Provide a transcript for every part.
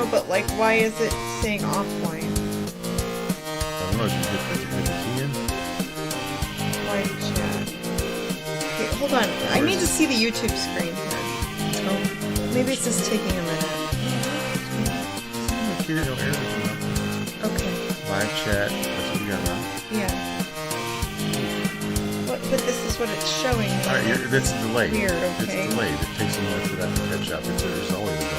know, but like, why is it saying offline? I don't know, did you get the key in? Why chat? Okay, hold on. I need to see the YouTube screen here. Oh, maybe it's just taking a minute. Material error came up. Okay. Live chat, that's what you got now? Yeah. But this is what it's showing. Alright, that's delayed. Weird, okay. It's delayed. It takes a minute for that to catch up. There's always a delay.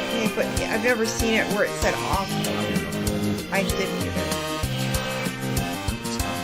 Okay, but I've never seen it where it said off. I didn't either. It's not.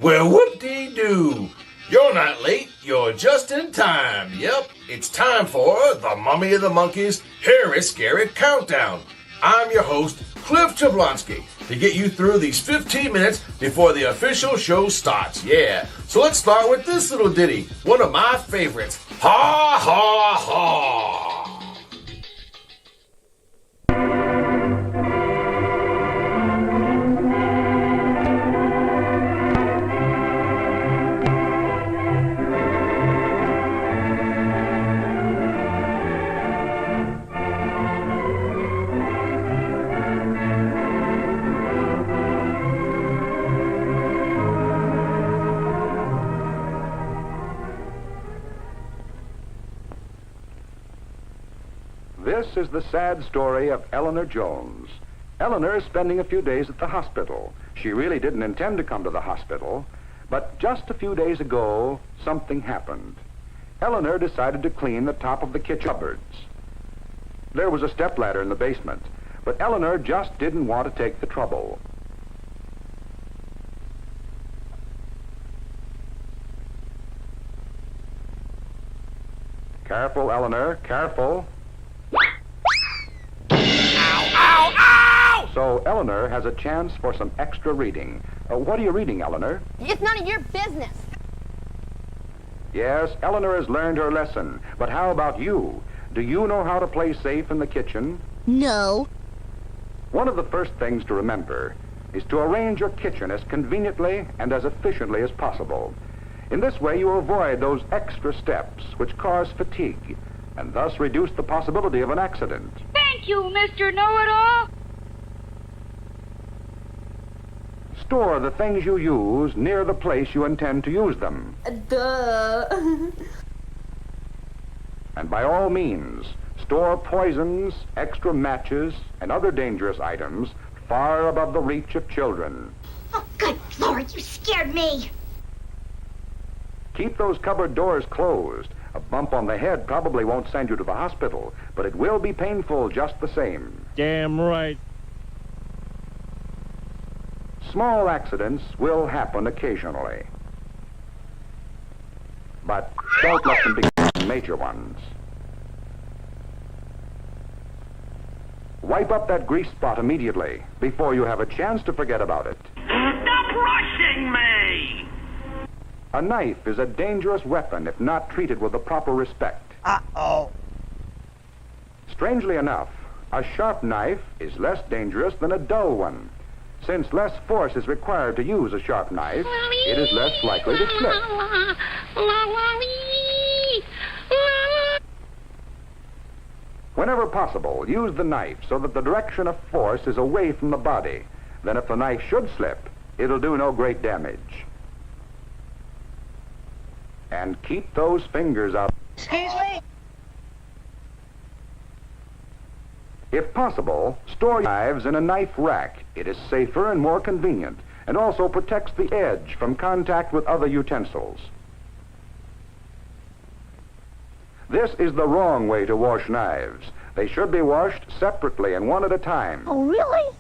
Well, whoop-dee-doo. You're not late, you're just in time. Yep, it's time for the Mummy and the Monkey's Hairy Scary Countdown. I'm your host, Cliff Jablonski, to get you through these 15 minutes before the official show starts. Yeah, so let's start with this little ditty, one of my favorites. Ha ha ha! This is the sad story of Eleanor Jones. Eleanor is spending a few days at the hospital. She really didn't intend to come to the hospital, but just a few days ago, something happened. Eleanor decided to clean the top of the kitchen cupboards. There was a stepladder in the basement, but Eleanor just didn't want to take the trouble. Careful, Eleanor, careful. Ow, ow! So Eleanor has a chance for some extra reading. What are you reading, Eleanor? It's none of your business. Yes, Eleanor has learned her lesson. But how about you? Do you know how to play safe in the kitchen? No. One of the first things to remember is to arrange your kitchen as conveniently and as efficiently as possible. In this way, you avoid those extra steps which cause fatigue and thus reduce the possibility of an accident. Thank you, Mr. Know-It-All. Store the things you use near the place you intend to use them. Duh. And by all means, store poisons, extra matches, and other dangerous items far above the reach of children. Oh, good Lord, you scared me. Keep those cupboard doors closed. A bump on the head probably won't send you to the hospital, but it will be painful just the same. Damn right. Small accidents will happen occasionally, but don't let them become major ones. Wipe up that grease spot immediately before you have a chance to forget about it. Stop rushing me! A knife is a dangerous weapon if not treated with the proper respect. Uh-oh. Strangely enough, a sharp knife is less dangerous than a dull one. Since less force is required to use a sharp knife, it is less likely to slip. Whenever possible, use the knife so that the direction of force is away from the body. Then if the knife should slip, it'll do no great damage. And keep those fingers out. Excuse me? If possible, store knives in a knife rack. It is safer and more convenient, and also protects the edge from contact with other utensils. This is the wrong way to wash knives. They should be washed separately and one at a time. Oh, really?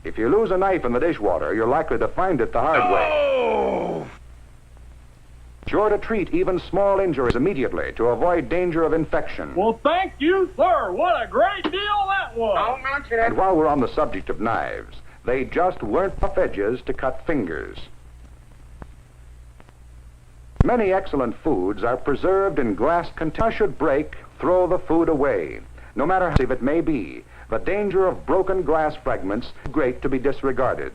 If you lose a knife in the dishwater, you're likely to find it the hard way. Sure to treat even small injuries immediately to avoid danger of infection. Well, thank you, sir. What a great deal that was. Don't mention it. And while we're on the subject of knives, they just weren't rough edges to cut fingers. Many excellent foods are preserved in glass containers. Should break, throw the food away. no matter how safe it may be. The danger of broken glass fragments is great to be disregarded.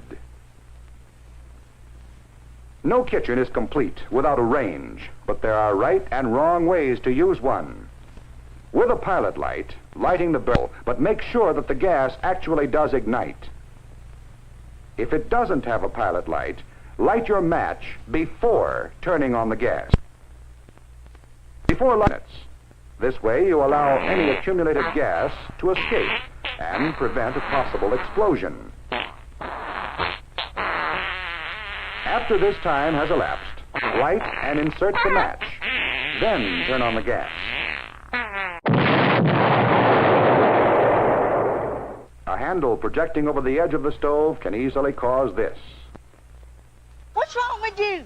No kitchen is complete without a range, but there are right and wrong ways to use one. With a pilot light, lighting the barrel, but make sure that the gas actually does ignite. If it doesn't have a pilot light, light your match before turning on the gas. Before lighting it. This way you allow any accumulated gas to escape and prevent a possible explosion. After this time has elapsed, light and insert the match. Then turn on the gas. A handle projecting over the edge of the stove can easily cause this. What's wrong with you?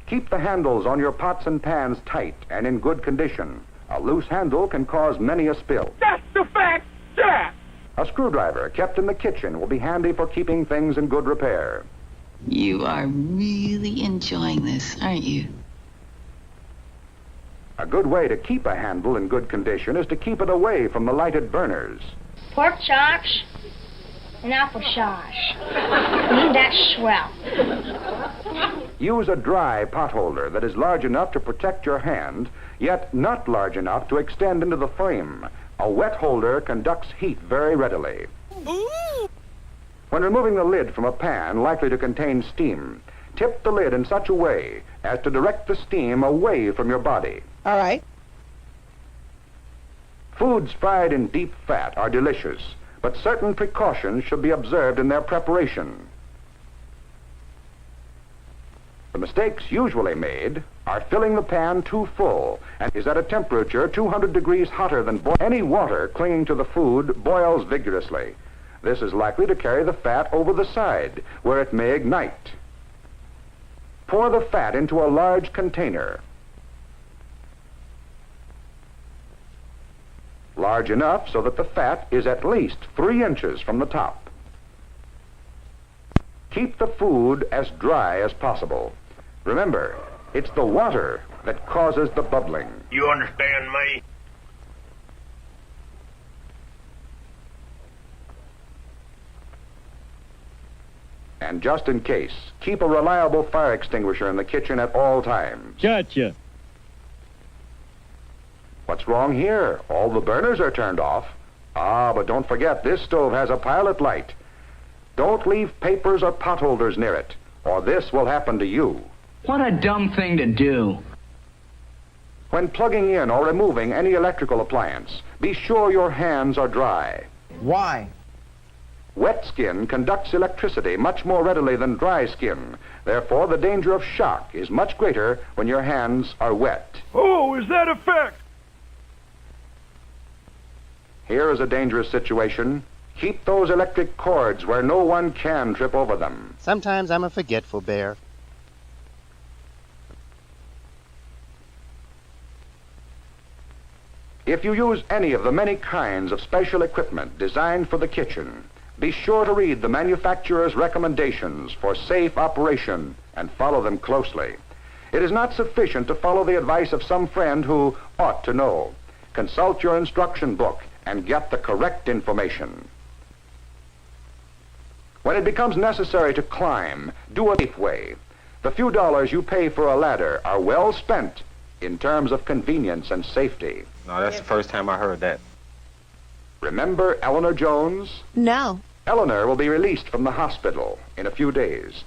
Keep the handles on your pots and pans tight and in good condition. A loose handle can cause many a spill. That's the fact, yeah! A screwdriver kept in the kitchen will be handy for keeping things in good repair. You are really enjoying this, aren't you? A good way to keep a handle in good condition is to keep it away from the lighted burners. Pork chops and applesauce. That's swell. Use a dry potholder that is large enough to protect your hand, yet not large enough to extend into the flame. A wet holder conducts heat very readily. When removing the lid from a pan likely to contain steam, tip the lid in such a way as to direct the steam away from your body. All right. Foods fried in deep fat are delicious, but certain precautions should be observed in their preparation. The mistakes usually made are filling the pan too full and is at a temperature 200 degrees hotter than boiling. Any water clinging to the food boils vigorously. This is likely to carry the fat over the side, where it may ignite. Pour the fat into a large container. Large enough so that the fat is at least 3 inches from the top. Keep the food as dry as possible. Remember, it's the water that causes the bubbling. You understand me? And just in case, keep a reliable fire extinguisher in the kitchen at all times. Gotcha. What's wrong here? All the burners are turned off. Ah, but don't forget, this stove has a pilot light. Don't leave papers or potholders near it, or this will happen to you. What a dumb thing to do. When plugging in or removing any electrical appliance, be sure your hands are dry. Why? Wet skin conducts electricity much more readily than dry skin. Therefore, the danger of shock is much greater when your hands are wet. Oh, is that a fact? Here is a dangerous situation. Keep those electric cords where no one can trip over them. Sometimes I'm a forgetful bear. If you use any of the many kinds of special equipment designed for the kitchen, be sure to read the manufacturer's recommendations for safe operation and follow them closely. It is not sufficient to follow the advice of some friend who ought to know. Consult your instruction book and get the correct information. When it becomes necessary to climb, do it a safe way. The few dollars you pay for a ladder are well spent in terms of convenience and safety. No, that's the first time I heard that. Remember Eleanor Jones? No. Eleanor will be released from the hospital in a few days.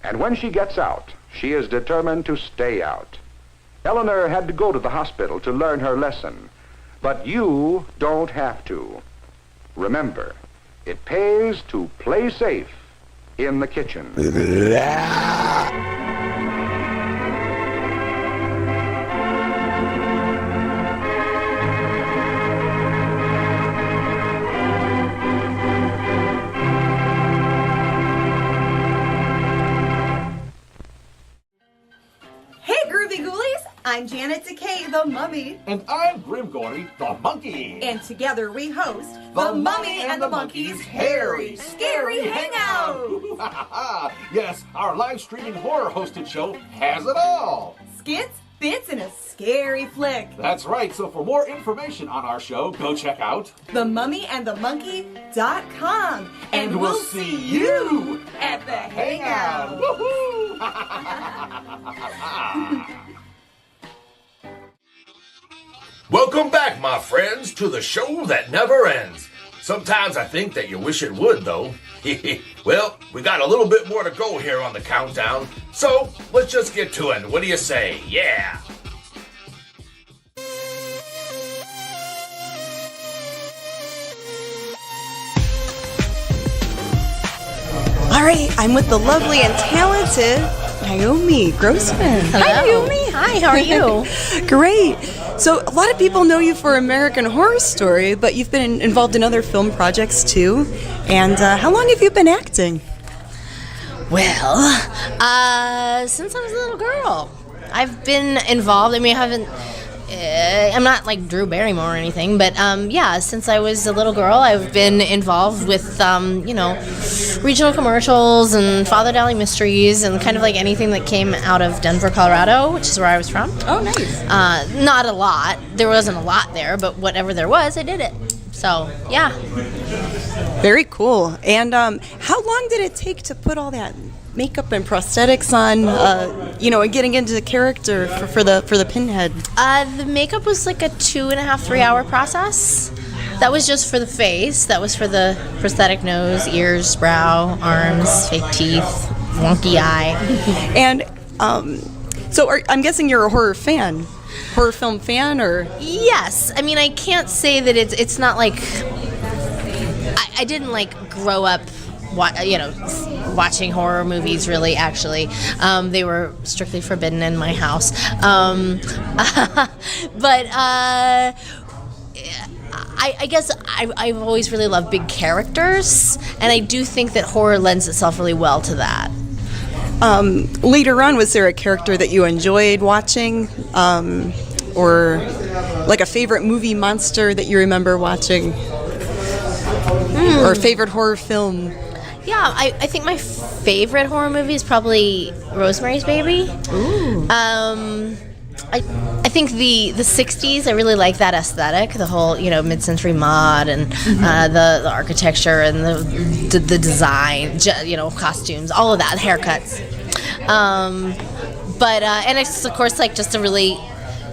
And when she gets out, she is determined to stay out. Eleanor had to go to the hospital to learn her lesson. But you don't have to. Remember, it pays to play safe in the kitchen. I'm Janet Decay, the Mummy. And I'm Grim Gordy, the Monkey. And together we host The Mummy and the Monkey's Hairy, Scary Hangout. Yes, our live streaming horror hosted show has it all. Skits, bits in a scary flick. That's right. So for more information on our show, go check out themummyandthemonkey.com. And we'll see you at the Hangout. Woohoo! Welcome back, my friends, to the show that never ends. Sometimes I think that you wish it would, though. Well, we got a little bit more to go here on the countdown, so let's just get to it. What do you say? Yeah! All right, I'm with the lovely and talented Naomi Grossman. Hi, Naomi. Hi, how are you? Great. So a lot of people know you for American Horror Story, but you've been involved in other film projects too. And how long have you been acting? Well, since I was a little girl, I've been involved. I mean, I'm not like Drew Barrymore or anything, but yeah, since I was a little girl, I've been involved with, regional commercials and Father Dally Mysteries and kind of like anything that came out of Denver, Colorado, which is where I was from. Oh, nice. Not a lot. There wasn't a lot there, but whatever there was, I did it. So, yeah. Very cool. And how long did it take to put all that makeup and prosthetics on, and getting into the character for the pinhead? The makeup was like a 2.5, 3 hour process. That was just for the face. That was for the prosthetic nose, ears, brow, arms, fake teeth, wonky eye. And I'm guessing you're a horror fan. Horror film fan, or? Yes. I mean, I can't say that it's not like I didn't like grow up watching horror movies, really, actually. They were strictly forbidden in my house. But I guess I've always really loved big characters, and I do think that horror lends itself really well to that. Later on, was there a character that you enjoyed watching? Or like a favorite movie monster that you remember watching? Or a favorite horror film? Yeah, I think my favorite horror movie is probably Rosemary's Baby. Ooh. I think the 60s, I really like that aesthetic, the whole, mid-century mod and the architecture and the design, costumes, all of that, haircuts. And it's, of course, like just a really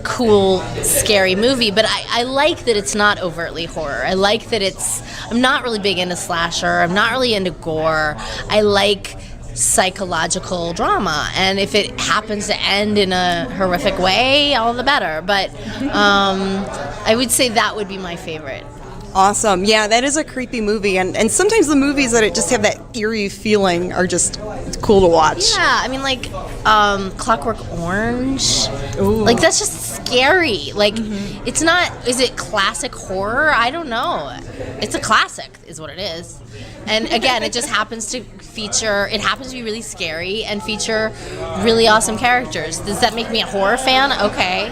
cool, scary movie, but I like that it's not overtly horror. I like that I'm not really big into slasher. I'm not really into gore. I like psychological drama, and if it happens to end in a horrific way, all the better. But I would say that would be my favorite. Awesome. Yeah, that is a creepy movie, and sometimes the movies that just have that eerie feeling are just cool to watch. Yeah, I mean, like Clockwork Orange. Ooh. Like, that's just scary. Like, It's not, is it classic horror? I don't know. It's a classic, is what it is. And again, it just happens to be really scary and feature really awesome characters. Does that make me a horror fan? Okay.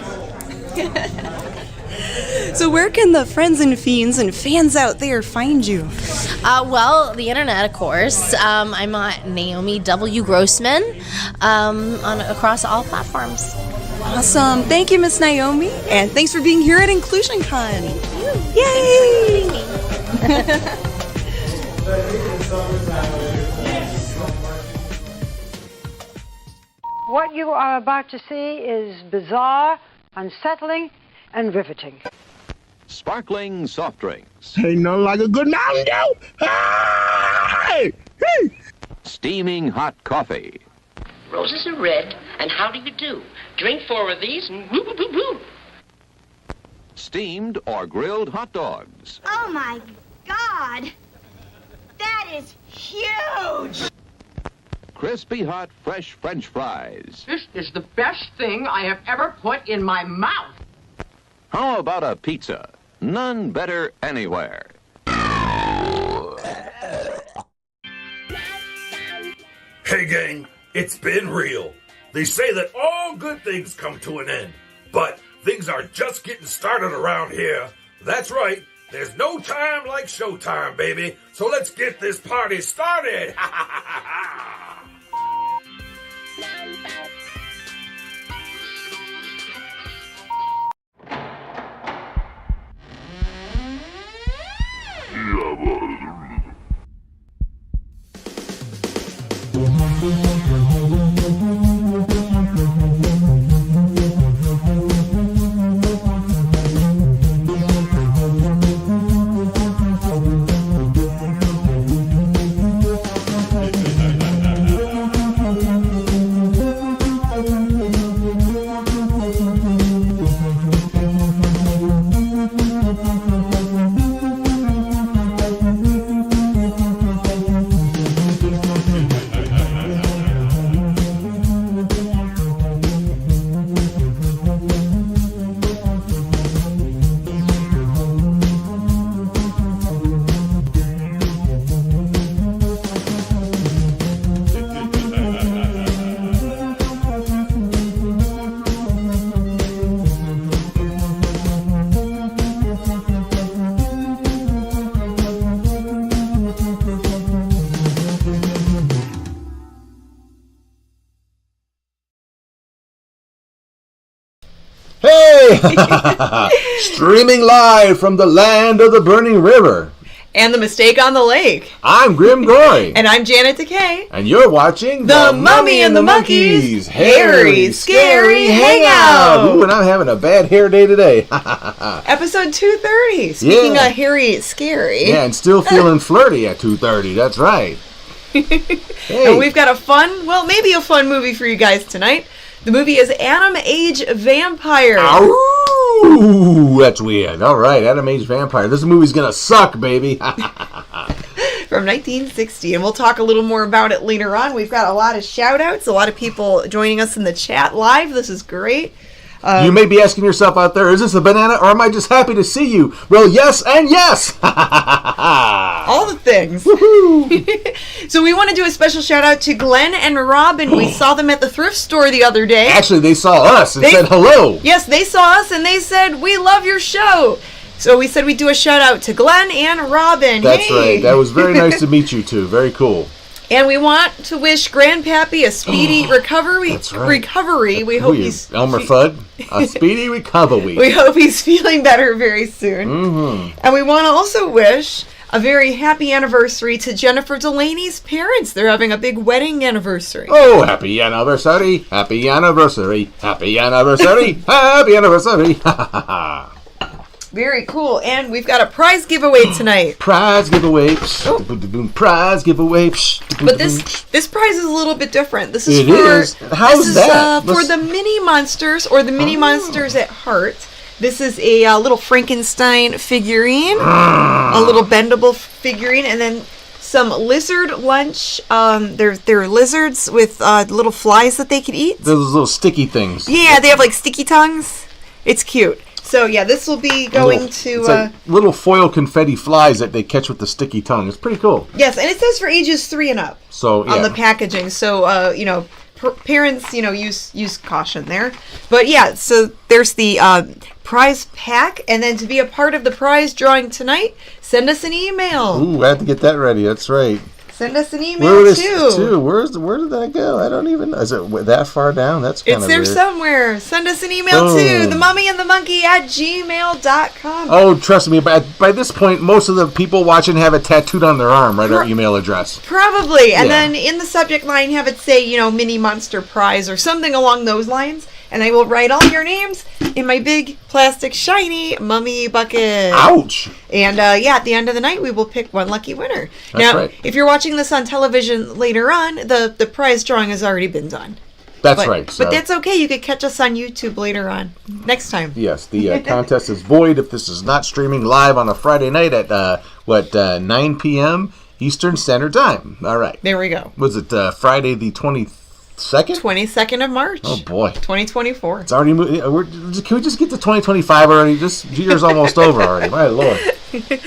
So where can the friends and fiends and fans out there find you? Well, the internet, of course. I'm at Naomi W. Grossman across all platforms. Awesome. Thank you, Miss Naomi. And thanks for being here at InclusionCon. Yay! What you are about to see is bizarre, unsettling, and riveting. Sparkling soft drinks. Ain't nothing like a good Mountain Dew. Hey! Hey! Steaming hot coffee. Roses are red, and how do you do? Drink 4 of these and whoop, whoop, whoop, whoop. Steamed or grilled hot dogs. Oh my God! That is huge! Crispy hot fresh French fries. This is the best thing I have ever put in my mouth. How about a pizza? None better anywhere. Hey gang, it's been real. They say that all good things come to an end, but things are just getting started around here. That's right, there's no time like showtime, baby. So let's get this party started. Streaming live from the land of the burning river. And the mistake on the lake. I'm Grim Gory. And I'm Janet Decay. And you're watching The Mummy and the Monkeys Hairy Scary Hangout. Ooh, and I'm having a bad hair day today. Episode 230. Speaking of hairy scary. Yeah, and still feeling flirty at 2:30. That's right. Hey. And we've got a fun movie for you guys tonight. The movie is Adam Age Vampire. Ooh, that's weird. All right, Adam Age Vampire. This movie's gonna suck, baby. From 1960, and we'll talk a little more about it later on. We've got a lot of shout-outs, a lot of people joining us in the chat live. This is great. You may be asking yourself out there, is this a banana or am I just happy to see you? Well, yes and yes. All the things. So we want to do a special shout out to Glenn and Robin. We saw them at the thrift store the other day. Actually, they saw us and said hello. Yes, they saw us and they said, we love your show. So we said we'd do a shout out to Glenn and Robin. That's right. That was very nice to meet you two. Very cool. And we want to wish Grandpappy a speedy recovery. That's right. Recovery. We hope he's Elmer Fudd. A speedy recovery. We hope he's feeling better very soon. Mm-hmm. And we want to also wish a very happy anniversary to Jennifer Delaney's parents. They're having a big wedding anniversary. Oh, happy anniversary! Happy anniversary! Happy anniversary! Happy anniversary! Very cool. And we've got a prize giveaway tonight. Prize giveaway. Prize giveaway. But this prize is a little bit different. This is How's that? For the Mini Monsters, or the Mini Monsters at Heart. This is a little Frankenstein figurine, a little bendable figurine, and then some lizard lunch. They're lizards with little flies that they could eat. Those little sticky things. Yeah, they have like sticky tongues. It's cute. So yeah, this will be going to it's like little foil confetti flies that they catch with the sticky tongue. It's pretty cool. Yes, and it says for ages 3 and up. So on the packaging. So parents, use caution there. But yeah, so there's the prize pack, and then to be a part of the prize drawing tonight, send us an email. Ooh, I have to get that ready. That's right. Send us an email too. Where did that go? I don't even. Is it that far down? That's kind of weird. It's there somewhere. Send us an email to themummyandthemonkey@gmail.com. Oh, trust me. By this point, most of the people watching have it tattooed on their arm. Right, our email address. Probably, and then in the subject line, have it say Mini Monster Prize or something along those lines. And I will write all your names in my big plastic shiny mummy bucket. Ouch! And at the end of the night, we will pick one lucky winner. That's right. If you're watching this on television later on, the prize drawing has already been done. That's right. So. But that's okay. You could catch us on YouTube later on, next time. Yes, the contest is void if this is not streaming live on a Friday night at 9 p.m. Eastern Standard Time. All right. There we go. Was it Friday the 22nd? 22nd of March. Oh boy. 2024. It's already can we just get to 2025 already? This year's almost over already. My Lord.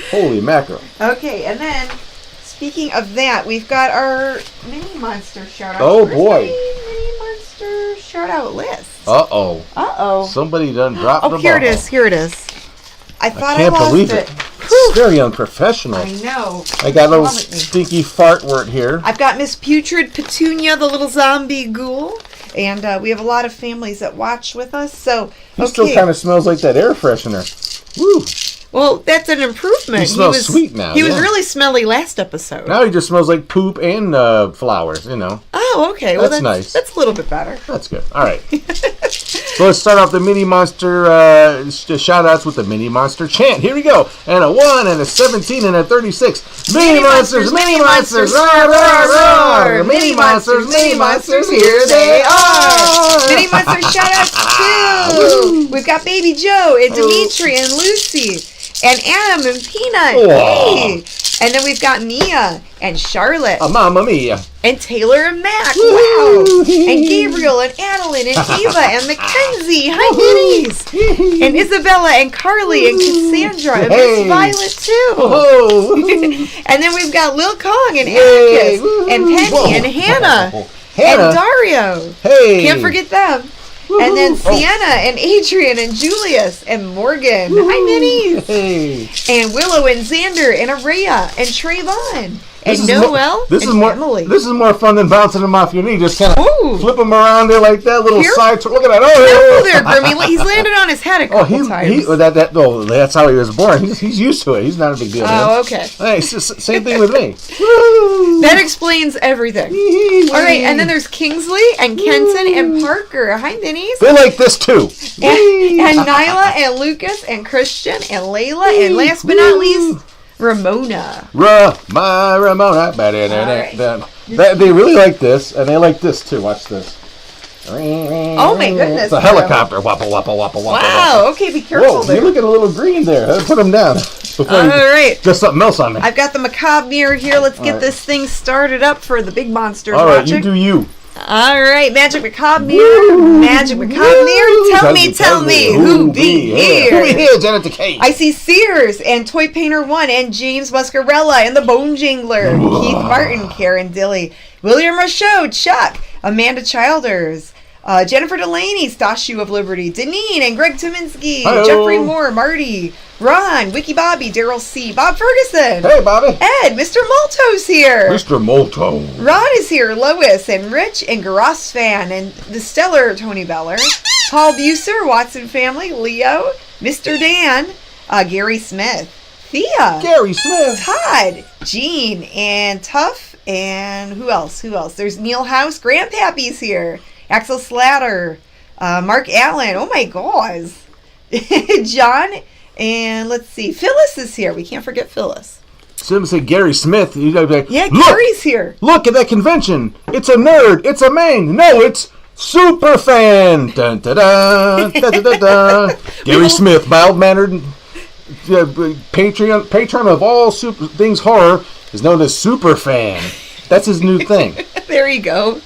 Holy mackerel. Okay, and then speaking of that, we've got our Mini Monster shout out. Oh boy. Mini Monster shout out list. Uh-oh. Somebody done dropped the ball. Here it is. I thought I can't lost believe it. It's very unprofessional. I know. I got a little stinky fart wort here. I've got Miss Putrid Petunia, the little zombie ghoul. And we have a lot of families that watch with us. So, He still kind of smells like that air freshener. Woo. Well, that's an improvement. He smells sweet now. He was really smelly last episode. Now he just smells like poop and flowers, Oh, okay. Well, that's nice. That's a little bit better. That's good. All right. So let's start off the Mini Monster shout-outs with the Mini Monster chant. Here we go. And a 1 and a 17 and a 36. Mini Monsters, Mini Monsters, roar, roar, roar. Mini Monsters, here they are. Mini Monster shout-outs too. We've got Baby Joe and Dimitri and Lucy. And Adam and Peanut. Hey. And then we've got Mia and Charlotte. Mamma Mia. And Taylor and Mac. Wow. And Gabriel and Adeline and Eva and Mackenzie. Hi, Minis. And Isabella and Carly and Cassandra and Miss Violet too. And then we've got Lil Kong and Atticus and Penny and Hannah. And Dario. Hey. Can't forget them. And then Sienna and Adrian and Julius and Morgan. Hi, Minis. Hey. And Willow and Xander and Araya and Trayvon And Noel and Emily. This is more fun than bouncing them off your knee. Just kind of flip them around there like that. Little side twirl. Look at that. Oh, there, Grimmy. He's landed on his head a couple times. That's how he was born. He's used to it. He's not a big deal. Oh, okay. Hey, it's just same thing with me. That explains everything. All right, and then there's Kingsley and Kenton and Parker. Hi, Minnies. They like this too. And Nyla and Lucas and Christian and Layla and last but not least, Ramona. My Ramona. They really like this, and they like this too. Watch this. Oh my goodness! It's a helicopter. Wappa wappa wappa wappa. Wow. Okay, be careful. Whoa, there. you're looking a little green there. Put them down. All right. Just something else on me. I've got the macabre mirror here. Let's get this thing started up for the big monsters. All right, watching. you do you. All right, Magic Macabre Mirror. Magic Macabre Mirror. Tell me, who be here? Who be here, Janet DeCay? I see Sears and Toy Painter 1 and James Muscarella and the Bone Jingler. Keith Martin, Karen Dilly, William Rochelle, Chuck, Amanda Childers, Jennifer Delaney, Statue of Liberty, Deneen and Greg Tominski, Hello. Jeffrey Moore, Marty, Ron, Wiki Bobby, Daryl C, Bob Ferguson. Hey, Bobby. Ed, Mr. Molto's here. Mr. Molto. Ron is here, Lois and Rich and Garas Fan and the stellar Tony Beller, Paul Buser, Watson Family, Leo, Mr. Dan, Gary Smith, Thea, Gary Smith, Todd, Gene, and Tuff, and who else? There's Neil House, Grandpappy's here, Axel Slatter, Mark Allen, oh my gosh, John, and let's see, Phyllis is here. We can't forget Phyllis. Someone say Gary Smith. You'd be like, yeah, Gary's here. Look at that convention. It's a nerd. It's a man. No, it's Superfan. Dun, da, da, da, da, da, da. Gary Smith, mild-mannered patron of all things horror, is known as Superfan. That's his new thing. There you go.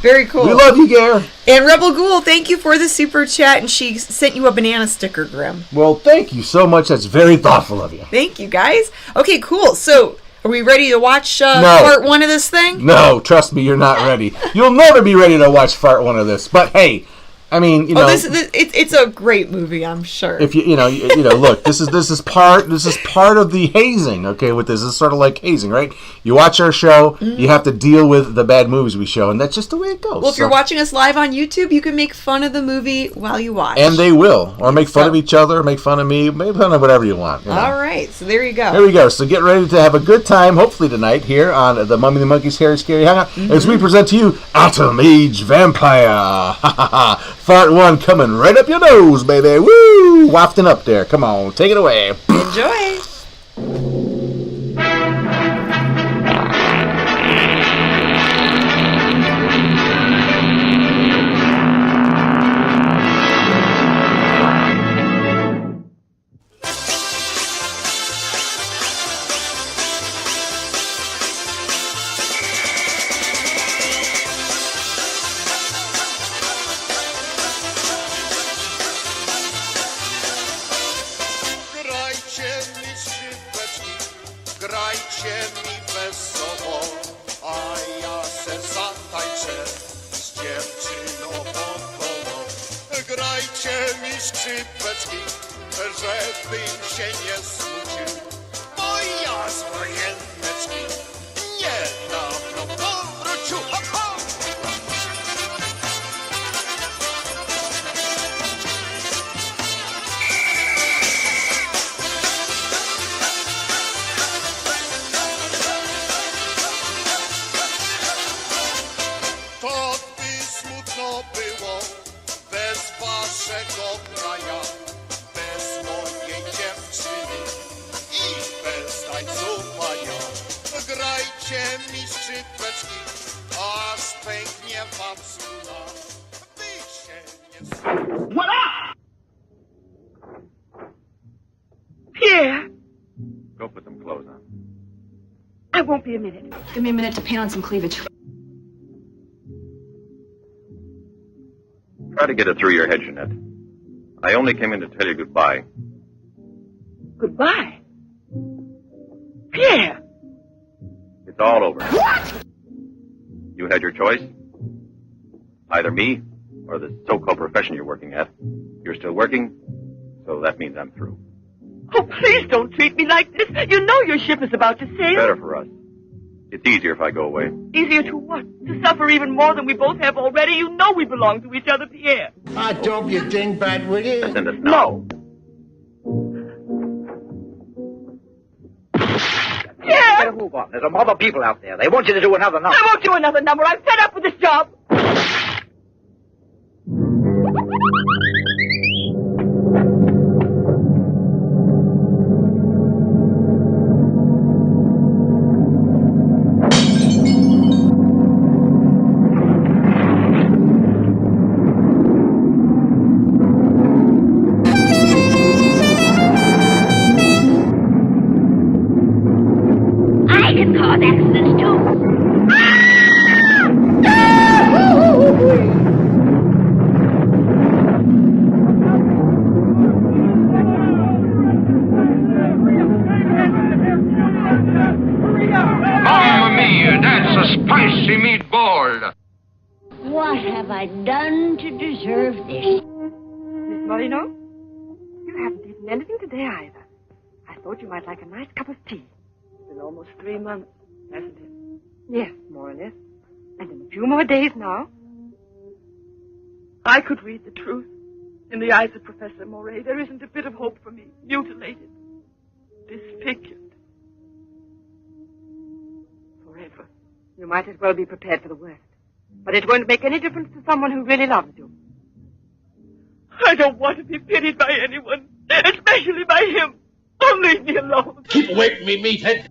Very cool. We love you, Gare. And Rebel Ghoul, thank you for the super chat, and she sent you a banana sticker, Grim. Well, thank you so much. That's very thoughtful of you. Thank you, guys. Okay, cool. So, are we ready to watch part 1 of this thing? No, trust me, you're not ready. You'll never be ready to watch part 1 of this. But hey, I mean, it's a great movie, I'm sure. If you look, this is part of the hazing. Okay, with this is sort of like hazing, right? You watch our show, you have to deal with the bad movies we show, and that's just the way it goes. Well, if you're watching us live on YouTube, you can make fun of the movie while you watch, and they will, or make fun of each other, make fun of me, make fun of whatever you want. All right, so there you go. There we go. So get ready to have a good time, hopefully tonight here on the Mummy and the Monkey's Hairy Scary Hangout, as we present to you Atom Age Vampire. Part 1 coming right up your nose, baby. Woo! Wafting up there. Come on, take it away. Enjoy. What up? Pierre. Go put some clothes on. I won't be a minute. Give me a minute to paint on some cleavage. Try to get it through your head, Jeanette. I only came in to tell you goodbye. Goodbye? Pierre! It's all over. What? You had your choice. Either me or the so-called profession you're working at. You're still working, so that means I'm through. Oh, please don't treat me like this. You know your ship is about to sail. Better for us. It's easier if I go away. Easier to what? To suffer even more than we both have already? You know we belong to each other, Pierre. Ah, don't you dingbat, will you? Send us now. Pierre! Better move on. There's some other people out there. They want you to do another number. I won't do another number. I'm fed up with this job. I can cause accidents too. Mamma mia, that's a spicy meatball. What have I done to deserve this? Miss Moreno, you haven't eaten anything today either. I thought you might like a nice cup of tea. It's been almost 3 months, hasn't it? Yes, more or less. And in a few more days now, I could read the truth. In the eyes of Professor Moray, there isn't a bit of hope for me. Mutilated. Disfigured. Forever. You might as well be prepared for the worst. But it won't make any difference to someone who really loves you. I don't want to be pitied by anyone, especially by him. Don't leave me alone. Keep away from me, meathead.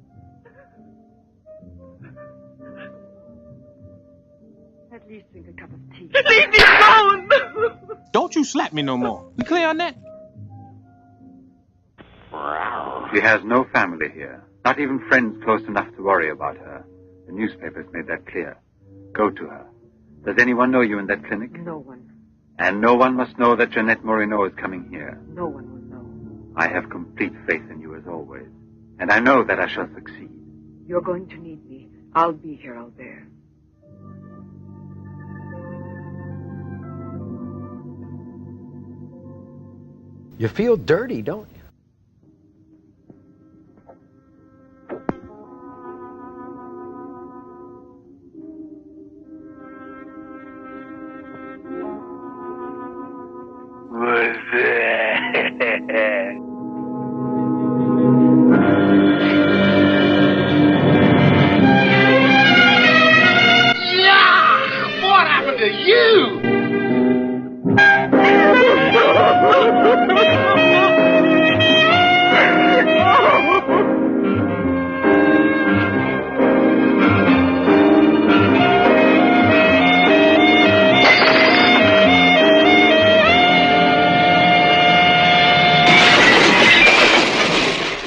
At least drink a cup of tea. Leave me alone! Don't you slap me no more. We clear on that? She has no family here. Not even friends close enough to worry about her. The newspapers made that clear. Go to her. Does anyone know you in that clinic? No one. And no one must know that Jeanette Moreno is coming here. No one will know. I have complete faith in you as always. And I know that I shall succeed. You're going to need me. I'll be here, Albert. You feel dirty, don't you? What happened to you?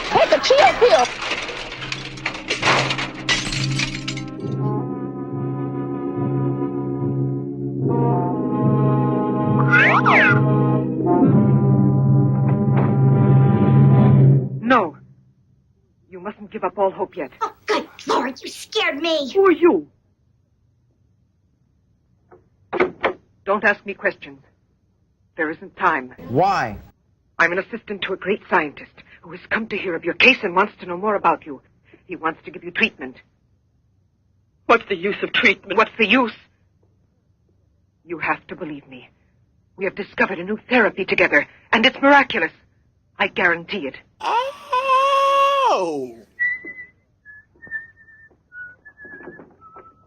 Take a chill pill. No. You mustn't give up all hope yet. Oh, good Lord, you scared me. Who are you? Don't ask me questions. There isn't time. Why? I'm an assistant to a great scientist who has come to hear of your case and wants to know more about you. He wants to give you treatment. What's the use of treatment? What's the use? You have to believe me. We have discovered a new therapy together, and it's miraculous. I guarantee it. Oh!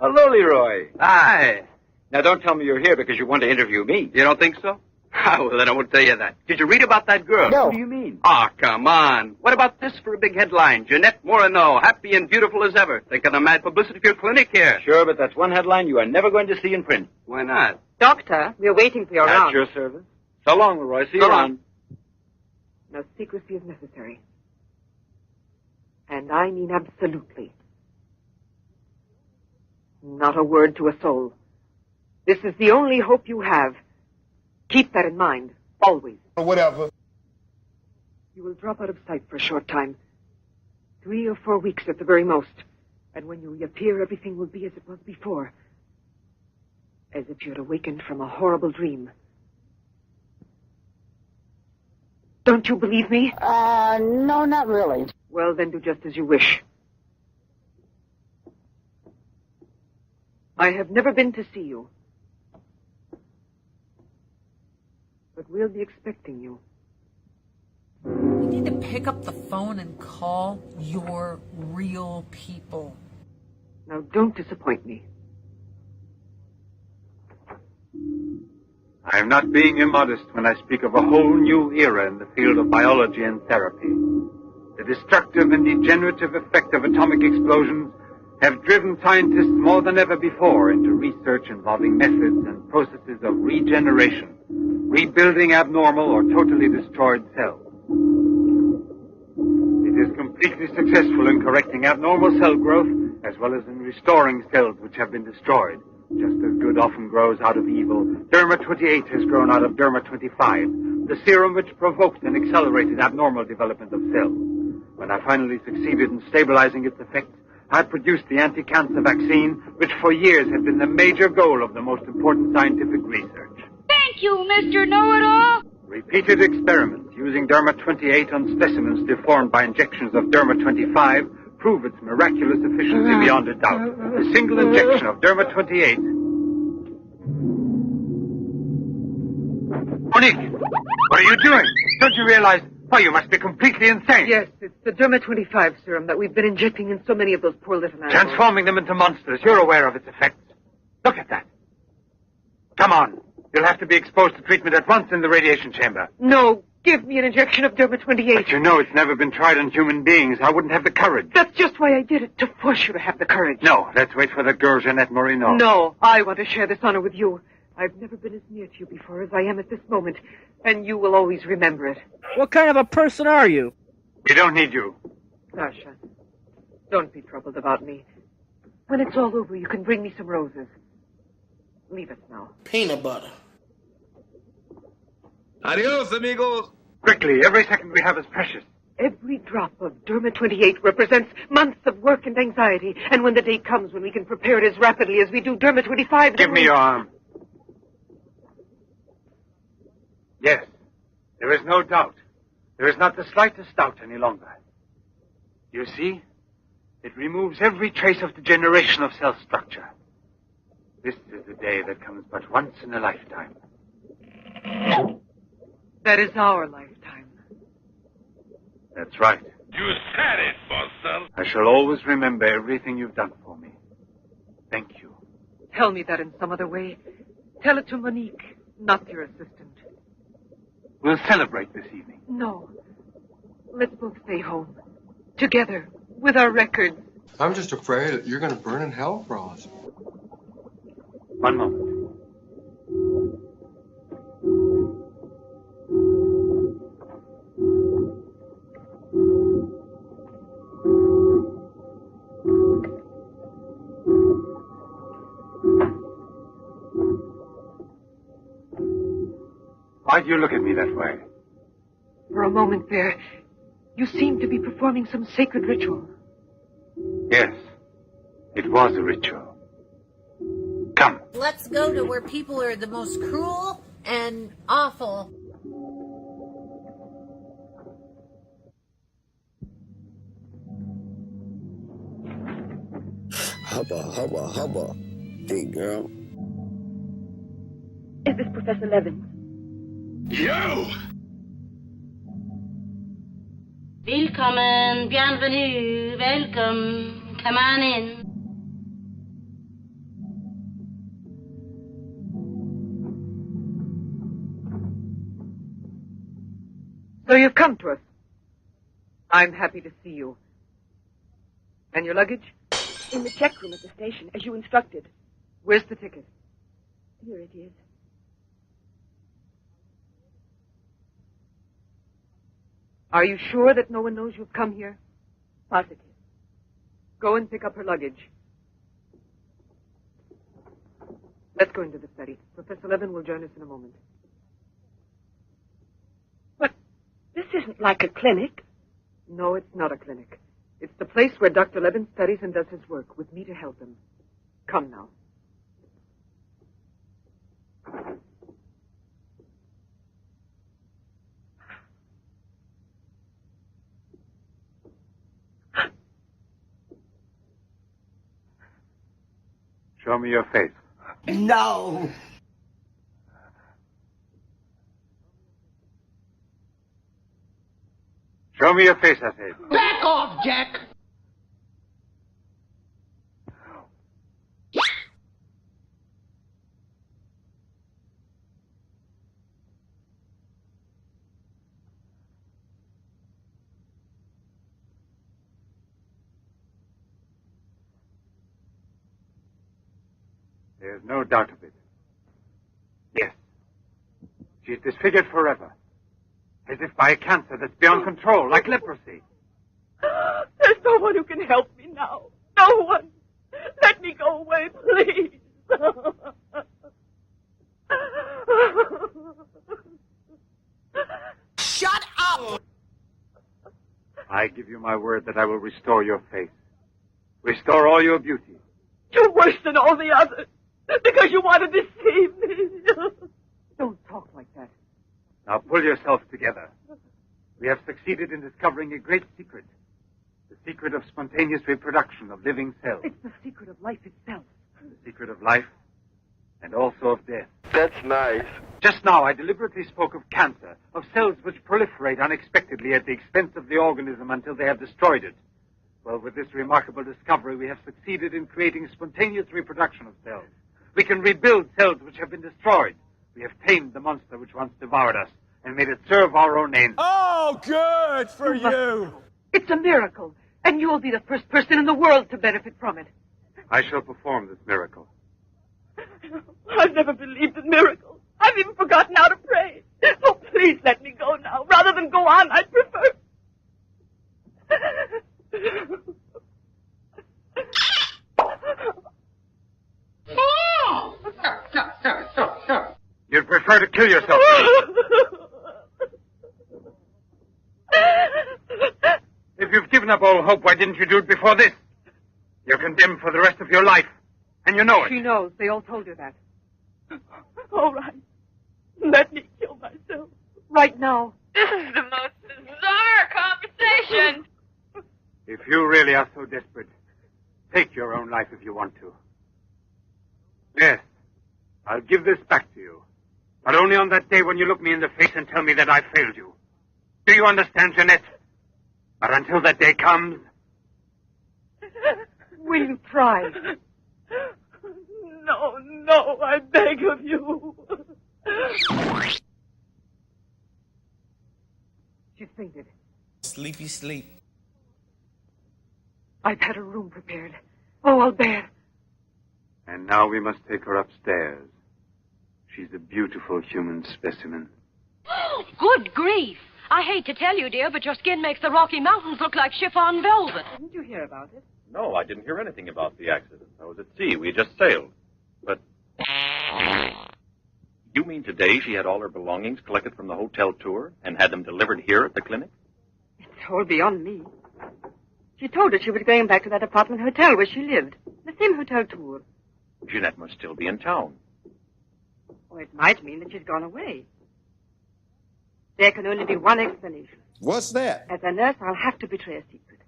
Hello, Leroy. Hi. Now, don't tell me you're here because you want to interview me. You don't think so? Well, then I won't tell you that. Did you read about that girl? No. What do you mean? Ah, come on. What about this for a big headline? Jeanette Moreno, happy and beautiful as ever. Think of the mad publicity for your clinic here. Sure, but that's one headline you are never going to see in print. Why not? Doctor, we're waiting for your At round. your service. So long, Leroy. See you So long. around. No secrecy is necessary. And I mean absolutely. Not a word to a soul. This is the only hope you have. Keep that in mind, always. Whatever. You will drop out of sight for a short time. 3 or 4 weeks at the very most. And when you reappear, everything will be as it was before. As if you had awakened from a horrible dream. Don't you believe me? No, not really. Well, then do just as you wish. I have never been to see you. But we'll be expecting you. You need to pick up the phone and call your real people. Now, don't disappoint me. I am not being immodest when I speak of a whole new era in the field of biology and therapy. The destructive and degenerative effect of atomic explosions have driven scientists more than ever before into research involving methods and processes of regeneration, rebuilding abnormal or totally destroyed cells. It is completely successful in correcting abnormal cell growth as well as in restoring cells which have been destroyed. Just as good often grows out of evil, Derma 28 has grown out of Derma 25, the serum which provoked and accelerated abnormal development of cells. When I finally succeeded in stabilizing its effects, I produced the anti-cancer vaccine, which for years had been the major goal of the most important scientific research. Thank you, Mr. Know-It-All. Repeated experiments using Derma 28 on specimens deformed by injections of Derma 25 prove its miraculous efficiency beyond a doubt. A single injection of Derma 28. Monique, what are you doing? Don't you realize? Oh, you must be completely insane. Yes, it's the Derma 25 serum that we've been injecting in so many of those poor little animals. Transforming them into monsters. You're aware of its effects. Look at that. Come on. You'll have to be exposed to treatment at once in the radiation chamber. No, give me an injection of Derma 28. But you know it's never been tried on human beings. I wouldn't have the courage. That's just why I did it, to force you to have the courage. No, let's wait for the girl, Jeanette Moreno. No, I want to share this honor with you. I've never been as near to you before as I am at this moment, and you will always remember it. What kind of a person are you? We don't need you. Sasha, don't be troubled about me. When it's all over, you can bring me some roses. Leave us now. Peanut butter. Adios, amigos. Quickly, every second we have is precious. Every drop of Derma 28 represents months of work and anxiety, and when the day comes when we can prepare it as rapidly as we do Derma 25... Give me your arm. Yes, there is no doubt. There is not the slightest doubt any longer. You see, it removes every trace of degeneration of cell structure. This is a day that comes but once in a lifetime. That is our lifetime. That's right. You said it, Boston. I shall always remember everything you've done for me. Thank you. Tell me that in some other way. Tell it to Monique, not your assistant. We'll celebrate this evening. No. Let's both stay home. Together. With our records. I'm just afraid that you're going to burn in hell for us. One moment. Why do you look at me that way? For a moment there, you seemed to be performing some sacred ritual. Yes, it was a ritual. Come. Let's go to where people are the most cruel and awful. Hubba, hubba, hubba. Big girl. Is this Professor Levin? Yo! Willkommen, bienvenue, welcome, come on in. So you've come to us. I'm happy to see you. And your luggage? In the check room at the station, as you instructed. Where's the ticket? Here it is. Are you sure that no one knows you've come here? Positive. Go and pick up her luggage. Let's go into the study. Professor Levin will join us in a moment. But this isn't like a clinic. No, it's not a clinic. It's the place where Dr. Levin studies and does his work, with me to help him. Come now. Show me your face. No. Show me your face, I said. Back off, Jack. There's no doubt of it. Yes. She's disfigured forever. As if by a cancer that's beyond control, like leprosy. There's no one who can help me now. No one. Let me go away, please. Shut up! I give you my word that I will restore your face. Restore all your beauty. You're worse than all the others. Because you want to deceive me. Don't talk like that. Now pull yourself together. We have succeeded in discovering a great secret. The secret of spontaneous reproduction of living cells. It's the secret of life itself. The secret of life and also of death. That's nice. Just now I deliberately spoke of cancer, of cells which proliferate unexpectedly at the expense of the organism until they have destroyed it. Well, with this remarkable discovery, we have succeeded in creating spontaneous reproduction of cells. We can rebuild cells which have been destroyed. We have tamed the monster which once devoured us and made it serve our own ends. Oh, good for you! It's a miracle, and you'll be the first person in the world to benefit from it. I shall perform this miracle. I've never believed in miracles. I've even forgotten how to pray. Oh, please let me go now. Rather than go on, I'd prefer... You'd prefer to kill yourself. If you've given up all hope, why didn't you do it before this? You're condemned for the rest of your life, and you know it. She knows. They all told her that. All right. Let me kill myself. Right now. This is the most bizarre conversation. If you really are so desperate, take your own life if you want to. Yes, I'll give this back to you. But only on that day when you look me in the face and tell me that I failed you. Do you understand, Jeanette? But until that day comes... Will you try? No, I beg of you. She's fainted. Sleepy sleep. I've had a room prepared. Oh, I'll bear. And now we must take her upstairs. She's a beautiful human specimen. Good grief. I hate to tell you, dear, but your skin makes the Rocky Mountains look like chiffon velvet. Didn't you hear about it? No, I didn't hear anything about the accident. I was at sea. We just sailed. But... You mean today she had all her belongings collected from the hotel tour and had them delivered here at the clinic? It's all beyond me. She told us she was going back to that apartment hotel where she lived. The same hotel tour. Jeanette must still be in town. Oh, it might mean that she's gone away. There can only be one explanation. What's that? As a nurse, I'll have to betray a secret.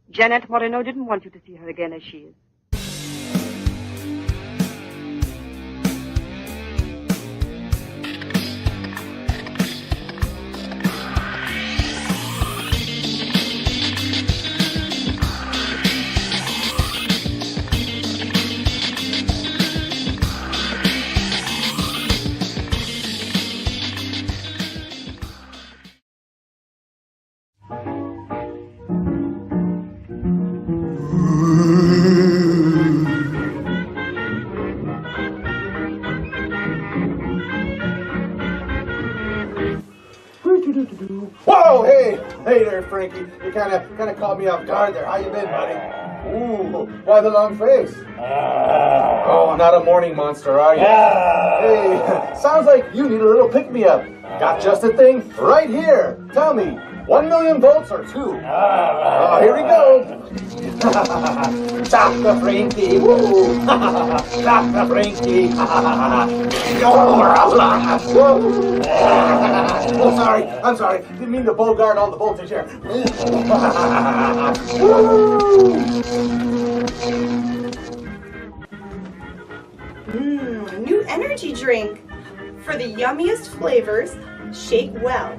Janet Moreno didn't want you to see her again as she is. Whoa, hey there, Frankie. You kind of caught me off guard there. How you been, buddy? Ooh, why the long face? Oh, not a morning monster, are you? Hey, sounds like you need a little pick-me-up. Got just a thing right here. Tell me, 1 million volts or 2? Oh, here we go. Dr. Frankie, woo! Dr. Frankie. Oh, sorry. I'm sorry. Didn't mean to bogart all the voltage here. energy drink. For the yummiest flavors, shake well.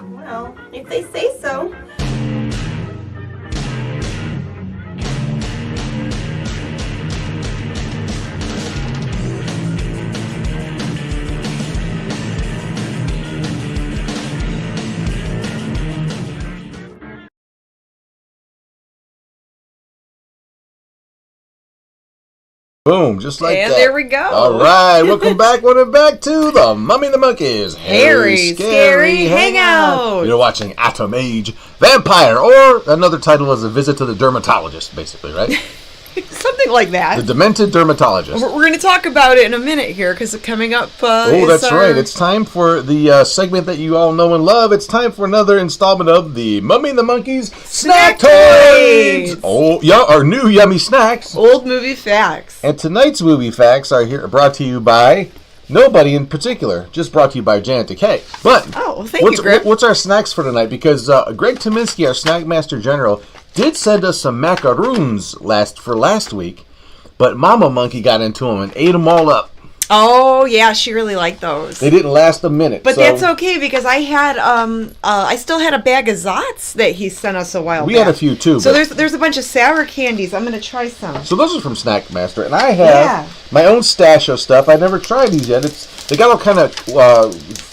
Well, if they say so. Boom, just like and that. there we go. All right, welcome back to the Mummy and the Monkeys. Harry Scary Hangout. You're watching Atom Age Vampire, or another title is A Visit to the Dermatologist, basically, right? Something like that. The Demented Dermatologist. We're going to talk about it in a minute here because it's coming up. That's right. It's time for the segment that you all know and love. It's time for another installment of the Mummy and the Monkeys Snack Toys. Oh, yeah, our new yummy snacks. Old movie facts. And tonight's movie facts are here brought to you by nobody in particular, just brought to you by Janet Decay. But thank you, Greg. What's our snacks for tonight? Because Greg Tominski, our Snack Master General, did send us some macaroons last week, but Mama Monkey got into them and ate them all up. Oh yeah, she really liked those. They didn't last a minute, but that's okay because I had I still had a bag of Zots that he sent us a while back. We had a few too. So there's a bunch of sour candies. I'm gonna try some. So those are from Snack Master, and I have my own stash of stuff. I've never tried these yet. They got all kind of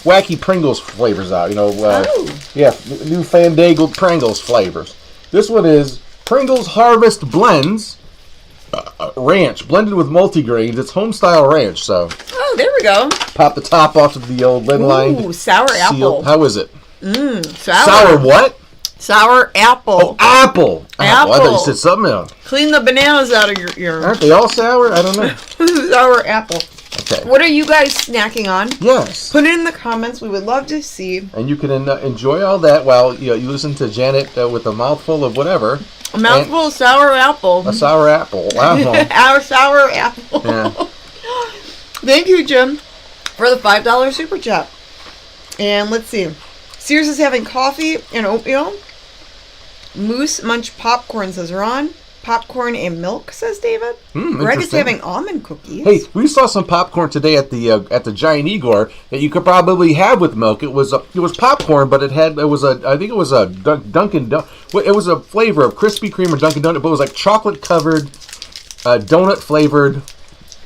wacky Pringles flavors out. New fandangled Pringles flavors. This one is Pringles Harvest Blends Ranch, blended with multigrains. It's home-style ranch, so... Oh, there we go. Pop the top off of the old lead-lined Ooh, sour seal. apple. How is it? Sour. Sour what? Sour apple. Oh, apple. Apple. I thought you said something else. Clean the bananas out of your... Aren't they all sour? I don't know. Sour apple. Okay. What are you guys snacking on? Yes. Put it in the comments. We would love to see. And you can enjoy all that while you listen to Janet with a mouthful of whatever. A mouthful of sour apple. A sour apple. Wow. Our sour apple. Yeah. Thank you, Jim, for the $5 super chat. And let's see. Sears is having coffee and oatmeal. Moose Munch popcorn, says Ron. Popcorn and milk, says David. Greg is having almond cookies. Hey, we saw some popcorn today at the Giant Igor that you could probably have with milk. It was popcorn, but I think it was a Dunkin' Donut. It was a flavor of Krispy Kreme or Dunkin' Donut, but it was like chocolate covered, donut flavored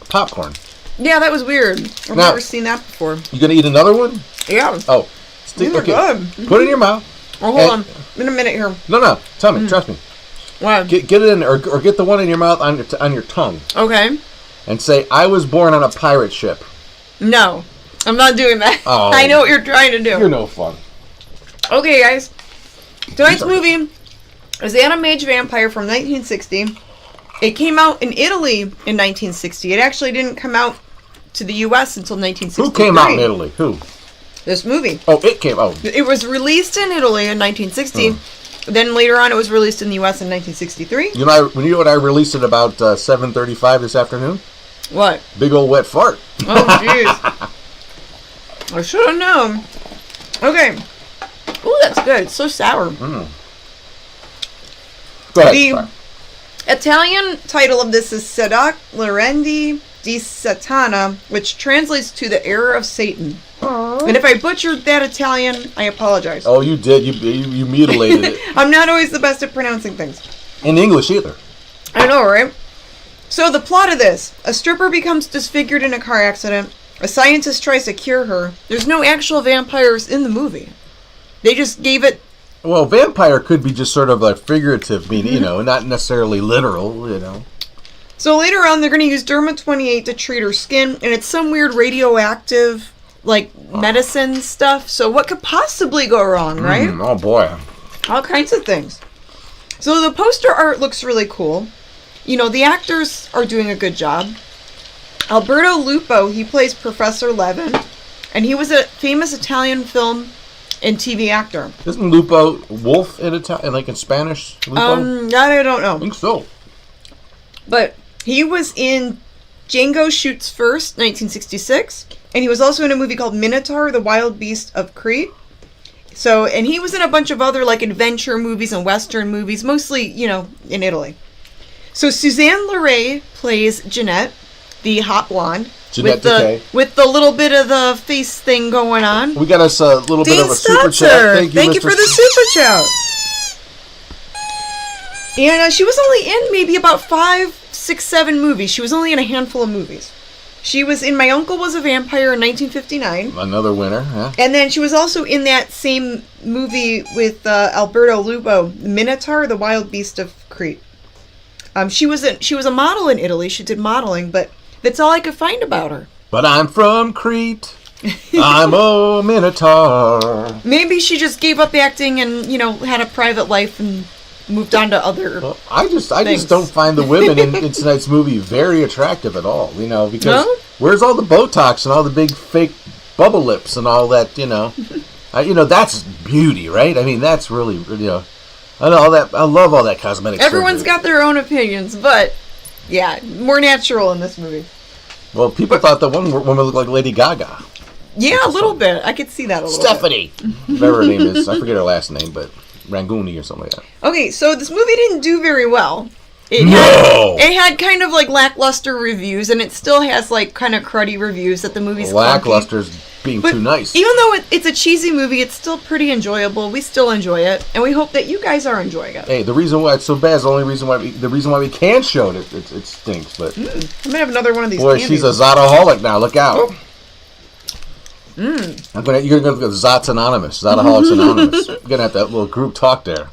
popcorn. Yeah, that was weird. I've never seen that before. You gonna eat another one? Yeah. Oh, these are good. Put it in your mouth. Oh, hold on. In a minute here. No. Tell me. Trust me. What? Get it in, or get the one in your mouth on your tongue. Okay. And say, I was born on a pirate ship. No. I'm not doing that. Oh. I know what you're trying to do. You're no fun. Okay, guys. Tonight's movie is Atom Age Vampire from 1960. It came out in Italy in 1960. It actually didn't come out to the U.S. until 1963. Who came out in Italy? Who? This movie. Oh, it came out. It was released in Italy in 1960. Then later on, it was released in the U.S. in 1963. You know what I released at about 7:35 this afternoon? What? Big old wet fart. Oh, jeez. I should have known. Okay. Ooh, that's good. It's so sour. Go ahead. The Italian title of this is Sedac Larendi di Satana, which translates to the error of Satan. And if I butchered that Italian, I apologize. Oh, you did. You mutilated it. I'm not always the best at pronouncing things. In English either. I know, right? So the plot of this: a stripper becomes disfigured in a car accident. A scientist tries to cure her. There's no actual vampires in the movie. They just gave it... Well, vampire could be just sort of like figurative, meaning, not necessarily literal, So later on, they're going to use Derma-28 to treat her skin, and it's some weird radioactive, medicine stuff. So what could possibly go wrong, right? Oh, boy. All kinds of things. So the poster art looks really cool. The actors are doing a good job. Alberto Lupo, he plays Professor Levin, and he was a famous Italian film and TV actor. Isn't Lupo wolf in in Spanish? Lupo? That I don't know. I think so. But he was in Django Shoots First, 1966, and he was also in a movie called Minotaur, the Wild Beast of Crete. So, and he was in a bunch of other adventure movies and Western movies, mostly, in Italy. So Suzanne Leray plays Jeanette. the hot blonde. Jeanette Decay. With the little bit of the face thing going on. We got us a little bit of a super chat. Thank you for the super chat. And she was only in maybe about 5, 6, 7 movies. She was only in a handful of movies. She was in My Uncle Was a Vampire in 1959. Another winner, yeah. And then she was also in that same movie with Alberto Lupo, Minotaur, the Wild Beast of Crete. She was a model in Italy. She did modeling, but that's all I could find about her. But I'm from Crete. I'm a Minotaur. Maybe she just gave up acting and, had a private life and moved on to other I just don't find the women in tonight's movie very attractive at all, because where's all the Botox and all the big fake bubble lips and all that, that's beauty, right? I mean, that's really, I love all that cosmetic Everyone's surgery. got their own opinions, but yeah, more natural in this movie. Well, people thought the one woman looked like Lady Gaga. Yeah, a little bit. I could see that a little Stephanie. bit. Whatever her name is. I forget her last name, but Ranguni or something like that. Okay, so this movie didn't do very well. It had kind of like lackluster reviews, and it still has like kind of cruddy reviews that the movie's lackluster's being too nice. Even though it's a cheesy movie, it's still pretty enjoyable. We still enjoy it, and we hope that you guys are enjoying it. Hey, the reason why it's so bad is the reason why we can show it. It stinks, but I'm gonna have another one of these. Boy, candies. she's a Zotaholic now. Look out! Oh. You're gonna go to Zots Anonymous, Zotaholics Anonymous. You're gonna have that little group talk there.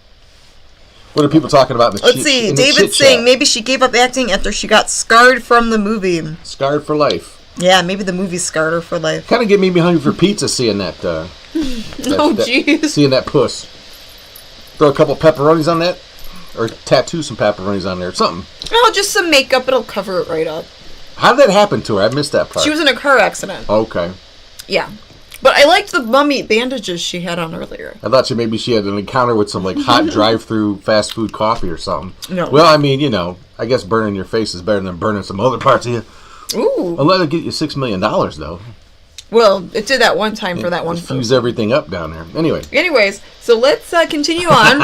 What are people talking about in the Let's see. David's saying maybe she gave up acting after she got scarred from the movie. Scarred for life. Yeah, maybe the movie scarred her for life. Kind of get me hungry for pizza seeing that. Jeez. Seeing that puss. Throw a couple pepperonis on that, or tattoo some pepperonis on there, or something. Oh, just some makeup. It'll cover it right up. How did that happen to her? I missed that part. She was in a car accident. Okay. Yeah. But I liked the mummy bandages she had on earlier. I thought maybe she had an encounter with some hot drive-through fast food coffee or something. No. Well, I mean, I guess burning your face is better than burning some other parts of you. Ooh. I'll let it get you $6 million, though. Well, it did that one time for that one. Fuse everything up down there. Anyways, so let's continue on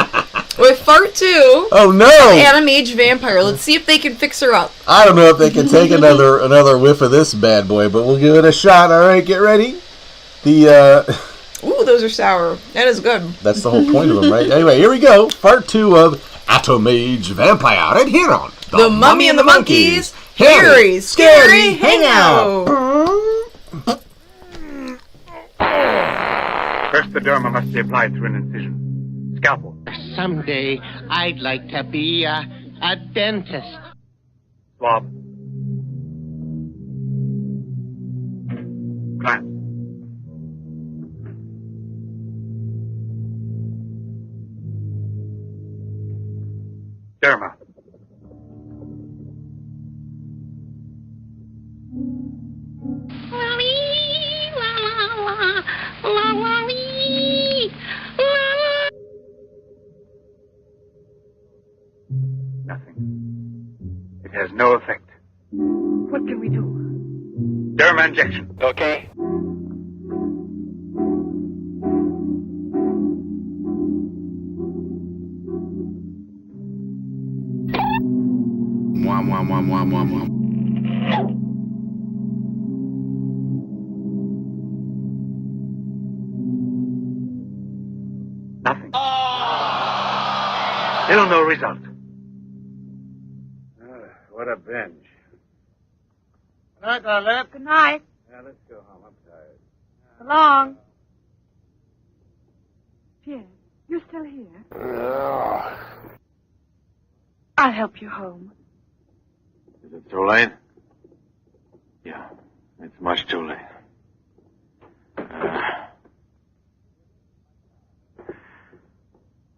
with part 2. Oh no! Of Adam Age Vampire. Let's see if they can fix her up. I don't know if they can take another whiff of this bad boy, but we'll give it a shot. All right, get ready. Ooh, those are sour. That is good. That's the whole point of them, right? Anyway, here we go. Part 2 of Atom Age Vampire. Right here on The Mummy and the Monkeys. Harry's Scary Hangout. First, the derma must be applied through an incision. Scalpel. Someday, I'd like to be a dentist. Swab. Clamp. Derma. Nothing. It has no effect. What can we do? Derma injection. Okay. Mwah, mwah, mwah, mwah, mwah, mwah. Nothing. Still no result. What a binge. Good night, darling. Good night. Yeah, let's go home. I'm tired. So long. Pierre, you're still here? I'll help you home. Is it too late? Yeah, it's much too late.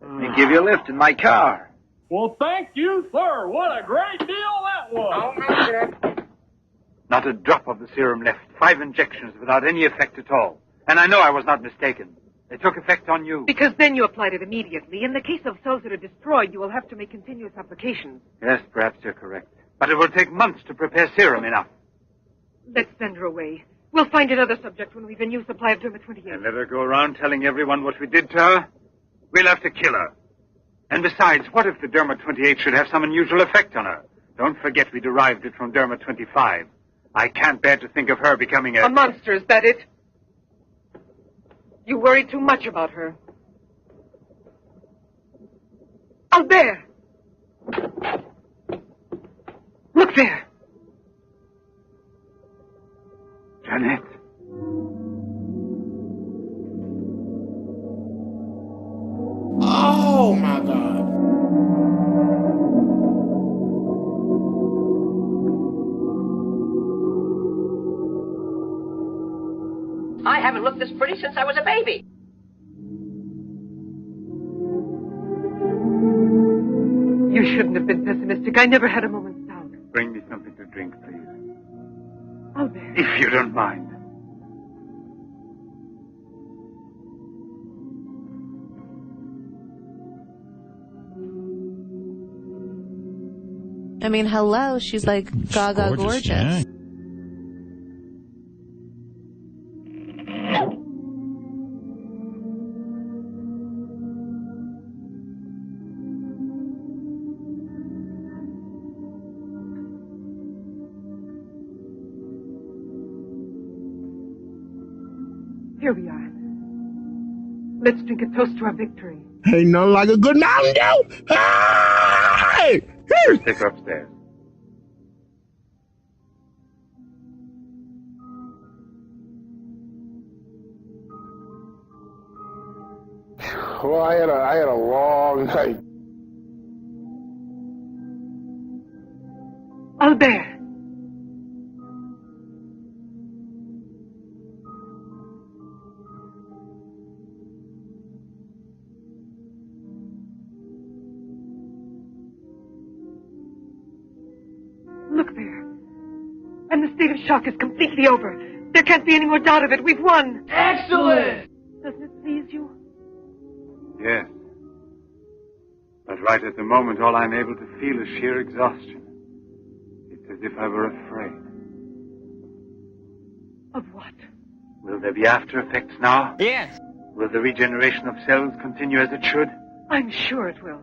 Let me give you a lift in my car. Well, thank you, sir. What a great deal that was. Not a drop of the serum left. 5 injections without any effect at all. And I know I was not mistaken. They took effect on you. Because then you applied it immediately. In the case of cells that are destroyed, you will have to make continuous applications. Yes, perhaps you're correct. But it will take months to prepare serum enough. Let's send her away. We'll find another subject when we've a new supply of Derma 28. And let her go around telling everyone what we did to her? We'll have to kill her. And besides, what if the Derma 28 should have some unusual effect on her? Don't forget we derived it from Derma 25. I can't bear to think of her becoming A monster, is that it? You worry too much about her. Albert! Look there! Jeanette. Oh my God. I haven't looked this pretty since I was a baby. You shouldn't have been pessimistic. I never had a moment's doubt. Bring me something to drink, please. Albert. If you don't mind. I mean, hello, she's like gaga gorgeous. Yeah. Here we are. Let's drink a toast to our victory. Ain't nothing like a good Mountain Dew. Hey! First, take her upstairs. Well, I had a long night. Albert! Look there. And the state of shock is completely over. There can't be any more doubt of it. We've won. Excellent! Doesn't it please you? Yes. But right at the moment, all I'm able to feel is sheer exhaustion. It's as if I were afraid. Of what? Will there be after effects now? Yes. Will the regeneration of cells continue as it should? I'm sure it will.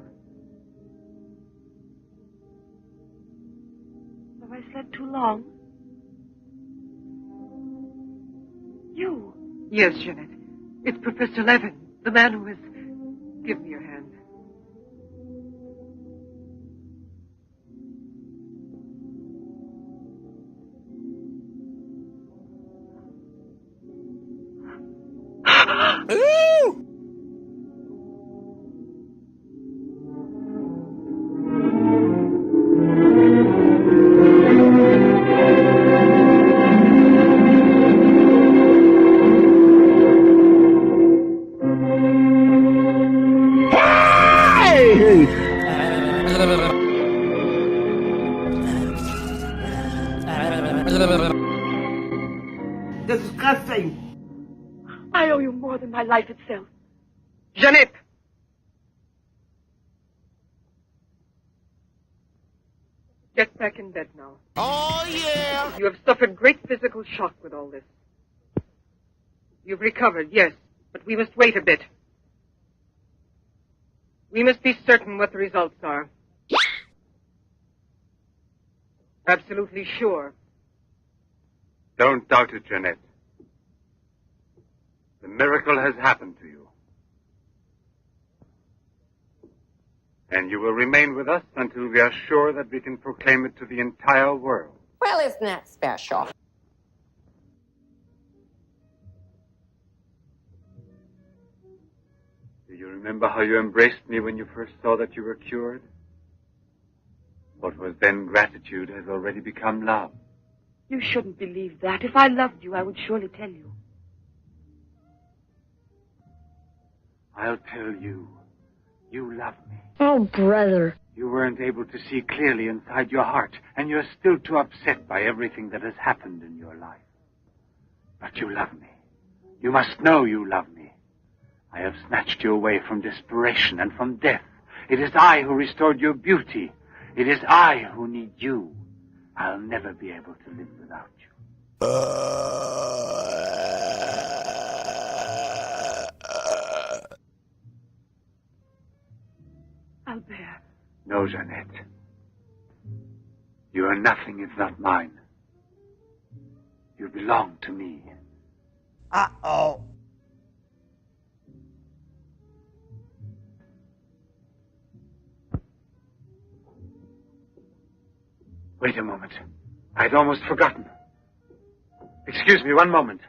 Have I slept too long? You? Yes, Jeanette. It's Professor Levin, the man who has... Give me your hand. Ooh! Disgusting. I owe you more than my life itself. Jeanette! Get back in bed now. Oh, yeah! You have suffered great physical shock with all this. You've recovered, yes, but we must wait a bit. We must be certain what the results are. Absolutely sure. Don't doubt it, Jeanette. The miracle has happened to you. And you will remain with us until we are sure that we can proclaim it to the entire world. Well, isn't that special? Do you remember how you embraced me when you first saw that you were cured? What was then gratitude has already become love. You shouldn't believe that. If I loved you, I would surely tell you. I'll tell you. You love me. Oh, brother. You weren't able to see clearly inside your heart, and you're still too upset by everything that has happened in your life. But you love me. You must know you love me. I have snatched you away from desperation and from death. It is I who restored your beauty. It is I who need you. I'll never be able to live without you. Albert. No, Jeanette. You are nothing if not mine. You belong to me. Uh-oh. Wait a moment. I'd almost forgotten. Excuse me, one moment.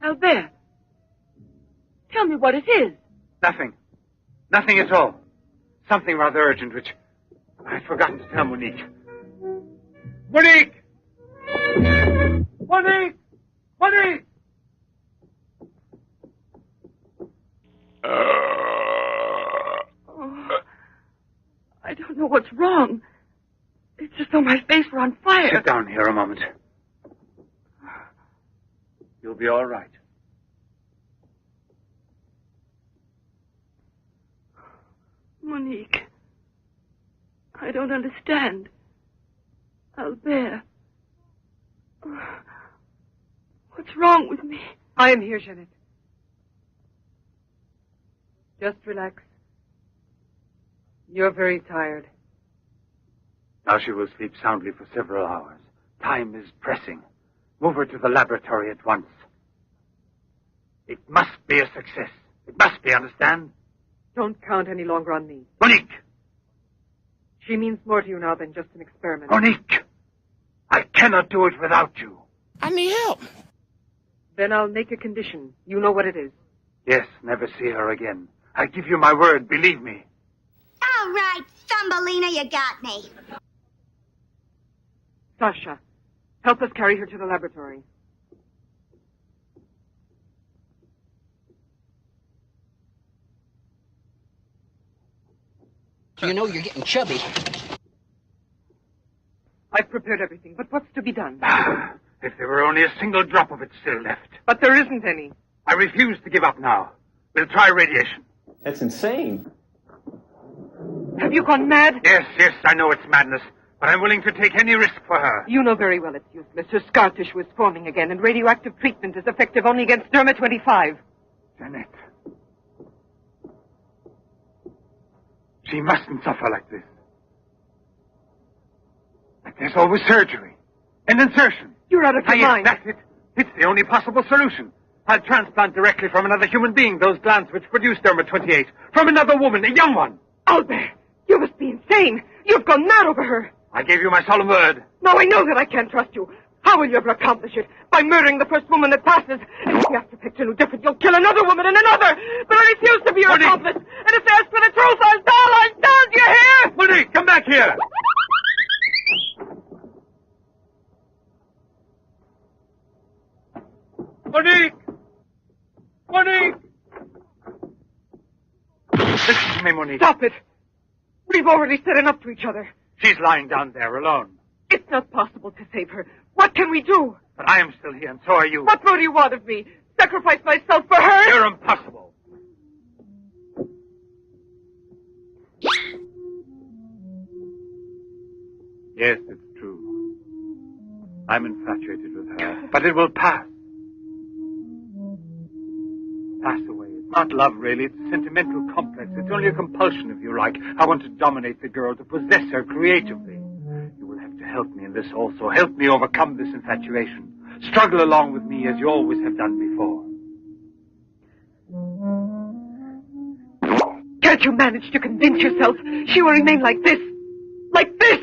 Albert, tell me what it is. Nothing. Nothing at all. Something rather urgent, which I'd forgotten to tell Monique. Monique! Monique! Monique! Oh, I don't know what's wrong. It's just though my face were on fire. Sit down here a moment. You'll be all right. Monique, I don't understand. Albert, what's wrong with me? I am here, Jeanette. Just relax. You're very tired. Now she will sleep soundly for several hours. Time is pressing. Move her to the laboratory at once. It must be a success. It must be, understand? Don't count any longer on me. Monique! She means more to you now than just an experiment. Monique! I cannot do it without you. I need help. Then I'll make a condition. You know what it is. Yes, never see her again. I give you my word, believe me. All right, Thumbelina, you got me. Sasha, help us carry her to the laboratory. You know you're getting chubby. I've prepared everything, but what's to be done? If there were only a single drop of it still left. But there isn't any. I refuse to give up now. We'll try radiation. That's insane. Have you gone mad? Yes, I know it's madness, but I'm willing to take any risk for her. You know very well it's useless. Her scar tissue is forming again, and radioactive treatment is effective only against Derma-25. Jeanette. She mustn't suffer like this. But there's always surgery. And insertion. You're out of your mind. That's it. It's the only possible solution. I'll transplant directly from another human being those glands which produce Derma-28. From another woman, a young one. Albert, you must be insane. You've gone mad over her. I gave you my solemn word. Now I know that I can't trust you. How will you ever accomplish it? By murdering the first woman that passes. If you have to pick two different, you'll kill another woman and another. But I refuse to be your accomplice. And if they ask for the truth, I'll tell. Do you hear? Monique, come back here. Monique! Monique! Listen to me, Monique. Stop it. We've already said enough to each other. She's lying down there alone. It's not possible to save her. What can we do? But I am still here, and so are you. What more do you want of me? Sacrifice myself for her? You're impossible. Yes, it's true. I'm infatuated with her. But it will pass. Pass away. It's not love, really. It's a sentimental complex. It's only a compulsion, if you like. I want to dominate the girl, to possess her creatively. You will have to help me in this also. Help me overcome this infatuation. Struggle along with me as you always have done before. Can't you manage to convince yourself she will remain like this? Like this?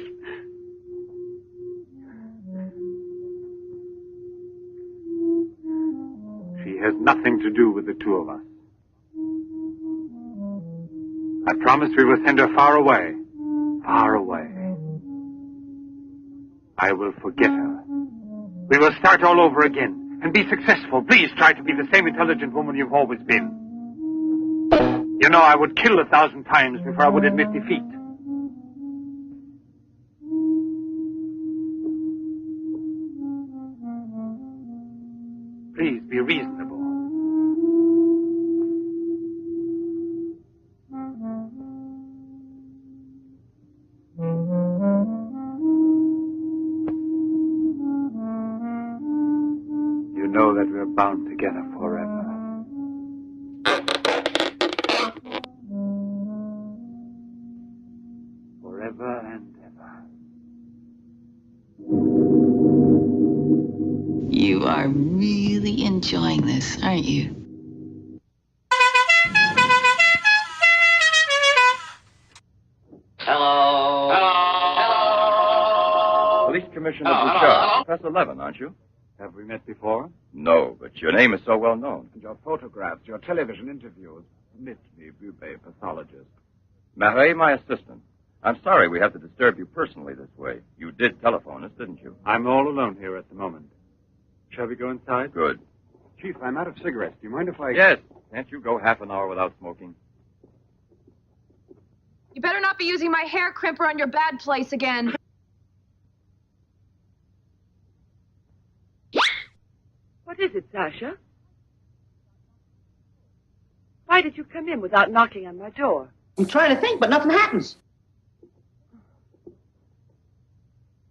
She has nothing to do with the two of us. I promise we will send her far away. Far away. I will forget her. We will start all over again and be successful. Please try to be the same intelligent woman you've always been. You know, I would kill 1,000 times before I would admit defeat. Please be reasonable. You know that we're bound together forever. Forever and ever. You are really enjoying this, aren't you? Hello. Hello. Police Commissioner Bouchard. Professor Levin, aren't you? Have we met before? No, but your name is so well known. And your photographs, your television interviews. Permit me, Bube, pathologist. Marais, my assistant. I'm sorry we have to disturb you personally this way. You did telephone us, didn't you? I'm all alone here at the moment. Shall we go inside? Good. Chief, I'm out of cigarettes. Do you mind if I... Yes. Can't you go half an hour without smoking? You better not be using my hair crimper on your bad place again. What is it, Sasha? Why did you come in without knocking on my door? I'm trying to think, but nothing happens.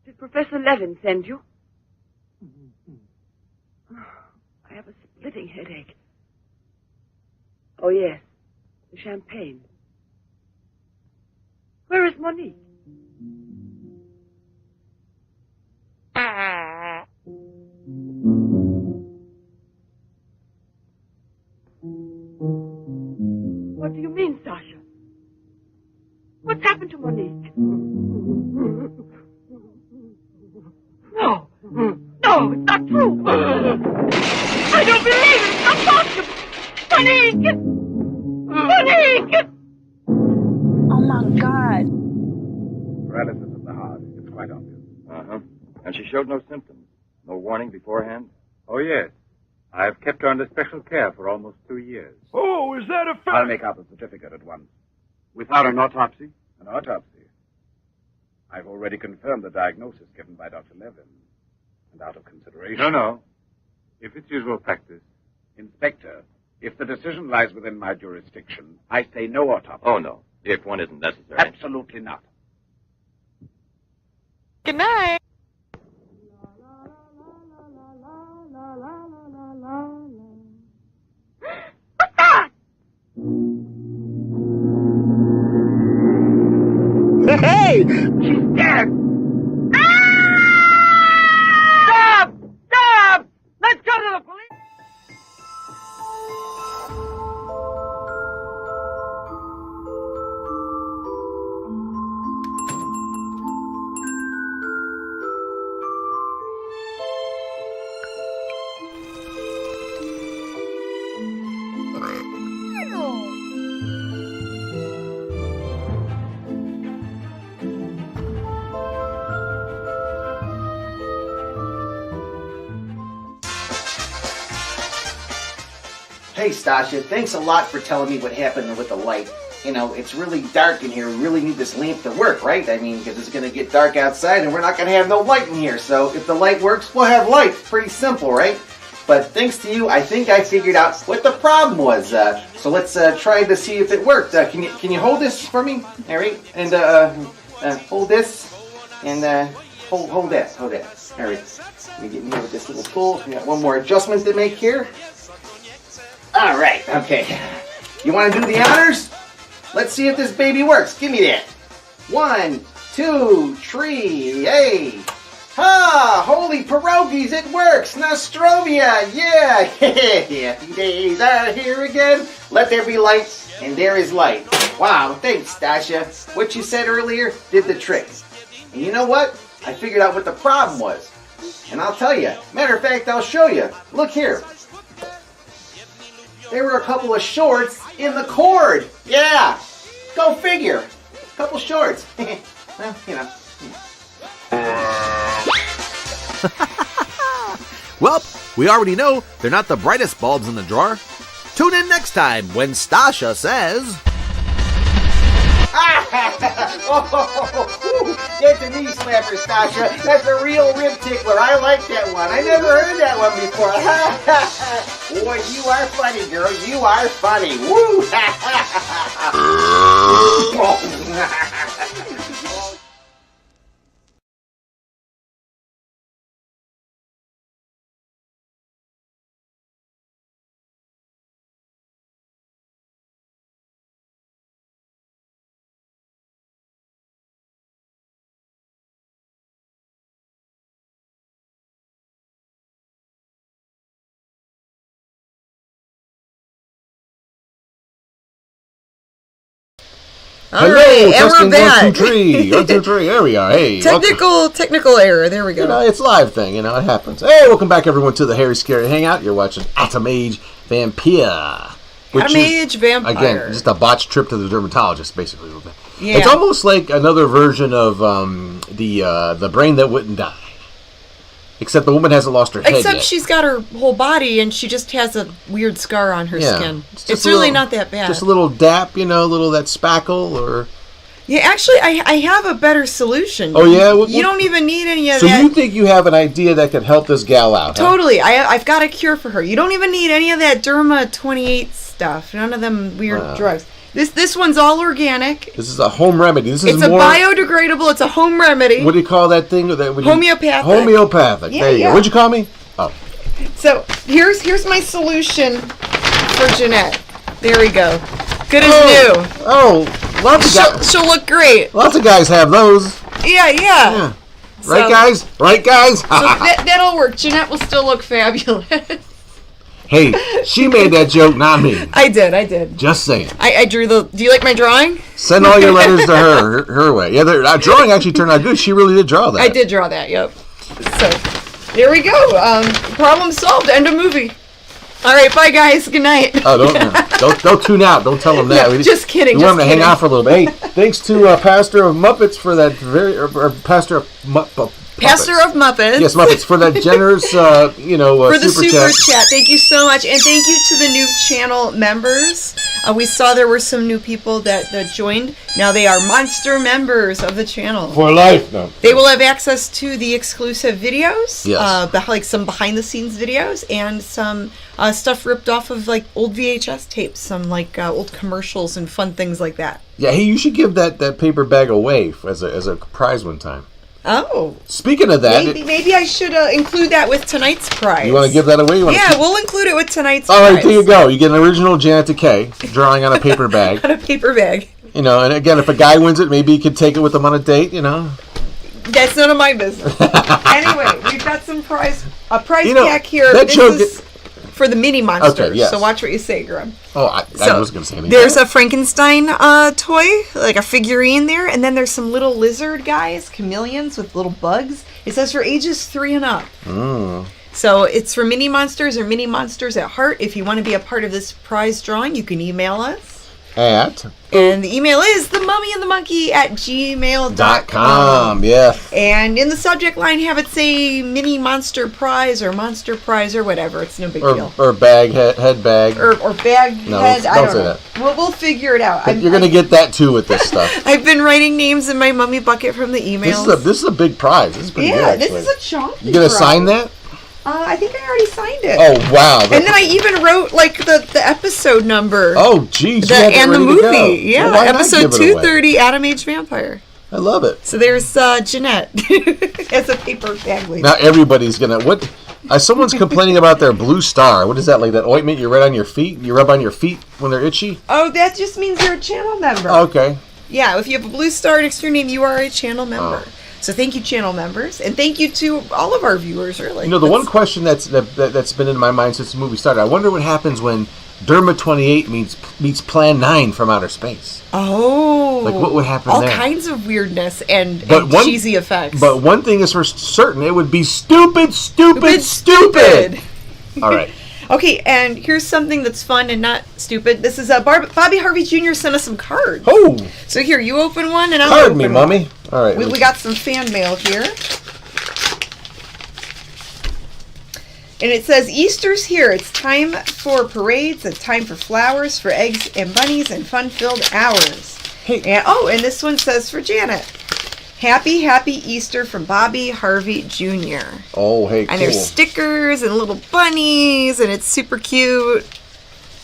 Did Professor Levin send you? I have a splitting headache. Oh, yes. The champagne. Where is Monique? What do you mean, Sasha? What's happened to Monique? No. No, it's not true. I don't believe it. It's not possible. Monique! Monique! Oh my God. Paralysis of the heart. It's quite obvious. Uh-huh. And she showed no symptoms. No warning beforehand? Oh, yes. I've kept her under special care for almost 2 years. Oh, is that a fact? I'll make out the certificate at once. Without an autopsy? An autopsy. I've already confirmed the diagnosis given by Dr. Levin. And out of consideration... No. If it's usual practice. Inspector, if the decision lies within my jurisdiction, I say no autopsy. Oh, no. If one isn't necessary. Absolutely not. Good night. Hey! She's dead! Stop! Stop! Let's go to the police! Hey, Stasha, thanks a lot for telling me what happened with the light. You know, it's really dark in here. We really need this lamp to work, right? I mean, because it's going to get dark outside and we're not going to have no light in here. So if the light works, we'll have light. Pretty simple, right? But thanks to you, I think I figured out what the problem was. So let's try to see if it worked. Can you hold this for me? All right. And hold this. And hold that. Hold that. All right. Let me get in here with this little tool. We got one more adjustment to make here. All right, okay. You want to do the honors? Let's see if this baby works. Give me that. 1, 2, 3, hey. Ha! Holy pierogies, it works! Nostrovia, yeah! Happy days are here again. Let there be light, and there is light. Wow, thanks, Stasha. What you said earlier did the trick. And you know what? I figured out what the problem was. And I'll tell you. Matter of fact, I'll show you. Look here. There were a couple of shorts in the cord. Yeah. Go figure. A couple shorts. Well, you know. Well, we already know they're not the brightest bulbs in the drawer. Tune in next time when Stasha says... That's a knee slapper, Stasha. That's a real rib tickler. I like that one. I never heard that one before. Boy, you are funny, girl. You are funny. Woo! Hello, right, and testing we're back. 1, 2, 3. 1, 2, 3. There we are. Hey, Technical error. There we go. You know, it's live thing. You know, it happens. Hey, welcome back, everyone, to the Harry Scary Hangout. You're watching Atom Age Vampire. Atom Age Vampire. Again, just a botched trip to the dermatologist, basically. Yeah. It's almost like another version of the Brain That Wouldn't Die. Except the woman hasn't lost her head Except yet. she's got her whole body, and she just has a weird scar on her skin. It's really not that bad. Just a little dap, you know, a little that spackle, or... Yeah, actually, I have a better solution. Oh, yeah? You don't even need any of so that. you think you have an idea that could help this gal out, huh? Totally. I've got a cure for her. You don't even need any of that Derma 28 stuff. None of them weird drugs. This one's all organic. This is a home remedy. It's a biodegradable. It's a home remedy. What do you call that thing? Homeopathic. Homeopathic. Yeah, there you go. What'd you call me? Oh. So here's my solution for Jeanette. There we go. Good as new. Oh, lots of guys. She'll look great. Lots of guys have those. Yeah. Right, guys? Right, guys? So that'll work. Jeanette will still look fabulous. Hey, she made that joke, not me. I did. Just saying. I drew the... Do you like my drawing? Send all your letters to her way. Yeah, the drawing actually turned out good. She really did draw that. I did draw that, yep. So, there we go. Problem solved. End of movie. All right, bye, guys. Good night. Oh, don't tune out. Don't tell them that. No, just kidding. We want them to hang out for a little bit. Hey, thanks to Pastor of Muppets for that Pastor of Muppets. Pastor of Muppets. Yes, Muppets, for that generous, for the super chat. Thank you so much. And thank you to the new channel members. We saw there were some new people that joined. Now they are monster members of the channel. For life, no. They will have access to the exclusive videos. Yes. Like some behind-the-scenes videos and some stuff ripped off of like old VHS tapes. Some like old commercials and fun things like that. Yeah, hey, you should give that paper bag away as a prize one time. Oh. Speaking of that... Maybe I should include that with tonight's prize. You want to give that away? We'll include it with tonight's prize. All right, there you go. You get an original Janet Decay drawing on a paper bag. On a paper bag. You know, and again, if a guy wins it, maybe you could take it with him on a date, you know. That's none of my business. Anyway, we've got some prize pack here. This is for the mini monsters. Okay, yes. So watch what you say, Grub. Oh, I was going to say anything. There's a Frankenstein toy, like a figurine there, and then there's some little lizard guys, chameleons with little bugs. It says for ages 3 and up. Mm. So it's for mini monsters or mini monsters at heart. If you want to be a part of this prize drawing, you can email us. And the email is themummyandthemonkey@gmail.com. Yes. And in the subject line, have it say mini monster prize or monster prize or whatever. It's no big deal. Or bag, head bag. Or bag, head. I don't know. That. We'll figure it out. You're going to get that too with this stuff. I've been writing names in my mummy bucket from the emails. This is a big prize. This is pretty good, this is a chunky You going to sign that? I think I already signed it. Oh, wow. And then I even wrote, like, the episode number. Oh, geez. And the movie. Yeah, episode 230, Atom Age Vampire. I love it. So there's Jeanette as a paper bag lady. Now everybody's going to... someone's complaining about their blue star. What is that, like that ointment you rub on your feet? You rub on your feet when they're itchy? Oh, that just means you're a channel member. Okay. Yeah, if you have a blue star next to your name, you are a channel member. Oh. So thank you, channel members, and thank you to all of our viewers, really. You know, the one question that's been in my mind since the movie started, I wonder what happens when Derma 28 meets Plan 9 from outer space. Oh. Like, what would happen all there? All kinds of weirdness and cheesy effects. But one thing is for certain, it would be stupid. All right. Okay, and here's something that's fun and not stupid. This is Bobby Harvey Jr. sent us some cards. Oh! So here, you open one and I'll open one. Me, Mummy. All right. We got some fan mail here. And it says, Easter's here. It's time for parades. It's time for flowers, for eggs and bunnies, and fun-filled hours. Hey. And this one says for Janet. Happy Easter from Bobby Harvey Jr. Oh, hey, cool. And there's stickers and little bunnies, and it's super cute.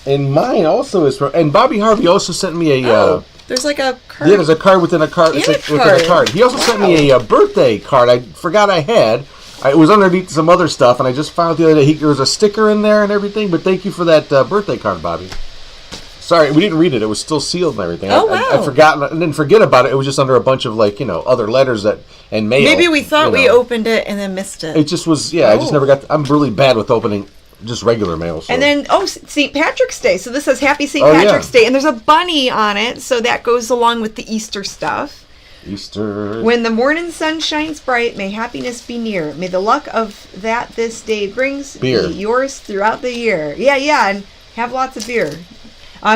And mine also is from... And Bobby Harvey also sent me a... there's like a card. Yeah, there's a card within a card. It's like within a card. He also sent me a birthday card I forgot I had. It was underneath some other stuff, and I just found out the other day there was a sticker in there and everything, but thank you for that birthday card, Bobby. Sorry, we didn't read it. It was still sealed and everything. Oh, wow. I forgot and didn't forget about it. It was just under a bunch of, other letters and mail. Maybe we thought we opened it and then missed it. It just was, I just never got... I'm really bad with opening just regular mail. So. And then, St. Patrick's Day. So this says Happy St. Patrick's Day. And there's a bunny on it. So that goes along with the Easter stuff. Easter. When the morning sun shines bright, may happiness be near. May the luck of that this day brings beer. be yours throughout the year. Yeah, and have lots of beer.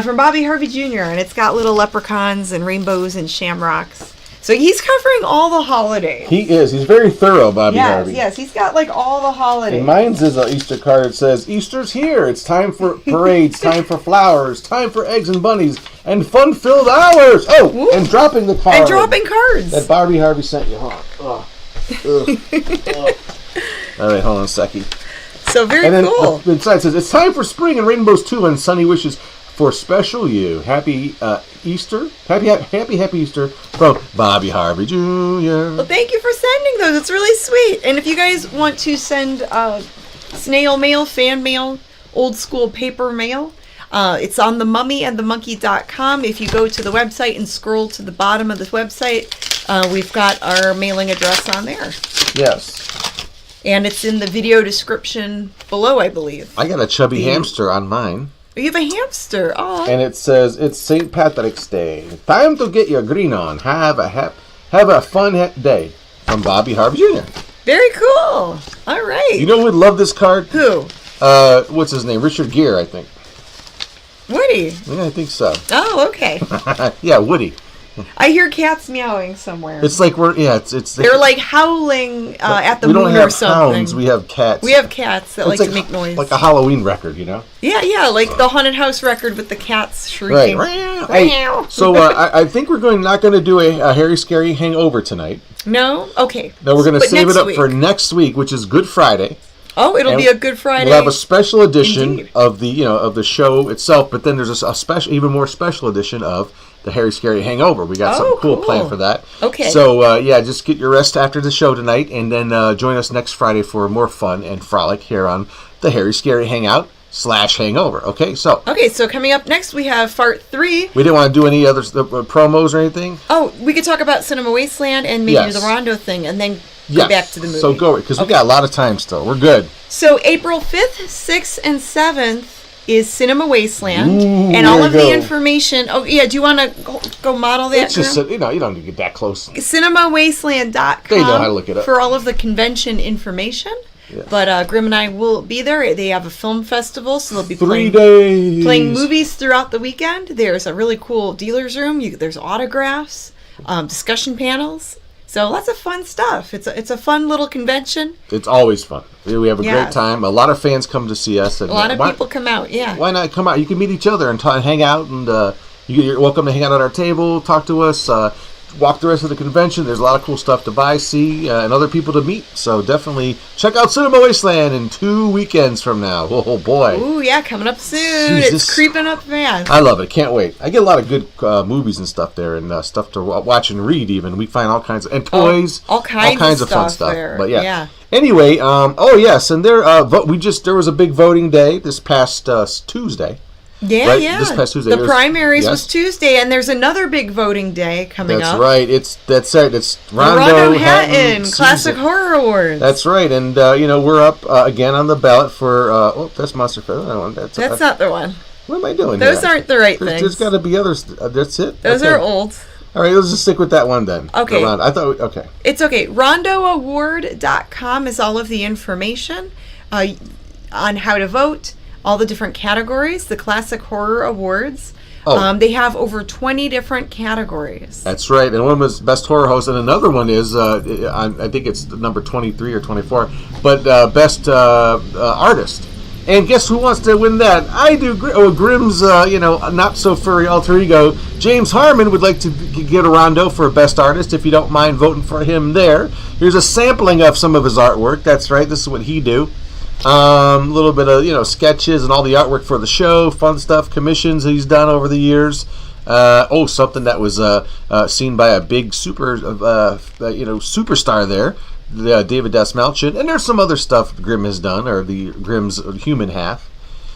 From Bobby Harvey Jr., and it's got little leprechauns and rainbows and shamrocks. So he's covering all the holidays. He is. He's very thorough, Bobby Harvey. Yes, he's got like all the holidays. And mine's is an Easter card. It says, Easter's here. It's time for parades, time for flowers, time for eggs and bunnies, and fun-filled hours. Oh, ooh. And dropping the card. And dropping cards. That Bobby Harvey sent you. Huh? Oh. All right, hold on a second. So very cool. The inside says, it's time for spring and rainbows too, and sunny wishes for special you. Happy Easter. Happy Easter from Bobby Harvey Jr. Well, thank you for sending those. It's really sweet. And if you guys want to send snail mail, fan mail, old school paper mail, it's on themummyandthemonkey.com. If you go to the website and scroll to the bottom of the website, we've got our mailing address on there. Yes. And it's in the video description below, I believe. I got a chubby hamster on mine. You have a hamster. Oh. And it says, it's St. Patrick's Day. Time to get your green on. Have a fun day. From Bobby Harvey Jr. Very cool. All right. You know who would love this card? Who? What's his name? Richard Gere, I think. Woody? Yeah, I think so. Oh, okay. Yeah, Woody. I hear cats meowing somewhere. It's like it's they're like howling at the moon or something. We don't have hounds, we have cats. We have cats that like to make noise. Like a Halloween record, you know? Yeah, like the haunted house record with the cats shrieking. Right. Hey, so I think we're not going to do a Harry Scary Hangover tonight. No? Okay. No, we're going to save it up for next week, which is Good Friday. Oh, it'll be a Good Friday. We'll have a special edition of the show itself, but then there's a special, even more special edition of the Harry Scary Hangover. We got something cool planned for that. Okay. So just get your rest after the show tonight, and then join us next Friday for more fun and frolic here on the Harry Scary Hangout / Hangover. Okay, so coming up next we have Part 3. We didn't want to do any other promos or anything. Oh, we could talk about Cinema Wasteland and maybe the Rondo thing, and then go back to the movie. So go, because we got a lot of time still. We're good. So April 5th, 6th, and 7th is Cinema Wasteland, Ooh, and all of the information. Oh yeah, do you want to go model that? It's just you don't need to get that close. CinemaWasteland.com. They know how to look it up for all of the convention information. Yes. But Grim and I will be there. They have a film festival, so they'll be 3 days playing movies throughout the weekend. There's a really cool dealer's room. There's autographs, discussion panels. So lots of fun stuff. It's a fun little convention. It's always fun. We have a great time. A lot of fans come to see us. And a lot of people come out, yeah. Why not come out? You can meet each other and hang out, and you're welcome to hang out at our table, talk to us, walk the rest of the convention. There's a lot of cool stuff to buy, see, and other people to meet. So definitely check out Cinema Wasteland in 2 weekends from now. Oh, boy. Ooh, yeah, coming up soon. Jesus. It's creeping up fast. I love it. Can't wait. I get a lot of good movies and stuff there, and stuff to watch and read even. We find all kinds of, and toys. All kinds of fun stuff. There. But yeah. Anyway, and there was a big voting day this past Tuesday. Yeah, right? yeah. This past Tuesday. The primaries was Tuesday, and there's another big voting day coming up. That's right. It's Rondo Hatton Classic Horror Awards. That's right, and we're up again on the ballot for. That's Monster Fest. That's not the one. What am I doing? Those aren't the right things. There's got to be others. That's it. Those are old. All right, let's just stick with that one then. Okay. I thought. Okay. It's okay. RondoAward.com is all of the information on how to vote. All the different categories, the Classic Horror Awards. They have over 20 different categories. That's right. And one was Best Horror Host, and another one is, I think it's number 23 or 24, but Best Artist. And guess who wants to win that? I do. Grimm's, not-so-furry alter ego, James Harmon, would like to get a Rondo for Best Artist, if you don't mind voting for him there. Here's a sampling of some of his artwork. That's right. This is what he do. A little bit of sketches and all the artwork for the show, fun stuff, commissions he's done over the years. Something that was seen by a big superstar there, David Dasmalchian, and there's some other stuff Grimm has done, or the Grimm's human half.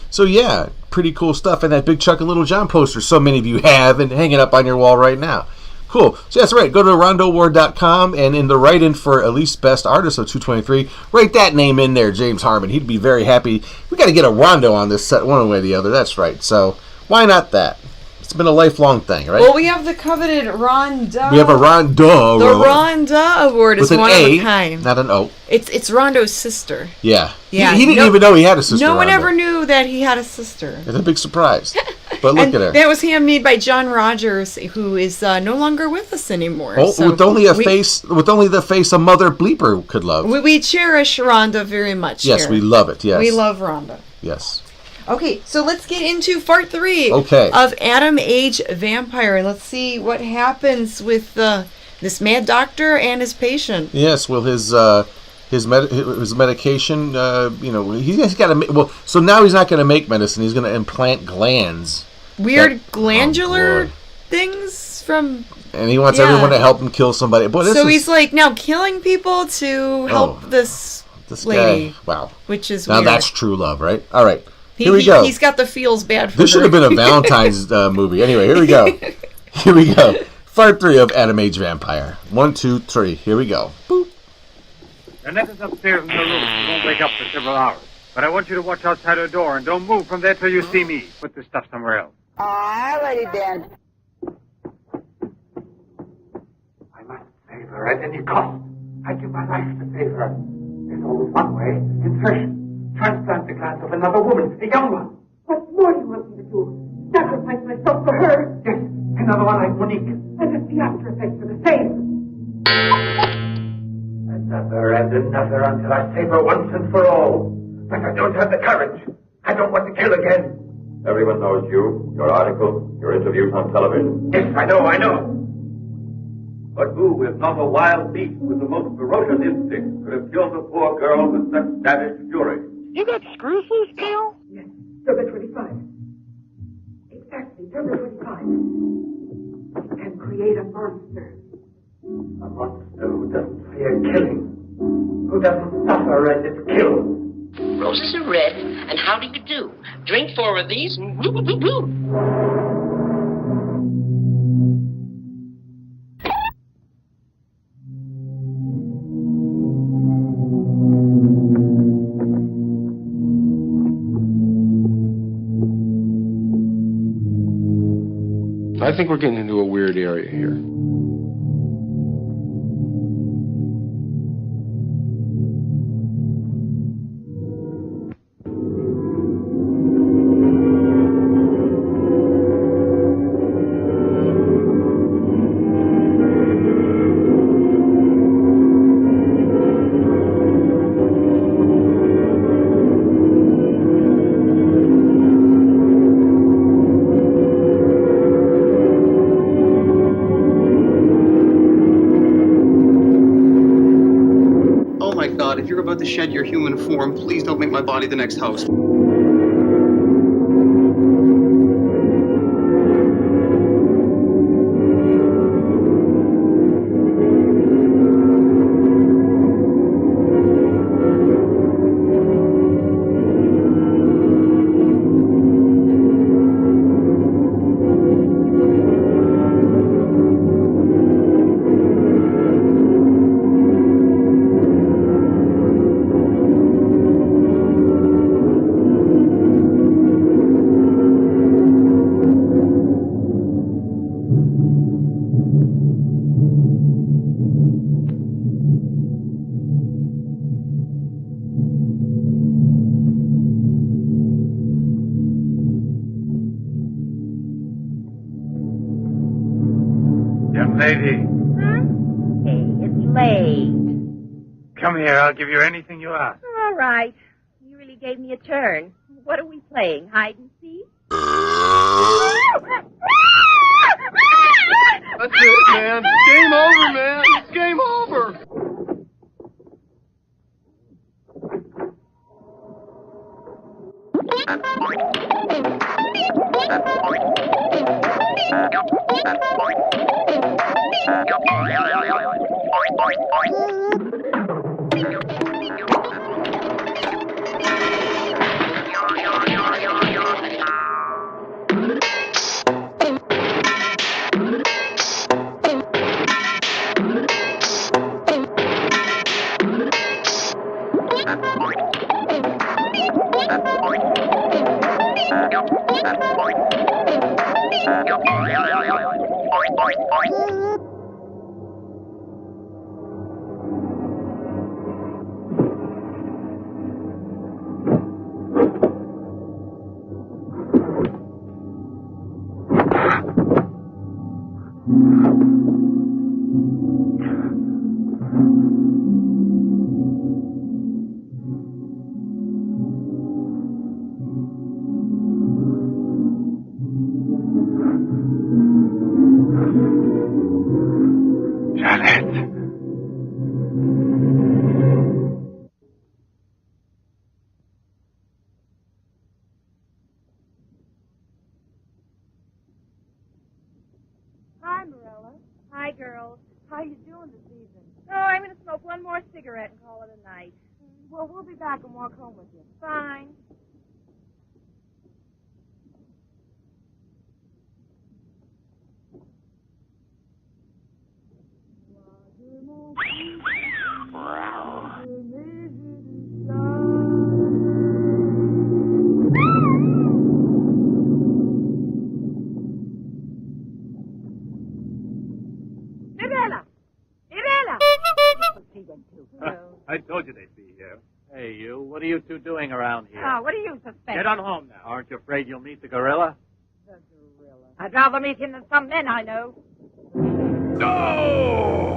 So yeah, pretty cool stuff, and that big Chuck and Little John poster so many of you have and hanging up on your wall right now. Cool. So that's right. Go to rondoward.com and in the write-in for Elise Best Artist of 223, write that name in there, James Harmon. He'd be very happy. We got to get a Rondo on this set one way or the other. That's right. So why not that? It's been a lifelong thing, right? Well, we have the coveted Rhonda. We have a Rondo. The Rhonda Award is with an one A, of a kind. not an O. It's Rondo's sister. Yeah. Yeah. He didn't even know he had a sister. No one Rhonda. ever knew that he had a sister. It's a big surprise. But look And at her. that was handmade by John Rogers, who is no longer with us anymore. Oh, So with only the face a mother bleeper could love. We cherish Rhonda very much. Yes, here. we love it. Yes. We love Rhonda. Yes. Okay, so let's get into part 3 Okay. of Atom Age Vampire. Let's see what happens with this mad doctor and his patient. Yes, well, his medication, he's got to. So now he's not going to make medicine. He's going to implant glands. Weird glandular things from. And he wants everyone to help him kill somebody. Boy, he's like now killing people to help this lady. Guy. Wow. Which is now weird. that's true love, right? All right. Here we go. He's got the feels bad for This should have been a Valentine's movie. Anyway, here we go. Here we go. Part 3 of Atom Age Vampire. 1, 2, 3. Here we go. Boop. Annette is upstairs in her room. She won't wake up for several hours. But I want you to watch outside her door and don't move from there till you see me. Put this stuff somewhere else. All righty then. I must save her at any cost. I give my life to save her. There's always one way. Insertion. Transplant the glass of another woman, a young one. What more do you want me to do? Sacrifice myself for her? Yes, another one like Monique. As if the after effects are the same. Another and another until I save her once and for all. But I don't have the courage. I don't want to kill again. Everyone knows you, your article, your interviews on television. Yes, I know. But who, if not a wild beast with the most ferocious instinct, could have killed a poor girl with such savage fury? You got screws loose, Cal? Yes, Turbo 25. Exactly, Turbo 25. It can create a monster. A monster who doesn't fear killing. Who doesn't suffer as it's killed. Roses are red, and how do you do? Drink 4 of these, and woo, woo, woo, woo. I think we're getting into a weird area here. If you're about to shed your human form, please don't make my body the next house. Young lady, Hey, it's late. come here. I'll give you anything you ask. All right. You really gave me a turn. What are we playing, hide and seek? That's it, man. Game over, man. It's game over. Hi, Marilla. Hi, girls. How you doing this evening? Oh, I'm going to smoke one more cigarette and call it a night. Well, we'll be back and walk home with you. Fine. I told you they'd be here. Hey, you. What are you two doing around here? Oh, what do you suspect? Get on home now. Aren't you afraid you'll meet the gorilla? The gorilla. I'd rather meet him than some men I know. No!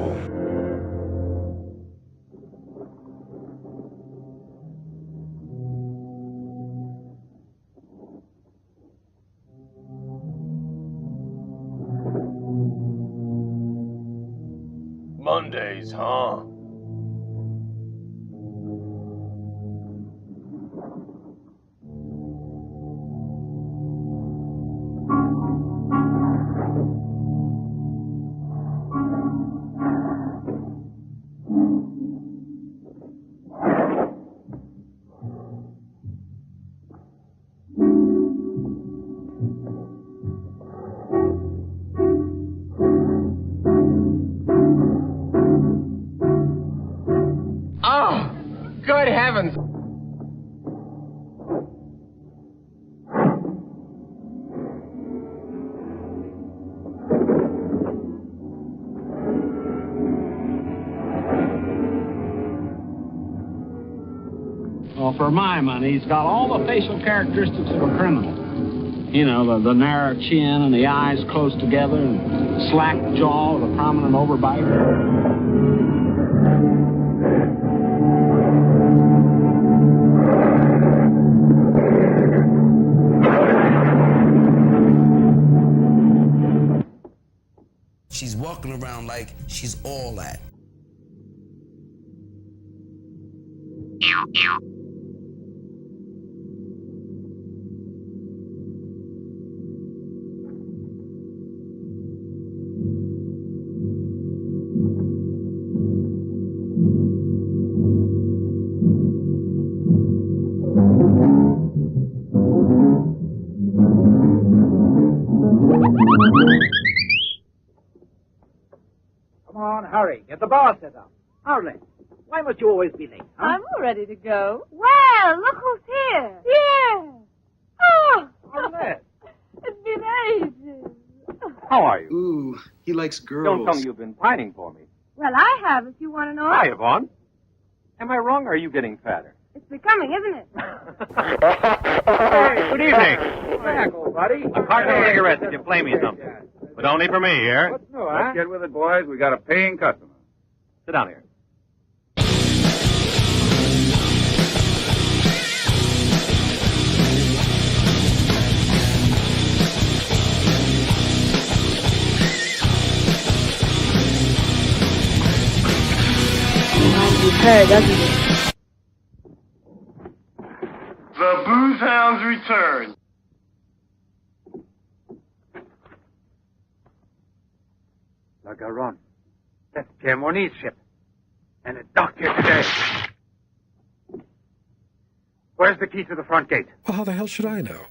Mondays, huh? Oh, good heavens. Well, for my money, he's got all the facial characteristics of a criminal. You know, the narrow chin and the eyes close together and slack jaw with a prominent overbite. She's walking around like she's all that. Come on, hurry. Get the bar set up. Arlen, why must you always be late? Huh? I'm all ready to go. Well, look who's here. Yeah. Oh. Arlen. It's been ages. How are you? Ooh, he likes girls. Don't tell me you've been pining for me. Well, I have, if you want to know. Hi, Yvonne. Am I wrong, or are you getting fatter? It's becoming, isn't it? Hey, good evening. Back, old buddy. A carton of cigarettes if you play me something. But only for me here. What's new, huh? Let's get with it, boys. We got a paying customer. Sit down here. You've heard, doesn't it? The Booze Hounds return. La Garonne. That's Pierre Mornay's ship. And it docked here today. Where's the key to the front gate? Well, how the hell should I know?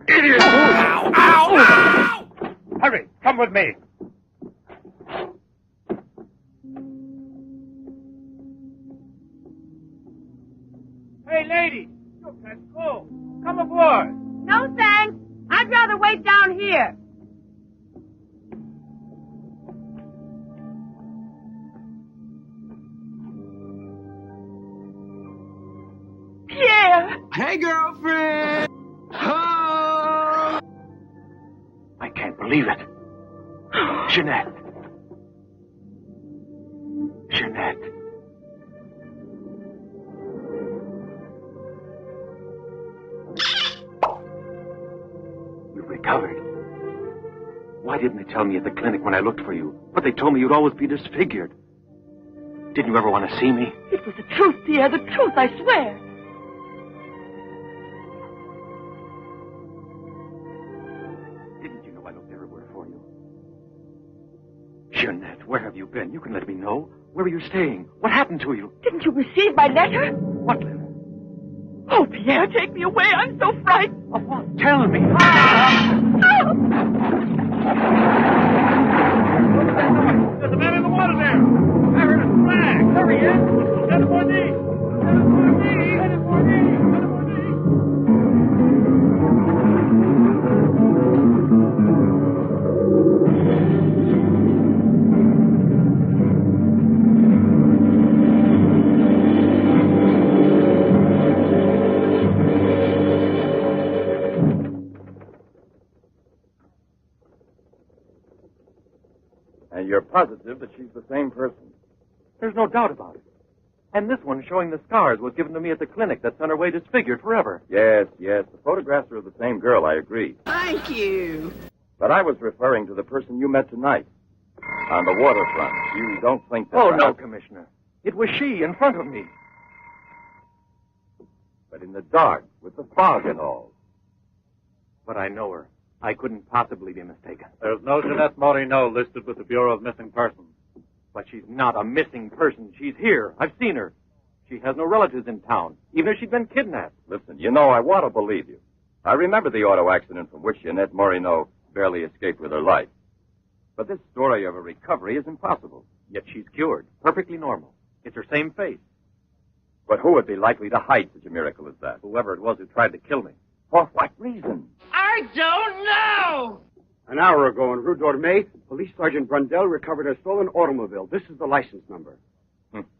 Idiot! Ow! Ow! Ow! Hurry! Come with me! Hey, lady. Look, let's go. Come aboard. No, thanks. I'd rather wait down here. Hey, girlfriend! Oh! I can't believe it. Jeanette. Jeanette. You've recovered. Why didn't they tell me at the clinic when I looked for you? But they told me you'd always be disfigured. Didn't you ever want to see me? It was the truth, Pierre, the truth, I swear. Didn't you know I looked everywhere for you? Jeanette, where have you been? You can let me know. Where were you staying? What happened to you? Didn't you receive my letter? What letter? Oh, Pierre, take me away. I'm so frightened. Of what? Tell me. There's a man in the water there. I heard a flag. There he is. Lieutenant Bourdie. Lieutenant Bourdie. Lieutenant Bourdie. Lieutenant Bourdie. And you're positive that she's the same person? There's no doubt about it. And this one showing the scars was given to me at the clinic that sent her away disfigured forever. Yes, yes. The photographs are of the same girl, I agree. Thank you. But I was referring to the person you met tonight. On the waterfront. You don't think that... Oh, no, Commissioner. It was she in front of me. But in the dark, with the fog and all. But I know her. I couldn't possibly be mistaken. There's no Jeanette Morino listed with the Bureau of Missing Persons. But she's not a missing person. She's here. I've seen her. She has no relatives in town, even if she'd been kidnapped. Listen, you know, I want to believe you. I remember the auto accident from which Jeanette Morino barely escaped with her life. But this story of a recovery is impossible. Yet she's cured. Perfectly normal. It's her same face. But who would be likely to hide such a miracle as that? Whoever it was who tried to kill me. For what reason? I don't know! An hour ago in Rue Dormay, Police Sergeant Brundell recovered a stolen automobile. This is the license number.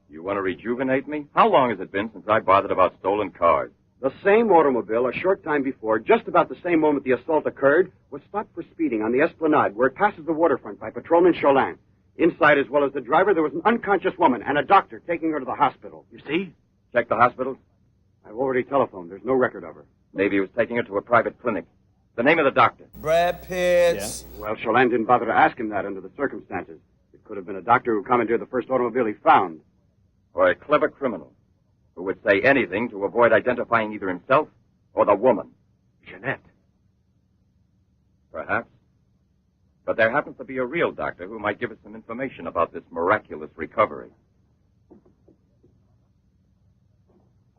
You want to rejuvenate me? How long has it been since I bothered about stolen cars? The same automobile, a short time before, just about the same moment the assault occurred, was stopped for speeding on the Esplanade, where it passes the waterfront by Patrolman Cholin. Inside, as well as the driver, there was an unconscious woman and a doctor taking her to the hospital. You see? Check the hospitals? I've already telephoned. There's no record of her. Maybe he was taking her to a private clinic. The name of the doctor? Brad Pitt. Yeah? Well, Cholin didn't bother to ask him that under the circumstances. It could have been a doctor who commandeered the first automobile he found. Or a clever criminal who would say anything to avoid identifying either himself or the woman. Jeanette. Perhaps. But there happens to be a real doctor who might give us some information about this miraculous recovery.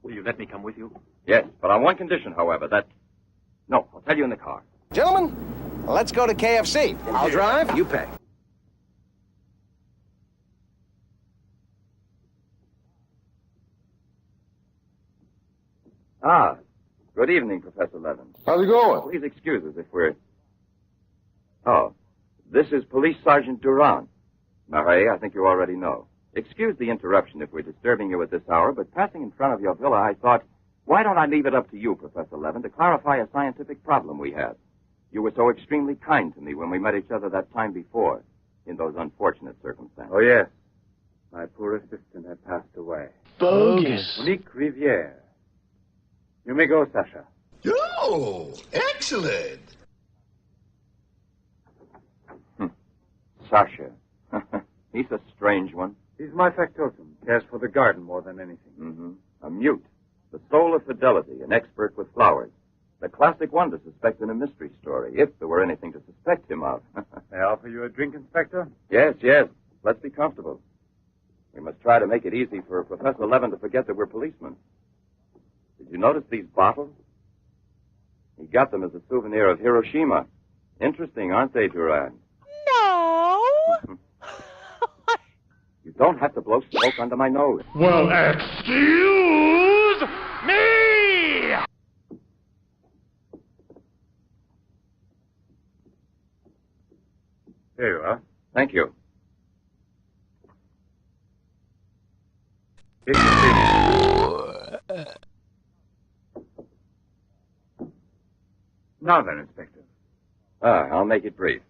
Will you let me come with you? Yes, but on one condition, however, that... No, I'll tell you in the car. Gentlemen, let's go to KFC. I'll drive, you pay. Ah, good evening, Professor Levin. How's it going? Please excuse us if we're... Oh, this is Police Sergeant Durand. Marais, I think you already know. Excuse the interruption if we're disturbing you at this hour, but passing in front of your villa, I thought, why don't I leave it up to you, Professor Levin, to clarify a scientific problem we had? You were so extremely kind to me when we met each other that time before, in those unfortunate circumstances. Oh, yes. My poor assistant had passed away. Bogus. Monique Riviere. You may go, Sasha. Oh, excellent. Sasha. He's a strange one. He's my factotum. Cares for the garden more than anything. Mm-hmm. A mute. The soul of fidelity, an expert with flowers. The classic one to suspect in a mystery story, if there were anything to suspect him of. May I offer you a drink, Inspector? Yes, yes. Let's be comfortable. We must try to make it easy for Professor Levin to forget that we're policemen. Did you notice these bottles? He got them as a souvenir of Hiroshima. Interesting, aren't they, Durand? No. You don't have to blow smoke under my nose. Well, excuse me! Here you are. Thank you. If you see me. Now then, Inspector. I'll make it brief.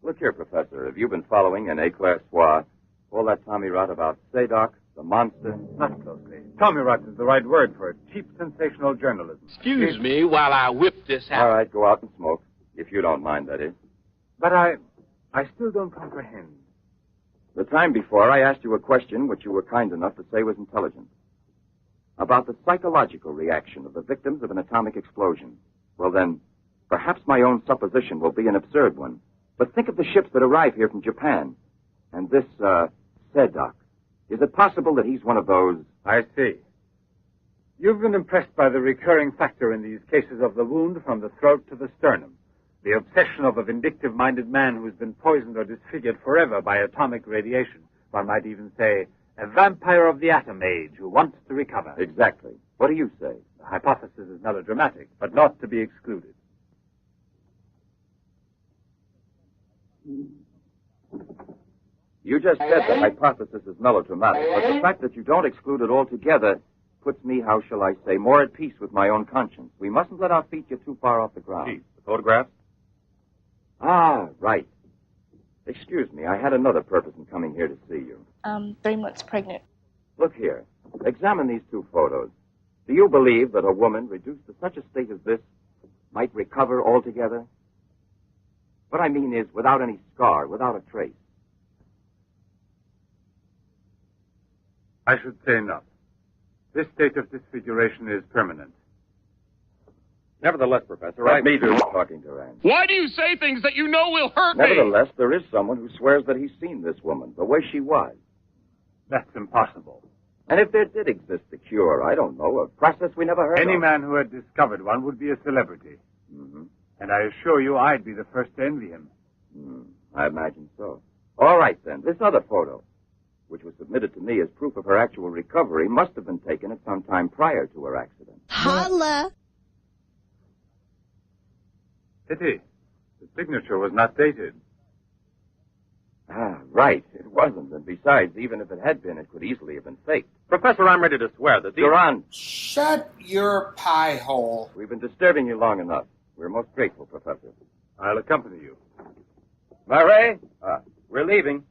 Look here, Professor. Have you been following in Éclair Soir all that Tommy Rot about Sadok, the monster? Not closely. Tommy Rot is the right word for it. Cheap, sensational journalism. Excuse me while I whip this out. All right, go out and smoke. If you don't mind, that is. But I still don't comprehend. The time before, I asked you a question which you were kind enough to say was intelligent. About the psychological reaction of the victims of an atomic explosion. Well, then, perhaps my own supposition will be an absurd one. But think of the ships that arrive here from Japan. And this, Sadok. Is it possible that he's one of those? I see. You've been impressed by the recurring factor in these cases of the wound from the throat to the sternum. The obsession of a vindictive-minded man who's been poisoned or disfigured forever by atomic radiation. One might even say, a vampire of the atom age who wants to recover. Exactly. What do you say? The hypothesis is melodramatic, but not to be excluded. You just said the hypothesis is melodramatic, but the fact that you don't exclude it altogether puts me, how shall I say, more at peace with my own conscience. We mustn't let our feet get too far off the ground. Chief, the photographs? Ah, right. Excuse me, I had another purpose in coming here to see you. 3 months pregnant. Look here. Examine these 2 photos. Do you believe that a woman reduced to such a state as this might recover altogether? What I mean is without any scar, without a trace. I should say not. This state of disfiguration is permanent. Nevertheless, Professor, Let me do talking to Rand. Why do you say things that you know will hurt me? Nevertheless, there is someone who swears that he's seen this woman, the way she was. That's impossible. And if there did exist a cure, I don't know, a process we never heard of. Any man who had discovered one would be a celebrity. Mm-hmm. And I assure you I'd be the first to envy him. I imagine so. All right, then. This other photo, which was submitted to me as proof of her actual recovery, must have been taken at some time prior to her accident. Holla! Pity. The signature was not dated. Ah, right. It wasn't. And besides, even if it had been, it could easily have been faked. Professor, I'm ready to swear that these... Duran! Shut your pie hole. We've been disturbing you long enough. We're most grateful, Professor. I'll accompany you. Murray? We're leaving.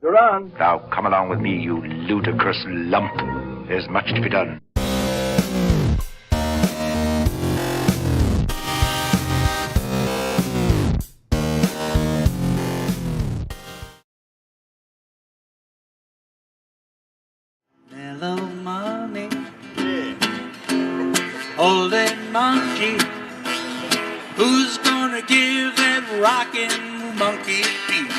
Duran! Now, come along with me, you ludicrous lump. There's much to be done. Hello, mommy. Old monkey. Who's gonna give that rockin' monkey beat?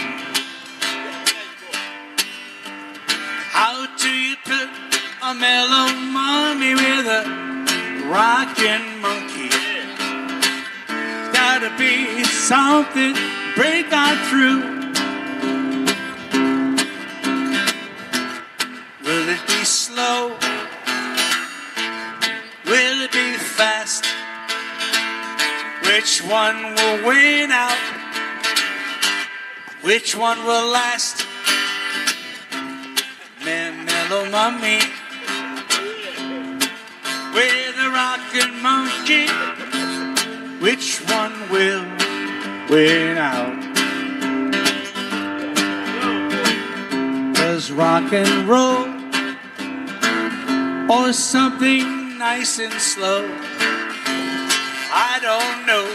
How do you put a mellow mommy with a rockin' monkey? Gotta be something break on through. Will it be slow? Will it be fast? Which one will win out? Which one will last? Mellow mummy with a rockin' monkey. Which one will win out? 'Cause rock and roll or something nice and slow, I don't know.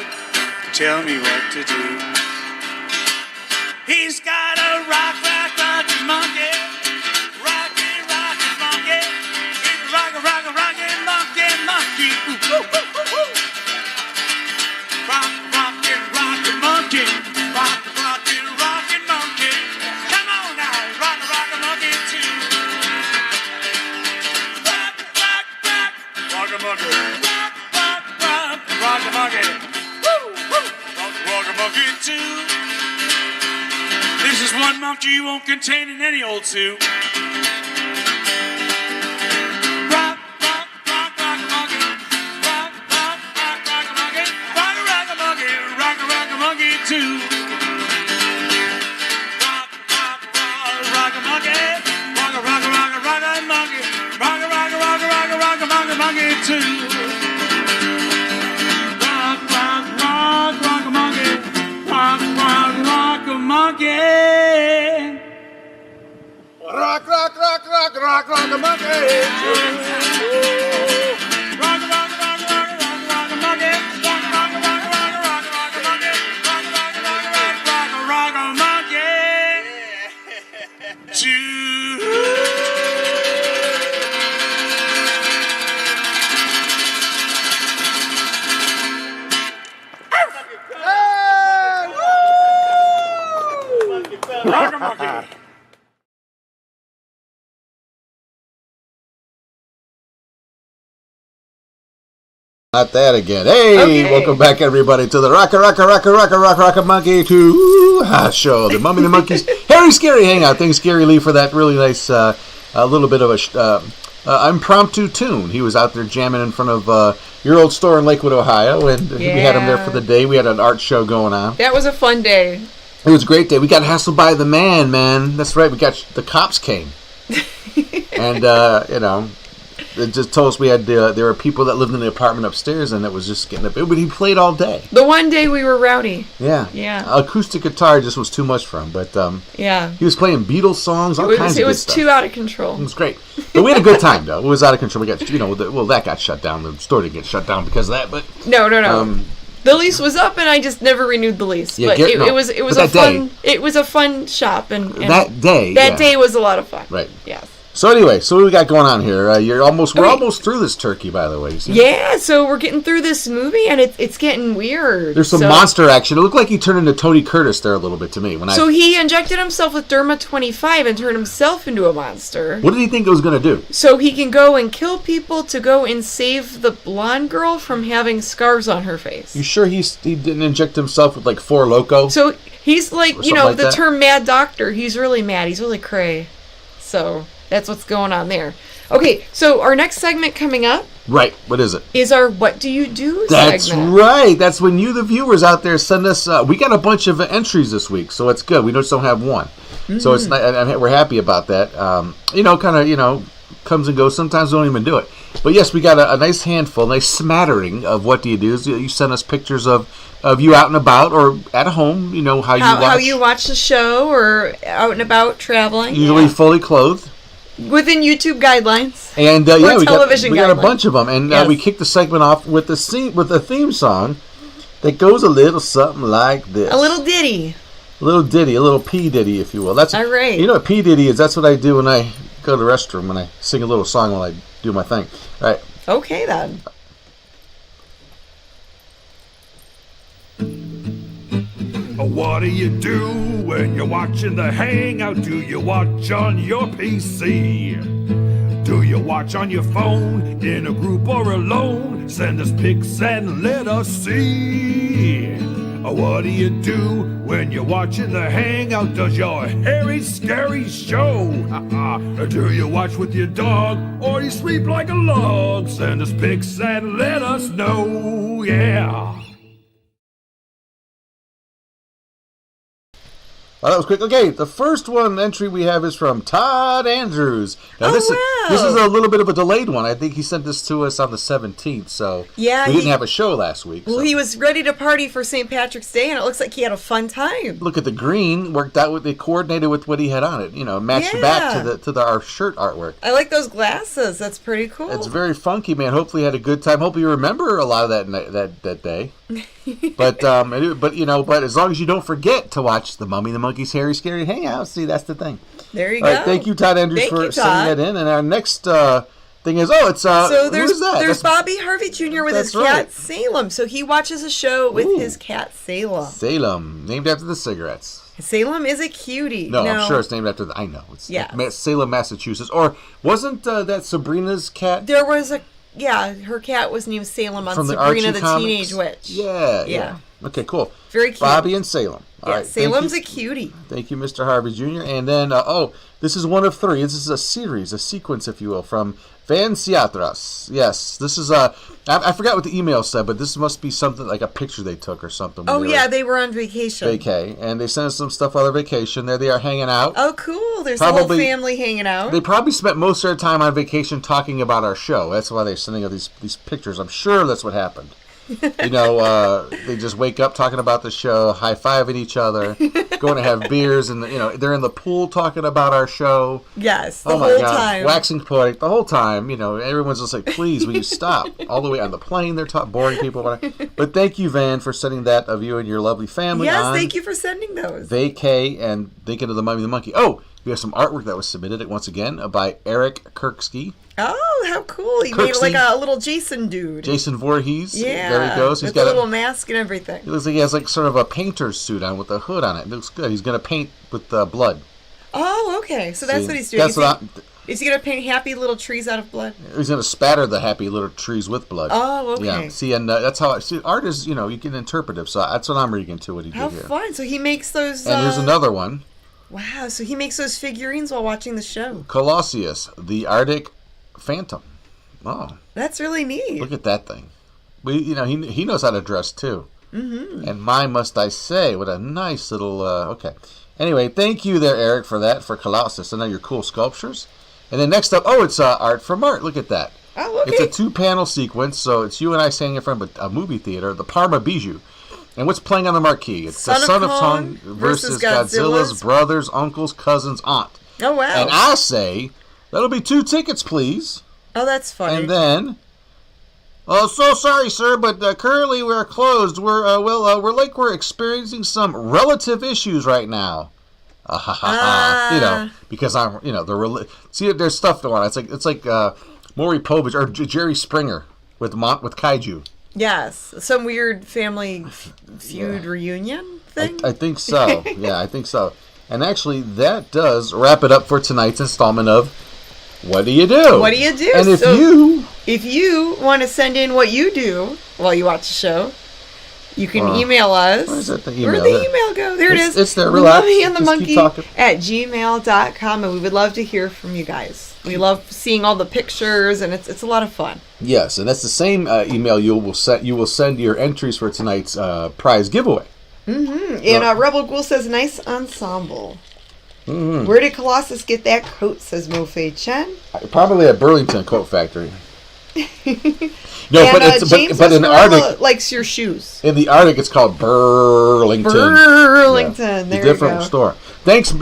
Tell me what to do. He's got a rockin' monkey. Rockin' monkey. He's a rockin' monkey. Ooh, ooh, ooh, ooh, ooh. Rockin' monkey. Rockin' monkey. Come on now, rockin' monkey too. Rock, rockin' monkey. Rock a monkey. Woo, woo. Rock a monkey too. This is one monkey you won't contain in any old suit. Rock a monkey. Rock a monkey. Rock a monkey. Rock a monkey too. Rock a monkey. Rock a monkey. Rock a monkey too. Rock, rock, rock, rock, rock, rock a monkey. Rock, rock, rock, rock, rock, rock a monkey. Rock, rock, rock, rock, rock, rock a monkey. Rock, rock, rock, rock, rock a monkey. Rock a monkey. Not that again. Hey, Okay. welcome back, everybody, to the Rock a Monkey 2 show. The Mummy and the Monkeys, Harry Scary Hangout. Thanks, Gary Lee, for that really nice, a little bit of a impromptu tune. He was out there jamming in front of your old store in Lakewood, Ohio, and we had him there for the day. We had an art show going on. That was a fun day. It was a great day. We got hassled by the man. That's right. The cops came, and it just told us we had there were people that lived in the apartment upstairs, and it was just getting up. But he played all day. The one day we were rowdy. Yeah. Acoustic guitar just was too much for him, but he was playing Beatles songs, all kinds of good stuff. It was too out of control. It was great, but we had a good time though. It was out of control. We got that got shut down. The store didn't get shut down because of that, but no. The lease was up, and I just never renewed the lease. Yeah, but it was a fun shop, and that day day was a lot of fun. Right. Yes. So anyway, what do we got going on here? We're almost through this turkey, by the way. Yeah, so we're getting through this movie, and it's getting weird. There's some monster action. It looked like he turned into Tony Curtis there a little bit to me. He injected himself with Derma 25 and turned himself into a monster. What did he think it was going to do? So he can go and kill people to go and save the blonde girl from having scars on her face. You sure he didn't inject himself with like 4 Loko? So he's like, like the that? term mad doctor. He's really mad. He's really cray. So that's what's going on there. Okay, so our next segment coming up. Right, what is it? Is our What Do You Do That's segment. right. That's when you, the viewers out there, send us. We got a bunch of entries this week, so it's good. We just don't have one. So it's not, and we're happy about that. Comes and goes. Sometimes we don't even do it. But yes, we got a nice handful, nice smattering of What Do You Do. You send us pictures of you out and about or at home, how you watch the show or out and about traveling. Usually fully clothed. Within YouTube guidelines. And we got a bunch of them. And we kicked the segment off with a theme song that goes a little something like this. A little ditty. A little P Diddy, if you will. That's all right. You know what P Diddy is? That's what I do when I go to the restroom, when I sing a little song while I do my thing. All right. Okay, then. What do you do when you're watching the Hangout? Do you watch on your PC? Do you watch on your phone, in a group or alone? Send us pics and let us see. What do you do when you're watching the Hangout? Does your hairy, scary show? Do you watch with your dog, or you sleep like a log? Send us pics and let us know, yeah. Oh, that was quick. Okay, the first entry we have is from Todd Andrews. Now, this is a little bit of a delayed one. I think he sent this to us on the 17th, so we didn't have a show last week. Well, he was ready to party for St. Patrick's Day, and it looks like he had a fun time. Look at the green. Worked out they coordinated with what he had on it. Matched back to our shirt artwork. I like those glasses. That's pretty cool. It's very funky, man. Hopefully, he had a good time. Hope you remember a lot of that day. But as long as you don't forget to watch the Mummy and the Monkey's Harry Scary Hangout. See, that's the thing. There you All go. right, thank you, Todd Andrews, for sending that in. And our next thing is, so there's Bobby Harvey Jr. with his cat Salem. So he watches a show with his cat Salem. Salem, named after the cigarettes. Salem is a cutie. No, I'm sure it's named after I know. It's Salem, Massachusetts. Or wasn't that Sabrina's cat? There was her cat was named Salem on Sabrina the Teenage Witch. Yeah. Okay, cool. Very cute. Bobby and Salem. All right, Salem's a cutie. Thank you, Mr. Harvey Jr. And then, this is one of 3. This is a sequence, if you will, from Van Ciatras. Yes, this is I forgot what the email said, but this must be something like a picture they took or something. They were on vacation. And they sent us some stuff on their vacation. There they are hanging out. Oh, cool. There's a whole family hanging out. They probably spent most of their time on vacation talking about our show. That's why they're sending us these pictures. I'm sure that's what happened. You know, they just wake up talking about the show, high-fiving each other, going to have beers, and they're in the pool talking about our show. Yes, the oh my whole God. time. Waxing poetic the whole time. Everyone's just like, please, will you stop? All the way on the plane, they're boring people. But thank you, Van, for sending that of you and your lovely family. Yes, on thank you for sending those. Vacay and Thinking of the Mummy and the Monkey. Oh, we have some artwork that was submitted once again by Eric Kirksky. Oh, how cool. He made like a little Jason dude. Jason Voorhees. Yeah. There he goes. He's with got a little mask and everything. He looks like he has like sort of a painter's suit on with a hood on it. It looks good. He's going to paint with blood. Oh, okay. So that's what he's doing. That's is he going to paint happy little trees out of blood? He's going to spatter the happy little trees with blood. Oh, okay. Yeah. See, and that's how art is, you get interpretive. So that's what I'm reading into what he how did here. How fun. So he makes those... And here's another one. Wow. So he makes those figurines while watching the show. Colossus, the Arctic Phantom. Oh. That's really neat. Look at that thing. He knows how to dress, too. Mm-hmm. And my, must I say, what a nice little... okay. Anyway, thank you there, Eric, for that, for Colossus. I know your cool sculptures. And then next up, it's art from Art. Look at that. Oh, okay. It's a 2-panel sequence, so it's you and I standing in front of a movie theater, the Parma Bijou. And what's playing on the marquee? It's the Son of Kong versus Godzilla's brothers, uncles, cousins, aunt. Oh, wow. And I say, that'll be 2 tickets, please. Oh, that's funny. And then, so sorry, sir, but currently we're closed. We're experiencing some relative issues right now. Because I'm, see, there's stuff going on. It's like Maury Povich or Jerry Springer with Kaiju. Yes, some weird family feud reunion thing. I think so. Yeah, I think so. And actually, that does wrap it up for tonight's installment of What Do You Do? What Do You Do? And if you want to send in what you do while you watch the show, you can email us. Where's the email? Where'd the email go? There it is. It's there. Relax. themummyandthemonkey at gmail.com, and we would love to hear from you guys. We love seeing all the pictures, and it's a lot of fun. Yes, and that's the same email you will send your entries for tonight's prize giveaway. Mm-hmm. And Rebel Ghoul says, nice ensemble. Mm-hmm. Where did Colossus get that coat, says Mofei Chen? Probably at Burlington Coat Factory. No, and, but in the Arctic, likes your shoes. In the Arctic, it's called Burlington. There you go. Different store. Thanks,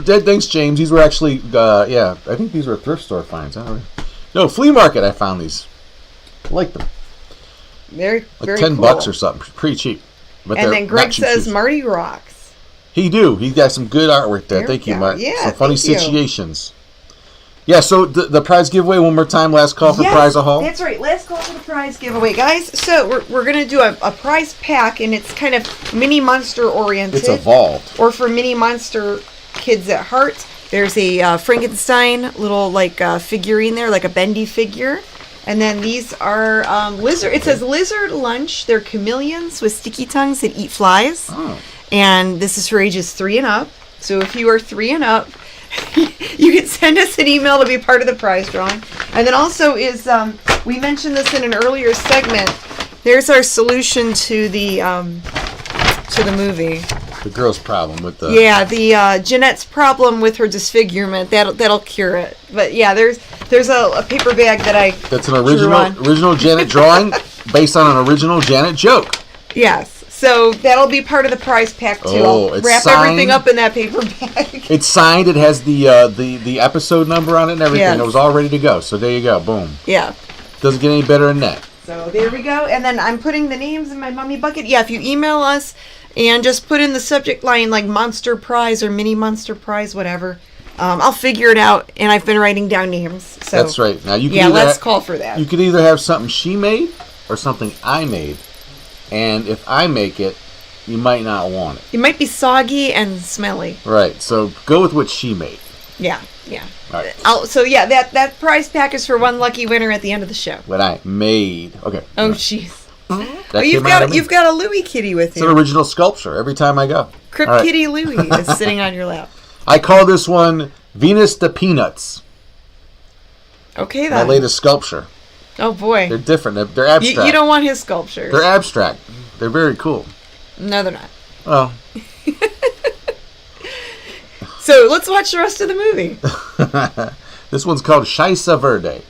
James. These were actually, I think these were thrift store finds. No, flea market. I found these. I like them. Very $10 cool. Or something. Pretty cheap. But and then Greg says Marty rocks. He got some good artwork there. Thank you, Mark. Yeah, some funny situations. Yeah, so the prize giveaway, one more time, last call for prize a haul. That's right, last call for the prize giveaway. Guys, so we're going to do a prize pack, and it's kind of Mini Monster oriented. It's evolved. Or for Mini Monster kids at heart. There's a Frankenstein little figurine there, like a bendy figure. And then these are lizard. It says lizard lunch. They're chameleons with sticky tongues that eat flies. Oh. And this is for ages 3 and up. So if you are 3 and up, you can send us an email to be part of the prize drawing. And then also we mentioned this in an earlier segment. There's our solution to the movie. The girl's problem with the... Yeah, the Jeanette's problem with her disfigurement. That'll cure it. But yeah, there's a paper bag that I That's an original Janet drawing based on an original Janet joke. Yes. So that'll be part of the prize pack too. I'll wrap everything up in that paper bag. It's signed. It has the episode number on it and everything. Yes. It was all ready to go. So there you go. Boom. Yeah. Doesn't get any better than that. So there we go. And then I'm putting the names in my mummy bucket. Yeah, if you email us and just put in the subject line like Monster Prize or Mini Monster Prize, whatever, I'll figure it out. And I've been writing down names. So that's right. Now you can let's call for that. You could either have something she made or something I made. And if I make it, you might not want it. It might be soggy and smelly. Right. So go with what she made. Yeah. All right. That prize pack is for one lucky winner at the end of the show. What I made. Okay. Oh, jeez. You've got a Louie kitty with you. It's an original sculpture every time I go. Crypt Kitty Louie is sitting on your lap. I call this one Venus de Peanuts. Okay, then. My latest sculpture. Oh, boy. They're different. They're abstract. You don't want his sculptures. They're abstract. They're very cool. No, they're not. Oh. So let's watch the rest of the movie. This one's called Scheisse Verde.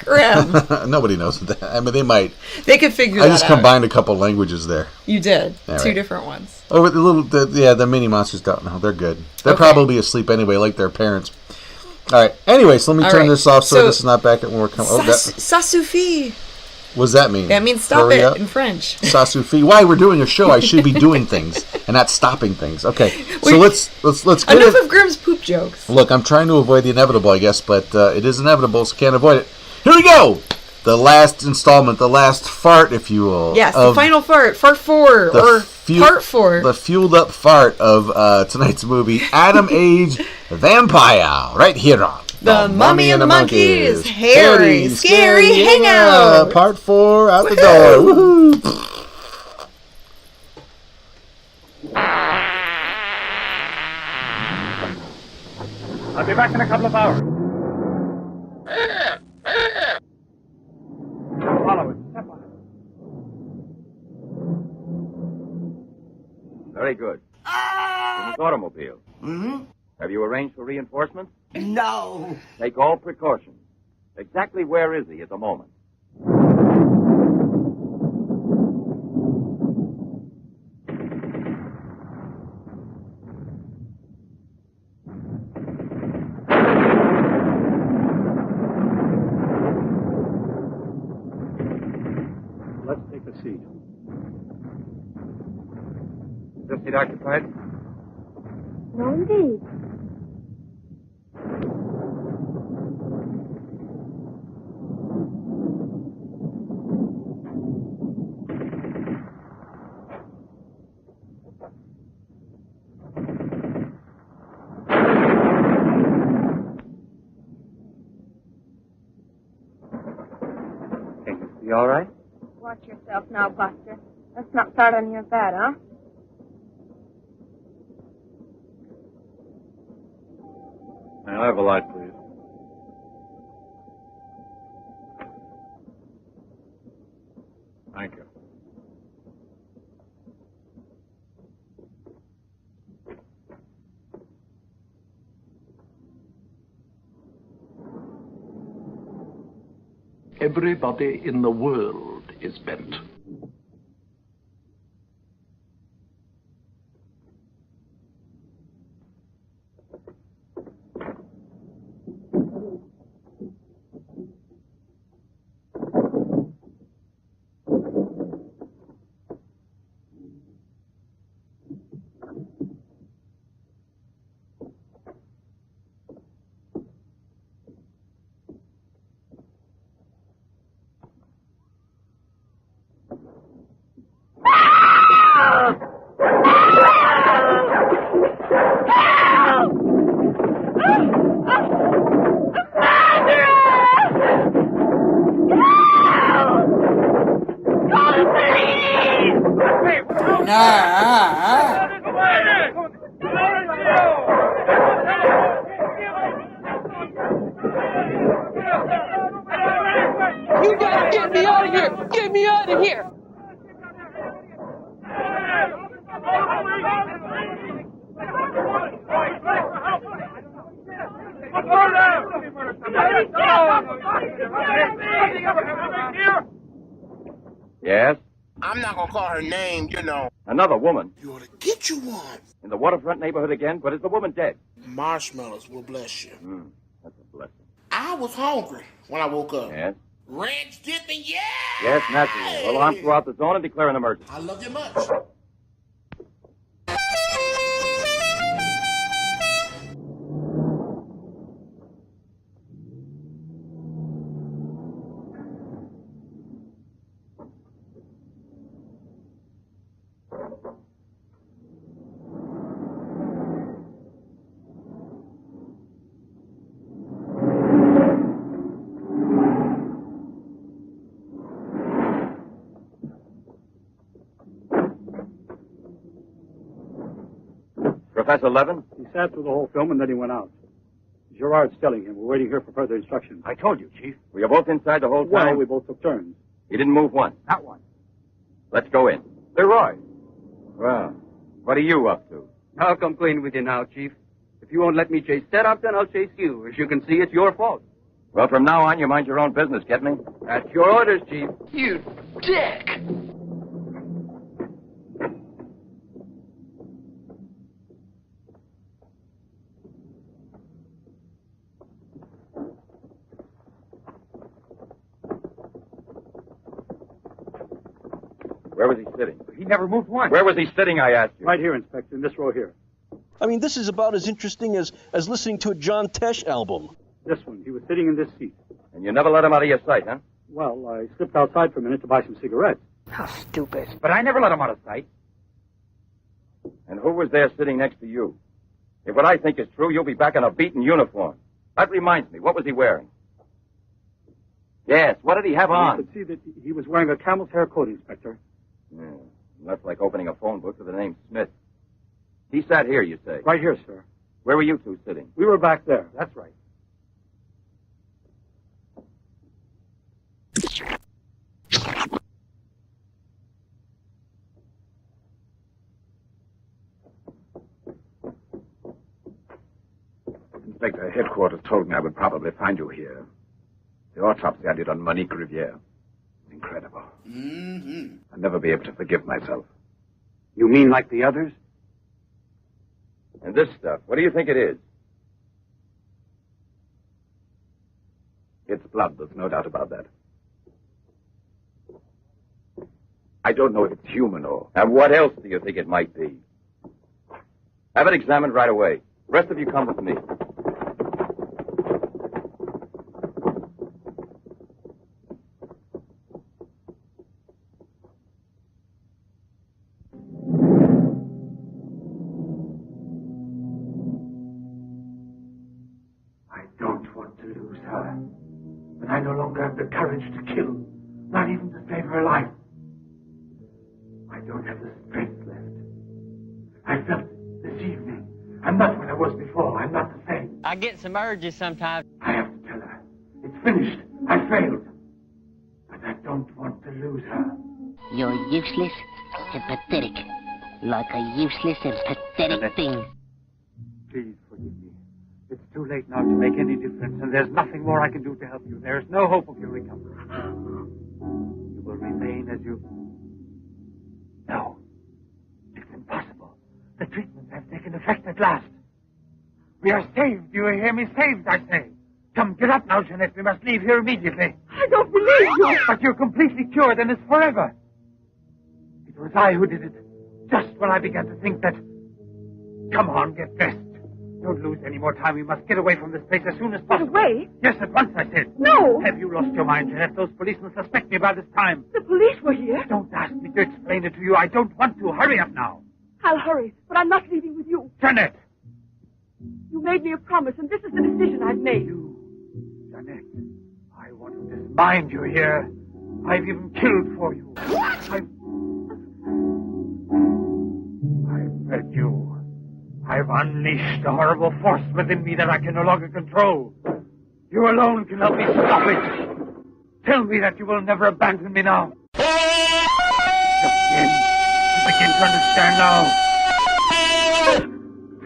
Grim. Nobody knows that. I mean, they might. They could figure that out. I just combined a couple languages there. You did. All Two right. different ones. Oh, the mini monsters don't know. They're good. They're probably asleep anyway, like their parents. All right. Anyway, so let me turn this off so this is not back at when we're coming. Ça suffit. What does that mean? That means stop Hurry it up. in French. Ça suffit. Why? We're doing a show. I should be doing things and not stopping things. Okay. So let's get enough of Grimm's poop jokes. Look, I'm trying to avoid the inevitable, I guess, but it is inevitable, so can't avoid it. Here we go. The last installment, the last fart, if you will. Yes, the final fart, fart 4 or part 4. The fueled up fart of tonight's movie, Adam Age Vampire, right here on The Mummy and the Monkey's Hairy Scary Hangout. Part 4 out the door. Woohoo! I'll be back in a couple of hours. Follow it. Step on it. Very good. In his automobile. Mm-hmm. Have you arranged for reinforcements? No. Take all precautions. Exactly where is he at the moment? Let's take a seat. Is this seat occupied? No, indeed. You all right? Watch yourself now, Buster. Let's not start on your bed, huh? May I have a light, please? Thank you. Everybody in the world is bent. You gotta get me out of here! Get me out of here! Yes? I'm not gonna call her name, you know. Another woman. You ought to get you one. In the waterfront neighborhood again, but is the woman dead? Marshmallows will bless you. That's a blessing. I was hungry when I woke up. Yes? Ranch dipping, yeah! Yes, naturally. Well, I'm throughout the zone and declare an emergency. I love you much. Professor Levin? He sat through the whole film and then he went out. Gerard's telling him. We're waiting here for further instructions. I told you, Chief. Were you both inside the whole Well, time? we both took turns. He didn't move once. Not one. Let's go in. Leroy. Well, what are you up to? I'll complain with you now, Chief. If you won't let me chase setup, then I'll chase you. As you can see, it's your fault. Well, from now on, you mind your own business, get me? At your orders, Chief. You dick! Where was he sitting? He never moved once. Where was he sitting, I asked you? Right here, Inspector, in this row here. I mean, this is about as interesting as listening to a John Tesh album. This one. He was sitting in this seat. And you never let him out of your sight, huh? Well, I slipped outside for a minute to buy some cigarettes. How stupid. But I never let him out of sight. And who was there sitting next to you? If what I think is true, you'll be back in a beaten uniform. That reminds me, what was he wearing? Yes, what did he have on? I could see that he was wearing a camel's hair coat, Inspector. Yeah, that's like opening a phone book with the name Smith. He sat here, you say? Right here, sir. Where were you two sitting? We were back there. That's right. Inspector, headquarters told me I would probably find you here. The autopsy I did on Monique Riviere. Incredible. Mm-hmm. I'll never be able to forgive myself. You mean like the others? And this stuff, what do you think it is? It's blood, there's no doubt about that. I don't know if it's human or... And what else do you think it might be? Have it examined right away. The rest of you come with me. I don't want to lose her. But I no longer have the courage to kill, not even to save her life. I don't have the strength left. I felt this evening. I'm not what I was before. I'm not the same. I get some urges sometimes. I have to tell her. It's finished. I failed. But I don't want to lose her. You're useless and pathetic. Like a useless and pathetic thing. Please forgive me. It's too late now to make any difference, and there's nothing more I can do to help you. There's no hope of your recovery. You will remain as you... No. It's impossible. The treatment has taken effect at last. We are saved. Do you hear me? Saved, I say. Come, get up now, Jeanette. We must leave here immediately. I don't believe you. But you're completely cured, and it's forever. It was I who did it. Just when I began to think that... Come on, get dressed. Don't lose any more time. We must get away from this place as soon as possible. Get away? Yes, at once, I said. No. Have you lost your mind, Jeanette? Those policemen suspect me by this time. The police were here. Don't ask me to explain it to you. I don't want to. Hurry up now. I'll hurry, but I'm not leaving with you. Jeanette! You made me a promise, and this is the decision I've made. Jeanette, I want to dismind you here. I've even killed for you. What? I've fed you. I've unleashed a horrible force within me that I can no longer control. You alone can help me stop it. Tell me that you will never abandon me now. Begin to understand now.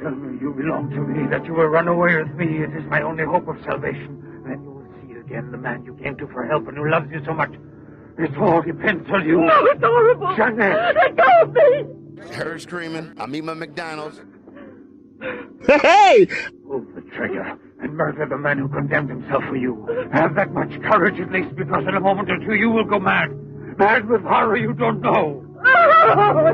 Tell me you belong to me, that you will run away with me. It is my only hope of salvation. Then you will see again the man you came to for help and who loves you so much. It all depends on you. No, it's horrible. Jeanette. Let go of me. Her screaming. I'm eating my McDonald's. Hey! Pull the trigger and murder the man who condemned himself for you. Have that much courage at least, because in a moment or two you will go mad. Mad with horror you don't know. Oh,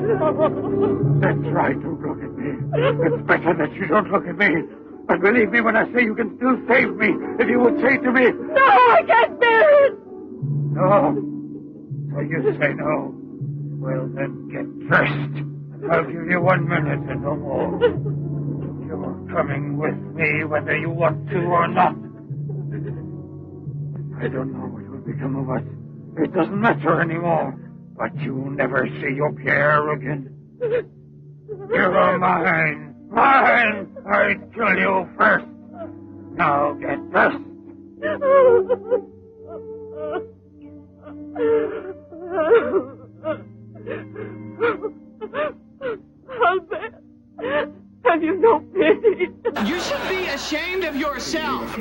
no. That's right, don't look at me. It's better that you don't look at me. But believe me when I say you can still save me, if you would say to me... No, I can't bear it! No. So you say no. Well, then get dressed. I'll give you 1 minute and no more. You're coming with me whether you want to or not. I don't know what will become of us. It doesn't matter anymore. But you'll never see your Pierre again. You're mine. Mine! I'd kill you first. Now get dressed. Albert, have you no pity? You should be ashamed of yourself.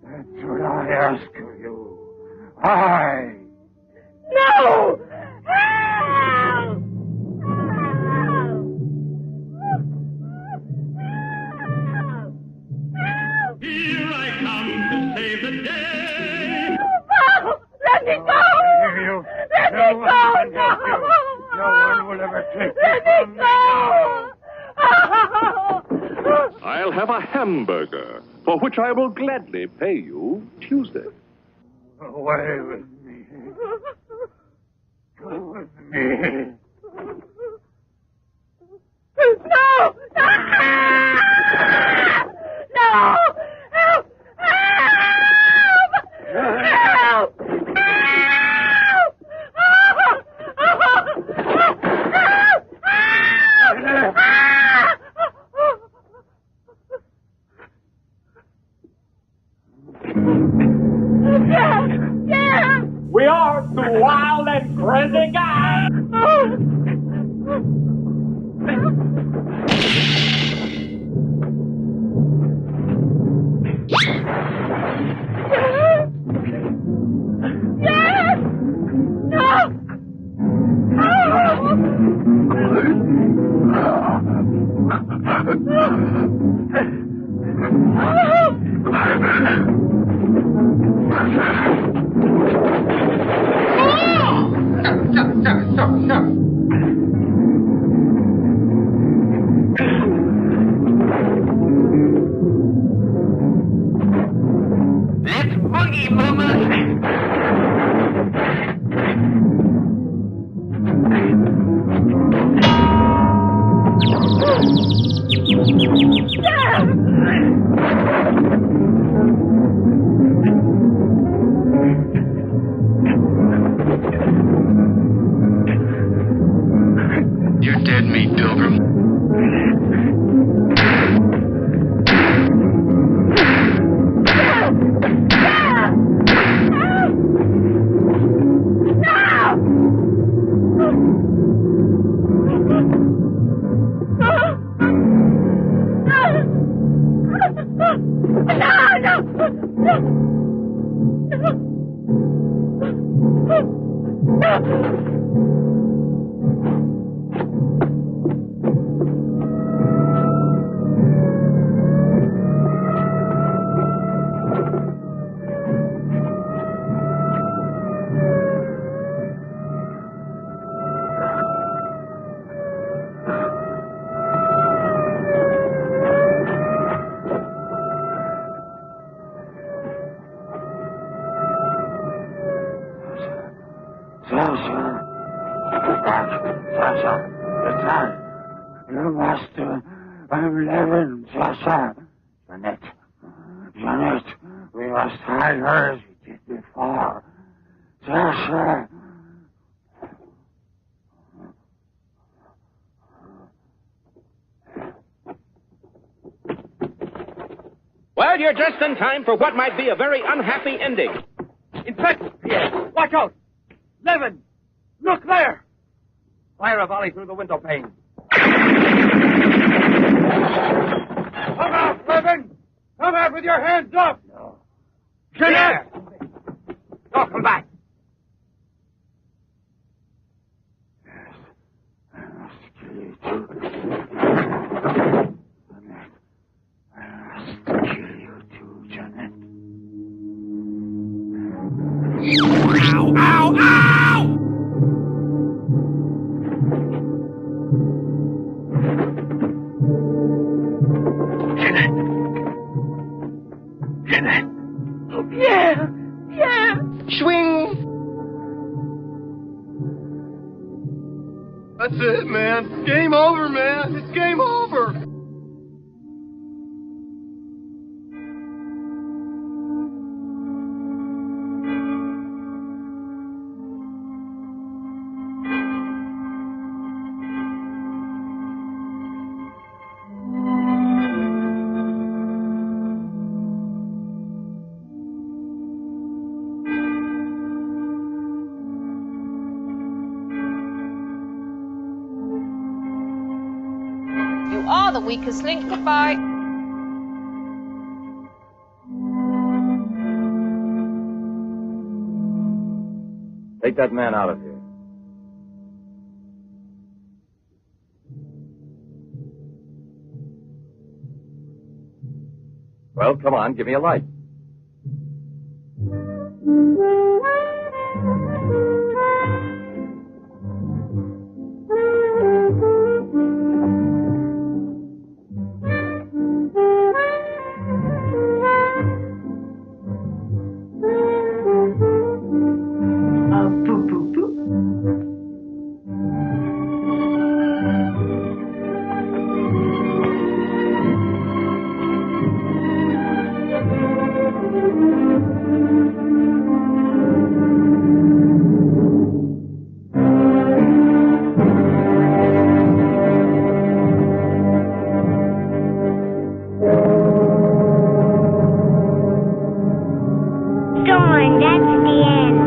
That's should I ask of you? I. No! Help! Here I come to save the day. No! Let me go! You. Let me No go! one can No! help you. No one will ever take you Let from me me now. go! I'll have a hamburger, for which I will gladly pay you Tuesday. Away with me. Go with me. No! No! Help! Help! We are two wild and crazy guys. Let's boogie, mama! You're dead meat, Pilgrim. Sasha, it's on. You must. I'm leaving, Sasha. Jeanette, we must hide her as we did before. Sasha. Well, you're just in time for what might be a very unhappy ending. Inspector! Pierre, watch out! Levin! Look there! Fire a volley through the window pane. Come out, Levin! Come out with your hands up! No. Jeanette! Don't come back! I must kill you too. I must kill you too, Jeanette. Ow, ow, ow! Jeanette! Oh, Pierre! Pierre! Swing! That's it, man. Game over, man. It's game over. You are the weakest link. Goodbye. Take that man out of here. Well, come on, give me a light. Darn, that's the end.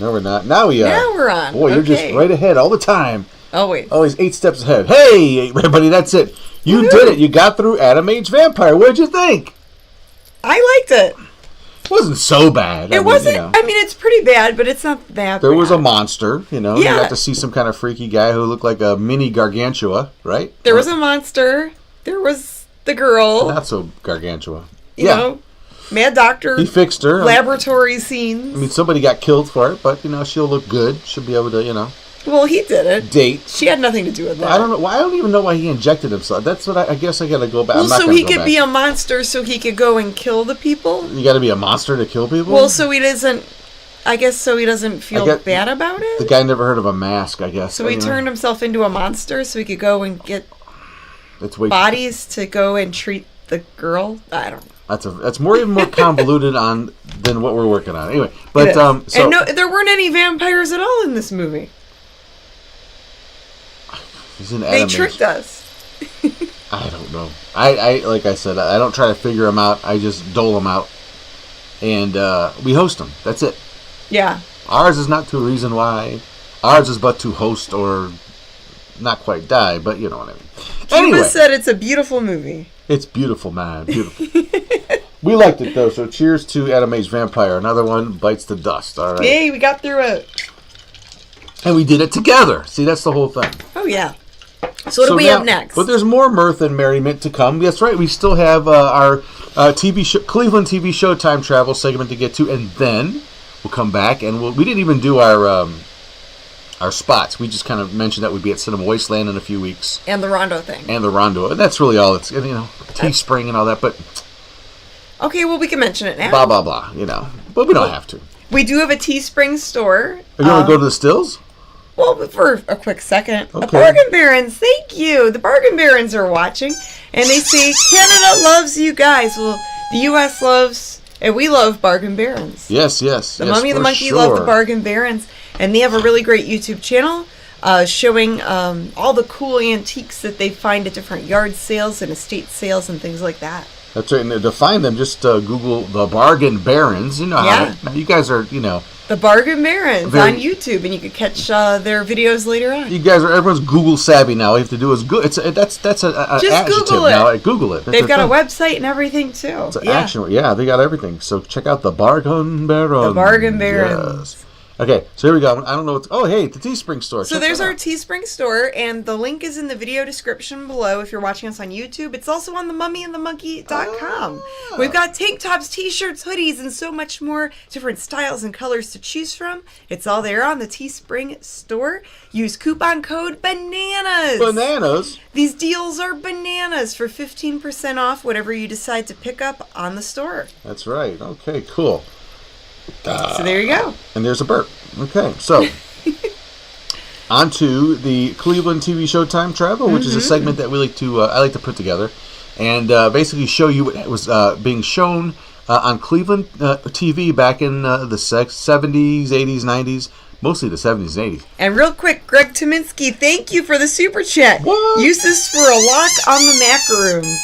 No, we're not. Now we are. Now we're on. Boy, you're just right ahead all the time. Always. Always 8 steps ahead. Hey, everybody, that's it. You did it. You got through Adam Age Vampire. What did you think? I liked it. It wasn't so bad. It wasn't. I mean, it's pretty bad, but it's not that bad. There was a monster, you know. Yeah. You got to see some kind of freaky guy who looked like a mini Gargantua, right? There was a monster. There was the girl. Not so Gargantua. You know, Mad Doctor. He fixed her. Laboratory scenes. I mean, somebody got killed for it, but, you know, she'll look good. She'll be able to, you know. Well, he did it. Date. She had nothing to do with that. I don't know. Well, I don't even know why he injected himself. That's what I guess I got to go back. Well, I'm not so gonna he go could back. be a monster so he could go and kill the people? You got to be a monster to kill people? Well, so he doesn't... I guess so he doesn't feel bad about it? The guy never heard of a mask, I guess. So he turned himself into a monster so he could go and get bodies to go and treat the girl? I don't know. That's even more convoluted than what we're working on. Anyway, but so and no, there weren't any vampires at all in this movie. They tricked us. I don't know. I like I said, I don't try to figure them out. I just dole them out, and we host them. That's it. Yeah. Ours is not to a reason why. Ours is but to host or not quite die, but you know what I mean. Cuba said it's a beautiful movie. It's beautiful, man. Beautiful. We liked it, though, so cheers to Adam Age Vampire. Another one bites the dust. All right. Yay, we got through it. And we did it together. See, that's the whole thing. Oh, yeah. So what do we have next? But there's more mirth and merriment to come. That's right. We still have our TV show, Cleveland TV show time travel segment to get to, and then we'll come back and we didn't even do our spots. We just kind of mentioned that we'd be at Cinema Wasteland in a few weeks. And the Rondo thing. And the Rondo. And that's really all. It's, you know, Teespring and all that. But okay, well, we can mention it now. Blah, blah, blah. You know. But we don't have to. We do have a Teespring store. Are you going to go to the stills? Well, for a quick second. Okay. The Bargain Barons, thank you. The Bargain Barons are watching. And they say, Canada loves you guys. Well, the U.S. loves, and we love Bargain Barons. Yes, yes. The Mummy and the Monkey love the Bargain Barons. And they have a really great YouTube channel showing all the cool antiques that they find at different yard sales and estate sales and things like that. That's right. And to find them, just Google the Bargain Barons. You know how you guys are, you know. The Bargain Barons on YouTube, and you can catch their videos later on. You guys are, everyone's Google savvy now. All you have to do is Google. That's an just adjective Google it. now. Google it. That's They've got a website and everything too. It's an action. Yeah, they got everything. So check out the Bargain Barons. The Bargain Barons. Yes. Okay, so here we go. I don't know what's... Oh, hey, the Teespring store. So there's our Teespring store, and the link is in the video description below if you're watching us on YouTube. It's also on themummyandthemonkey.com. We've got tank tops, t-shirts, hoodies, and so much more. Different styles and colors to choose from. It's all there on the Teespring store. Use coupon code BANANAS. Bananas? These deals are bananas for 15% off whatever you decide to pick up on the store. That's right. Okay, cool. So there you go. And there's a burp. Okay, so onto the Cleveland TV show Time Travel, which is a segment that we like to I like to put together, and basically show you what was being shown on Cleveland TV back in the 70s, 80s, 90s, mostly the 70s and 80s. And real quick, Greg Tominski, thank you for the super chat. What? Use this for a lock on the macaroons.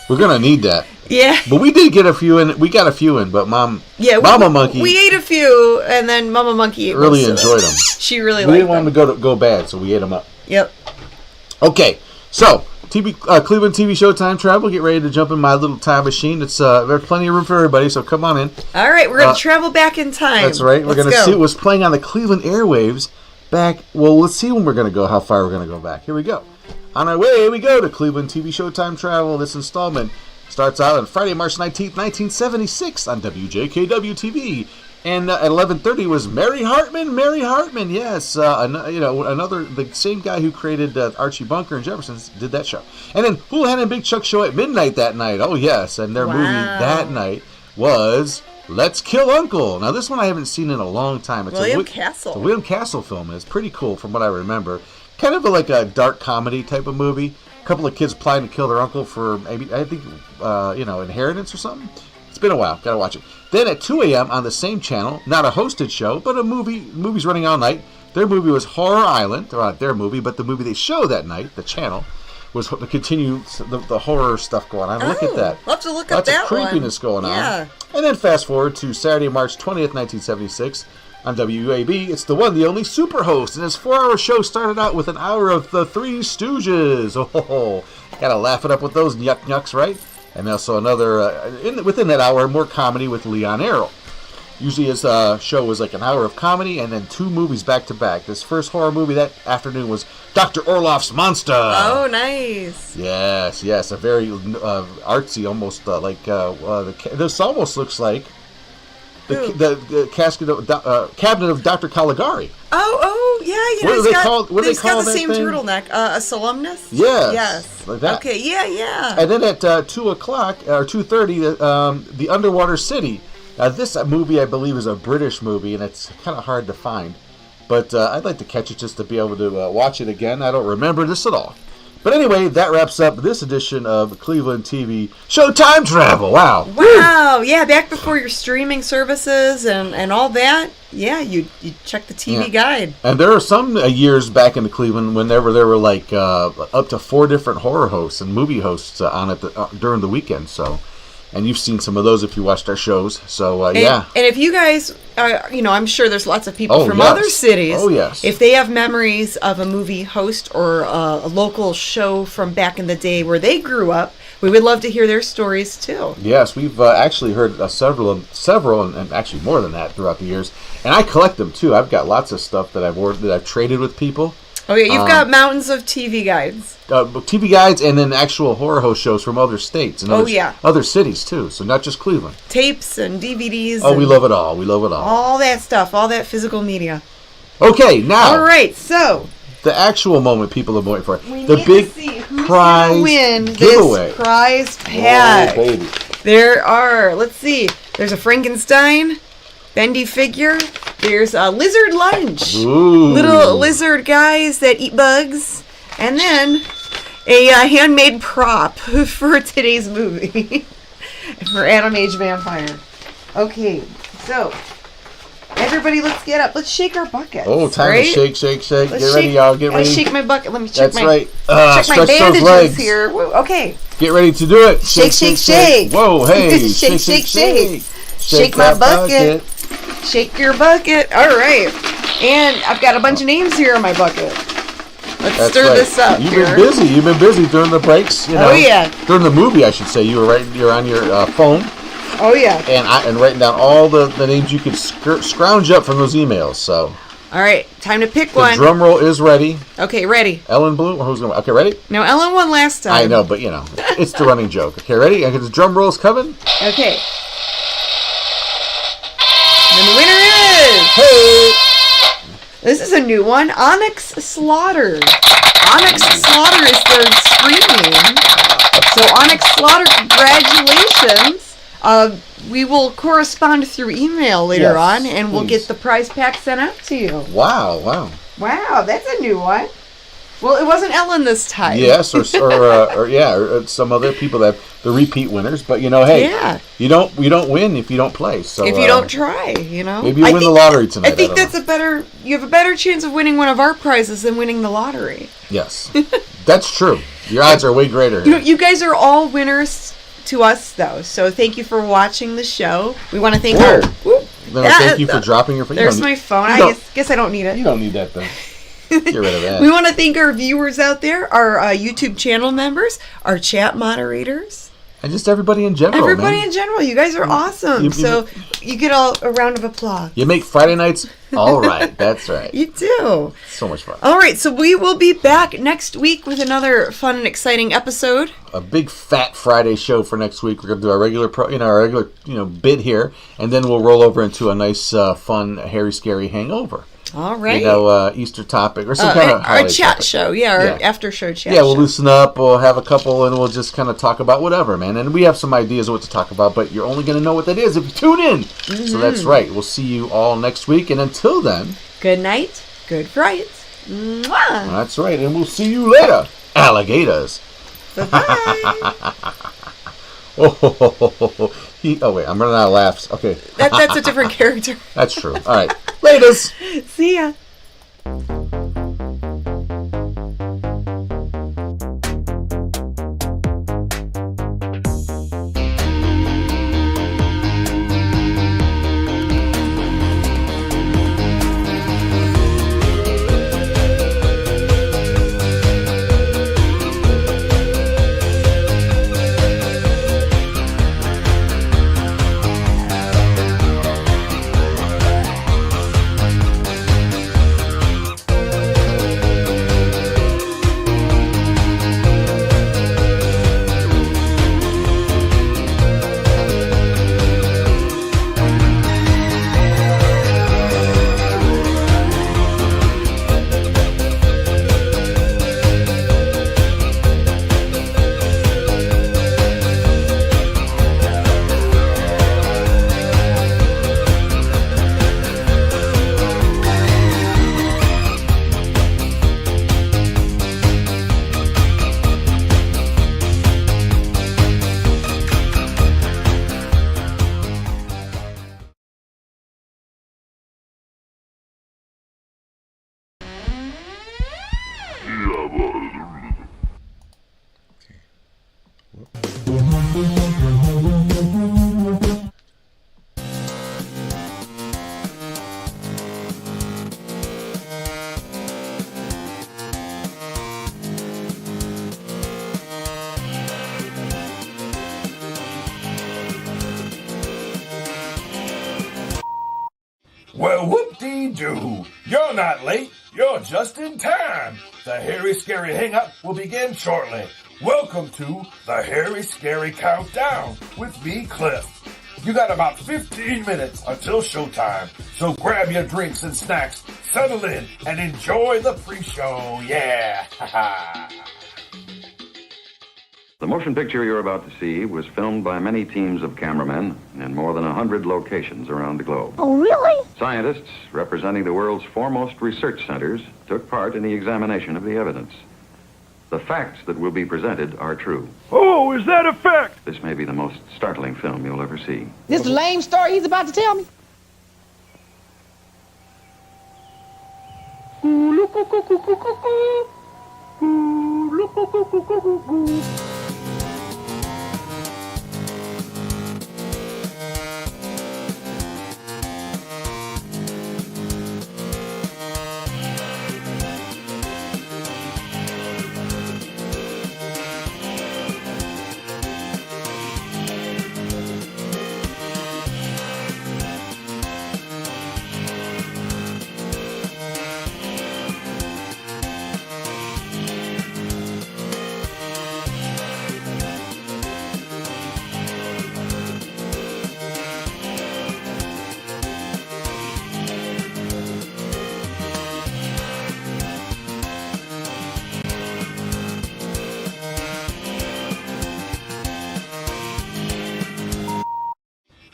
We're gonna need that. Yeah. But we did get a few in. We got a few in, but Mama Monkey. We ate a few, and then Mama Monkey ate really most enjoyed of them. She really we liked didn't want them to go bad, so we ate them up. Yep. Okay, so Cleveland TV show Time Travel. Get ready to jump in my little time machine. It's there's plenty of room for everybody, so come on in. All right, we're gonna travel back in time. That's right. We're gonna see what was playing on the Cleveland airwaves back. Well, let's see when we're gonna go. How far we're gonna go back. Here we go. On our way, we go to Cleveland TV show Time Travel. This installment starts out on Friday, March 19th, 1976 on WJKW-TV. And at 11:30 was Mary Hartman. Mary Hartman, yes. Another, the same guy who created Archie Bunker and Jeffersons did that show. And then Houlihan and Big Chuck show at midnight that night. Oh, yes. And their movie that night was Let's Kill Uncle. Now, this one I haven't seen in a long time. It's William Castle. It's a William Castle film. It's pretty cool from what I remember. Kind of like a dark comedy type of movie. A couple of kids plotting to kill their uncle for maybe, I think, inheritance or something. It's been a while. Gotta watch it. Then at 2 a.m. on the same channel, not a hosted show, but a movie's running all night. Their movie was Horror Island. Or not their movie, but the movie they show that night, the channel, was to continue the horror stuff going on. Look at that. We'll have to look up that one. Lots of creepiness going on. And then fast forward to Saturday, March 20th, 1976. On WAB, it's the one, the only Superhost, and his 4-hour show started out with an hour of the Three Stooges. Oh, gotta laugh it up with those yucks, right? And also another, within that hour, more comedy with Leon Errol. Usually his show was like an hour of comedy and then 2 movies back to back. This first horror movie that afternoon was Dr. Orloff's Monster. Oh, nice. Yes, a very artsy, almost this almost looks like the cabinet of Dr. Caligari. Oh, yeah. What he's got the same turtleneck. A Solumnus? Yes. Like that. Okay, yeah. And then at 2 o'clock, or 2:30, The Underwater City. Now, this movie, I believe, is a British movie, and it's kind of hard to find. But I'd like to catch it just to be able to watch it again. I don't remember this at all. But anyway, that wraps up this edition of Cleveland TV show Time Travel. Wow. Yeah, back before your streaming services and all that. Yeah, you check the TV guide. And there are some years back in Cleveland when there were like up to 4 different horror hosts and movie hosts on it during the weekend. So, and you've seen some of those if you watched our shows. So yeah. And if you guys, I'm sure there's lots of people from other cities. Oh yes. If they have memories of a movie host or a local show from back in the day where they grew up, we would love to hear their stories too. Yes, we've actually heard several, and actually more than that throughout the years. And I collect them too. I've got lots of stuff that I've traded with people. Oh yeah, you've got mountains of TV guides. TV guides, and then actual horror host shows from other states and other cities too. So not just Cleveland. Tapes and DVDs. Oh, we love it all. All that stuff, all that physical media. Okay, now. All right, so the actual moment people are waiting for. We the need big to see who's prize win giveaway. This prize pack. Oh, baby. There are. Let's see. There's a Frankenstein bendy figure. There's a lizard lunch. Ooh. Little lizard guys that eat bugs. And then a handmade prop for today's movie. For Adam Age Vampire. Okay, so everybody let's get up. Let's shake our buckets. Oh, time to shake. Let's get ready, y'all. Get ready. Shake my bucket. Let me check That's right. check my bandages here. Okay. Get ready to do it. Shake. Whoa, hey. shake. Shake my bucket. Shake your bucket. All right. And I've got a bunch of names here in my bucket. Let's stir this up. You've been busy during the breaks. Oh yeah. During the movie, I should say. You're on your phone. Oh yeah. And writing down all the names you could scrounge up from those emails. So. All right, time to pick one. The drum roll is ready. Okay, ready. Ellen Blue, or who's going to... Okay, ready? No, Ellen won last time. I know, but it's the running joke. Okay, ready? The drum roll's coming. Okay. And the winner is... Hey! This is a new one. Onyx Slaughter. Onyx Slaughter is their screen name. So Onyx Slaughter, congratulations we will correspond through email later Yes, on, and we'll please. get the prize pack sent out to you. Wow. Wow, that's a new one. Well, it wasn't Ellen this time. Yes, or some other people that the repeat winners. But hey, Yeah. you don't win if you don't play. So if you don't try, maybe you win the lottery tonight. I think you have a better chance of winning one of our prizes than winning the lottery. Yes, that's true. Your odds are way greater. You guys are all winners to us, though. So thank you for watching the show. We want to thank our. Thank you for dropping your phone. There's my phone. I guess I don't need it. You don't need that thing. Get rid of that. We want to thank our viewers out there, our YouTube channel members, our chat moderators, and just everybody in general. Everybody in general. You guys are awesome. So you get a round of applause. You make Friday nights all right. That's right. You do. So much fun. All right, so we will be back next week with another fun and exciting episode. A big fat Friday show for next week. We're gonna do our regular bit here, and then we'll roll over into a nice, fun, hairy, scary hangover. All right. Easter topic or some kind of our chat topic. show. Our after show chat. Yeah, we'll loosen up. We'll have a couple, and we'll just kind of talk about whatever, man. And we have some ideas of what to talk about, but you're only going to know what that is if you tune in. Mm-hmm. So that's right. We'll see you all next week, and until then, good night, good fright. Mwah. That's right, and we'll see you later, alligators. Bye-bye. Oh wait, I'm running out of laughs. Okay. That's a different character. That's true. All right. Laters. See ya. Well, whoop-dee-doo. You're not late. You're just in time. The Hairy Scary Hangout will begin shortly. Welcome to the Hairy Scary Countdown with me, Cliff. You got about 15 minutes until showtime, so grab your drinks and snacks, settle in, and enjoy the pre-show. Yeah! The motion picture you're about to see was filmed by many teams of cameramen in more than 100 locations around the globe. Oh, really? Scientists representing the world's foremost research centers took part in the examination of the evidence. The facts that will be presented are true. Oh, is that a fact? This may be the most startling film you'll ever see. This lame story he's about to tell me?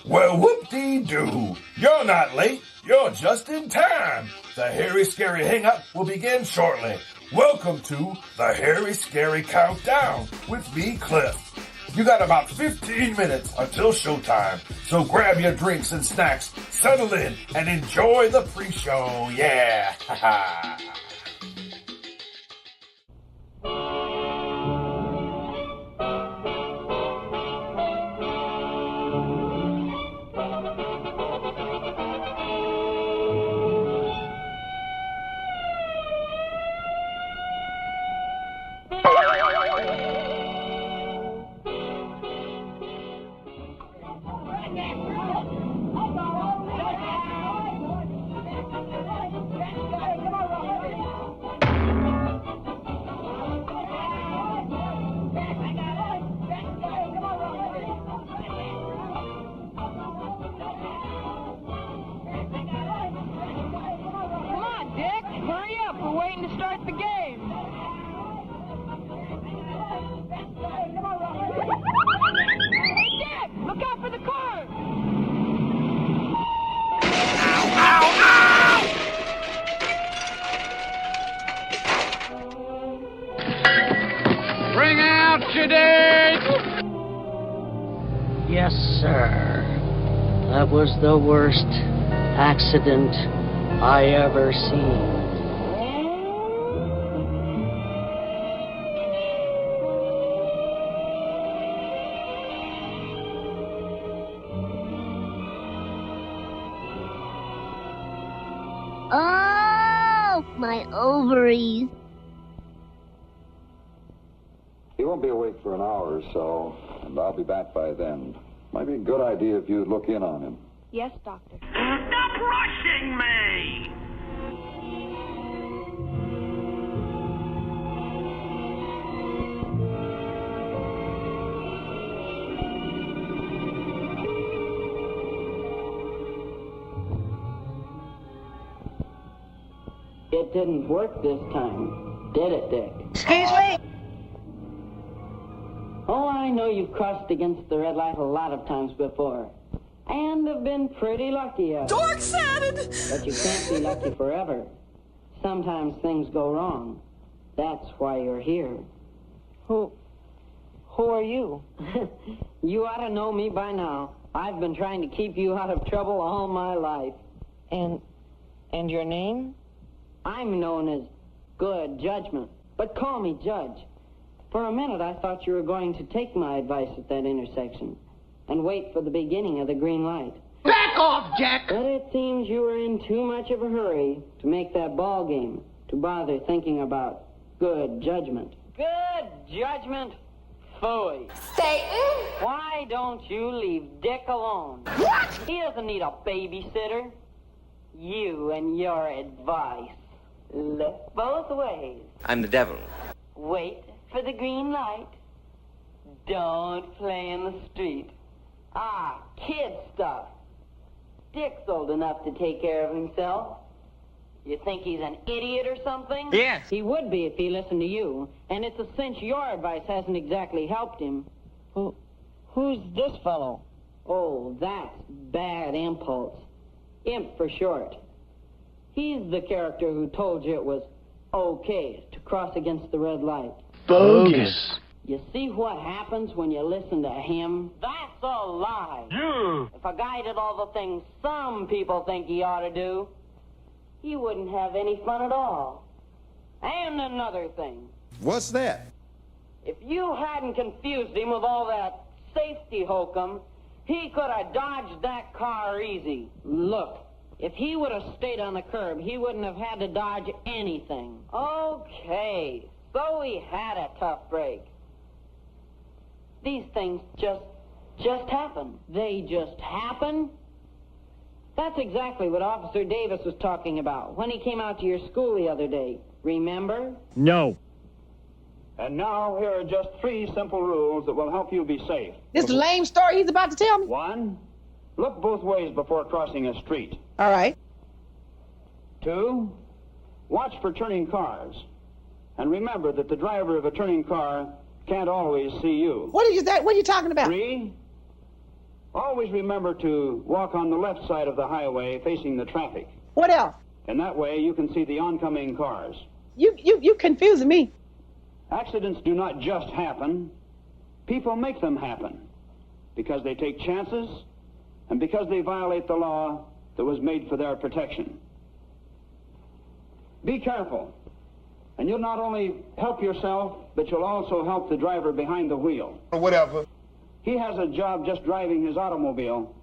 Well, whoop-dee-doo. You're not late. You're just in time. The Hairy Scary Hangout will begin shortly. Welcome to the Hairy Scary Countdown with me, Cliff. You got about 15 minutes until showtime, so grab your drinks and snacks, settle in, and enjoy the pre-show. Yeah! Yes, sir. That was the worst accident I ever seen. Oh, my ovaries. He won't be awake for an hour or so, and I'll be back by then. Might be a good idea if you'd look in on him. Yes, Doctor. Stop rushing me! It didn't work this time, did it, Dick? Excuse me? Oh, I know you've crossed against the red light a lot of times before. And have been pretty lucky at it. Dork-sided! But you can't be lucky forever. Sometimes things go wrong. That's why you're here. Who are you? You ought to know me by now. I've been trying to keep you out of trouble all my life. And your name? I'm known as Good Judgment, but call me Judge. For a minute, I thought you were going to take my advice at that intersection and wait for the beginning of the green light. Back off, Jack! But it seems you were in too much of a hurry to make that ball game to bother thinking about good judgment. Good judgment? Phooey. Satan! Why don't you leave Dick alone? What? He doesn't need a babysitter. You and your advice. Look both ways. I'm the devil. Wait for the green light. Don't play in the street. Ah, kid stuff. Dick's old enough to take care of himself. You think he's an idiot or something? Yes. He would be if he listened to you, and it's a cinch your advice hasn't exactly helped him. Who's this fellow? Oh, that's Bad Impulse. Imp for short. He's the character who told you it was okay to cross against the red light. Bogus. You see what happens when you listen to him? That's a lie. Yeah. If a guy did all the things some people think he ought to do, he wouldn't have any fun at all. And another thing. What's that? If you hadn't confused him with all that safety hokum, he could have dodged that car easy. Look, if he would have stayed on the curb, he wouldn't have had to dodge anything. Okay, so he had a tough break. These things just happen. They just happen? That's exactly what Officer Davis was talking about when he came out to your school the other day. Remember? No. And now, here are just 3 simple rules that will help you be safe. This lame story he's about to tell me? 1, look both ways before crossing a street. All right. 2, watch for turning cars. And remember that the driver of a turning car can't always see you. What are you talking about? 3, Always remember to walk on the left side of the highway facing the traffic. What else? And that way you can see the oncoming cars. You confusing me. Accidents do not just happen. People make them happen because they take chances and because they violate the law that was made for their protection. Be careful, and you'll not only help yourself, but you'll also help the driver behind the wheel. Or whatever. He has a job just driving his automobile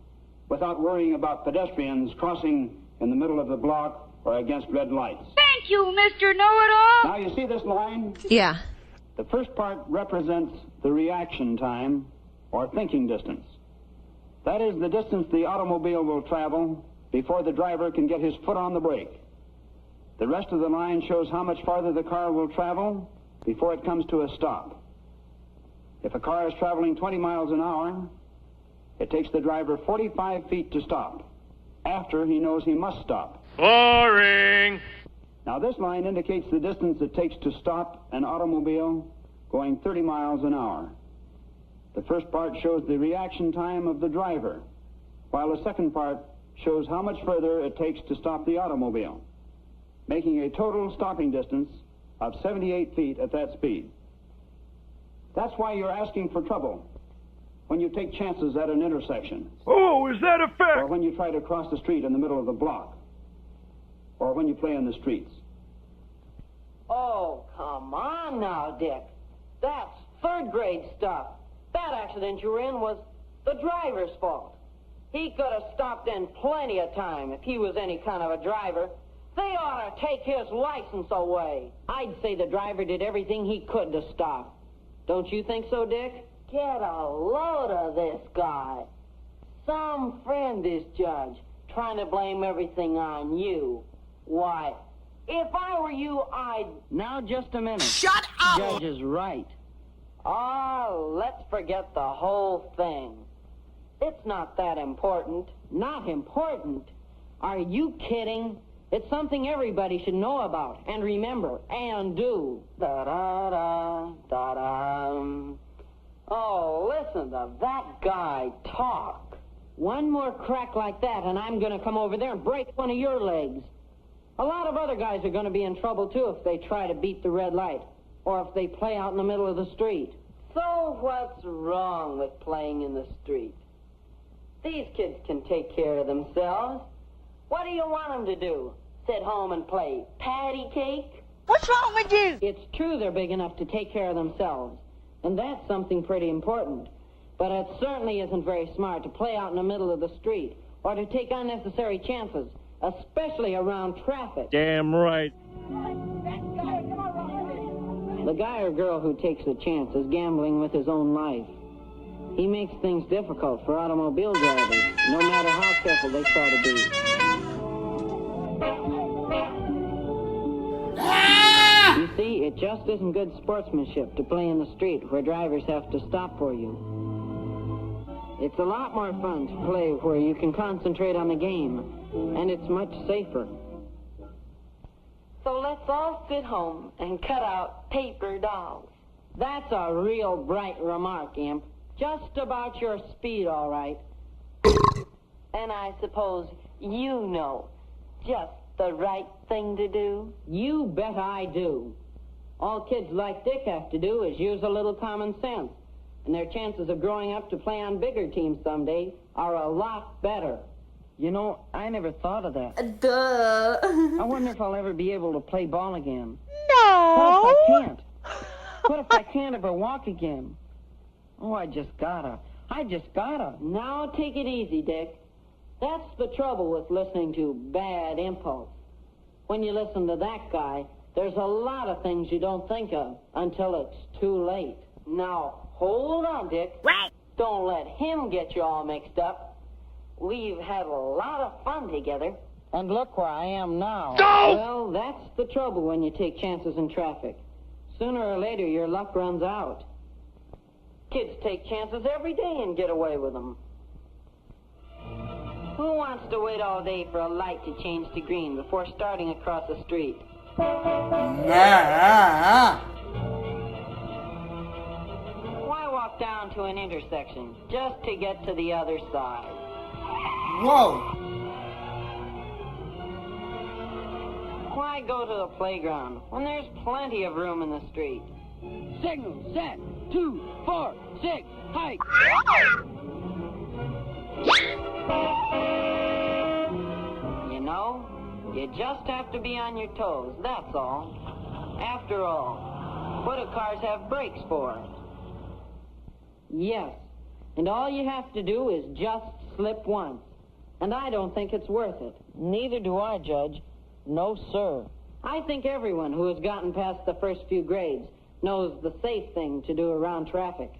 without worrying about pedestrians crossing in the middle of the block or against red lights. Thank you, Mr. Know-It-All. Now, you see this line? Yeah. The first part represents the reaction time, or thinking distance. That is the distance the automobile will travel before the driver can get his foot on the brake. The rest of the line shows how much farther the car will travel before it comes to a stop. If a car is traveling 20 miles an hour, it takes the driver 45 feet to stop, after he knows he must stop. Boring. Now, this line indicates the distance it takes to stop an automobile going 30 miles an hour. The first part shows the reaction time of the driver, while the second part shows how much further it takes to stop the automobile, making a total stopping distance of 78 feet at that speed. That's why you're asking for trouble when you take chances at an intersection. Oh, is that a fact? Or when you try to cross the street in the middle of the block. Or when you play in the streets. Oh, come on now, Dick. That's third grade stuff. That accident you were in was the driver's fault. He could have stopped in plenty of time if he was any kind of a driver. They ought to take his license away. I'd say the driver did everything he could to stop. Don't you think so, Dick? Get a load of this guy. Some friend is Judge, trying to blame everything on you. Why, if I were you, I'd... Now, just a minute. Shut up! Judge is right. Oh, let's forget the whole thing. It's not that important. Not important? Are you kidding? It's something everybody should know about, and remember, and do. Da-da-da, da-da. Oh, listen to that guy talk. One more crack like that, and I'm going to come over there and break one of your legs. A lot of other guys are going to be in trouble, too, if they try to beat the red light, or if they play out in the middle of the street. So what's wrong with playing in the street? These kids can take care of themselves. What do you want them to do? Sit home and play patty cake? What's wrong with you? It's true they're big enough to take care of themselves, and that's something pretty important. But it certainly isn't very smart to play out in the middle of the street or to take unnecessary chances, especially around traffic. Damn right. The guy or girl who takes a chance is gambling with his own life. He makes things difficult for automobile drivers, no matter how careful they try to be. You see, it just isn't good sportsmanship to play in the street where drivers have to stop for you. It's a lot more fun to play where you can concentrate on the game, and it's much safer. So let's all sit home and cut out paper dolls. That's a real bright remark, Imp. Just about your speed, all right. And I suppose you know just the right thing to do? You bet I do. All kids like Dick have to do is use a little common sense, and their chances of growing up to play on bigger teams someday are a lot better. You know, I never thought of that. Duh. I wonder if I'll ever be able to play ball again. No. What if I can't? What if I can't ever walk again? Oh, I just gotta. Now take it easy, Dick. That's the trouble with listening to Bad Impulse. When you listen to that guy, there's a lot of things you don't think of until it's too late. Now, hold on, Dick. What? Don't let him get you all mixed up. We've had a lot of fun together. And look where I am now. Go! Well, that's the trouble when you take chances in traffic. Sooner or later, your luck runs out. Kids take chances every day and get away with them. Who wants to wait all day for a light to change to green before starting across the street? Why walk walk down to an intersection just to get to the other side. Whoa! Why go to the playground when there's plenty of room in the street? Signal set. 2, 4, 6, hike. You know, you just have to be on your toes, that's all. After all, what do cars have brakes for? Yes, and all you have to do is just slip once. And I don't think it's worth it. Neither do I, Judge. No, sir. I think everyone who has gotten past the first few grades knows the safe thing to do around traffic.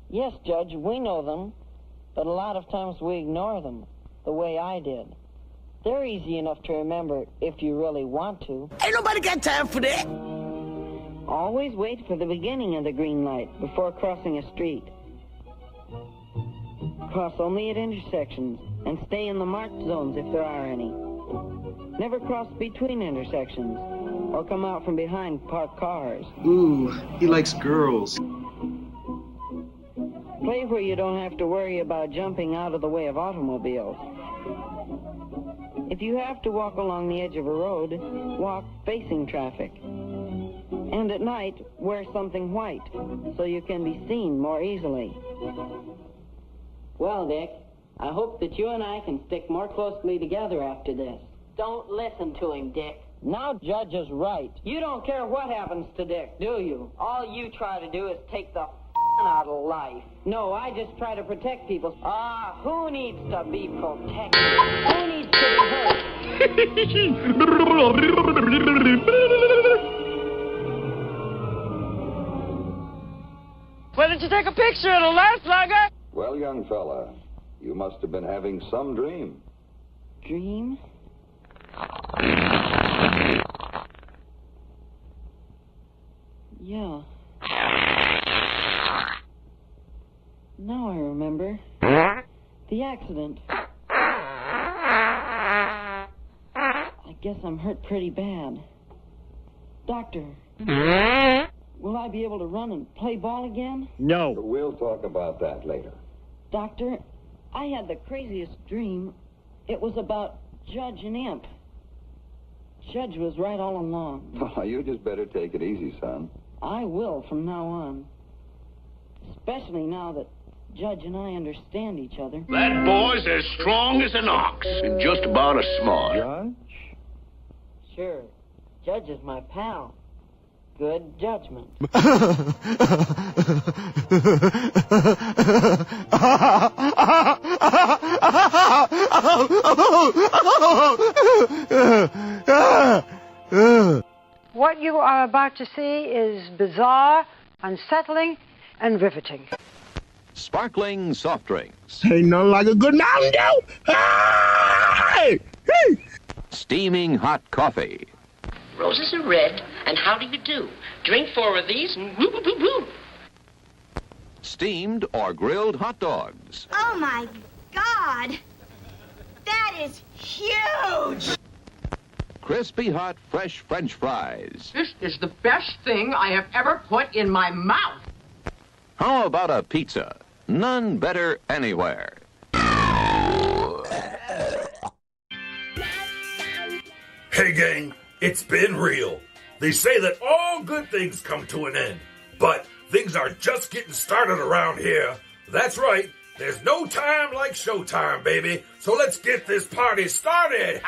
Yes, Judge, we know them, but a lot of times we ignore them, the way I did. They're easy enough to remember if you really want to. Ain't nobody got time for that. Always wait for the beginning of the green light before crossing a street. Cross only at intersections and stay in the marked zones if there are any. Never cross between intersections or come out from behind parked cars. Ooh, he likes girls. Play where you don't have to worry about jumping out of the way of automobiles. If you have to walk along the edge of a road, walk facing traffic. And at night, wear something white so you can be seen more easily. Well, Dick, I hope that you and I can stick more closely together after this. Don't listen to him, Dick. Now Judge is right. You don't care what happens to Dick, do you? All you try to do is take the out of life. No, I just try to protect people. Who needs to be protected? Who needs to be hurt? Why didn't you take a picture of the last slugger? Well, young fella, you must have been having some dream. Dream? Yeah. Now I remember. The accident. I guess I'm hurt pretty bad. Doctor. Will I be able to run and play ball again? No. We'll talk about that later. Doctor, I had the craziest dream. It was about Judge and Imp. Judge was right all along. Oh, you just better take it easy, son. I will from now on. Especially now that Judge and I understand each other. That boy's as strong as an ox and just about as smart. Judge? Sure. Judge is my pal. Good judgment. What you are about to see is bizarre, unsettling, and riveting. Sparkling soft drinks. Ain't nothing like a good Mountain Dew. Hey! Hey! Steaming hot coffee. Roses are red, and how do you do? Drink 4 of these and whoop, whoop, whoop, whoop. Steamed or grilled hot dogs. Oh, my God. That is huge. Crispy hot fresh French fries. This is the best thing I have ever put in my mouth. How about a pizza? None better anywhere. Hey, gang, it's been real. They say that all good things come to an end, but things are just getting started around here. That's right. There's no time like showtime, baby. So let's get this party started.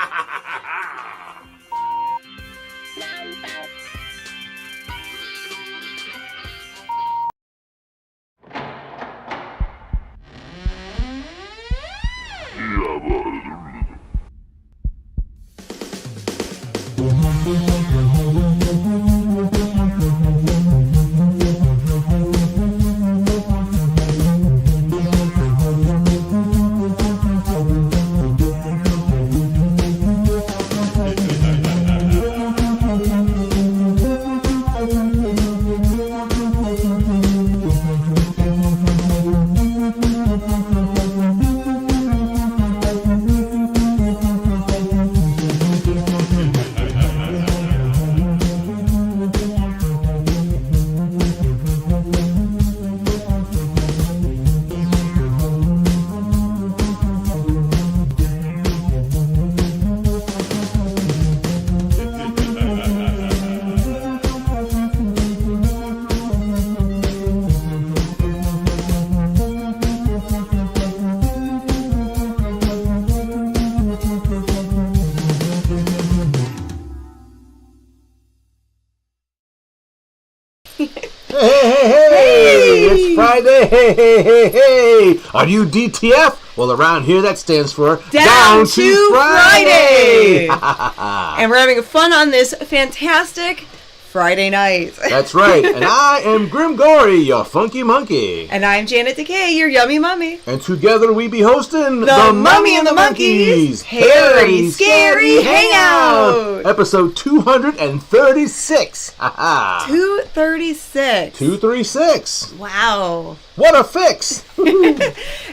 Friday. Hey, hey, hey, hey. Are you DTF? Well, around here that stands for Down to Friday. and And we're having fun on this fantastic Friday night. That's right. And I am Grim Gory, your funky monkey. And I'm Janet Decay, your yummy mummy. And together we be hosting The Mummy and the Monkeys Hairy Scary Hangout. Episode 236. 236. 236. Wow. What a fix.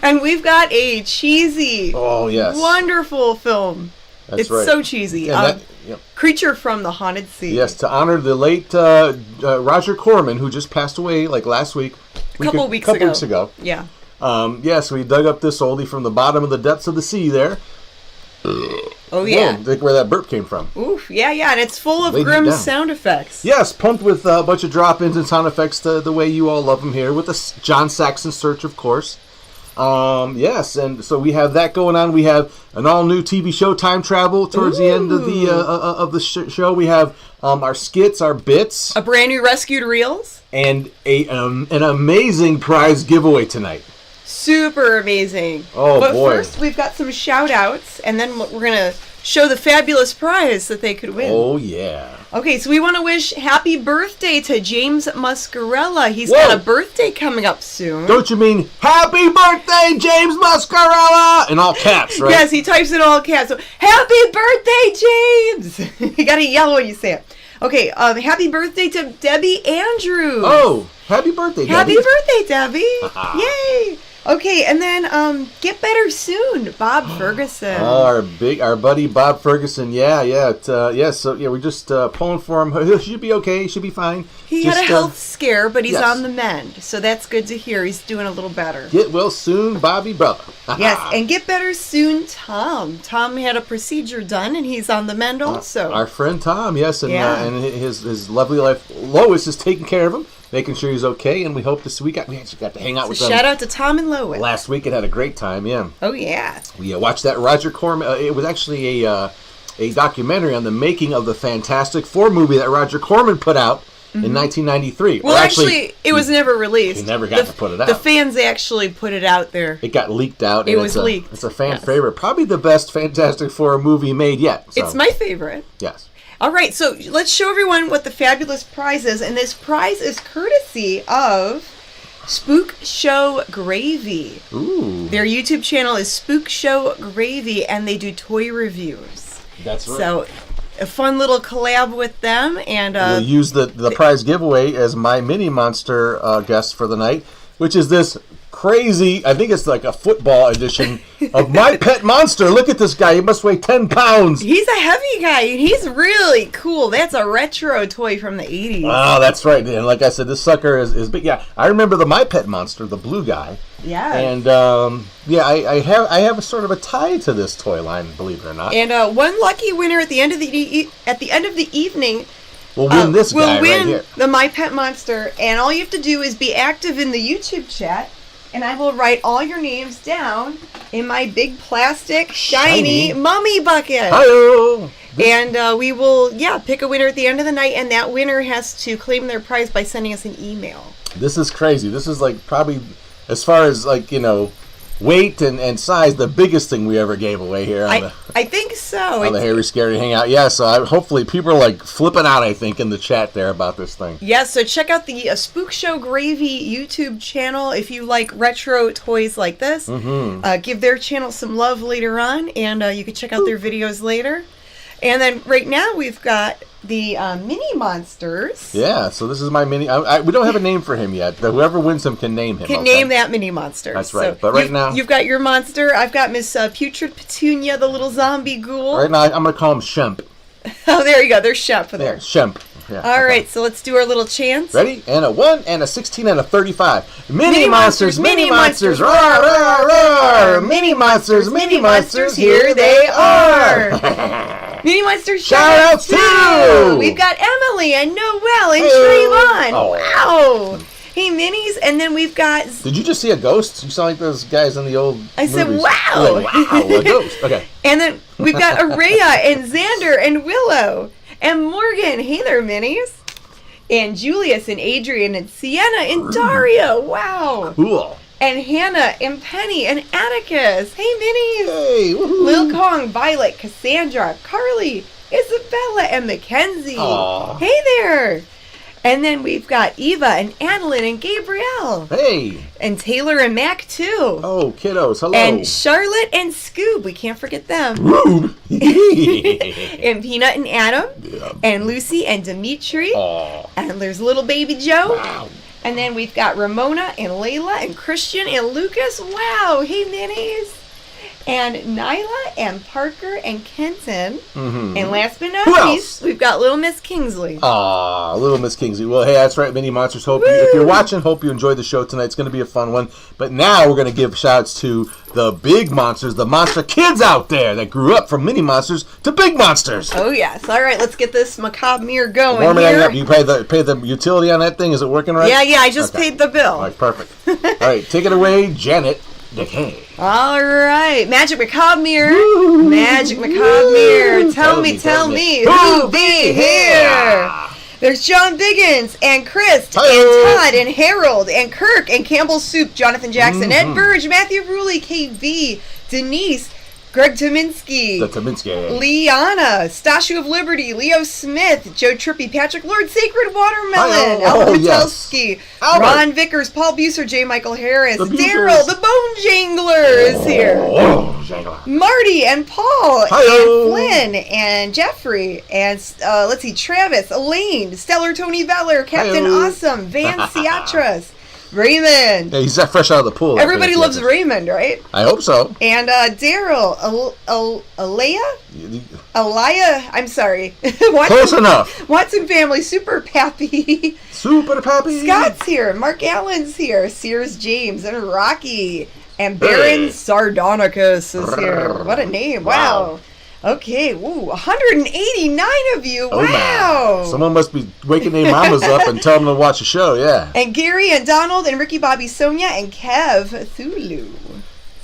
And we've got a cheesy, wonderful film. That's it's right. so cheesy. Yep. Creature from the Haunted Sea. Yes, to honor the late Roger Corman, who just passed away like last week. A couple weeks ago. Yeah. Yes, we dug up this oldie from the bottom of the depths of the sea there. Oh, yeah. Whoa, think where that burp came from. Oof, yeah, and it's full of grim sound effects. Yes, pumped with a bunch of drop-ins and sound effects the way you all love them here, with the John Saxon search, of course. Yes, and so we have that going on. We have an all-new TV show, Time Travel, towards the end of the show. We have our skits, our bits. A brand new Rescued Reels. And an amazing prize giveaway tonight. Super amazing. Oh, but boy. First, we've got some shout-outs, and then we're going to show the fabulous prize that they could win. Oh, yeah. Okay, so we want to wish happy birthday to James Muscarella. He's got a birthday coming up soon. Don't you mean happy birthday, James Muscarella? In all caps, right? Yes, he types in all caps. So, happy birthday, James! You got to yell when you say it. Okay, happy birthday to Debbie Andrews. Oh, happy birthday, Debbie. Happy birthday, Debbie. Yay. Okay, and then get better soon, Bob Ferguson. Our buddy Bob Ferguson. Yeah. So we're just pulling for him. He should be okay. He should be fine. He had a health scare, but he's on the mend, so that's good to hear. He's doing a little better. Get well soon, Bobby brother. Yes, and get better soon, Tom. Tom had a procedure done, and he's on the mend also. Our friend Tom, yes, and his lovely wife Lois is taking care of him, making sure he's okay, and we hope to see. We actually got to hang out with them. Shout out to Tom and Lois. Last week and had a great time, yeah. Oh, yeah. We watched that Roger Corman. It was actually a documentary on the making of the Fantastic Four movie that Roger Corman put out in 1993. Well, actually, it was never released. He never got to put it out. The fans actually put it out there. It got leaked out. It was leaked. It's a fan favorite. Probably the best Fantastic Four movie made yet. So. It's my favorite. Yes. All right, so let's show everyone what the fabulous prize is. And this prize is courtesy of Spook Show Gravy. Ooh. Their YouTube channel is Spook Show Gravy, and they do toy reviews. That's right. So a fun little collab with them, and we'll use the prize giveaway as my mini monster guest for the night, which is this crazy, I think it's like a football edition of My Pet Monster. Look at this guy. He must weigh 10 pounds. He's a heavy guy, and he's really cool. That's a retro toy from the 80s. Oh, that's right. And like I said, this sucker is big. Yeah, I remember the My Pet Monster, the blue guy. Yeah. And I have a sort of a tie to this toy line, believe it or not. And one lucky winner at the end of the evening will win this guy right here. Will win the My Pet Monster, and all you have to do is be active in the YouTube chat, and I will write all your names down in my big plastic shiny mummy bucket. Hi-yo. And we will pick a winner at the end of the night, and that winner has to claim their prize by sending us an email. This is crazy. This is like probably, as far as like, weight and size, the biggest thing we ever gave away here on I think so. On the Hairy Scary Hangout. Yeah, so hopefully people are like flipping out, I think, in the chat there about this thing. Yeah, so check out the Spook Show Gravy YouTube channel if you like retro toys like this. Give their channel some love later on, and you can check out their videos later. And then right now we've got the mini monsters. Yeah, so this is my mini. We don't have a name for him yet. Whoever wins him can name him. Name that mini monster. That's right. So but right now, you've got your monster. I've got Miss Putrid Petunia, the little zombie ghoul. Right now, I'm gonna call him Shemp. Oh, there you go. There's Shemp there. Yeah, Shemp. Yeah, all right, so let's do our little chants. Ready? And a 1 and a 16 and a 35. Mini monsters, mini monsters, roar, roar, roar! Mini monsters, here they are. Mini monsters, shout outs too. We've got Emily and Noelle and Trayvon. Oh. Wow. Hey, minis, and then we've got... Did you just see a ghost? You sound like those guys in the old movies. Said, wow. Like, wow, a ghost. Okay. And then we've got Araya and Xander and Willow and Morgan. Hey there, minis. And Julius and Adrian and Sienna and Daria. Wow. Cool. And Hannah and Penny and Atticus. Hey, Minnie. Hey. Woohoo. Lil Kong, Violet, Cassandra, Carly, Isabella, and Mackenzie. Aww. Hey there. And then we've got Eva and Adeline and Gabrielle. Hey. And Taylor and Mac, too. Oh, kiddos. Hello. And Charlotte and Scoob. We can't forget them. Rube. And Peanut and Adam. Yeah. And Lucy and Dimitri. Aww. And there's little baby Joe. Wow. And then we've got Ramona and Layla and Christian and Lucas. Wow. Hey, minis. And Nyla and Parker and Kenton. Mm-hmm. And last but not Who least, else? we've got little Miss Kingsley. Aw, little Miss Kingsley. Well, hey, that's right, Mini Monsters. Hope you, if you're watching, hope you enjoyed the show tonight. It's going to be a fun one. But now we're going to give shouts to the big monsters, the monster kids out there that grew up from Mini Monsters to big monsters. Oh, yes. All right, let's get this macabre mirror going Warm it here. up. You pay the utility on that thing? Is it working right? Yeah, I just paid the bill. All right, perfect. All right, take it away, Janet DeKay. All right, Magic Macabre Mirror. Woo! Magic Macabre Mirror. Tell me, who be here? There's John Biggins and Chris and Todd and Harold and Kirk and Campbell's Soup, Jonathan Jackson, Ed Burge, Matthew Ruley, KV, Denise, Greg Tominski, Liana, Statue of Liberty, Leo Smith, Joe Trippy, Patrick Lord, Sacred Watermelon, Albert Metelsky, Ron Vickers, Paul Buser, J. Michael Harris, Daryl, the Bone Jangler is here. Marty and Paul and Flynn and Jeffrey and let's see, Travis, Elaine, Stellar Tony Veller, Captain Awesome, Van Ciatras, Raymond. Yeah, he's fresh out of the pool. Everybody loves Raymond, right? I hope so. And Daryl, Alaya, I'm sorry. Close enough. Watson family, Super Pappy. Super Pappy. Scott's here. Mark Allen's here. Sears James and Rocky. And Baron Sardonicus is here. What a name. Wow. Okay, 189 of you. Oh, wow. Man. Someone must be waking their mamas up and telling them to watch the show, yeah. And Gary and Donald and Ricky, Bobby, Sonia and Kev Thulu.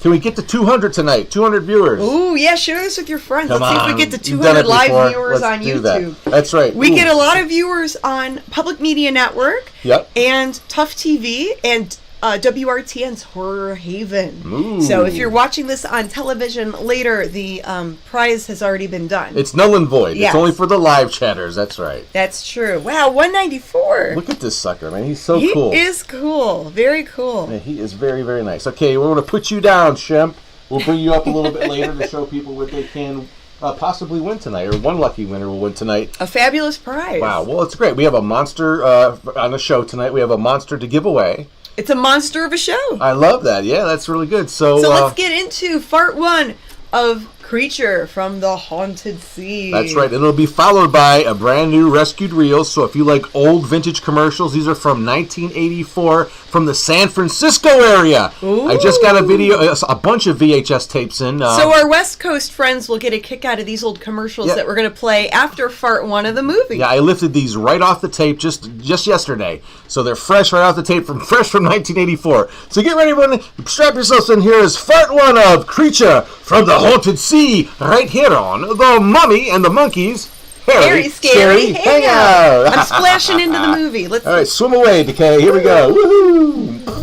Can we get to 200 tonight? 200 viewers. Ooh, yeah, share this with your friends. Come Let's see if we get to 200 live viewers on YouTube. That's right. We get a lot of viewers on Public Media Network. Yep. And Tough TV and WRTN's Horror Haven. Ooh. So if you're watching this on television later, the prize has already been done. It's null and void. Yes. It's only for the live chatters. That's right. That's true. Wow, 194. Look at this sucker, man. He's so cool. He is cool. Very cool. Yeah, he is very, very nice. Okay, we're going to put you down, Shemp. We'll bring you up a little bit later to show people what they can possibly win tonight, or one lucky winner will win tonight. A fabulous prize. Wow, well, it's great. We have a monster on the show tonight. We have a monster to give away. It's a monster of a show. I love that. Yeah, that's really good. So let's get into part one of Creature from the Haunted Sea. That's right. It'll be followed by a brand new rescued reel. So if you like old vintage commercials, these are from 1984 from the San Francisco area. Ooh. I just got a bunch of VHS tapes in. So our West Coast friends will get a kick out of these old commercials that we're going to play after part one of the movie. Yeah, I lifted these right off the tape just yesterday. So they're fresh right off the tape, fresh from 1984. So get ready, everyone. Strap yourselves in. Here is part one of Creature from the Haunted Sea. Right here on The Mummy and the Monkeys. Very scary hangout. I'm splashing into the movie. All right, swim away, Decay. Here we go. Woohoo!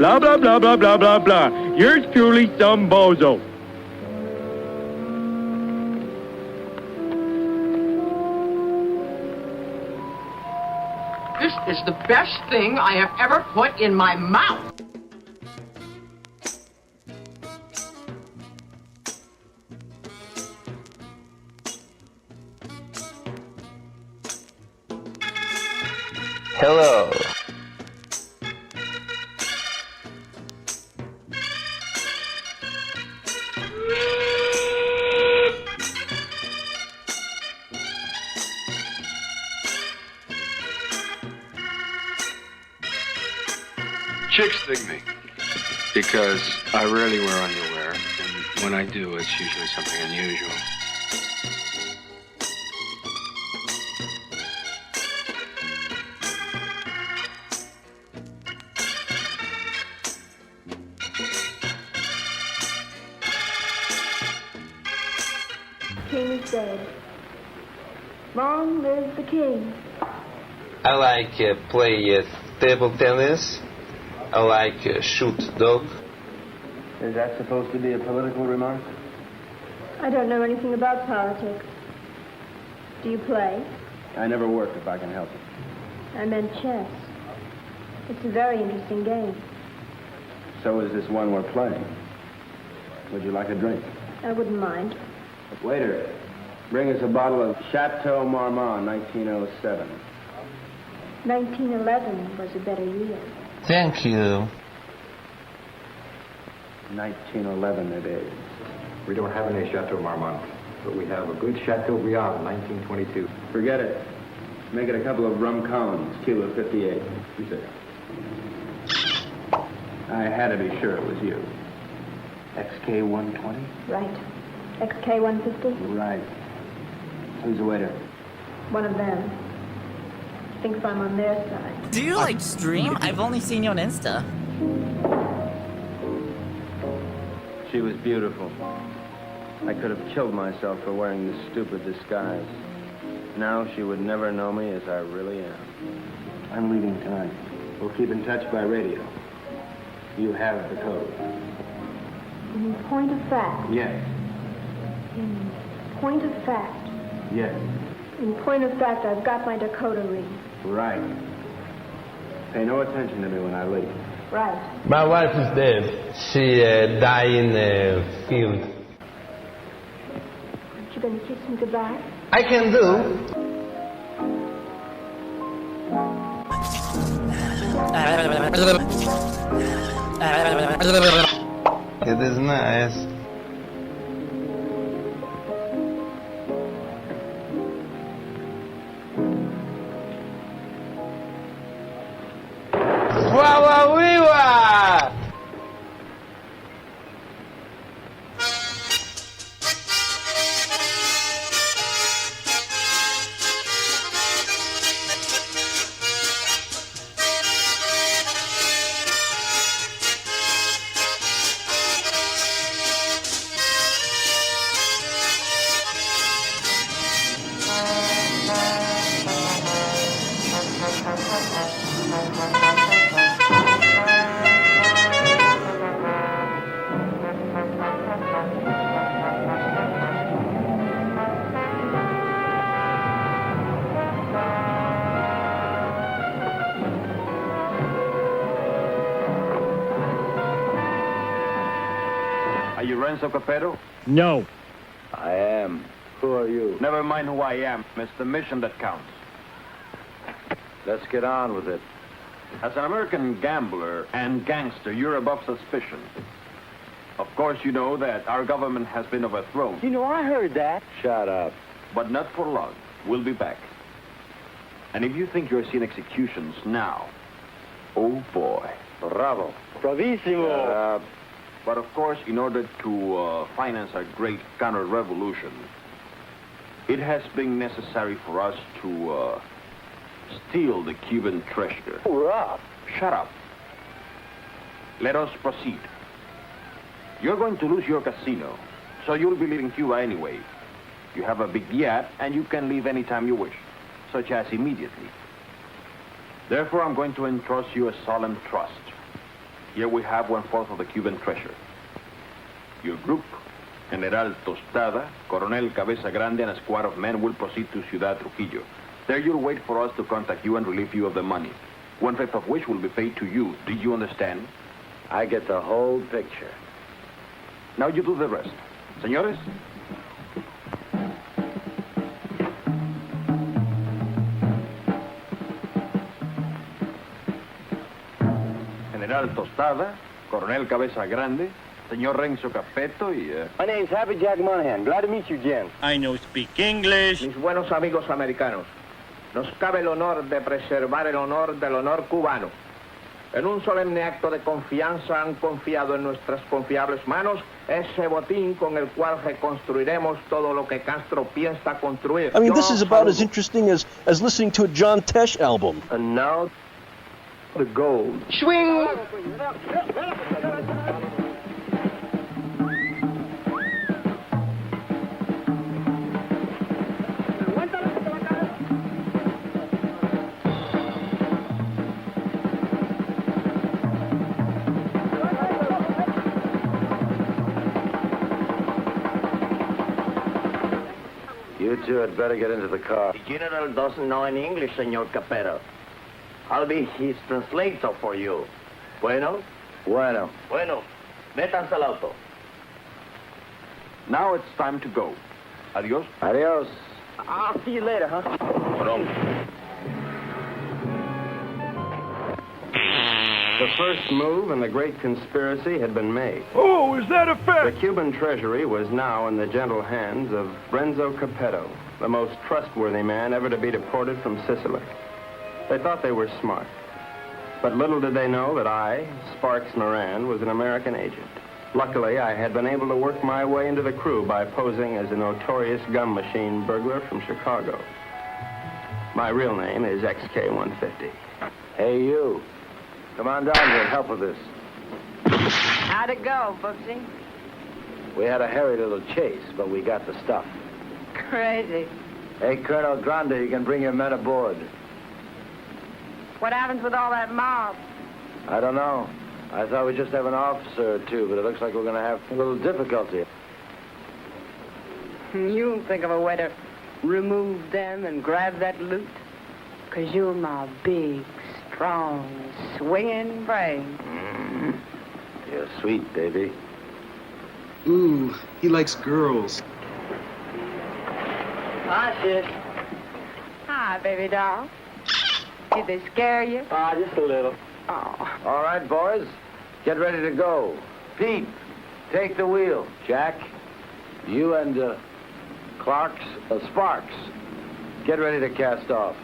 Blah, blah, blah, blah, blah, blah, blah. Yours truly, some bozo. This is the best thing I have ever put in my mouth. Hello. Chicks dig me because I rarely wear underwear, and when I do, it's usually something unusual. King is dead. Long live the king. I like play table tennis. I like shoot dog. Is that supposed to be a political remark? I don't know anything about politics. Do you play? I never work if I can help it. I meant chess. It's a very interesting game. So is this one we're playing. Would you like a drink? I wouldn't mind. Waiter, bring us a bottle of Chateau Marmont, 1907. 1911 was a better year. Thank you. 1911 it is. We don't have any Chateau Marmont, but we have a good Chateaubriand, 1922. Forget it. Make it a couple of rum cones, kilo 58. You say. I had to be sure it was you. XK 120? Right. XK 150? Right. Who's the waiter? One of them. Thinks I'm on their side. Do you like stream? I've only seen you on Insta. She was beautiful. I could have killed myself for wearing this stupid disguise. Now she would never know me as I really am. I'm leaving tonight. We'll keep in touch by radio. You have the code. In point of fact. Yes. In point of fact. Yes. In point of fact, I've got my decoder ring. Right. Pay no attention to me when I leave. Right. My wife is dead. She died in the field. Aren't you going to kiss me goodbye? I can do. It is nice. Are you Renzo Capetto? No. I am. Who are you? Never mind who I am. It's the mission that counts. Let's get on with it. As an American gambler and gangster, you're above suspicion. Of course, you know that our government has been overthrown. You know, I heard that. Shut up. But not for long. We'll be back. And if you think you're seeing executions now, oh boy. Bravo. Bravissimo. But of course, in order to finance our great counter-revolution, it has been necessary for us to steal the Cuban treasure. Hurrah! Shut up. Let us proceed. You're going to lose your casino, so you'll be leaving Cuba anyway. You have a big yacht, and you can leave anytime you wish, such as immediately. Therefore, I'm going to entrust you a solemn trust. here we have 1/4 of the Cuban treasure. Your group, General Tostada, Coronel Cabeza Grande, and a squad of men will proceed to Ciudad Trujillo. There you'll wait for us to contact you and relieve you of the money, 1/5 of which will be paid to you. Do you understand? I get the whole picture. Now you do the rest. Señores? General Tostada, Coronel Cabeza Grande, Señor Renzo Capeto y... My name's Happy Jack Monahan. Glad to meet you, Jen. I know speak English. Mis buenos amigos americanos, nos cabe el honor de preservar el honor del honor cubano. En un solemne acto de confianza han confiado en nuestras confiables manos ese botín con el cual reconstruiremos todo lo que Castro piensa construir. I mean, this is about as interesting as listening to a John Tesh album. And now, the gold. Swing! You two had better get into the car. The general doesn't know any English, Señor Capero. I'll be his translator for you. Bueno? Bueno. Bueno. Métanse al auto. Now it's time to go. Adios. Adios. I'll see you later, huh? The first move in the great conspiracy had been made. Oh, is that a fact? The Cuban treasury was now in the gentle hands of Renzo Capetto, the most trustworthy man ever to be deported from Sicily. They thought they were smart. But little did they know that I, Sparks Moran, was an American agent. Luckily, I had been able to work my way into the crew by posing as a notorious gum machine burglar from Chicago. My real name is XK150. Hey, you. Come on down here and help with this. How'd it go, Booksy? We had a hairy little chase, but we got the stuff. Crazy. Hey, Colonel Grande, you can bring your men aboard. What happens with all that mob? I don't know. I thought we'd just have an officer or two, but it looks like we're going to have a little difficulty. You think of a way to remove them and grab that loot? 'Cause you're my big, strong, swinging brain. You're sweet, baby. Ooh, he likes girls. Hi, sis. Hi, baby doll. Did they scare you? Just a little. Oh. All right, boys. Get ready to go. Pete, take the wheel. Jack, you and Sparks, get ready to cast off.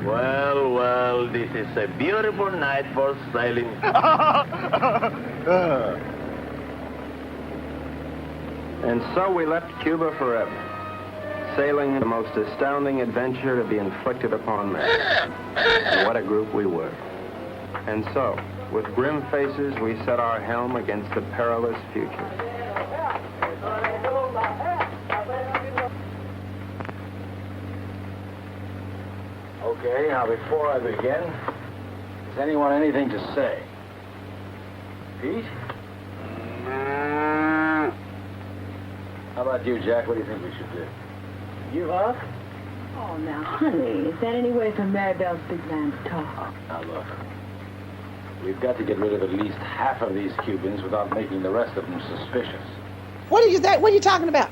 Well, well, this is a beautiful night for sailing. And so we left Cuba forever, sailing the most astounding adventure to be inflicted upon man. And what a group we were. And so, with grim faces, we set our helm against the perilous future. Okay, now before I begin, does anyone anything to say? Pete? How about you, Jack? What do you think we should do? You up? Oh, now, honey, is that any way for Maribel's big man to talk? Now, look. We've got to get rid of at least half of these Cubans without making the rest of them suspicious. What are you talking about?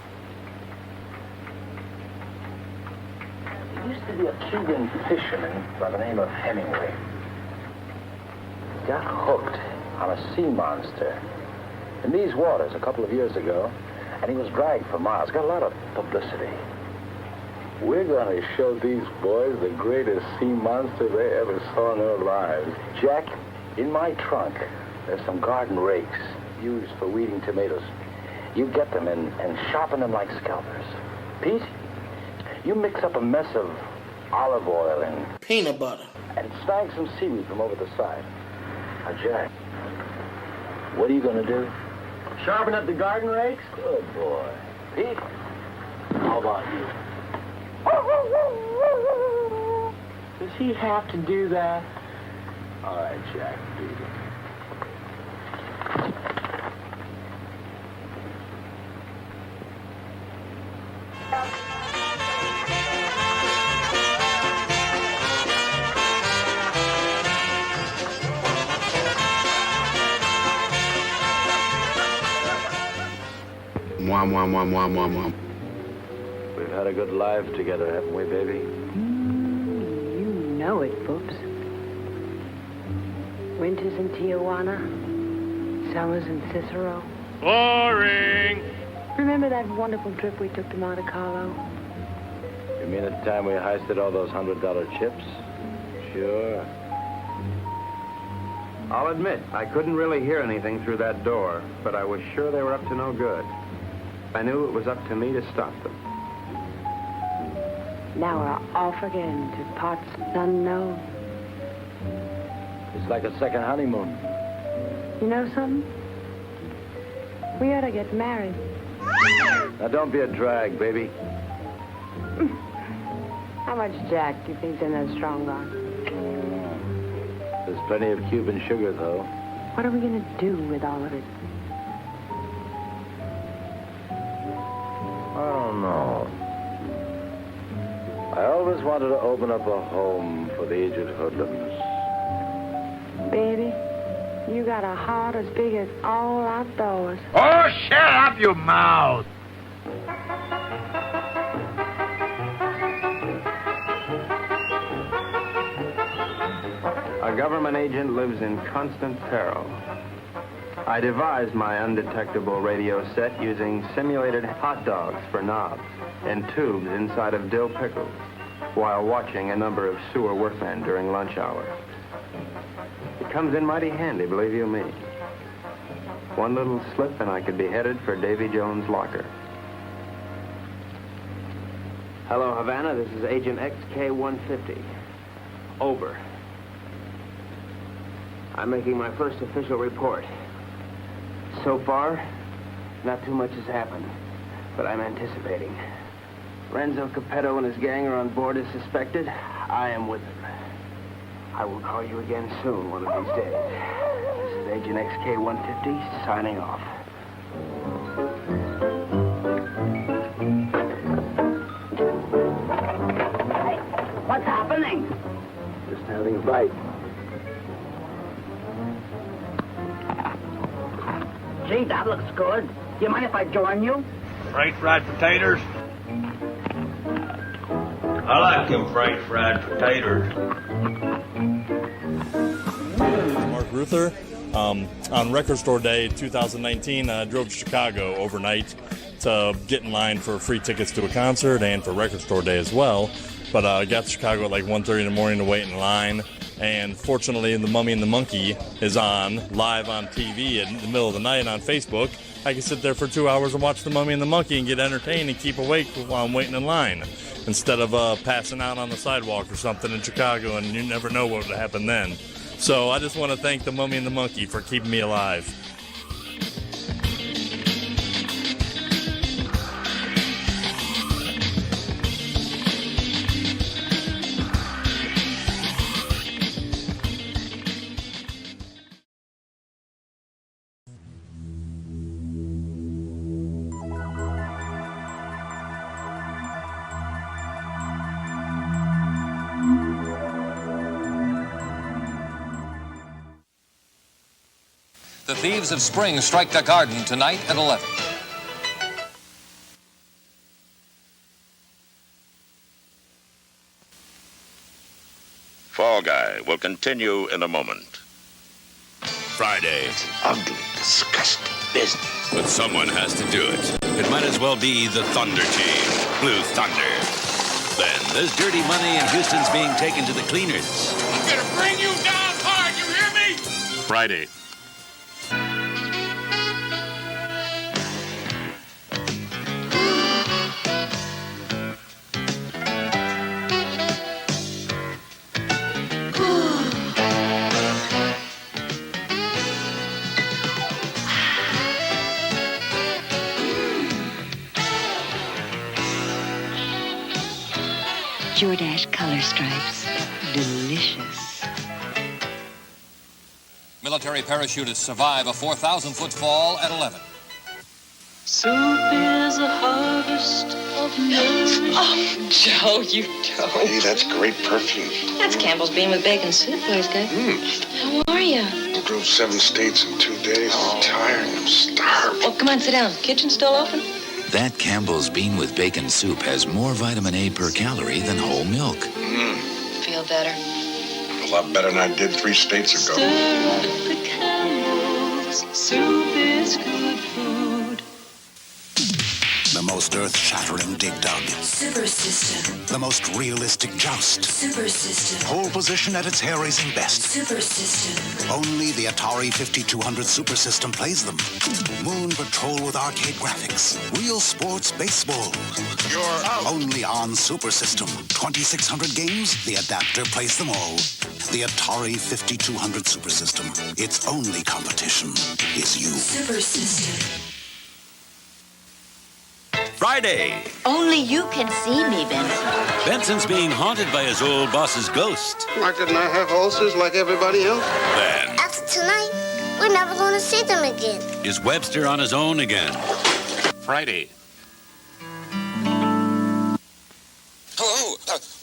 There used to be a Cuban fisherman by the name of Hemingway. He got hooked on a sea monster in these waters a couple of years ago, and he was dragged for miles. Got a lot of publicity. We're going to show these boys the greatest sea monster they ever saw in their lives. Jack, in my trunk, there's some garden rakes used for weeding tomatoes. You get them and sharpen them like scalpers. Pete, you mix up a mess of olive oil and peanut butter and snag some seaweed from over the side. Now, Jack, what are you going to do? Sharpen up the garden rakes? Good boy. Pete, how about you? Does he have to do that? All right, Jack, beat it. Mwah, mwah, mwah, mwah, mwah, mwah. We've had a good life together, haven't we, baby? You know it, Boops. Winters in Tijuana, summers in Cicero. Boring. Remember that wonderful trip we took to Monte Carlo? You mean the time we heisted all those $100 chips? Sure. I'll admit, I couldn't really hear anything through that door, but I was sure they were up to no good. I knew it was up to me to stop them. Now we're off again to parts unknown. It's like a second honeymoon. You know something? We ought to get married. Now, don't be a drag, baby. How much Jack do you think's in that strong arm? There's plenty of Cuban sugar, though. What are we going to do with all of it? I don't know. I always wanted to open up a home for the aged hoodlums. Baby, you got a heart as big as all outdoors. Oh, shut up, your mouth. A government agent lives in constant peril. I devised my undetectable radio set using simulated hot dogs for knobs and tubes inside of dill pickles while watching a number of sewer workmen during lunch hour. It comes in mighty handy, believe you me. One little slip and I could be headed for Davy Jones' locker. Hello, Havana. This is Agent XK-150. Over. I'm making my first official report. So far, not too much has happened, but I'm anticipating. Renzo Capetto and his gang are on board as suspected. I am with them. I will call you again soon, one of these days. This is Agent XK-150 signing off. Hey, what's happening? Just having a bite. Gee, that looks good. Do you mind if I join you? Fried potatoes. I like them fried potatoes. Mark Ruther. On Record Store Day 2019, I drove to Chicago overnight to get in line for free tickets to a concert and for Record Store Day as well. But I got to Chicago at like 1:30 in the morning to wait in line. And fortunately, The Mummy and the Monkey is on live on TV in the middle of the night on Facebook. I can sit there for 2 hours and watch The Mummy and the Monkey and get entertained and keep awake while I'm waiting in line, instead of passing out on the sidewalk or something in Chicago, and you never know what would happen then. So I just want to thank The Mummy and the Monkey for keeping me alive. The Thieves of Spring strike the garden tonight at 11. Fall Guy will continue in a moment. Friday. It's an ugly, disgusting business. But someone has to do it. It might as well be the Thunder Team. Blue Thunder. Then there's dirty money and Houston's being taken to the cleaners. I'm gonna bring you down hard, you hear me? Friday. Jordache color stripes. Delicious. Military parachutists survive a 4,000-foot fall at 11. Soup is a harvest of nourishment. Oh, Joe, you don't. Hey, that's great perfume. That's Campbell's Bean with Bacon Soup, boys, good. How are you? I drove 7 states in 2 days. I'm tired and I'm starved. Well, come on, sit down. Kitchen still open? That Campbell's Bean with Bacon Soup has more vitamin A per calorie than whole milk. Feel better? A lot better than I did 3 states ago. Stir up the Campbell's. Soup is good food. The most earth-shattering dig dug. Super System. The most realistic joust. Super System. Pole position at its hair-raising best. Super System. Only the Atari 5200 Super System plays them. Moon Patrol with arcade graphics. Real sports baseball. You're out. Only on Super System. 2,600 games, the adapter plays them all. The Atari 5200 Super System. Its only competition is you. Super System. Friday. Only you can see me, Benson. Benson's being haunted by his old boss's ghost. Why couldn't I have ulcers like everybody else? Then After tonight, we're never going to see them again. is Webster on his own again. Friday. Hello,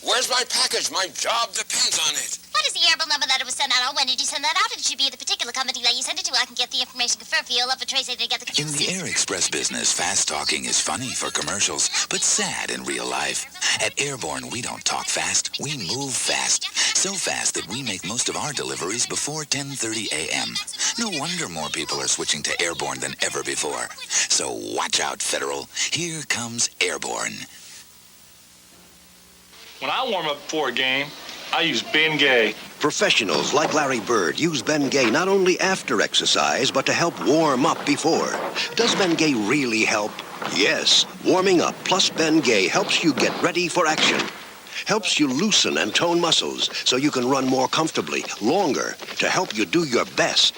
where's my package? My job depends on it. What is the airbill number that it was sent out on? When did you send that out? It should be the particular company that you sent it to. I can get the information confirmed for you. I'll love to trace it together. In the Air Express business, fast talking is funny for commercials, but sad in real life. At Airborne, we don't talk fast, we move fast. So fast that we make most of our deliveries before 10:30 a.m. No wonder more people are switching to Airborne than ever before. So watch out, Federal. Here comes Airborne. When I warm up for a game, I use Bengay. Professionals like Larry Bird use Bengay not only after exercise, but to help warm up before. Does Bengay really help? Yes. Warming up plus Bengay helps you get ready for action. Helps you loosen and tone muscles so you can run more comfortably, longer, to help you do your best.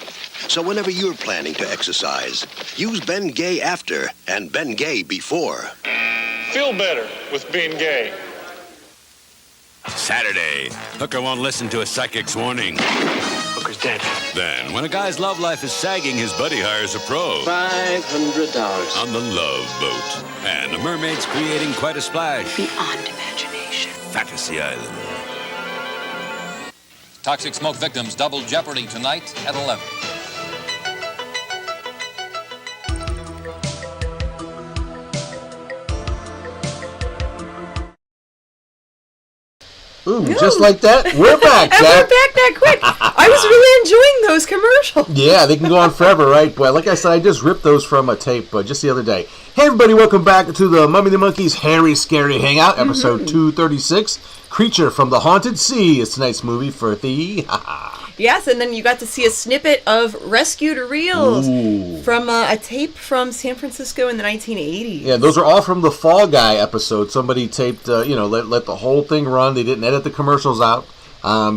So whenever you're planning to exercise, use Bengay after and Bengay before. Feel better with Bengay. Saturday. Hooker won't listen to a psychic's warning. Hooker's dead. Then, when a guy's love life is sagging, his buddy hires a pro. $500. On the Love Boat. And a mermaid's creating quite a splash. Beyond imagination. Fantasy Island. Toxic smoke victims double jeopardy tonight at 11. Ooh, just like that, we're back, and we're back that quick. I was really enjoying those commercials. Yeah, they can go on forever, right? But like I said, I just ripped those from a tape just the other day. Hey, everybody, welcome back to the Mummy and the Monkey's Hairy Scary Hangout, episode 236. Creature from the Haunted Sea is tonight's movie for the... Yes, and then you got to see a snippet of Rescue to Reels from a tape from San Francisco in the 1980s. Yeah, those are all from the Fall Guy episode. Somebody taped, let the whole thing run. They didn't edit the commercials out.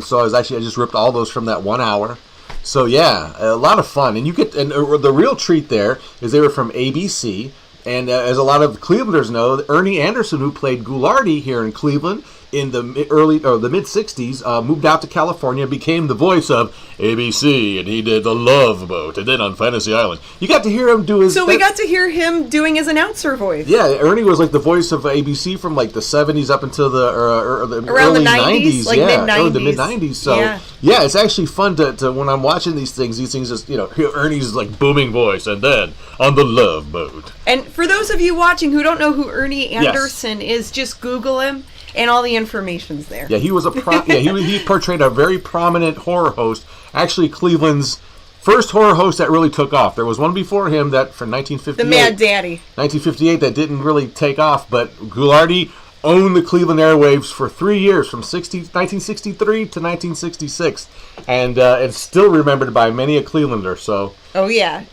So I just ripped all those from that 1 hour. So yeah, a lot of fun. And the real treat there is they were from ABC. And as a lot of Clevelanders know, Ernie Anderson, who played Ghoulardi here in Cleveland in the mid-60s, moved out to California, became the voice of ABC, and he did The Love Boat, and then on Fantasy Island. You got to hear him do his... So we got to hear him doing his announcer voice. Yeah, Ernie was like the voice of ABC from like the 70s up until the around early the 90s. Like mid-90s. The mid-90s. So yeah, it's actually fun to when I'm watching these things just, hear Ernie's like booming voice, and then on The Love Boat. And for those of you watching who don't know who Ernie Anderson is, just Google him. And all the information's there. Yeah, he was he portrayed a very prominent horror host. Actually, Cleveland's first horror host that really took off. There was one before him that from 1958. The Mad Daddy. 1958 that didn't really take off, but Ghoulardi owned the Cleveland airwaves for 3 years, from 1963 to 1966, and it's still remembered by many a Clevelander. So. Oh yeah.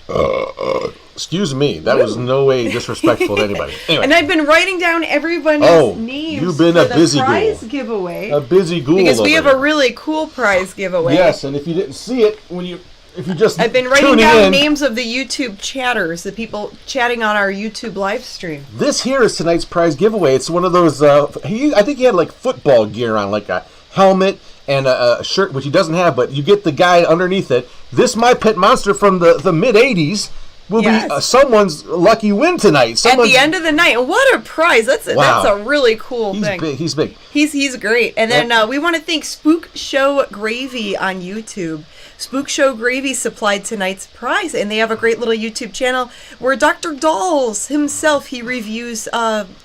Excuse me, that was no way disrespectful to anybody. Anyway. And I've been writing down everybody's names you've been for a busy the prize ghoul. giveaway. A busy ghoul. Because we have a really cool prize giveaway. Yes, and if you didn't see it when you if you just I've been writing tuning down in, names of the YouTube chatters, the people chatting on our YouTube live stream. This here is tonight's prize giveaway. It's one of those. I think he had like football gear on, like a helmet and a shirt, which he doesn't have, but you get the guy underneath it. This My Pet Monster from the mid '80s will be someone's lucky win tonight. At the end of the night, what a prize! That's a really cool thing. He's big. He's great. And then we want to thank Spook Show Gravy on YouTube. Spook Show Gravy supplied tonight's prize, and they have a great little YouTube channel where Dr. Dolls himself, he reviews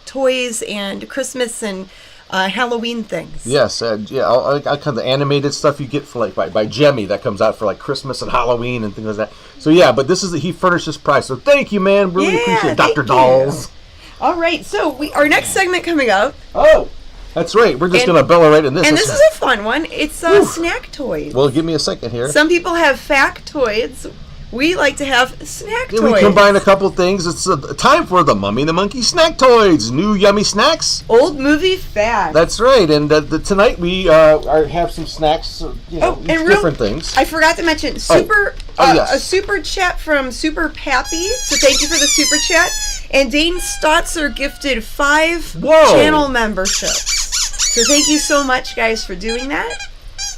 toys and Christmas and Halloween things. Yes, all kind of animated stuff you get for like by Jemmy that comes out for like Christmas and Halloween and things like that. So yeah, but he furnished this prize. So thank you, man. Really appreciate it, Dr. Dolls. All right, so our next segment coming up. Oh, that's right. We're just gonna bellow right in this. And this is a fun one. It's snack toys. Well, give me a second here. Some people have factoids. We like to have snack toys. We combine a couple things. It's time for the Mummy and the Monkey snack toys. New yummy snacks. Old movie facts. That's right. And tonight we have some snacks. Different things. I forgot to mention a super chat from Super Pappy. So thank you for the super chat. And Dane Stotzer gifted 5 channel memberships. So thank you so much, guys, for doing that.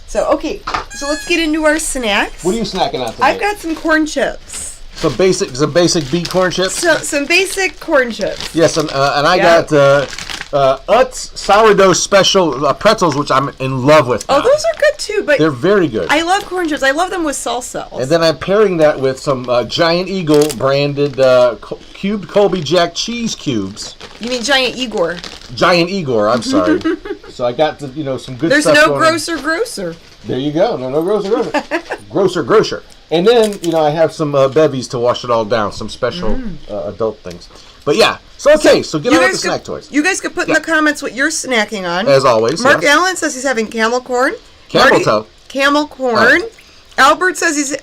So let's get into our snacks. What are you snacking on tonight? I've got some corn chips. Some basic beet corn chips. Some basic corn chips. Yes, and I got Utz sourdough special pretzels, which I'm in love with. Oh, those are good too, but they're very good. I love corn chips. I love them with salsa. And then I'm pairing that with some Giant Eagle branded cubed Colby Jack cheese cubes. You mean Giant Igor? Giant Igor. I'm sorry. So I got some good There's stuff. There's no grocer. There you go. No grocer. grocer. And then I have some bevies to wash it all down. Some special adult things. But yeah. So get on with the snack toys. You guys could put in the comments what you're snacking on. As always. Mark Allen says he's having camel corn. Camel toe. Camel corn. Albert says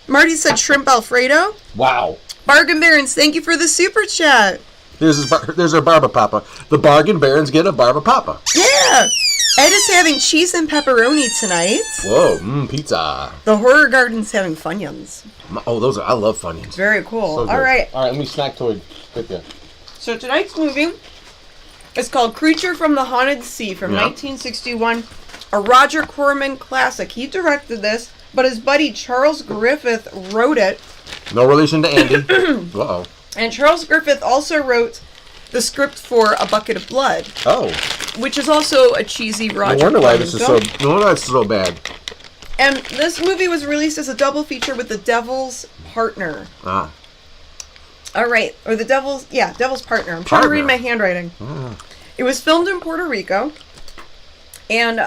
Marty said shrimp Alfredo. Wow. Bargain Barons, thank you for the super chat. There's our Barba Papa. The Bargain Barons get a Barba Papa. Yeah. Ed is having cheese and pepperoni tonight. Whoa, pizza. The Horror Garden's having Funyuns. Oh, I love Funyuns. Very cool. So all right, let me snack toy right there. So tonight's movie is called Creature from the Haunted Sea from 1961, a Roger Corman classic. He directed this, but his buddy Charles Griffith wrote it. No relation to Andy. Uh-oh. And Charles Griffith also wrote the script for A Bucket of Blood. Oh. Which is also a cheesy Roger Corman film. No wonder why it's so bad. And this movie was released as a double feature with The Devil's Partner. Ah. All right. Or Devil's Partner. I'm trying to read my handwriting. It was filmed in Puerto Rico. And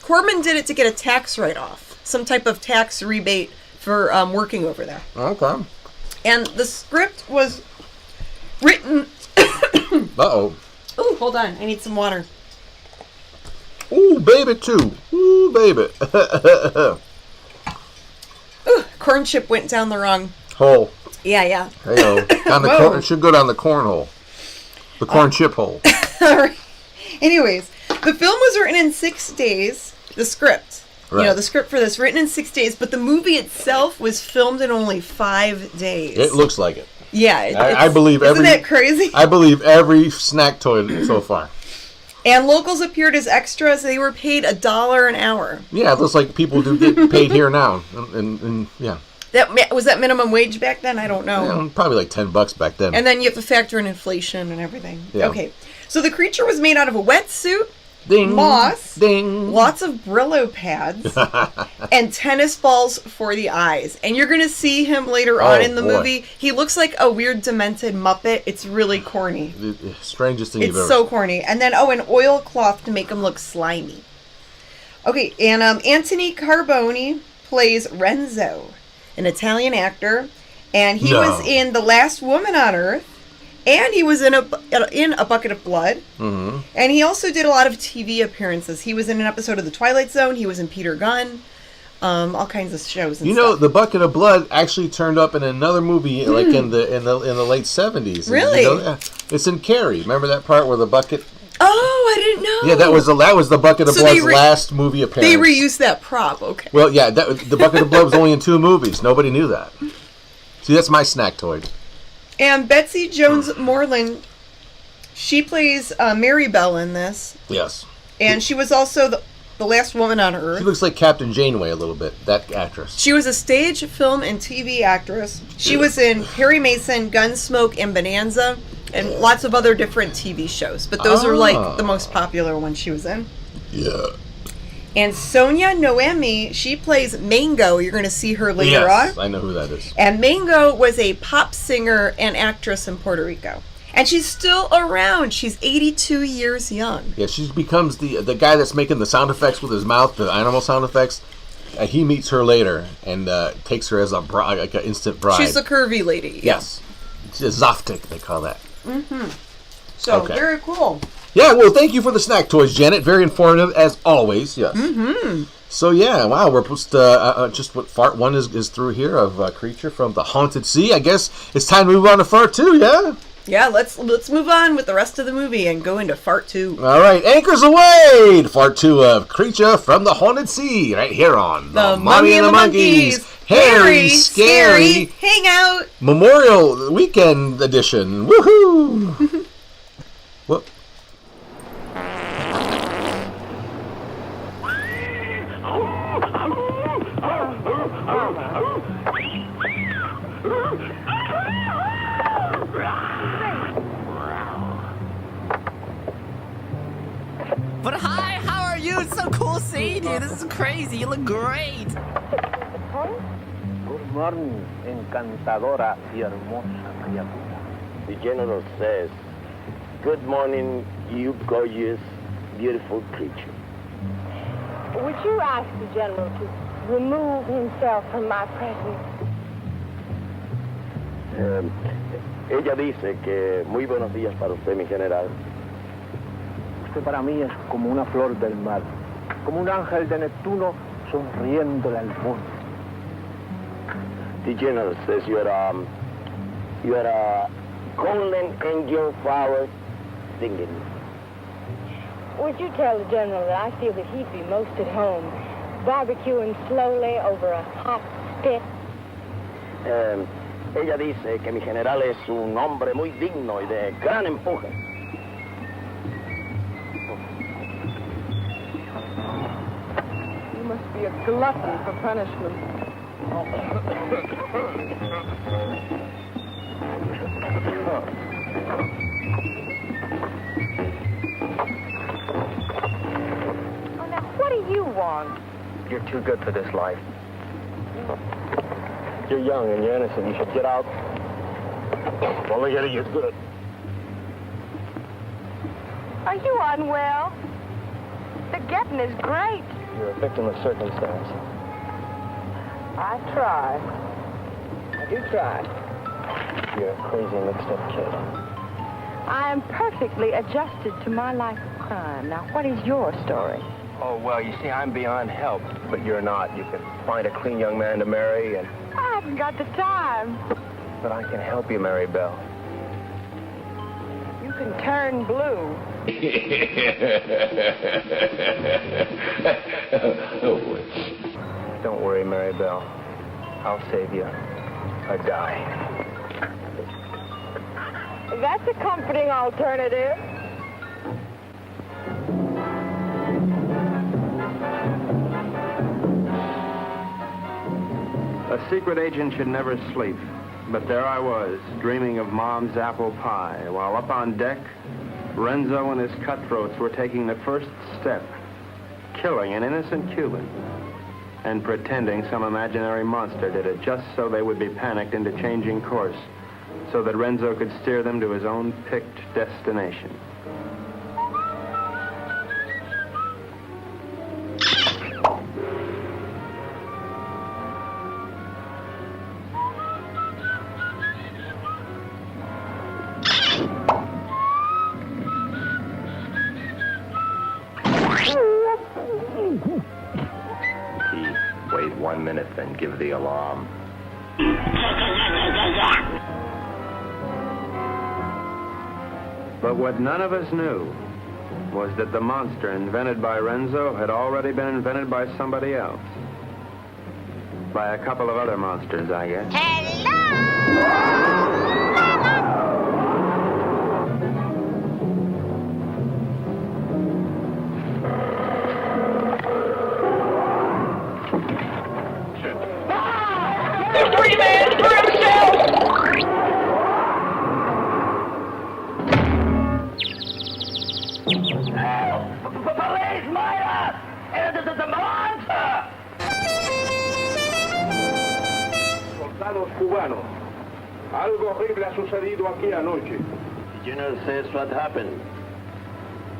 Corman did it to get a tax write-off. Some type of tax rebate for working over there. Okay. And the script was written... Uh-oh. Ooh, hold on. I need some water. Ooh, baby, too. Ooh, baby. Ooh, corn chip went down the wrong... hole. Yeah. Hey-o. It should go down the corn hole. The corn chip hole. All right. Anyways, the film was written in 6 days. The script. Right. The script for this, written in 6 days, but the movie itself was filmed in only 5 days. It looks like it. Yeah. I believe isn't that crazy? I believe every snack toy so far. And locals appeared as extras. They were paid $1 an hour. Yeah, it looks like people do get paid here now. And yeah. Was that minimum wage back then? I don't know. Yeah, probably like $10 back then. And then you have to factor in inflation and everything. Yeah. Okay. So the creature was made out of a wetsuit, ding, moss, ding, lots of Brillo pads, and tennis balls for the eyes. And you're going to see him later on in the movie. He looks like a weird, demented Muppet. It's really corny. The strangest thing you've ever. It's so corny. And then, an oilcloth to make him look slimy. Okay, and Anthony Carboni plays Renzo, an Italian actor, and he was in The Last Woman on Earth, and he was in a Bucket of Blood, and he also did a lot of TV appearances. He was in an episode of The Twilight Zone. He was in Peter Gunn, all kinds of shows. And stuff. The Bucket of Blood actually turned up in another movie, like in the late 70s. Really? It's in Carrie. Remember that part where the bucket? Oh, I didn't know. Yeah, that was the Bucket of Blood's last movie appearance. They reused that prop. Okay. Well, yeah, the Bucket of Blood was only in 2 movies. Nobody knew that. See, that's my snack toy. And Betsy Jones Moreland, she plays Mary Bell in this. Yes. And she was also the last woman on Earth. She looks like Captain Janeway a little bit, that actress. She was a stage, film, and TV actress. She was in Perry Mason, Gunsmoke, and Bonanza, and lots of other different TV shows. But those are like the most popular ones she was in. Yeah. And Sonia Noemi, she plays Mango. You're going to see her later on. I know who that is. And Mango was a pop singer and actress in Puerto Rico. And she's still around. She's 82 years young. Yeah, she becomes the guy that's making the sound effects with his mouth, the animal sound effects. He meets her later and takes her as a bride, like an instant bride. She's a curvy lady. Yes. She's a Zoftic, they call that. Mm-hmm. So, very cool. Yeah, well, thank you for the snack toys, Janet. Very informative, as always. Yes. Mm-hmm. So, yeah, wow, we're just what Fart 1 is through here of Creature from the Haunted Sea. I guess it's time to move on to Fart 2, yeah? Yeah, let's move on with the rest of the movie and go into Fart 2. All right, anchors away! Fart 2 of Creature from the Haunted Sea, right here on The Mummy and the Monkeys. Hairy, Scary, Hangout. Memorial Weekend Edition. Woohoo! Whoop. But hi, how are you? It's so cool seeing you. This is crazy. You look great. Good morning, encantadora y hermosa criatura. The general says, good morning, you gorgeous, beautiful creature. Would you ask the general to remove himself from my presence? Ella dice que muy buenos días para usted, mi general. Usted para mí es como una flor del mar, como un ángel de Neptuno sonriéndole al mundo. The general says you're a golden angel flower singing. Would you tell the general that I feel that he'd be most at home, barbecuing slowly over a hot spit? Ella dice que mi general es un hombre muy digno y de gran empuje. You must be a glutton for punishment. Oh, now, what do you want? You're too good for this life. You're young and you're innocent. You should get out. Only getting you good. Are you unwell? The getting is great. You're a victim of circumstance. I try. I do try. You're a crazy, mixed-up kid. I am perfectly adjusted to my life of crime. Now, what is your story? Oh, well, you see, I'm beyond help. But you're not. You can find a clean young man to marry and... I haven't got the time. But I can help you, Mary Bell. You can turn blue. Don't worry, Mary Bell. I'll save you a die. That's a comforting alternative. A secret agent should never sleep. But there I was, dreaming of Mom's apple pie, while up on deck, Renzo and his cutthroats were taking the first step, killing an innocent Cuban, and pretending some imaginary monster did it just so they would be panicked into changing course, so that Renzo could steer them to his own picked destination. Wait 1 minute, then give the alarm. But what none of us knew was that the monster invented by Renzo had already been invented by somebody else. By a couple of other monsters, I guess. There's 3 men for himself! Police, Myra! The monster! Soldados cubanos, algo horrible ha sucedido aquí anoche. The general says what happened.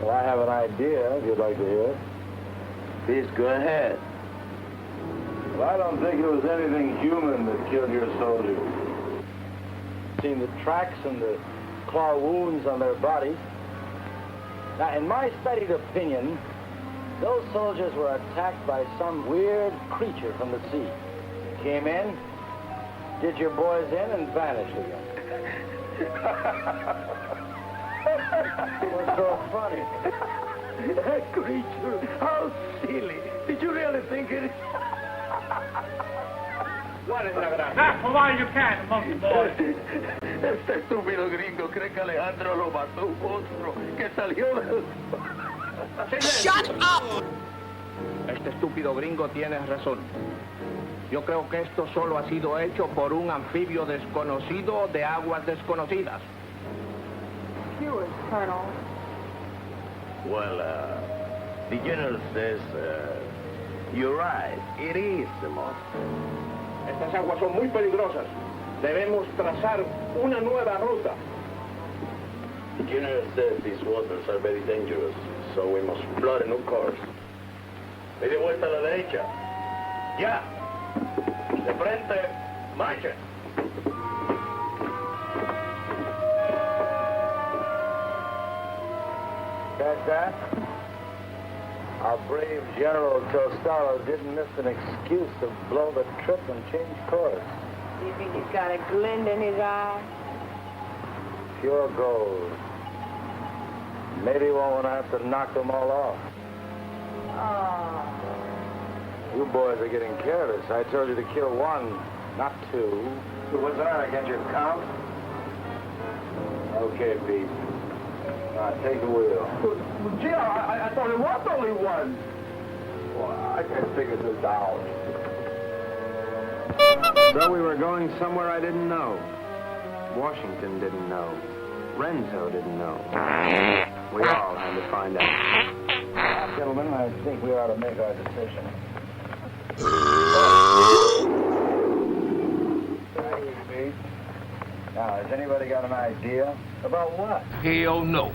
Well, I have an idea, if you'd like to hear it. Please go ahead. Well, I don't think it was anything human that killed your soldiers. Seen the tracks and the claw wounds on their bodies. Now, in my studied opinion, those soldiers were attacked by some weird creature from the sea. Came in, did your boys in, and vanished again. What's so funny? That creature, how silly. Did you really think it? What is that? That's why you can't, monkey boy. Este estúpido gringo cree que Alejandro lo mató un monstruo que salió de... Shut up! Este estúpido gringo tiene razón. Yo creo que esto solo ha sido hecho por un anfibio desconocido de aguas desconocidas. Yours, Colonel. Well, the general says, you're right. It is the monster. Estas aguas son muy peligrosas. Debemos trazar una nueva ruta. The general says these waters are very dangerous, so we must plot a new course. Media vuelta a la derecha. Ya. De frente, marcha. Catch that? Our brave General Tostado didn't miss an excuse to blow the trip and change course. You think he's got a glint in his eye? Pure gold. Maybe we won't have to knock them all off. Oh. You boys are getting careless. I told you to kill one, not two. What's that? I get your count? Okay, Pete. Take the wheel. Gee, I thought it was only one. Well, I can figure this out. So we were going somewhere I didn't know. Washington didn't know. Renzo didn't know. We all had to find out. Gentlemen, I think we ought to make our decision. Now, has anybody got an idea? About what? Hell no.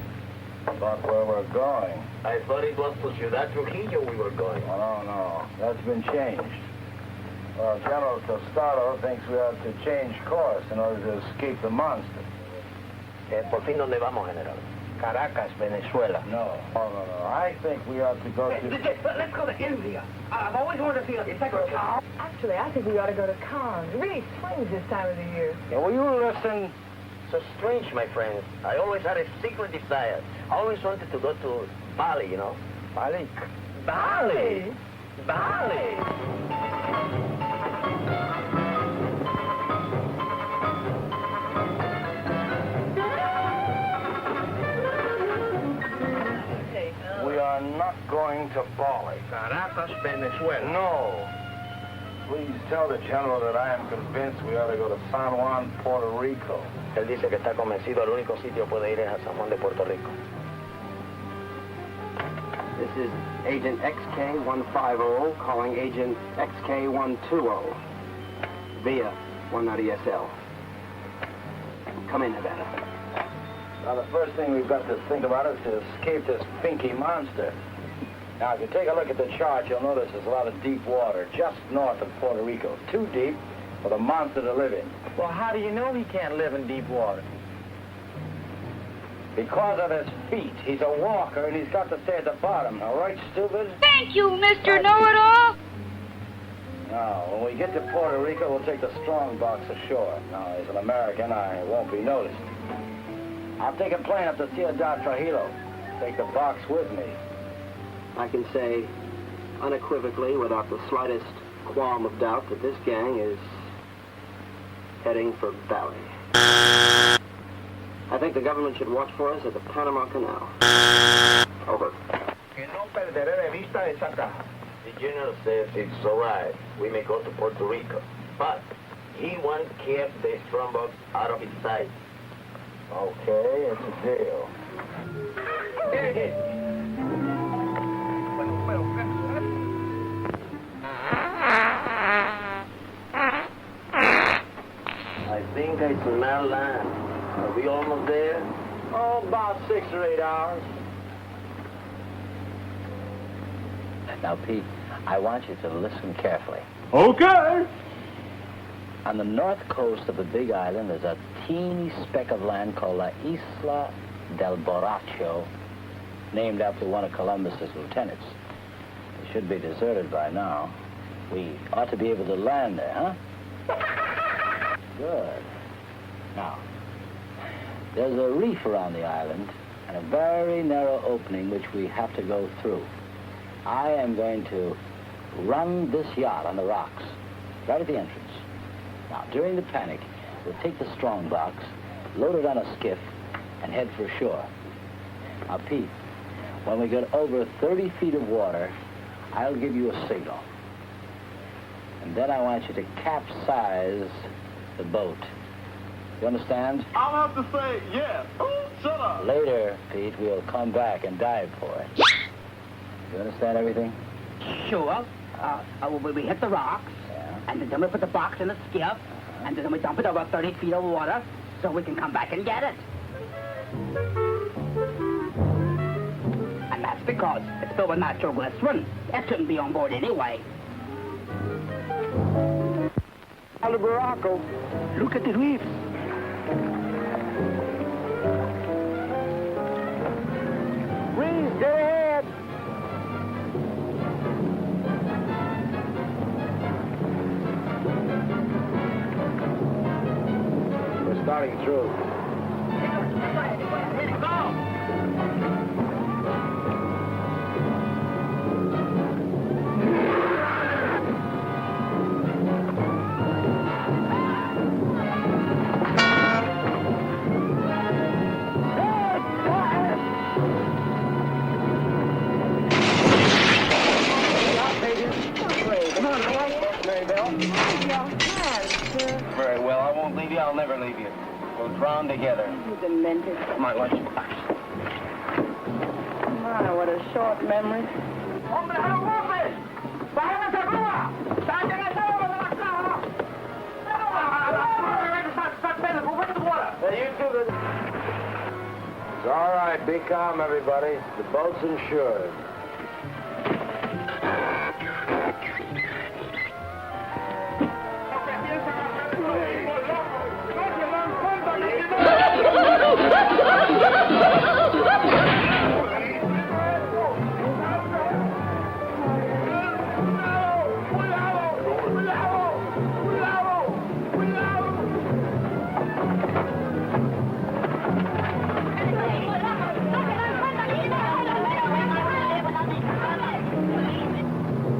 About where we're going. I thought it was to Ciudad Trujillo we were going. Oh, no. That's been changed. Well, General Tostado thinks we ought to change course in order to escape the monster. ¿Por fin dónde vamos, General? Caracas, Venezuela. No. I think we ought to go to... Let's go to India. I've always wanted to see a second car. Actually, I think we ought to go to Cannes. It really swings this time of the year. Yeah, will you listen? So strange, my friends. I always had a secret desire. I always wanted to go to Bali, you know. Bali? Bali? Bali! We are not going to Bali. Caracas, Venezuela. No. Please tell the General that I am convinced we ought to go to San Juan, Puerto Rico. Él dice que está convencido el único sitio puede ir es a San Juan de Puerto Rico. This is Agent XK150 calling Agent XK120 via 190 SL. Come in, Nevada. Now, the first thing we've got to think about is to escape this pinky monster. Now, if you take a look at the chart, you'll notice there's a lot of deep water just north of Puerto Rico. Too deep for the monster to live in. Well, how do you know he can't live in deep water? Because of his feet. He's a walker, and he's got to stay at the bottom. All right, stupid? Thank you, Mr. Know-It-All. Now, when we get to Puerto Rico, we'll take the strong box ashore. Now, as an American, I won't be noticed. I'll take a plane up to Ciudad Trujillo. take the box with me. I can say unequivocally, without the slightest qualm of doubt, that this gang is heading for Bali. I think the government should watch for us at the Panama Canal. Over. Que no perderé de vista esa caja. The general says it's all right. We may go to Puerto Rico. But he wants to keep the strongbox out of his sight. Okay, it's a deal. Here it is. I think I smell land. Are we almost there? Oh, about 6 or 8 hours. Now, Pete, I want you to listen carefully. Okay. On the north coast of the Big Island, there's a teeny speck of land called La Isla del Borracho, named after one of Columbus's lieutenants. It should be deserted by now. We ought to be able to land there, huh? Good. Now, there's a reef around the island and a very narrow opening which we have to go through. I am going to run this yacht on the rocks, right at the entrance. Now, during the panic, we'll take the strong box, load it on a skiff, and head for shore. Now, Pete, when we get over 30 feet of water, I'll give you a signal. And then I want you to capsize the boat. You understand? I'll have to say yes. Shut up. Later, Pete, we'll come back and dive for it. You understand everything? Sure. We hit the rocks, and then we put the box in the skiff, and then we dump it over 30 feet of water so we can come back and get it. And that's because it's filled with nitroglycerin. That shouldn't be on board anyway. Hello, Baracco. Look at the reefs. Breeze, go ahead. We're starting through. Very well, I won't leave you. I'll never leave you. We'll drown together. You demented. My lunch box. My, what a short memory. It's all right. Be calm, everybody. The boat's insured.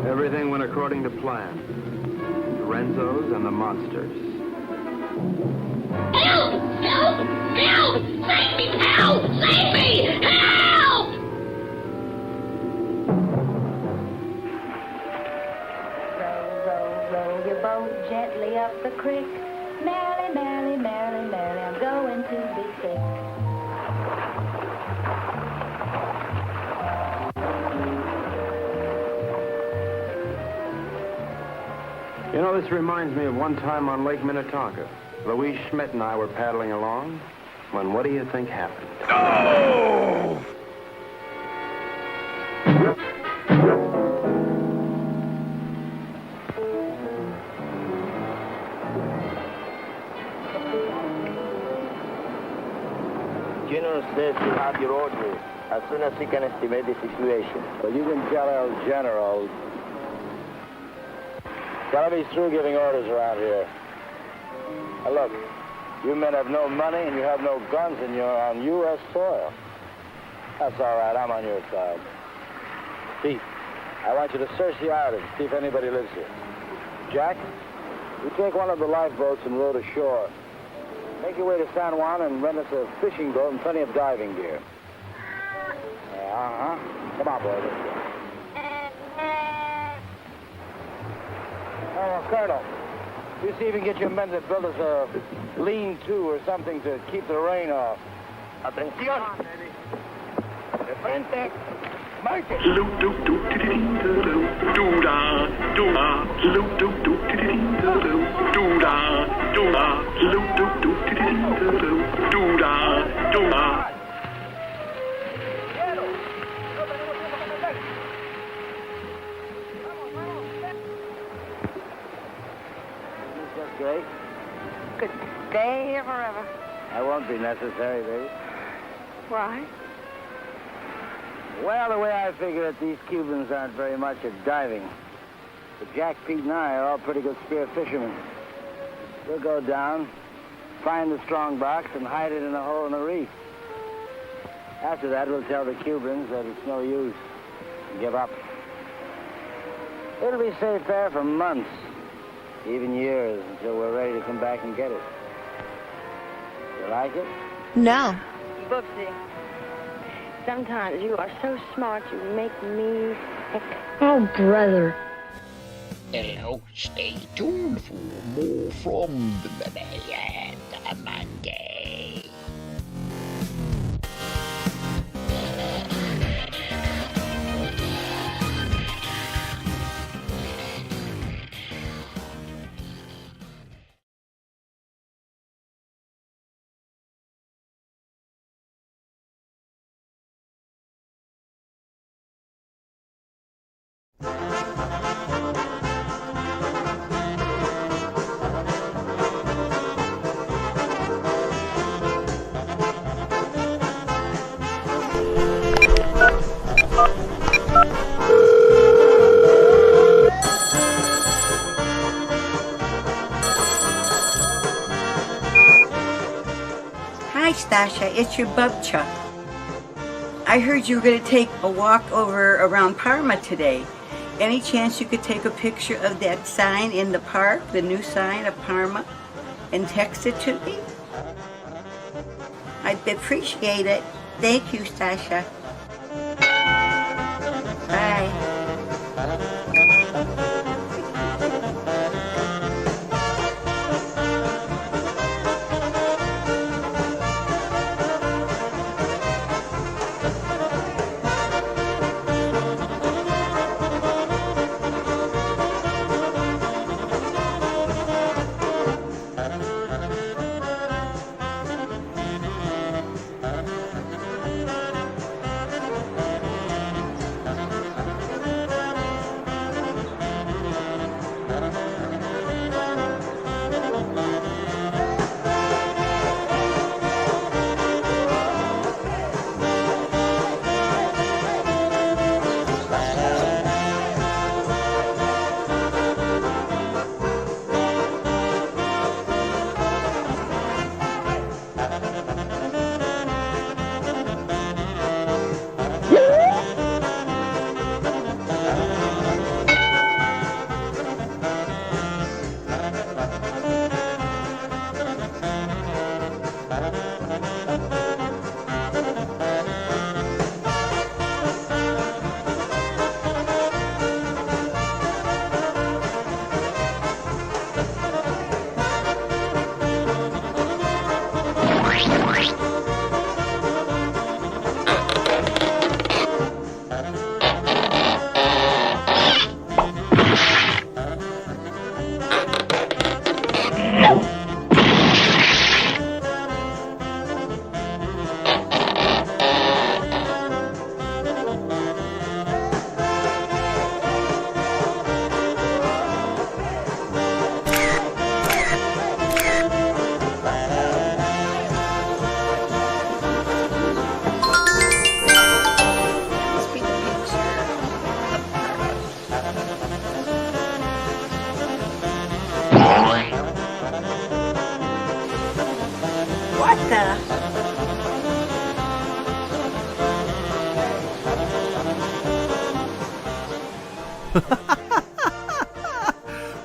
Everything went according to plan. The Renzos and the monsters. Help! Help! Help! Save me, pal! Save me! Help! Row your boat gently up the creek. Merrily, merrily, merrily, merrily, I'm going to be sick. You know, this reminds me of one time on Lake Minnetonka. Louise Schmidt and I were paddling along when what do you think happened? Oh! General says you have your orders as soon as he can estimate the situation. Well, you can tell El General. Tell him he's through giving orders around here. Now, look, you men have no money and you have no guns and you're on U.S. soil. That's all right. I'm on your side. Pete, I want you to search the island, see if anybody lives here. Jack, you take one of the lifeboats and row to shore. Make your way to San Juan and rent us a fishing boat and plenty of diving gear. Come on, boy. Let's go. Oh, Colonel, you see if you can get your men to build us a lean-to or something to keep the rain off. Atención. De frente. Marche. Great. Could stay here forever. That won't be necessary, baby. Why? Well, the way I figure it, these Cubans aren't very much at diving. But Jack, Pete, and I are all pretty good spear fishermen. We'll go down, find the strong box, and hide it in a hole in the reef. After that, we'll tell the Cubans that it's no use. Give up. It'll be safe there for months, even years, until we're ready to come back and get it. You like it? No. Boopsy, sometimes you are so smart you make me sick. Oh, brother. Hello, stay tuned for more from the Mummy and the Monkey. Hi, Stasha. It's your bub Chuck. I heard you were going to take a walk over around Parma today. Any chance you could take a picture of that sign in the park, the new sign of Parma, and text it to me? I'd appreciate it. Thank you, Stasha. Bye.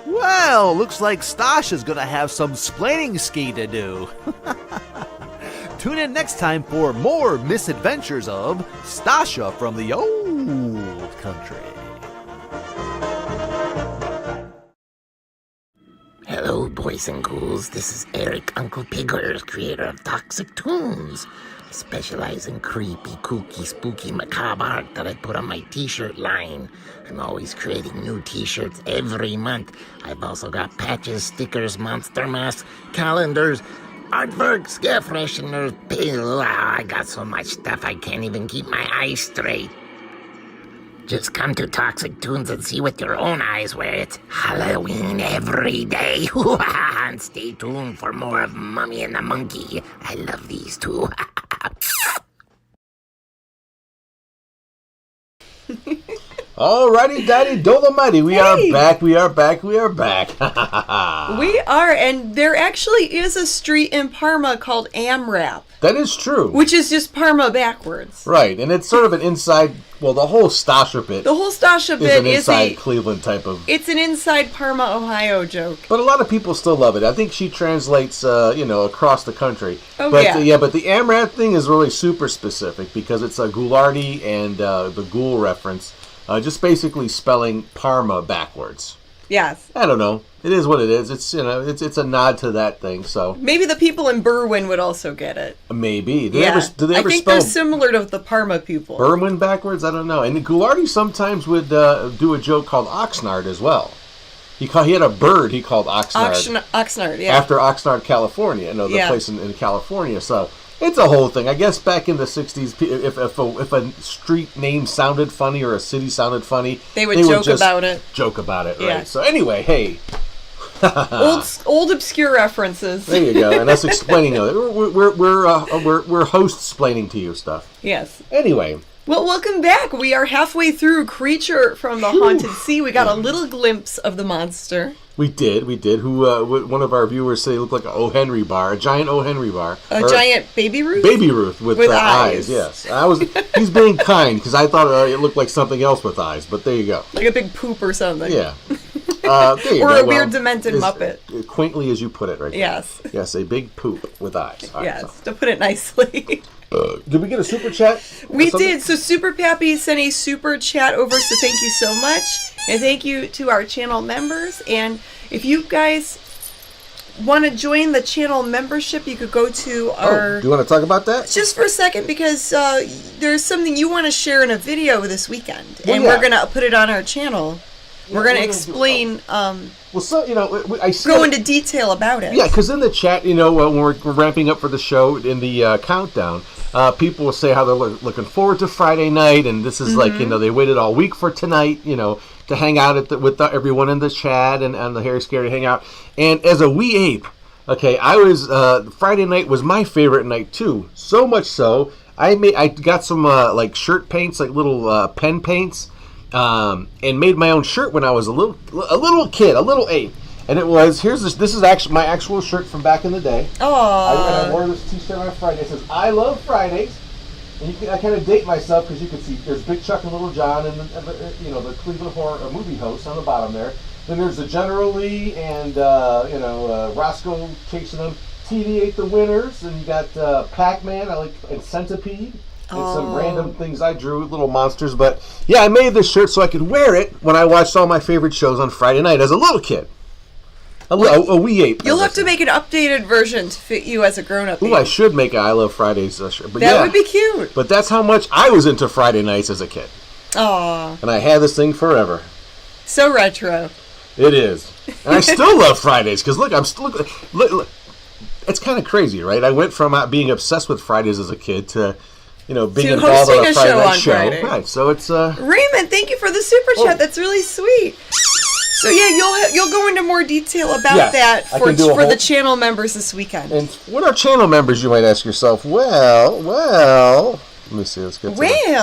Well, looks like Stasha's gonna have some splaining ski to do. Tune in next time for more misadventures of Stasha from the old country. Hello, boys and ghouls. This is Eric Uncle Pigger, creator of Toxic Tunes. I specialize in creepy, kooky, spooky, macabre art that I put on my t-shirt line. I'm always creating new t-shirts every month. I've also got patches, stickers, monster masks, calendars, artwork, scare fresheners, pill. I got so much stuff I can't even keep my eyes straight. Just come to Toxic Tunes and see with your own eyes where it's Halloween every day. And stay tuned for more of Mummy and the Monkey. I love these two. Alrighty, Daddy Dolomite, we are back, we are back, we are back. We are, and there actually is a street in Parma called AMRAP. That is true. Which is just Parma backwards. Right, and it's sort of an inside, well, the whole Stasha bit. The whole Stasha bit is an inside Cleveland type of... It's an inside Parma, Ohio joke. But a lot of people still love it. I think she translates, across the country. Oh, but, yeah. But the AMRAP thing is really super specific because it's a Ghoulardi and the ghoul reference. Just basically spelling Parma backwards. Yes. I don't know. It is what it is. It's it's a nod to that thing. So maybe the people in Berwyn would also get it. Maybe. Do they ever think they're similar to the Parma people. Berwyn backwards? I don't know. And Ghoulardi sometimes would do a joke called Oxnard as well. He had a bird he called Oxnard. Oxnard, yeah. After Oxnard, California. The place in California. So it's a whole thing. I guess back in the 60s, if a street name sounded funny or a city sounded funny, they would joke about it. Joke about it, right? So anyway, hey. old obscure references. There you go. And us explaining it. We're hosts explaining to you stuff. Yes. Anyway. Well, welcome back. We are halfway through Creature from the Haunted Sea. We got a little glimpse of the monster. We did. Who one of our viewers said he looked like an O. Henry bar, a giant O. Henry bar. Giant Baby Ruth? Baby Ruth with eyes, yes. He's being kind because I thought it looked like something else with eyes, but there you go. Like a big poop or something. Yeah. There you or go. A weird demented Muppet. Quaintly as you put it right there. Yes. Yes, a big poop with eyes. All yes, right, to put it nicely. Did we get a super chat? We did. So Super Pappy sent a super chat over, so thank you so much. And thank you to our channel members. And if you guys want to join the channel membership, you could go to our... do you want to talk about that? Just for a second, because there's something you want to share in a video this weekend. And we're going to put it on our channel. We're going to explain... I see go into detail about it. Yeah, because in the chat, when we're ramping up for the show in the countdown, people will say how they're looking forward to Friday night, and this is like, they waited all week for tonight, to hang out with everyone in the chat and the Harry Scary Hangout. And as a wee ape, okay, I was Friday night was my favorite night too. So much so, I got some like shirt paints, like little pen paints. And made my own shirt when I was a little kid, a little ape, and it was this is actually my actual shirt from back in the day. I wore this t-shirt on Friday. It says "I love Fridays," and I kind of date myself because you can see there's Big Chuck and Little John and the Cleveland horror movie host on the bottom there. Then there's the General Lee and Roscoe chasing them. TV ate the winners, and you got Pac-Man, and Centipede. And some random things I drew, little monsters. But yeah, I made this shirt so I could wear it when I watched all my favorite shows on Friday night as a little kid. A wee ape. You'll have to make an updated version to fit you as a grown-up. Ooh, I should make an I Love Fridays shirt. But that would be cute. But that's how much I was into Friday nights as a kid. Aw. And I had this thing forever. So retro. It is. And I still love Fridays because look, I'm still look. It's kind of crazy, right? I went from being obsessed with Fridays as a kid to being involved on a Friday night show. Right, so it's Raymond, thank you for the super chat. That's really sweet. So yeah, you'll go into more detail about that for the channel members this weekend. And what are channel members, you might ask yourself? Well, let me see. Let's get to it.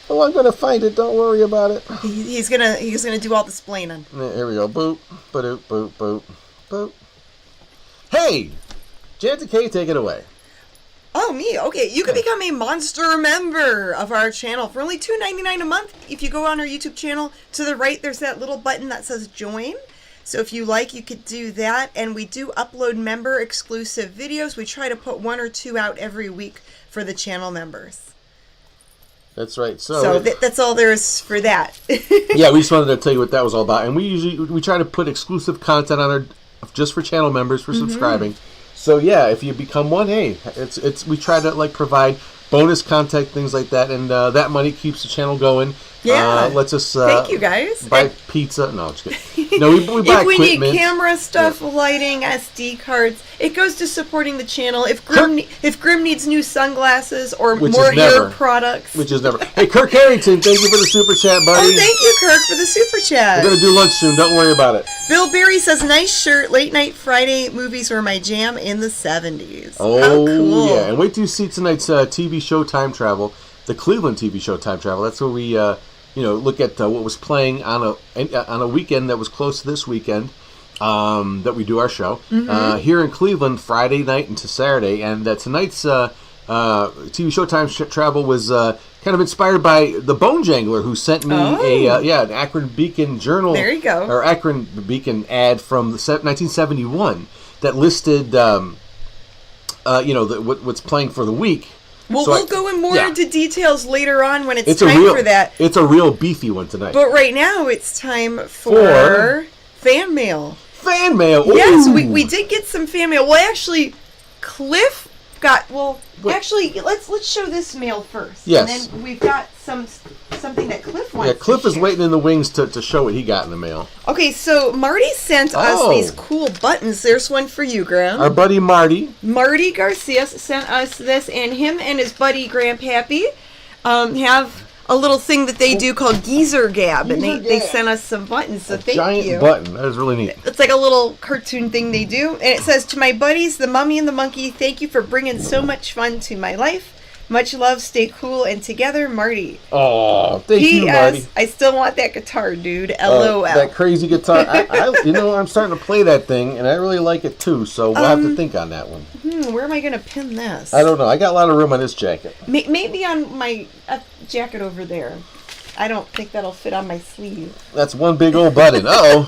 Oh, I'm gonna find it. Don't worry about it. He's gonna do all the splaining. Here we go. Boop, ba-doop, boop, boop, boop. Hey, Janet K, take it away. Oh, me? Okay, you can become a monster member of our channel for only $2.99 a month. If you go on our YouTube channel, to the right, there's that little button that says join. So if you like, you could do that. And we do upload member exclusive videos. We try to put 1 or 2 out every week for the channel members. That's right. So that's all there is for that. Yeah, we just wanted to tell you what that was all about. And we try to put exclusive content on our just for channel members for subscribing. So yeah, if you become one, hey, we try to like provide bonus content, things like that, and that money keeps the channel going. Yeah, lets us thank you guys. Buy pizza. No, I'm just kidding. No, we buy if we equipment. need camera stuff, lighting, SD cards, it goes to supporting the channel. If Grim needs new sunglasses or more hair products, which is never. Hey, Kirk Harrington, thank you for the super chat, buddy. Oh, thank you, Kirk, for the super chat. We're gonna do lunch soon. Don't worry about it. Bill Berry says, "Nice shirt. Late night Friday movies were my jam in the '70s." Oh, how cool! Yeah, and wait till you see tonight's TV show Time Travel, the Cleveland TV show Time Travel. That's where we. Look at what was playing on a weekend that was close to this weekend that we do our show here in Cleveland, Friday night into Saturday. And tonight's TV show Time Travel was kind of inspired by the Bone Jangler, who sent me an Akron Beacon Journal. There you go. Or Akron Beacon ad from 1971 that listed what's playing for the week. Well, we'll go in more into details later on when it's time for that. It's a real beefy one tonight. But right now, it's time for fan mail. Fan mail? Ooh. Yes, we did get some fan mail. Well, actually, Cliff got... Well, actually, let's show this mail first. Yes. And then we've got something that Cliff wants to Cliff is share. waiting in the wings to show what he got in the mail. Okay, so Marty sent us these cool buttons. There's one for you, Graham. Our buddy Marty. Marty Garcia sent us this, and him and his buddy Grandpappy have a little thing that they do called Geezer Gab, and they sent us some buttons, so thank you. Giant button. That is really neat. It's like a little cartoon thing they do, and it says, "To my buddies, the Mummy and the Monkey, thank you for bringing so much fun to my life. Much love, stay cool and together, Marty." Oh, thank you, Marty. I still want that guitar, dude. LOL. That crazy guitar. I'm starting to play that thing, and I really like it too. So we'll have to think on that one. Where am I going to pin this? I don't know. I got a lot of room on this jacket. Maybe on my jacket over there. I don't think that'll fit on my sleeve. That's one big old button. Uh-oh.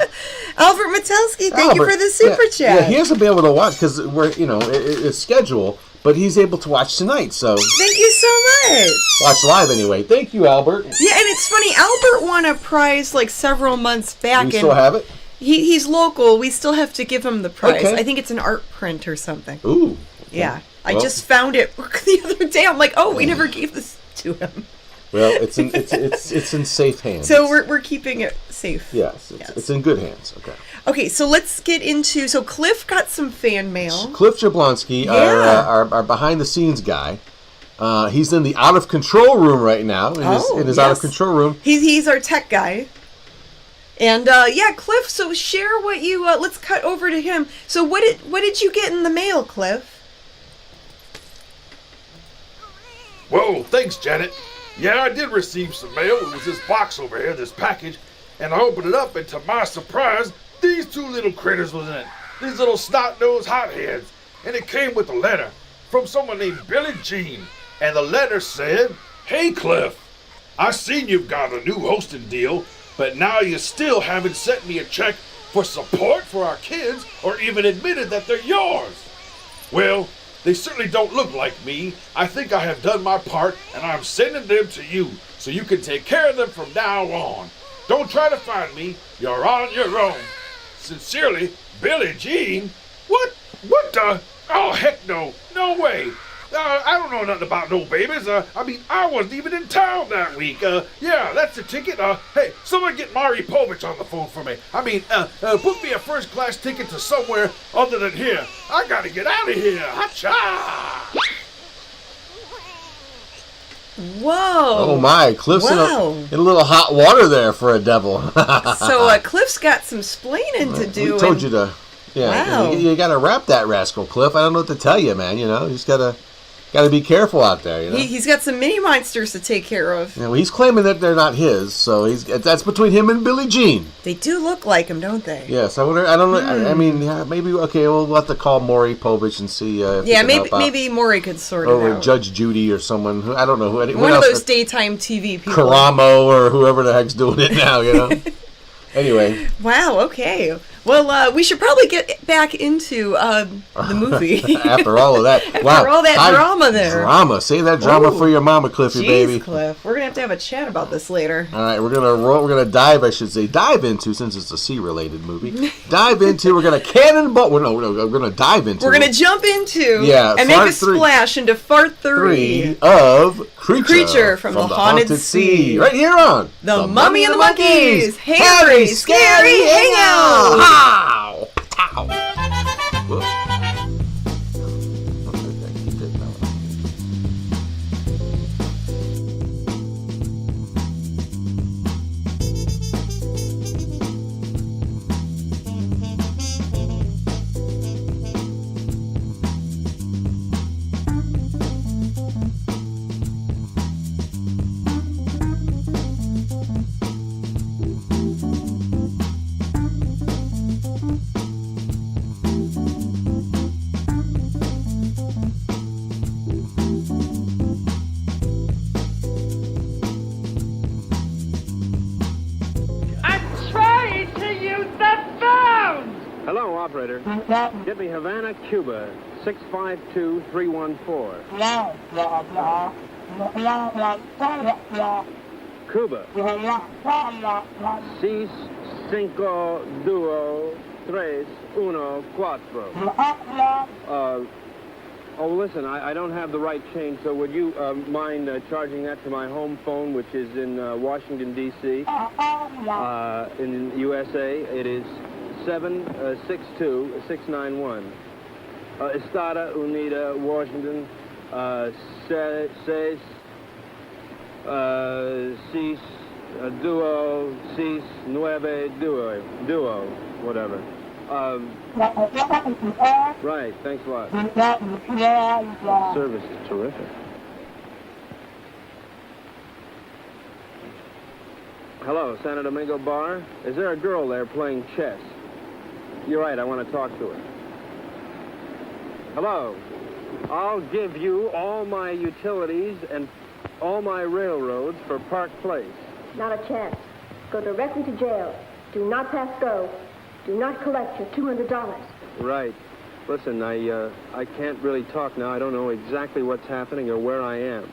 Albert Metelsky, thank you for the super chat. Yeah, he hasn't been able to watch because it's scheduled. But he's able to watch tonight, so... Thank you so much! Watch live anyway. Thank you, Albert. Yeah, and it's funny, Albert won a prize like several months back. We still have it? He's local. We still have to give him the prize. Okay. I think it's an art print or something. Ooh. Okay. Yeah. I just found it the other day. I'm like, we never gave this to him. Well, it's in safe hands. So we're keeping it safe. Yes, it's in good hands. Okay. Okay, so let's get into... So Cliff got some fan mail. Cliff Jablonski, our behind-the-scenes guy. He's in the out-of-control room right now. In his out-of-control room. He's our tech guy. And, Cliff, so share what you... let's cut over to him. So what did you get in the mail, Cliff? Whoa, thanks, Janet. Yeah, I did receive some mail. It was this box over here, this package. And I opened it up, and to my surprise... These 2 little critters was in it. These little snot-nosed hotheads. And it came with a letter from someone named Billy Jean. And the letter said, "Hey, Cliff, I seen you've got a new hosting deal, but now you still haven't sent me a check for support for our kids or even admitted that they're yours. Well, they certainly don't look like me. I think I have done my part, and I'm sending them to you so you can take care of them from now on. Don't try to find me. You're on your own. Sincerely, Billy Jean." What the? Oh, heck no. No way. I don't know nothing about no babies. I wasn't even in town that week. Yeah, that's the ticket. Hey, someone get Mari Povich on the phone for me. Book me a first-class ticket to somewhere other than here. I gotta get out of here. Ha-cha! Whoa. Oh my, Cliff's in a little hot water there for a devil. So Cliff's got some splaining to do. We told you to. Yeah, wow. you got to wrap that rascal, Cliff. I don't know what to tell you, man. You just got to Got to be careful out there, you know. He's got some mini monsters to take care of. Yeah, well, he's claiming that they're not his, so that's between him and Billie Jean. They do look like him, don't they? Yes, I wonder. I don't know. I mean, yeah, maybe. Okay, we'll have to call Maury Povich and see. If he can help out. Maybe Maury could sort it or out. Judge Judy or someone who I don't know who. One of those daytime TV people. Karamo or whoever the heck's doing it now, you know. Anyway. Wow. Okay. Well, we should probably get back into the movie. After all of that. After all that drama there. Drama. Save that drama for your mama, Cliffy, baby. Cliff. We're going to have a chat about this later. All right. We're going to dive into, since it's a sea-related movie, we're going to cannonball. We're going to dive into. We're going to jump into and make a splash into Fart 3 of Creature from the Haunted Sea. Right here on The Mummy and the Monkeys. Harry Scary Hangout. Ow! Ow! Whoop. Operator, get me Havana, Cuba, 652-314. Cuba. 6, 5, 2, 3, 1, 4. Oh, listen, I don't have the right change, so would you mind charging that to my home phone, which is in Washington, D.C., in USA? It is 762-691. Estada Unida, Washington, 6, 6, duo, 6, 9, duo, whatever. Right, thanks a lot. Service is terrific. Hello, Santo Domingo Bar. Is there a girl there playing chess? You're right, I want to talk to her. Hello. I'll give you all my utilities and all my railroads for Park Place. Not a chance. Go directly to jail. Do not pass go. Do not collect your $200. Right. Listen, I can't really talk now. I don't know exactly what's happening or where I am.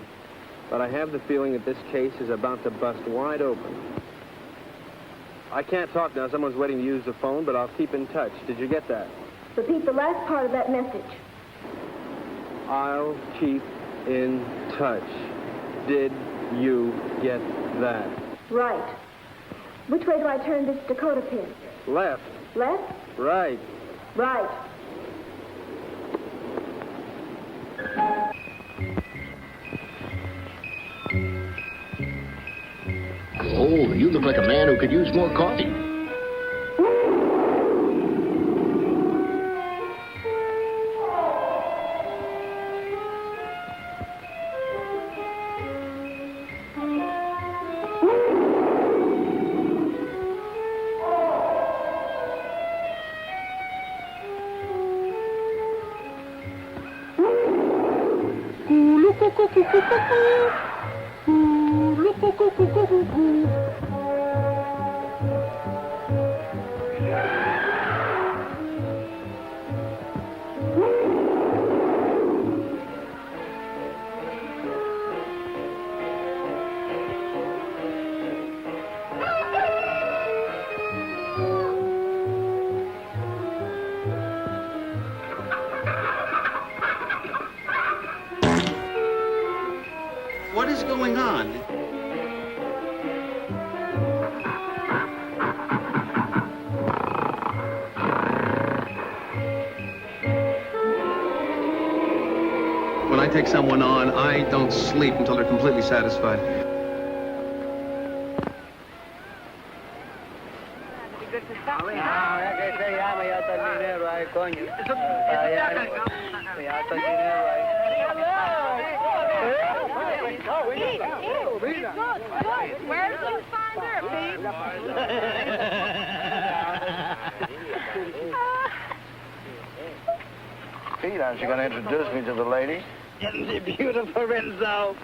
But I have the feeling that this case is about to bust wide open. I can't talk now. Someone's waiting to use the phone, but I'll keep in touch. Did you get that? Repeat the last part of that message. I'll keep in touch. Did you get that? Right. Which way do I turn this Dakota pin? Left. Left? Right. Right. Oh, you look like a man who could use more coffee. What is going on? When I take someone on, I don't sleep until they're completely satisfied. feet. Aren't you going to introduce me to the lady? Isn't she beautiful, Renzo?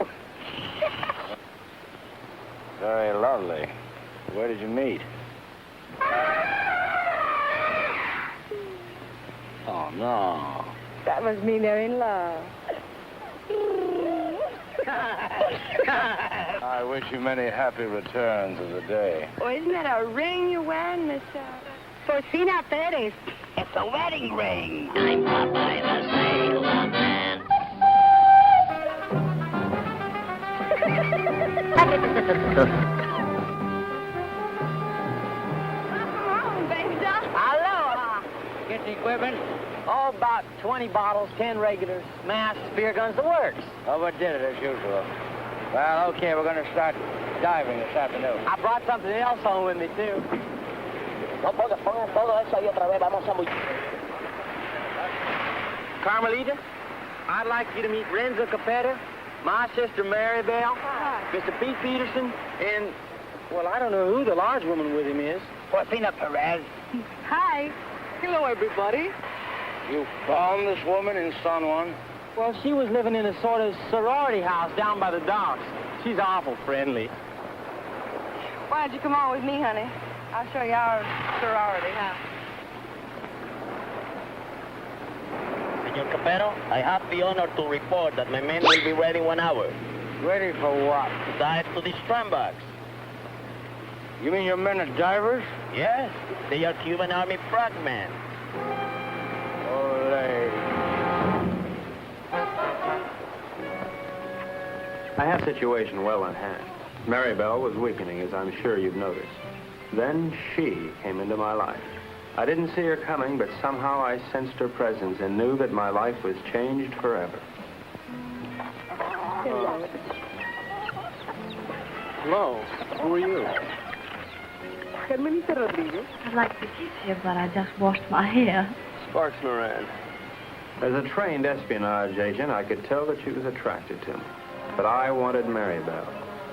Very lovely. Where did you meet? Oh, no. That must mean they're in love. I wish you many happy returns of the day. Oh, isn't that a ring you're wearing, Miss Porcina Perez? It's a wedding ring. I'm Popeye the Sailor Man. Aloha. Get the equipment. Oh, about 20 bottles, 10 regulars, masks, beer guns, the works. Overdid it as usual. Well, okay, we're going to start diving this afternoon. I brought something else home with me, too. Pongan todo eso ahí otra vez. Vamos a Carmelita, I'd like you to meet Renzo Capetta, my sister Mary Bell, Mr. Pete Peterson, and, well, I don't know who the large woman with him is. Porcina Perez. Hi. Hello, everybody. You found this woman in San Juan? Well, she was living in a sort of sorority house down by the docks. She's awful friendly. Why don't you come on with me, honey? I'll show you our sorority house. Senor Capero, I have the honor to report that my men will be ready 1 hour. Ready for what? To dive to the strandbox. You mean your men are divers? Yes, they are Cuban Army frogmen. I have the situation well in hand. Maribel was weakening, as I'm sure you've noticed. Then she came into my life. I didn't see her coming, but somehow I sensed her presence and knew that my life was changed forever. Hello, who are you? Carmelita Rodriguez. I'd like to kiss you, but I just washed my hair. Sparks Moran. As a trained espionage agent, I could tell that she was attracted to me. But I wanted Maribel,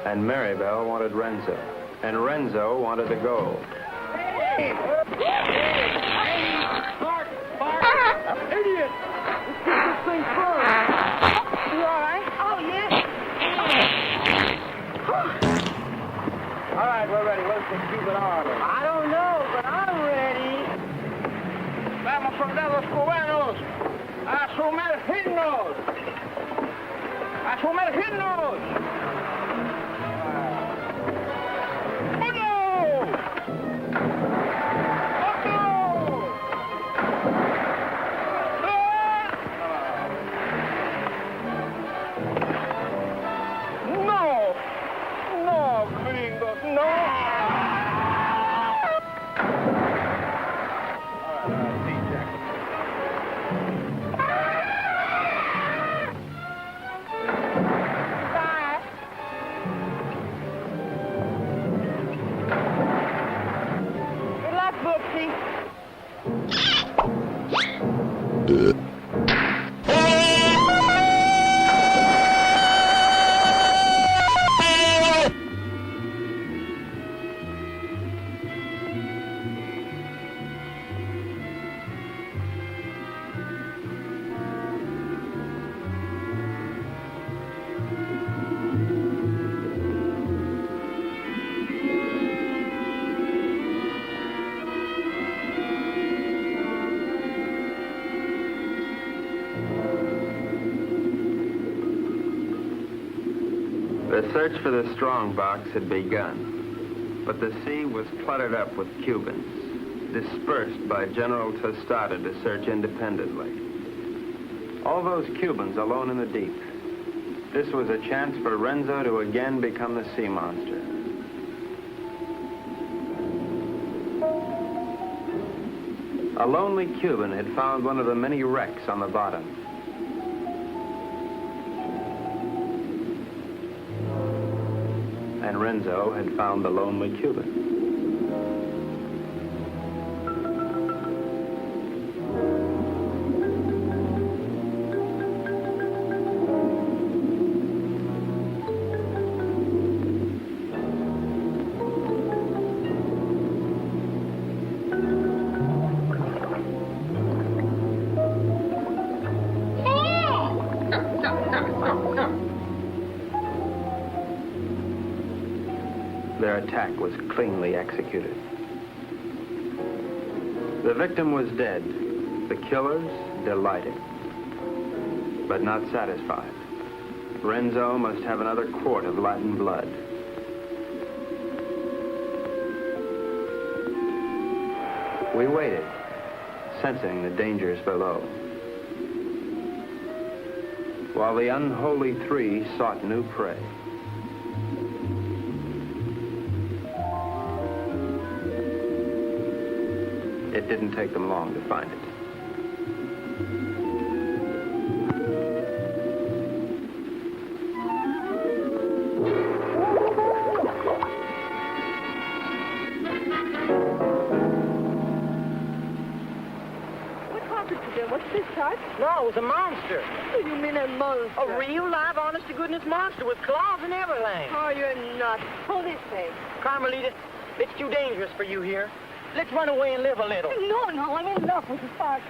and Maribel wanted Renzo, and Renzo wanted the gold. Idiot! Let's get this thing first. You all right? Oh, yes. All right, we're ready. Where's the Cuban Army? I don't know, but I'm ready. Vamos, soldados cubanos, a sumergirnos. ¡A sumergirnos! The search for the strongbox had begun, but the sea was cluttered up with Cubans, dispersed by General Tostada to search independently. All those Cubans alone in the deep. This was a chance for Renzo to again become the sea monster. A lonely Cuban had found one of the many wrecks on the bottom. And Renzo had found the lonely Cuban. Their attack was cleanly executed. The victim was dead. The killers delighted, but not satisfied. Renzo must have another quart of Latin blood. We waited, sensing the dangers below, while the unholy three sought new prey. It didn't take them long to find it. What's this, Tut? No, it was a monster. What do you mean a monster? A real, live, honest-to-goodness monster with claws and everything. Oh, you're nuts. Pull this way. Carmelita, it's too dangerous for you here. Let's run away and live a little. No, I'm in love with Sparks.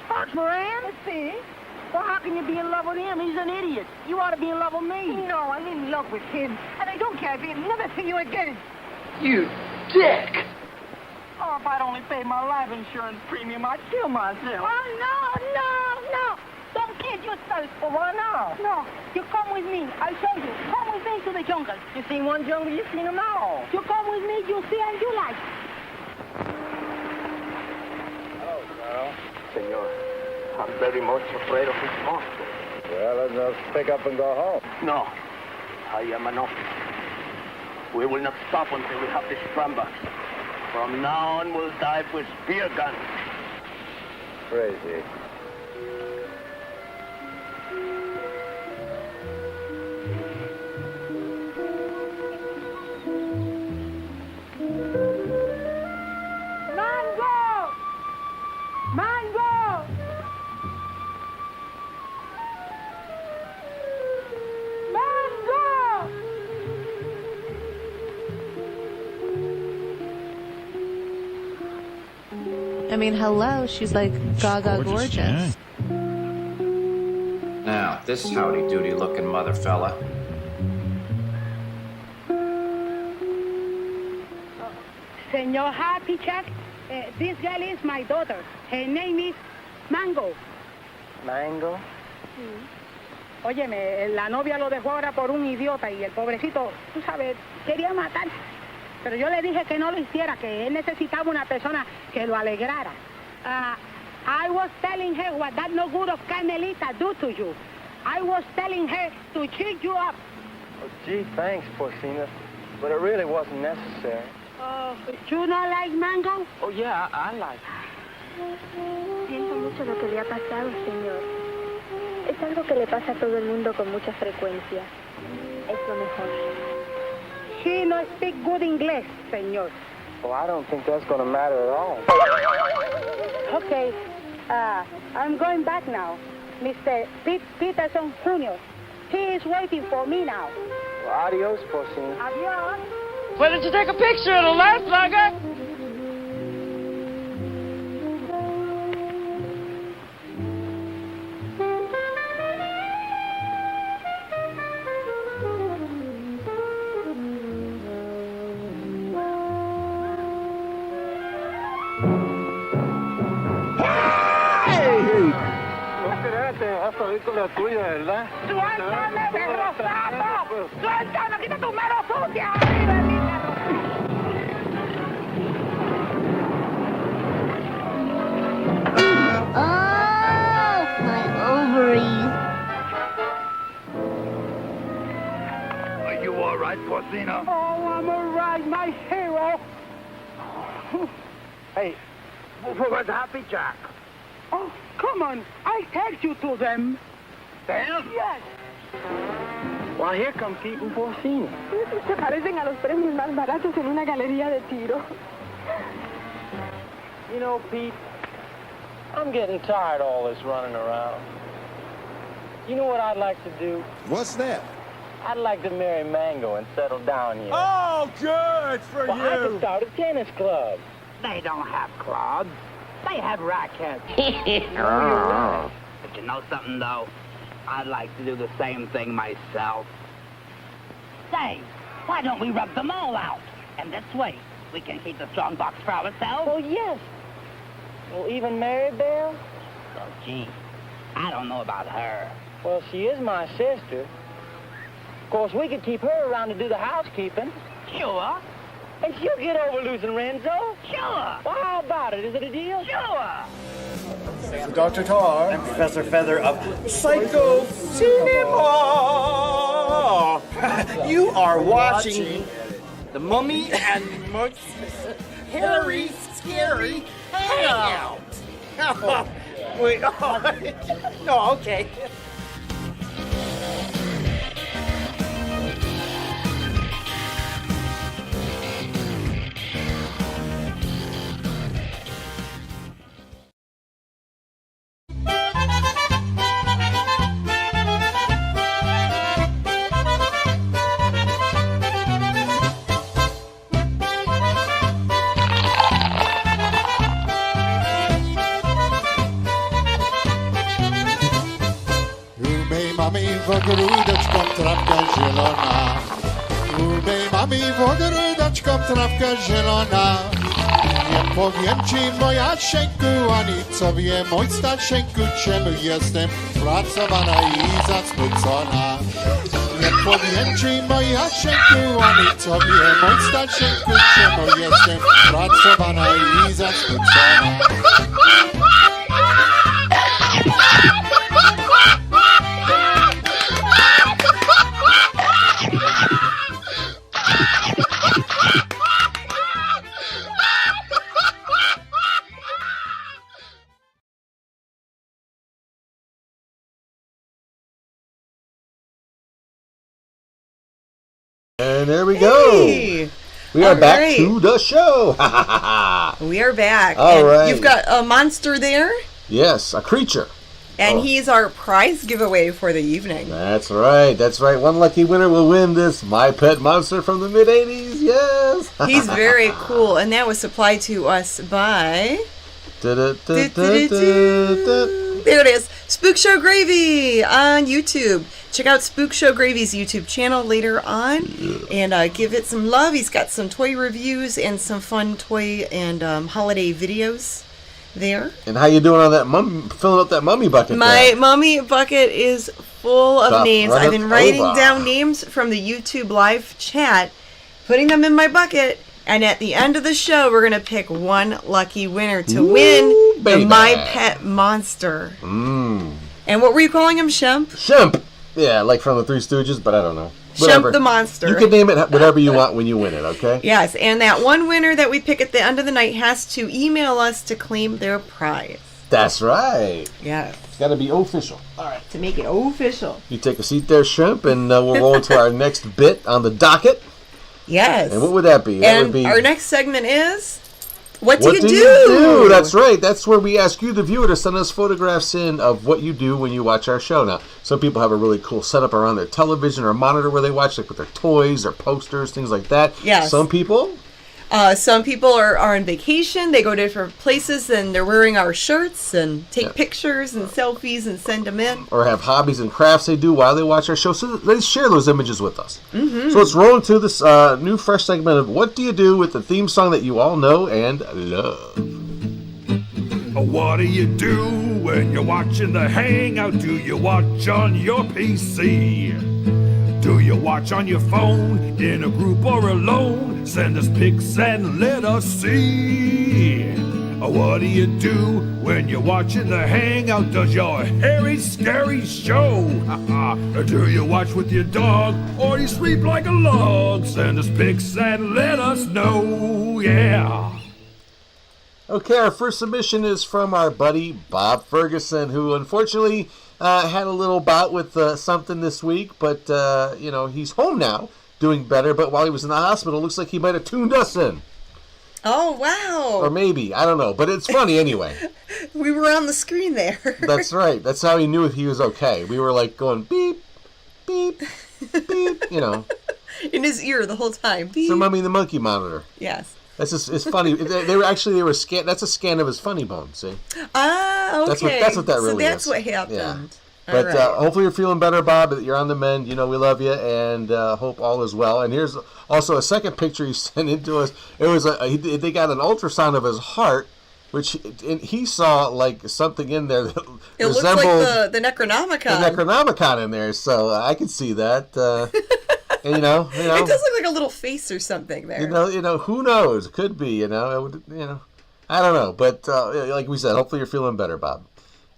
Sparks Moran? Let's see. Well, how can you be in love with him? He's an idiot. You ought to be in love with me. No, I'm in love with him. And I don't care if he'll never see you again. You dick! Oh, if I'd only paid my life insurance premium, I'd kill myself. Oh, no. Don't kid yourself. Well, why not? No, you come with me. I'll show you. Come with me to the jungle. You seen one jungle, you've seen them all. You come with me, you'll see and you like. Hello, Carl. Senor, I'm very much afraid of this monster. Well, let's just pick up and go home. No, I am enough. We will not stop until we have the Strambach. From now on, we'll dive with spear guns. Crazy. Mango! I mean, hello, she's like gaga gorgeous. Now, this howdy-doody looking mother fella. Senor Happy Chuck, this girl is my daughter. Her name is Mango. Mango? Óyeme, la novia lo dejó ahora por un idiota y el pobrecito, tú sabes, quería matar. Pero yo le dije que no lo hiciera, que él necesitaba una persona que lo alegrara. I was telling her what that no good of Carmelita do to you. I was telling her to cheer you up. Oh, gee, thanks, Porcina. But it really wasn't necessary. You not like Mango? Oh, yeah, I like Siento mucho lo que le ha pasado, señor. Es algo que le pasa a todo el mundo con mucha frecuencia. Es lo mejor. She no speak good English, señor. Well, I don't think that's going to matter at all. Okay, I'm going back now. Mr. Peterson Jr. He is waiting for me now. Well, adios, Porcina. Adios. Why didn't you take a picture of the last slugger? La tuya, ¿verdad? ¡Suéltame, perro sapo! ¡Suéltame, quita tu mano sucia! Oh, my ovaries. Are you all right, Porcina? Oh, I'm all right, my hero. Hey, where's Happy Jack? Oh, come on. I'll take you to them. Them? Yes. Well, here come Pete and Porcina. Se parecen a los premios más baratos en una galería de tiro. You know, Pete, I'm getting tired of all this running around. You know what I'd like to do? What's that? I'd like to marry Mango and settle down here. Oh, good for well, you. I could start a tennis club. They don't have clubs. They have rackets. But you know something, though? I'd like to do the same thing myself. Say, why don't we rub them all out? And this way, we can keep the strong box for ourselves. Well, yes. Well, even Mary Bell? Oh, gee, I don't know about her. Well, she is my sister. Of course, we could keep her around to do the housekeeping. Sure. And she'll get over losing Renzo. Sure. Well, how about it? Is it a deal? Sure. Dr. Tar. I'm Professor Feather of Psycho Cinema. You are watching The Mummy and Monkey's Hairy, Scary Hangout. Wait, oh, okay. Wogródeczką trawka zielona. U mej mami wogródeczką trawka zielona. Nie powiem ci moja sienku, ani co wie mój Stasieńku, czemu jestem pracowana i zasmucona. Nie powiem ci moja sienku, ani co wie mój Stasieńku, czemu jestem pracowana i zasmucona. And there we go. We are back to the show. We are back. All right. You've got a monster there. Yes, a creature. And he's our prize giveaway for the evening. That's right. That's right. One lucky winner will win this My Pet Monster from the mid-'80s. Yes. He's very cool. And that was supplied to us by... There it is. Spook Show Gravy on YouTube. Check out Spook Show Gravy's YouTube channel later on and give it some love. He's got some toy reviews and some fun toy and holiday videos there. And how you doing on that filling up that mummy bucket? My mummy bucket is full of names. I've been writing down names from the YouTube live chat, putting them in my bucket. And at the end of the show, we're going to pick one lucky winner to win the My Pet Monster. And what were you calling him, Shemp? Shemp. Yeah, like from the Three Stooges, but I don't know. Whatever. Shemp the Monster. You can name it whatever you want when you win it, okay? Yes, and that one winner that we pick at the end of the night has to email us to claim their prize. That's right. Yes. It's got to be official. All right, to make it official. You take a seat there, Shemp, and we'll roll into our next bit on the docket. Yes. And what would that be? That would be our next segment is What do you do? That's right. That's where we ask you, the viewer, to send us photographs in of what you do when you watch our show. Now, some people have a really cool setup around their television or monitor where they watch, like with their toys or posters, things like that. Yes. Some people are on vacation. They go to different places and they're wearing our shirts and take pictures and selfies and send them in. Or have hobbies and crafts they do while they watch our show. So they share those images with us. Mm-hmm. So let's roll into this new fresh segment of What Do You Do with the theme song that you all know and love. What do you do when you're watching the Hangout? Do you watch on your PC? Do you watch on your phone, in a group or alone? Send us pics and let us see. What do you do when you're watching the Hangout? Does your hairy, scary show? Do you watch with your dog, or do you sleep like a log? Send us pics and let us know, yeah. Okay, our first submission is from our buddy Bob Ferguson, who unfortunately had a little bout with something this week, but he's home now, doing better. But while he was in the hospital, looks like he might have tuned us in. Oh, wow. Or maybe, I don't know, but it's funny anyway. We were on the screen there. That's right. That's how he knew if he was okay. We were like going beep, beep, beep, in his ear the whole time. Beep. So Mummy and the Monkey monitor. Yes. That's just, it's funny. They were scan. That's a scan of his funny bone. See. Ah, okay. That's what that really is. So that's what happened. Yeah. But right. Hopefully you're feeling better, Bob. That you're on the mend. You know we love you, and hope all is well. And here's also a second picture he sent in to us. It was they got an ultrasound of his heart, which he saw like something in there that it resembled looks like the Necronomicon. The Necronomicon in there, so I can see that. And, you know, it does look like a little face or something there. You know, who knows? Could be. I don't know. But like we said, hopefully you're feeling better, Bob.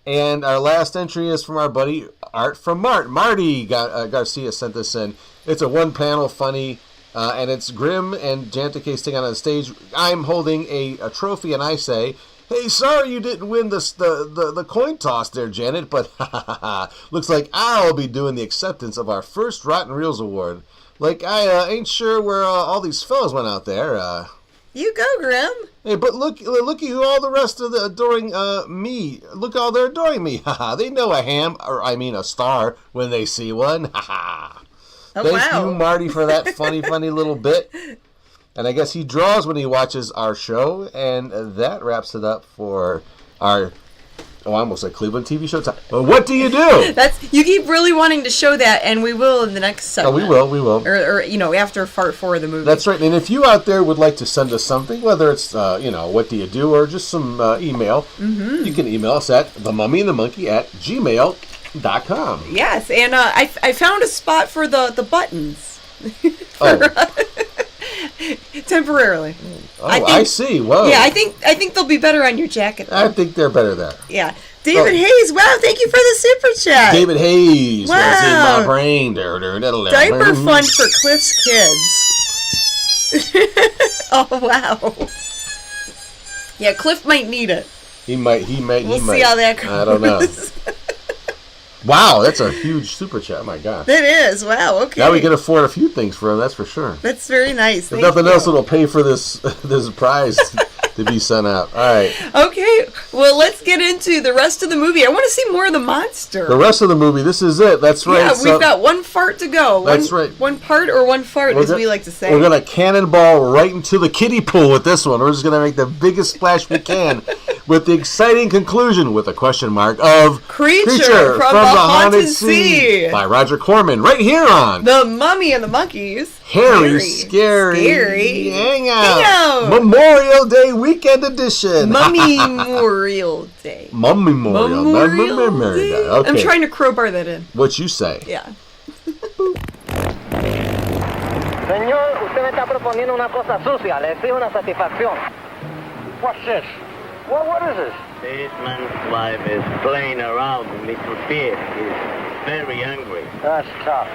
And our last entry is from our buddy Art from Marty Garcia sent this in. It's a one-panel funny, and it's Grim and Jantike sitting on the stage. I'm holding a trophy, and I say, "Hey, sorry you didn't win the coin toss there, Janet, but looks like I'll be doing the acceptance of our first Rotten Reels award. Like, I ain't sure where all these fellas went out there. You go, Grim. Hey, but look at who all the rest of the adoring me. Look, all they're adoring me. They know a star when they see one. Oh, Thank wow. you, Marty, for that funny little bit. And I guess he draws when he watches our show, and that wraps it up for our. Oh, I almost said Cleveland TV show time. Well, what do you do? You keep really wanting to show that, and we will in the next segment. Oh, we will. Or after part 4 of the movie. That's right. And if you out there would like to send us something, whether it's, what do you do, or just some email, you can email us at themummyandthemonkey@gmail.com. Yes, and I found a spot for the buttons. Temporarily. Oh, I see. Whoa. Yeah, I think they'll be better on your jacket, though. I think they're better there. Yeah. David Hayes, wow, thank you for the super chat. David Hayes wow. was in my brain. Diaper fund for Cliff's kids. Oh, wow. Yeah, Cliff might need it. He might. We'll see how that goes. I don't know. Wow, that's a huge super chat. Oh, my gosh. It is. Wow, okay. Now we can afford a few things for him, that's for sure. That's very nice. If nothing else, it'll pay for this prize to be sent out. All right. Okay, well, let's get into the rest of the movie. I want to see more of the monster. The rest of the movie, this is it. That's right. Yeah, we've got one fart to go. That's right. One part or one fart, as we like to say. We're going to cannonball right into the kiddie pool with this one. We're just going to make the biggest splash we can with the exciting conclusion with a question mark of Creature from the Haunted Sea by Roger Corman right here on The Mummy and the Monkeys. Harry Scary Hangout. Memorial Day Weekend Edition. Mummy Memorial Day. Memorial Day. Okay. I'm trying to crowbar that in. What you say? Yeah. Señor, usted me está proponiendo una cosa sucia. Le exijo una satisfacción. What's this? What is this? This man's wife is playing around with Mr. Pierre. He's very angry. That's tough.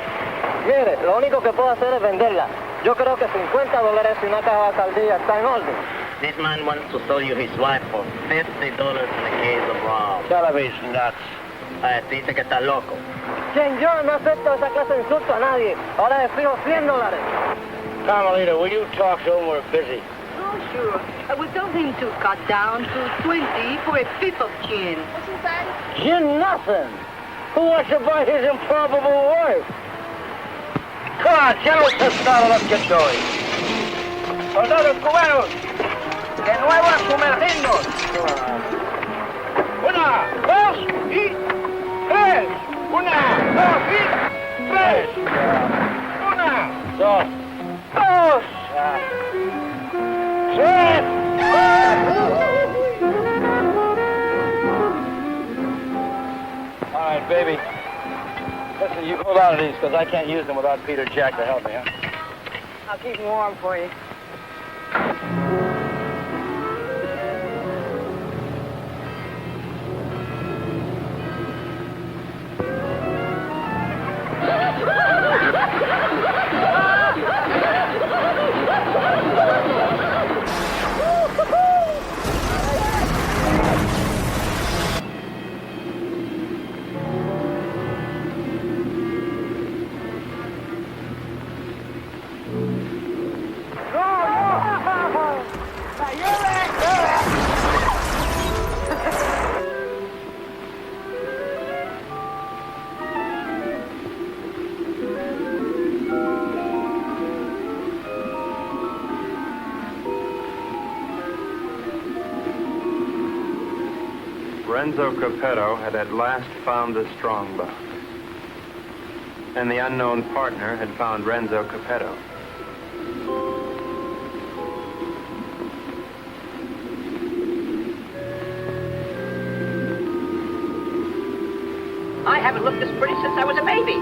Mire, lo único que puedo hacer es venderla. Yo creo que $50 y una caja de alcaldía está en orden. This man wants to sell you his wife for $50 in a case of rum. Television nuts. Dice que está loco. Señor, no acepto esa clase de insulto a nadie. Ahora le fijo $100. Carmelita, will you talk to him? We're busy. Oh, sure. I would tell him to cut down to 20 for a fifth of gin. What's he say? Gin nothing. Who wants to buy his improbable wife? Come on, General Tostado, let's get going. Soldados cubanos, de nuevo a sumergirnos. Una, dos y tres. Una, dos y tres. Una, dos, tres. All right, baby. Listen, you hold on to these because I can't use them without Peter Jack to help me, huh? I'll keep them warm for you. Renzo Capetto had at last found the strongbox. And the unknown partner had found Renzo Capetto. I haven't looked this pretty since I was a baby.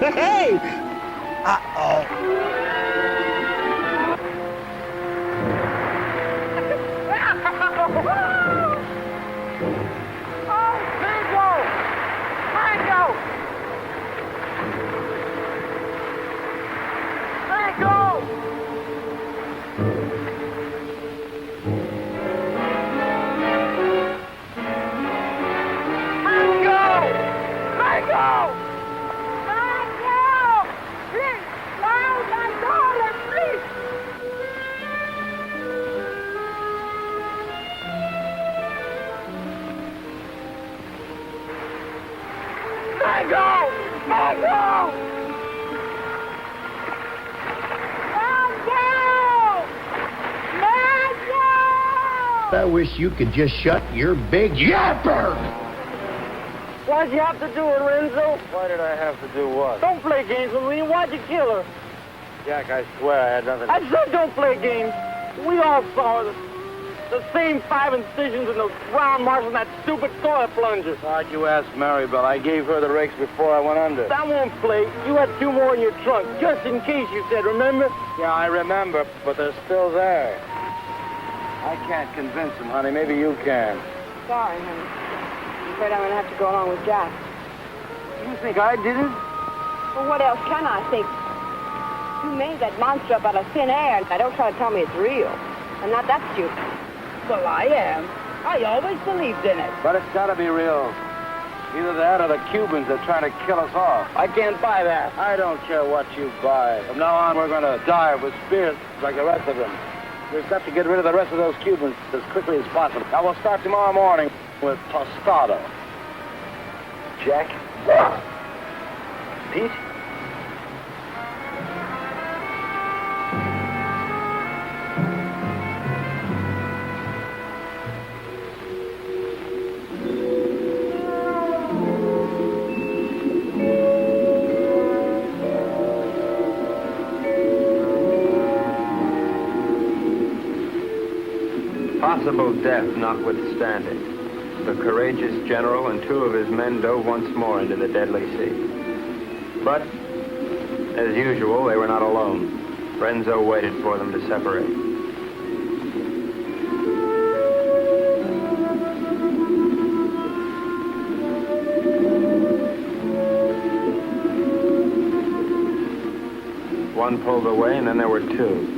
Hey! Uh-oh. I wish you could just shut your big yapper! Why'd you have to do it, Renzo? Why did I have to do what? Don't play games with me. Why'd you kill her? Jack, I swear I had nothing. I said don't play games. We all saw the same 5 incisions and those round marks on that stupid toilet plunger. Why'd you ask Maribel? I gave her the rakes before I went under. That won't play. You had 2 more in your trunk, just in case, you said, remember? Yeah, I remember, but they're still there. I can't convince him, honey. Maybe you can. Sorry, honey. I'm afraid I'm going to have to go along with Jack. You think I did it? Well, what else can I think? You made that monster up out of thin air, and don't try to tell me it's real. I'm not that stupid. Well, I am. I always believed in it. But it's got to be real. Either that or the Cubans are trying to kill us off. I can't buy that. I don't care what you buy. From now on, we're going to die with spears like the rest of them. We've got to get rid of the rest of those Cubans as quickly as possible. Now, we'll start tomorrow morning with Tostado. Jack? Pete? Possible death notwithstanding, the courageous general and 2 of his men dove once more into the deadly sea. But, as usual, they were not alone. Renzo waited for them to separate. One pulled away, and then there were 2.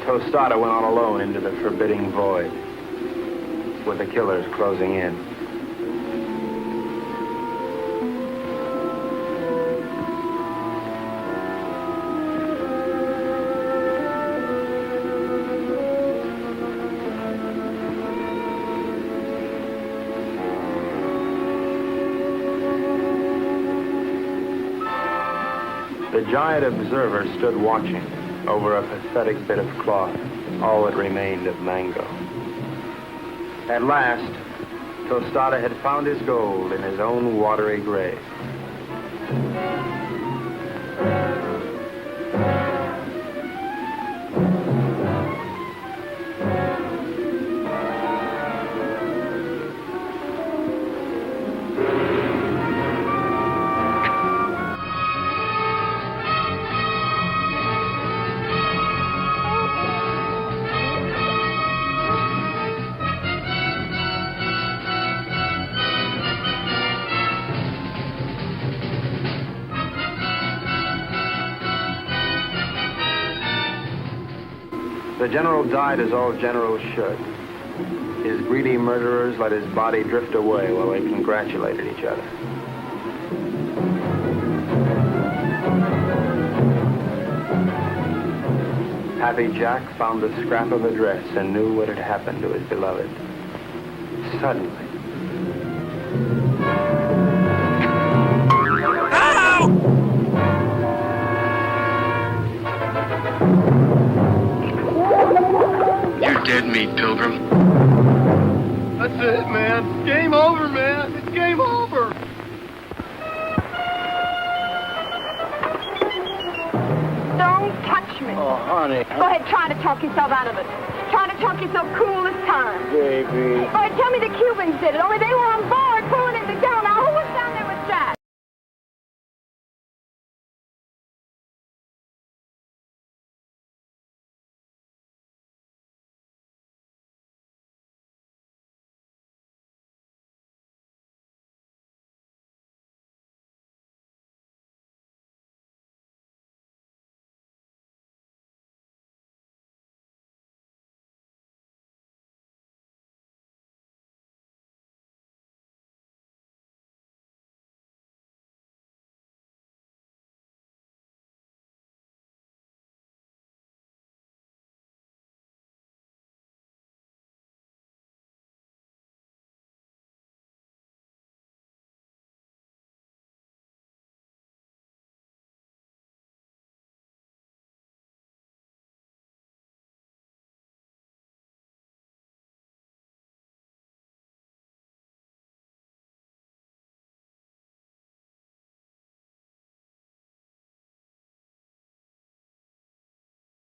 Tostado went on alone into the forbidding void, with the killers closing in. The giant observer stood watching over a pathetic bit of cloth, all that remained of Mango. At last, Tostada had found his gold in his own watery grave. The general died as all generals should. His greedy murderers let his body drift away while they congratulated each other. Happy Jack found the scrap of a dress and knew what had happened to his beloved. Suddenly. You're dead meat, Pilgrim. That's it, man. Game over, man. It's game over. Don't touch me. Oh, honey. Go ahead, try to talk yourself out of it. Try to talk yourself cool this time. Baby. All right, tell me the Cubans did it, only they were on board pulling it together. Now, who was down there with Jack?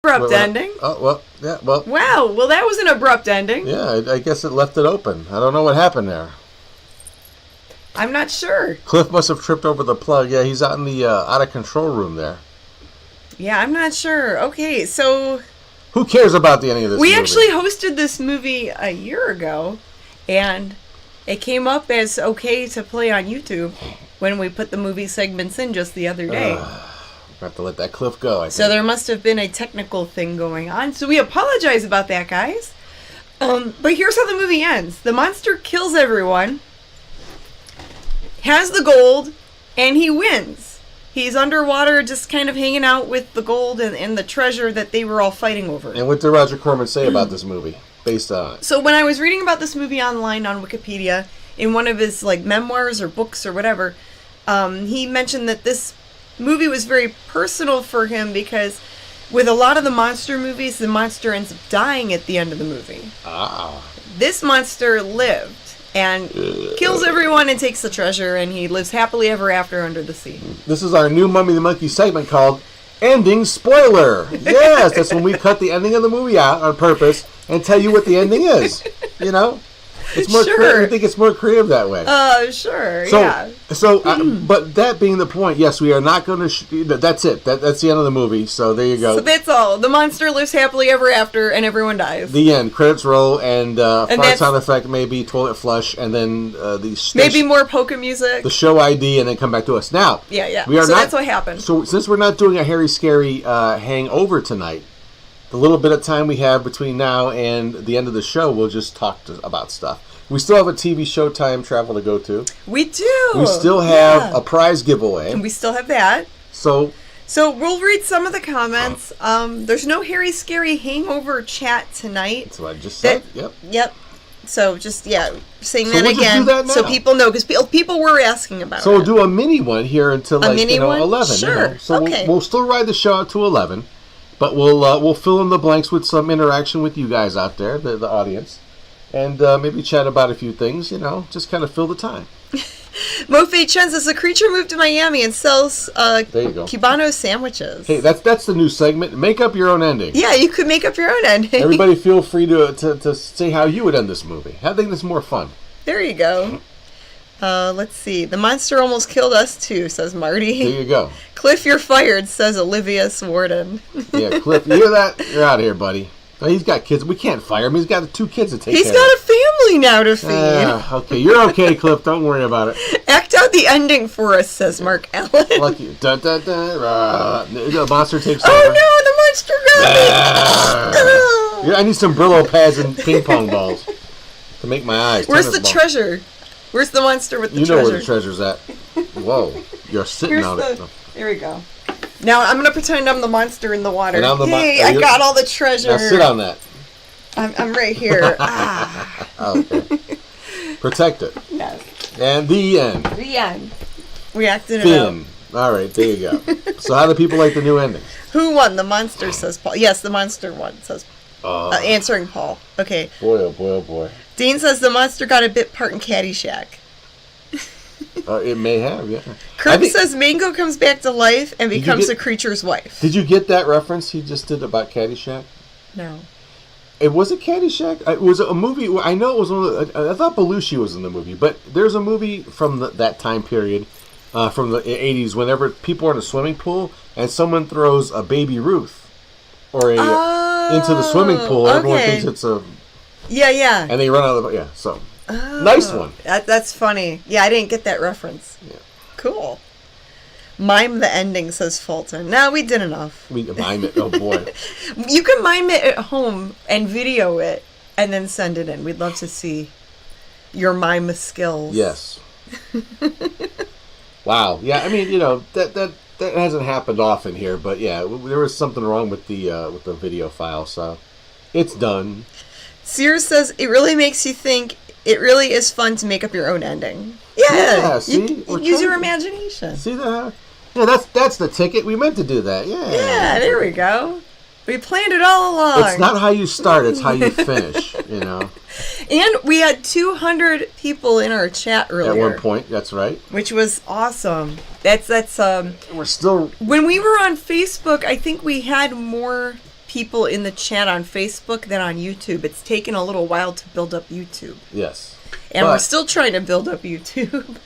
Abrupt ending. Oh, well, yeah, well. Wow, well, that was an abrupt ending. Yeah, I guess it left it open. I don't know what happened there. I'm not sure. Cliff must have tripped over the plug. Yeah, he's out in the out-of-control room there. Yeah, I'm not sure. Okay, so... Who cares about the ending of this movie? We actually hosted this movie a year ago, and it came up as okay to play on YouTube when we put the movie segments in just the other day. We have to let that Cliff go, I think. So there must have been a technical thing going on. So we apologize about that, guys. But here's how the movie ends. The monster kills everyone, has the gold, and he wins. He's underwater just kind of hanging out with the gold and the treasure that they were all fighting over. And what did Roger Corman say about this movie, based on it? So when I was reading about this movie online on Wikipedia, in one of his like memoirs or books or whatever, he mentioned that this movie was very personal for him because with a lot of the monster movies, the monster ends up dying at the end of the movie. This monster lived and kills everyone and takes the treasure, and he lives happily ever after under the sea. This is our new Mummy the Monkey segment called Ending Spoiler. Yes, that's when we cut the ending of the movie out on purpose and tell you what the ending is. You know? It's more creative. I think it's more creative that way. Sure, so, yeah. So, but that being the point, yes, we are not going to... that's it. That's the end of the movie, so there you go. So that's all. The monster lives happily ever after, and everyone dies. The end. Credits roll, and fart sound effect, maybe toilet flush, and then maybe more polka music. The show ID, and then come back to us. Now, yeah. We are that's what happened. So since we're not doing a Harry Scary hangover tonight, the little bit of time we have between now and the end of the show, we'll just talk about stuff. We still have a TV Showtime travel to go to. We do. We still have a prize giveaway. And we still have that. So we'll read some of the comments. There's no Harry Scary hangover chat tonight. That's what I just said. Yep. So just saying So that we'll just again, do that so now. people know, because people were asking about So it. we'll do a mini one here until A mini one? 11. Sure. So Okay. we'll still ride the show out to 11, but we'll fill in the blanks with some interaction with you guys out there, the audience, and maybe chat about a few things. Just kind of fill the time. Mofe Chen says the creature moved to Miami and sells There you go. Cubano sandwiches. Hey, that's the new segment. Make up your own ending. Yeah, you could make up your own ending. Everybody feel free to say how you would end this movie. I think this is more fun. There you go. Let's see. The monster almost killed us too, says Marty. There you go. Cliff, you're fired, says Olivia Warden. Yeah, Cliff, you hear that? You're out of here, buddy. Oh, he's got kids. We can't fire him. He's got 2 kids to take He's care got of. a family now to feed. Okay, you're okay, Cliff. Don't worry about it. Act out the ending for us, says Mark Allen. Lucky. The monster takes Oh over. no, the monster got me! Yeah, I need some Brillo pads and ping pong balls to make my eyes. Where's tennis the balls. treasure? Where's the monster with the You know treasure? where the treasure's at. Whoa, you're sitting Here's on it. There we go. Now I'm gonna pretend I'm the monster in the water. And I'm the Hey, I got all the treasure. Now sit on that. I'm right here. Okay. Protect it. Yes. And the end. The end. We acted it out. Fin. All right, there you go. So how do people like the new ending? Who won? The monster, says Paul. Yes, the monster won, says answering Paul. Okay. Boy, oh boy, oh boy. Dean says the monster got a bit part in Caddyshack. It may have, yeah. Kirk says Mango comes back to life and becomes the creature's wife. Did you get that reference he just did about Caddyshack? No. It was a Caddyshack. It was a movie. I know it was one of the, I thought Belushi was in the movie, but there's a movie from that time period, from the 80s. Whenever people are in a swimming pool and someone throws a baby Ruth or into the swimming pool, everyone thinks it's a yeah, and they run out of the So nice one. That's funny. Yeah, I didn't get that reference. Yeah, cool. Mime the ending, says Fulton. No, we did enough. We mime it. Oh boy. You can mime it at home and video it and then send it in. We'd love to see your mime skills. Yes. Wow. Yeah. I mean, that hasn't happened often here, but yeah, there was something wrong with the video file, so it's done. Sears says it really makes you think. It really is fun to make up your own ending. Yeah. See, use your imagination. See that? Yeah, that's the ticket. We meant to do that. Yeah. Yeah, there we go. We planned it all along. It's not how you start, it's how you finish, And we had 200 people in our chat earlier. At one point, that's right. Which was awesome. That's We're still when we were on Facebook, I think we had more people in the chat on Facebook than on YouTube. It's taken a little while to build up YouTube. Yes. And we're still trying to build up YouTube.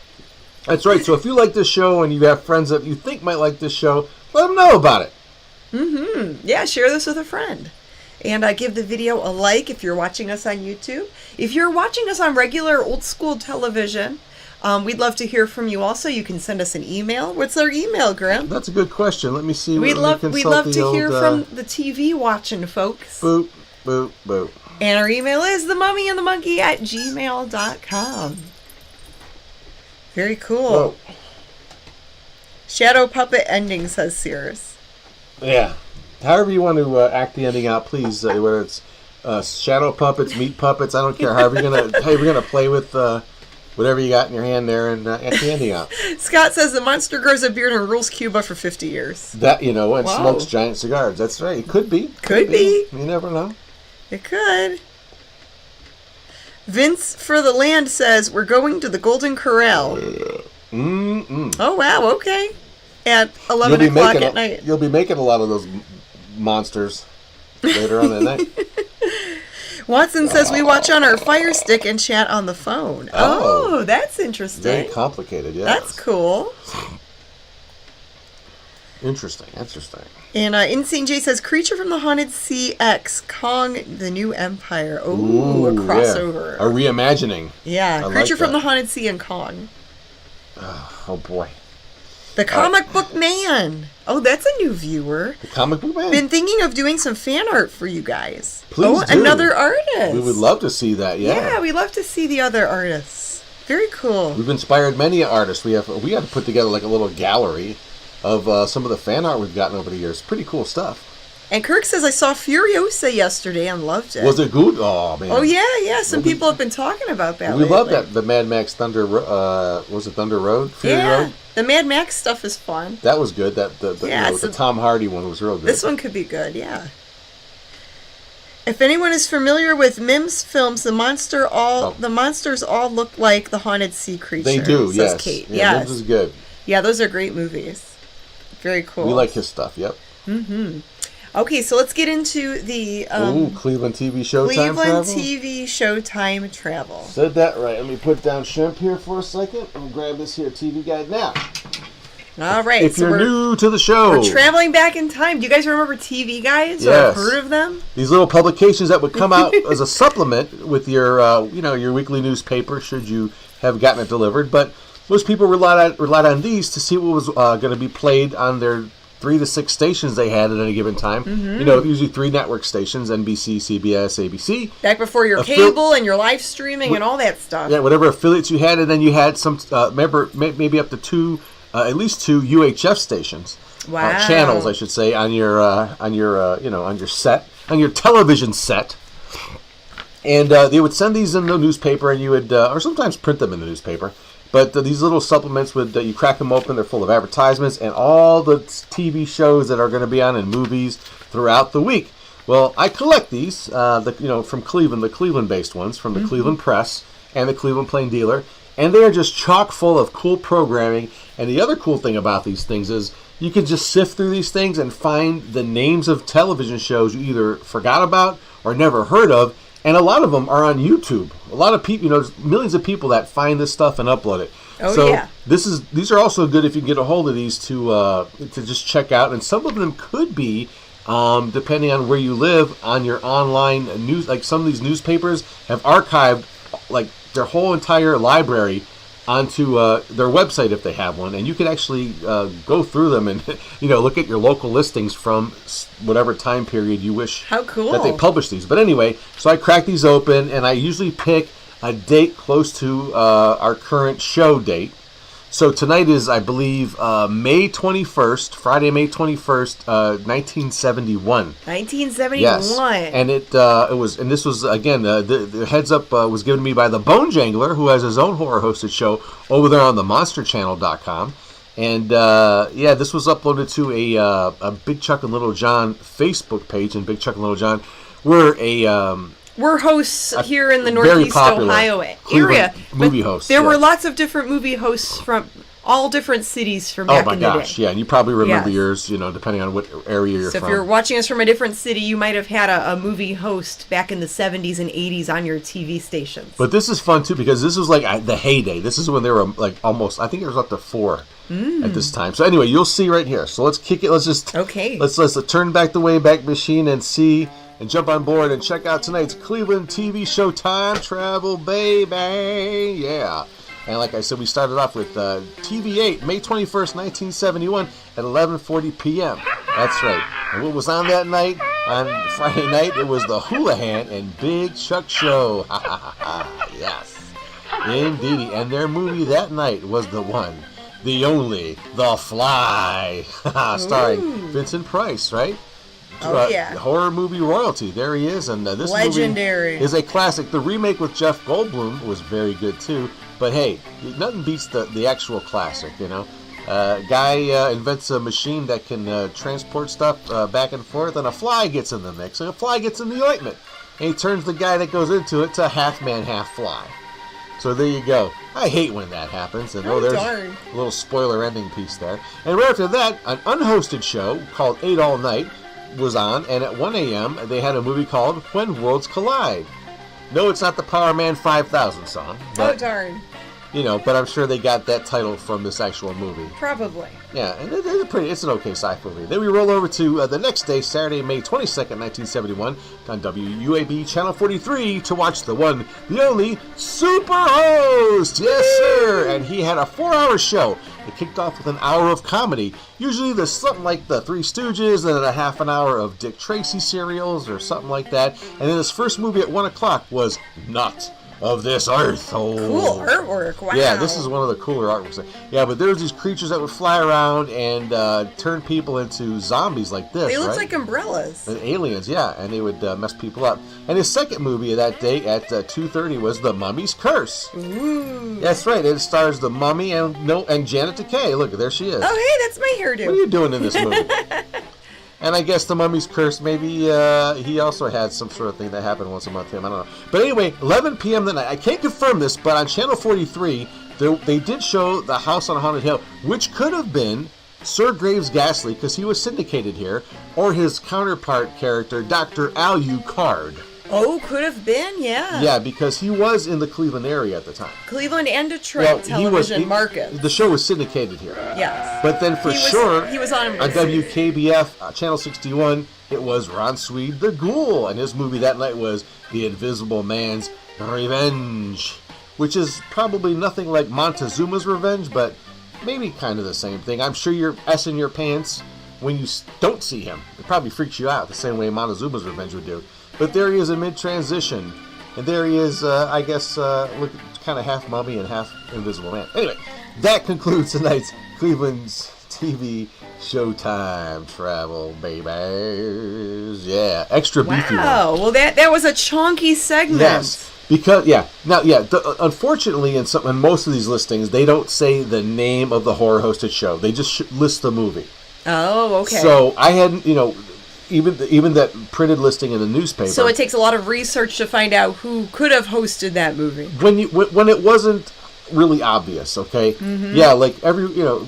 That's right. So if you like this show and you have friends that you think might like this show, let them know about it. Mm-hmm. Yeah, share this with a friend. And give the video a like if you're watching us on YouTube. If you're watching us on regular old school television, we'd love to hear from you also. You can send us an email. What's our email, Grim? That's a good question. Let me see. We'd love to hear from the TV watching folks. Boop, boop, boop. And our email is themummyandthemonkey@gmail.com. Very cool. Whoa. Shadow puppet ending, says Sears. Yeah. However you want to act the ending out, please. Whether it's shadow puppets, meat puppets, I don't care. However you're gonna play with whatever you got in your hand there and act the ending out. Scott says the monster grows a beard and rules Cuba for 50 years. That and Wow. smokes giant cigars. That's right. It could be. Could be. You never know. It could. Vince for the Land says we're going to the Golden Corral. Oh wow, okay. At 11 o'clock at night. You'll be making a lot of those monsters later on at night. Watson says we watch on our Fire Stick and chat on the phone. Oh, that's interesting. Very complicated, yeah. That's cool. Interesting. And Insane J says Creature from the Haunted Sea X Kong the New Empire. Ooh, a crossover. Yeah. A reimagining. Yeah, I Creature like from that. the Haunted Sea and Kong. Oh boy. The Comic Book Man. Oh, that's a new viewer. The Comic Book Man. Been thinking of doing some fan art for you guys. Please do. Another artist. We would love to see that, Yeah, we love to see the other artists. Very cool. We've inspired many artists. We had to put together like a little gallery of some of the fan art we've gotten over the years. Pretty cool stuff. And Kirk says, I saw Furiosa yesterday and loved it. Was it good? Oh, man. Oh, yeah. Some people have been talking about that We lately. love that. The Mad Max Thunder, was it Thunder Road? Fury Road? The Mad Max stuff is fun. That was good. The Tom Hardy one was real good. This one could be good, yeah. If anyone is familiar with Mims films, the monsters all look like the haunted sea creature. They do, says yes. Kate. Yeah, Mims is good. Yeah, those are great movies. Very cool. We like his stuff, yep. Mm-hmm. Okay, so let's get into the Cleveland TV Showtime Cleveland travel. TV Showtime travel. Said that right. Let me put down shrimp here for a second. I'm gonna grab this here TV guide now. All right. If you're new to the show, we're traveling back in time. Do you guys remember TV Guides? Or Yes. heard of them? These little publications that would come out as a supplement with your, your weekly newspaper, should you have gotten it delivered. But most people relied on these to see what was going to be played on their 3 to 6 stations they had at any given time. Mhm. Usually 3 network stations: NBC, CBS, ABC. Back before your cable and your live streaming and all that stuff. Yeah, whatever affiliates you had, and then you had some. Maybe up to 2. At least 2 UHF stations, Wow. channels, I should say, on your set, on your television set, and they would send these in the newspaper, and you would, or sometimes print them in the newspaper. But these little supplements would, you crack them open, they're full of advertisements and all the TV shows that are going to be on in movies throughout the week. Well, I collect these, from Cleveland, the Cleveland-based ones, from the Cleveland Press and the Cleveland Plain Dealer. And they are just chock full of cool programming. And the other cool thing about these things is you can just sift through these things and find the names of television shows you either forgot about or never heard of. And a lot of them are on YouTube. A lot of people, there's millions of people that find this stuff and upload it. Oh, so yeah. These are also good if you get a hold of these to just check out. And some of them could be, depending on where you live, on your online news. Like some of these newspapers have archived like their whole entire library onto their website if they have one, and you can actually go through them and look at your local listings from whatever time period you wish. How cool that they publish these. But anyway, so I crack these open, and I usually pick a date close to our current show date. So tonight is, I believe, May 21st, Friday, May 21st, 1971. 1971. Yes, and it was, and this was again the heads up was given to me by the Bone Jangler, who has his own horror hosted show over there on the MonsterChannel.com, and this was uploaded to a Big Chuck and Little John Facebook page, and Big Chuck and Little John we're hosts here in the Northeast Ohio area. Movie hosts. There were lots of different movie hosts from all different cities from back in the day. Oh my gosh, yeah, and you probably remember yours, depending on what area you're from. So if you're watching us from a different city, you might have had a movie host back in the 70s and 80s on your TV stations. But this is fun too, because this was like the heyday. This is when they were like almost, I think it was up to 4 at this time. So anyway, you'll see right here. So let's kick it. Let's turn back the Wayback Machine and see. And jump on board and check out tonight's Cleveland TV Showtime travel, baby. Yeah. And like I said, we started off with TV8, May 21st, 1971 at 11:40 p.m. That's right. And what was on that night? On Friday night, it was the Houlihan and Big Chuck Show. Yes. Indeedy. And their movie that night was the one, the only, The Fly. Starring Vincent Price, right? Oh, yeah. Horror movie royalty. There he is. And this legendary movie is a classic. The remake with Jeff Goldblum was very good, too. But hey, nothing beats the actual classic, Guy invents a machine that can transport stuff back and forth, and a fly gets in the mix, and a fly gets in the ointment. And he turns the guy that goes into it to half man, half fly. So there you go. I hate when that happens. And there's a little spoiler ending piece there. And right after that, an unhosted show called 8 All Night was on, and at 1 a.m. they had a movie called When Worlds Collide. No, it's not the Power Man 5000 song. But, oh, darn. But I'm sure they got that title from this actual movie. Probably. Yeah, and it's an okay sci-fi movie. Then we roll over to the next day, Saturday, May 22nd, 1971, on WUAB Channel 43 to watch the one, the only, Super Host! Yes, sir! And he had a 4-hour show. It kicked off with an hour of comedy. Usually there's something like the Three Stooges, and then a half an hour of Dick Tracy serials or something like that. And then his first movie at 1 o'clock was Nut. of this earth. Oh. Cool artwork. Wow. Yeah, this is one of the cooler artworks. Yeah, but there's these creatures that would fly around and turn people into zombies like this. They look right? like umbrellas. And aliens, yeah, and they would mess people up. And his second movie of that day at 2:30 was The Mummy's Curse. Ooh. That's right. It stars the Mummy and Janet Takei. Look, there she is. Oh, hey, that's my hairdo. What are you doing in this movie? And I guess The Mummy's Curse, maybe he also had some sort of thing that happened once a month to him. I don't know. But anyway, 11 p.m. that night. I can't confirm this, but on Channel 43, they did show The House on Haunted Hill, which could have been Sir Graves Ghastly, because he was syndicated here, or his counterpart character, Dr. Alucard. Oh, could have been, yeah. Yeah, because he was in the Cleveland area at the time. Cleveland and Detroit television market. The show was syndicated here. Yes. But then for sure, he was on WKBF, Channel 61, it was Ron Swede the Ghoul, and his movie that night was The Invisible Man's Revenge, which is probably nothing like Montezuma's Revenge, but maybe kind of the same thing. I'm sure you're S-ing your pants when you don't see him. It probably freaks you out the same way Montezuma's Revenge would do. But there he is in mid-transition. And there he is, I guess, look, kind of half mummy and half invisible man. Anyway, that concludes tonight's Cleveland's TV Showtime Travel, babies. Yeah, extra beefy one. Wow, well, that was a chunky segment. Yes, because, unfortunately, in most of these listings, they don't say the name of the horror-hosted show. They just list the movie. Oh, okay. So I hadn't, even that printed listing in the newspaper. So it takes a lot of research to find out who could have hosted that movie. When it wasn't really obvious, okay? Mm-hmm. Yeah, like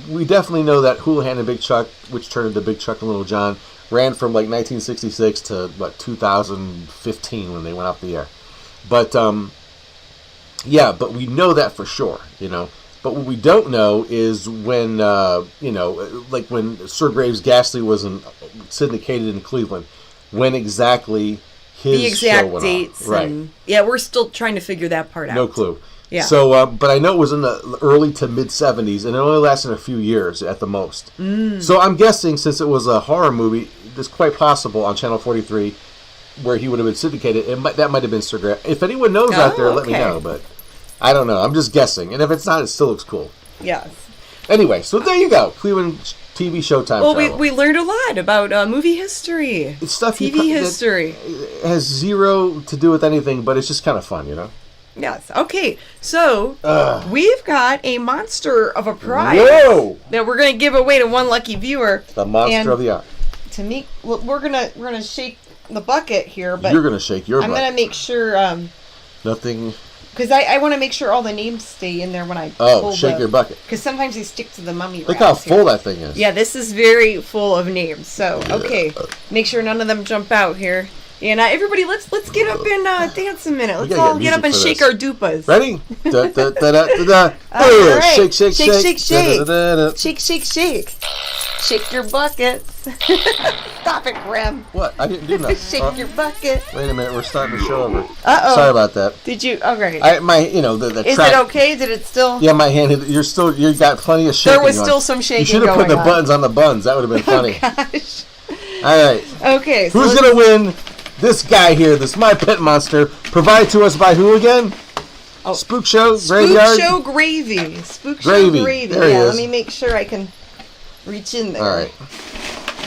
we definitely know that Houlihan and Big Chuck, which turned into Big Chuck and Little John, ran from like 1966 to 2015 when they went off the air. But but we know that for sure, But what we don't know is when, like when Sir Graves Ghastly was syndicated in Cleveland, when exactly his show went dates. on. Right. And, yeah, we're still trying to figure that part out. No clue. Yeah. So, but I know it was in the early to mid 70s, and it only lasted a few years at the most. Mm. So I'm guessing, since it was a horror movie, it's quite possible on Channel 43, where he would have been syndicated, that might have been Sir Graves. If anyone knows out there, let me know. But I don't know. I'm just guessing. And if it's not, it still looks cool. Yes. Anyway, so there you go. Cleveland TV Showtime. Well, we learned a lot about movie history. It's stuff TV history. It has zero to do with anything, but it's just kind of fun, Yes. Okay. So we've got a monster of a prize that we're going to give away to one lucky viewer. The monster of the hour. To me, we're gonna shake the bucket here, but you're gonna shake your bucket. I'm gonna make sure nothing. Because I want to make sure all the names stay in there when I shake your bucket. Because sometimes they stick to the mummy. Look how full that thing is. Yeah, this is very full of names. So okay, make sure none of them jump out here. And everybody, let's get up and dance a minute. Let's all get up and shake our dupas. Ready? All right. Shake, shake, shake, shake, shake, shake, shake, shake, shake. Shake your buckets. Stop it, Grim. What? I didn't do nothing. Shake your bucket. Wait a minute, we're starting the show over. Uh-oh. Sorry about that. Did you? Okay. The Is track, it okay? Did it still? Yeah, my hand. You got plenty of shaking. There was still some shaking. You should have put the buttons on the buns. That would have been funny. Gosh. All right. Okay. Who's gonna win? This guy here, this My Pet Monster, provided to us by who again? Oh, Spook Show Graveyard? Spook Show Gravy. Spook Gravy. Show Gravy. There he is. Let me make sure I can reach in there. All right.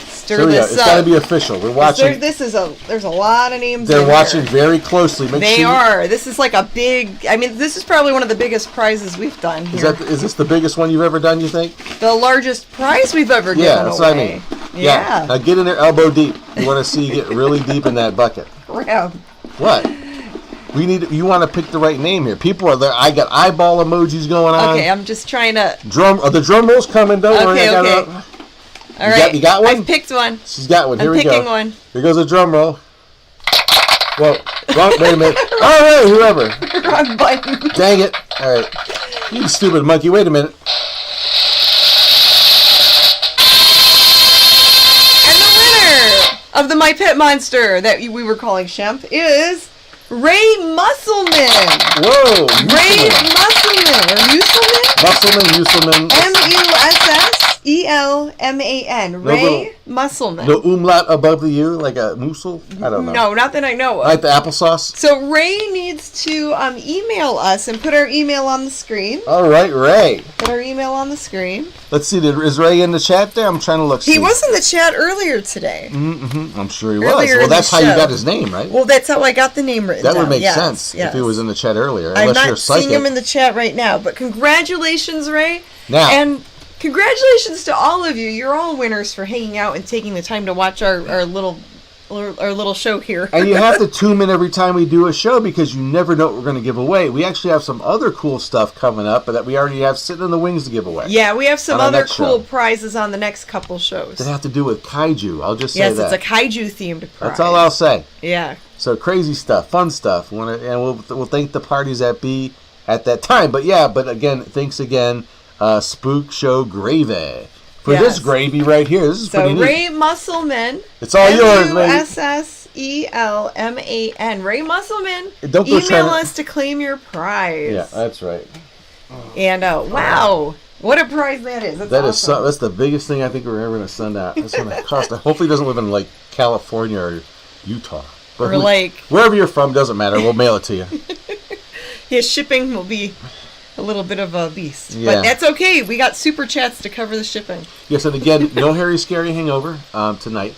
Stir this up. It's got to be official. We're watching. There's a lot of names. They're watching very closely. They are. This is like a big. This is probably one of the biggest prizes we've done here. Is this the biggest one you've ever done? You think? The largest prize we've ever given away. Yeah, that's what I mean. Yeah. Now get in there, elbow deep. You want to see you get really deep in that bucket. Yeah. What? You want to pick the right name here. People are there. I got eyeball emojis going on. Okay, I'm just trying to. The drum roll's coming. Don't worry. Okay. All right. You got one? I've picked one. She's got one. Here we go. I'm picking one. Here goes a drum roll. Whoa. Wait a minute. All right, whoever. Wrong button. Dang it. All right. You stupid monkey. Wait a minute. And the winner of the My Pet Monster that we were calling Shemp is Ray Musselman. Whoa. Ray Musselman. Or Musselman? Musselman. Musss. E-L-M-A-N. Ray Musselman. No umlaut above the U, like a mussel? I don't know. No, not that I know of. Like the applesauce? So Ray needs to email us and put our email on the screen. All right, Ray. Put our email on the screen. Let's see, is Ray in the chat there? I'm trying to look. He was in the chat earlier today. Mm-hmm. I'm sure he was. Earlier Well, that's how you got his name, right? Well, that's how I got the name written That down. would make sense if he was in the chat earlier. I'm not seeing him in the chat right now, but congratulations, Ray. Now. And congratulations to all of you. You're all winners for hanging out and taking the time to watch our little show here. And you have to tune in every time we do a show because you never know what we're going to give away. We actually have some other cool stuff coming up that we already have sitting in the wings to give away. Yeah, we have some other cool prizes on the next couple shows. That have to do with kaiju. I'll just say that. Yes, it's a kaiju themed prize. That's all I'll say. Yeah. So crazy stuff, fun stuff. And we'll thank the parties that be at that time. But again, thanks again, Spook Show Gravy. For this gravy right here. This is pretty neat. Ray Musselman. It's all yours, lady. Musselman. Ray Musselman. Don't go email us to claim your prize. Yeah, that's right. And wow, what a prize that is. That's awesome. That's the biggest thing I think we're ever going to send out. It's going to cost. Hopefully, it doesn't live in like California or Utah. But or wherever you're from, doesn't matter. We'll mail it to you. Yeah, shipping will be a little bit of a beast. Yeah. But that's okay. We got super chats to cover the shipping. Yes, and again, no Harry Scary Hangover tonight.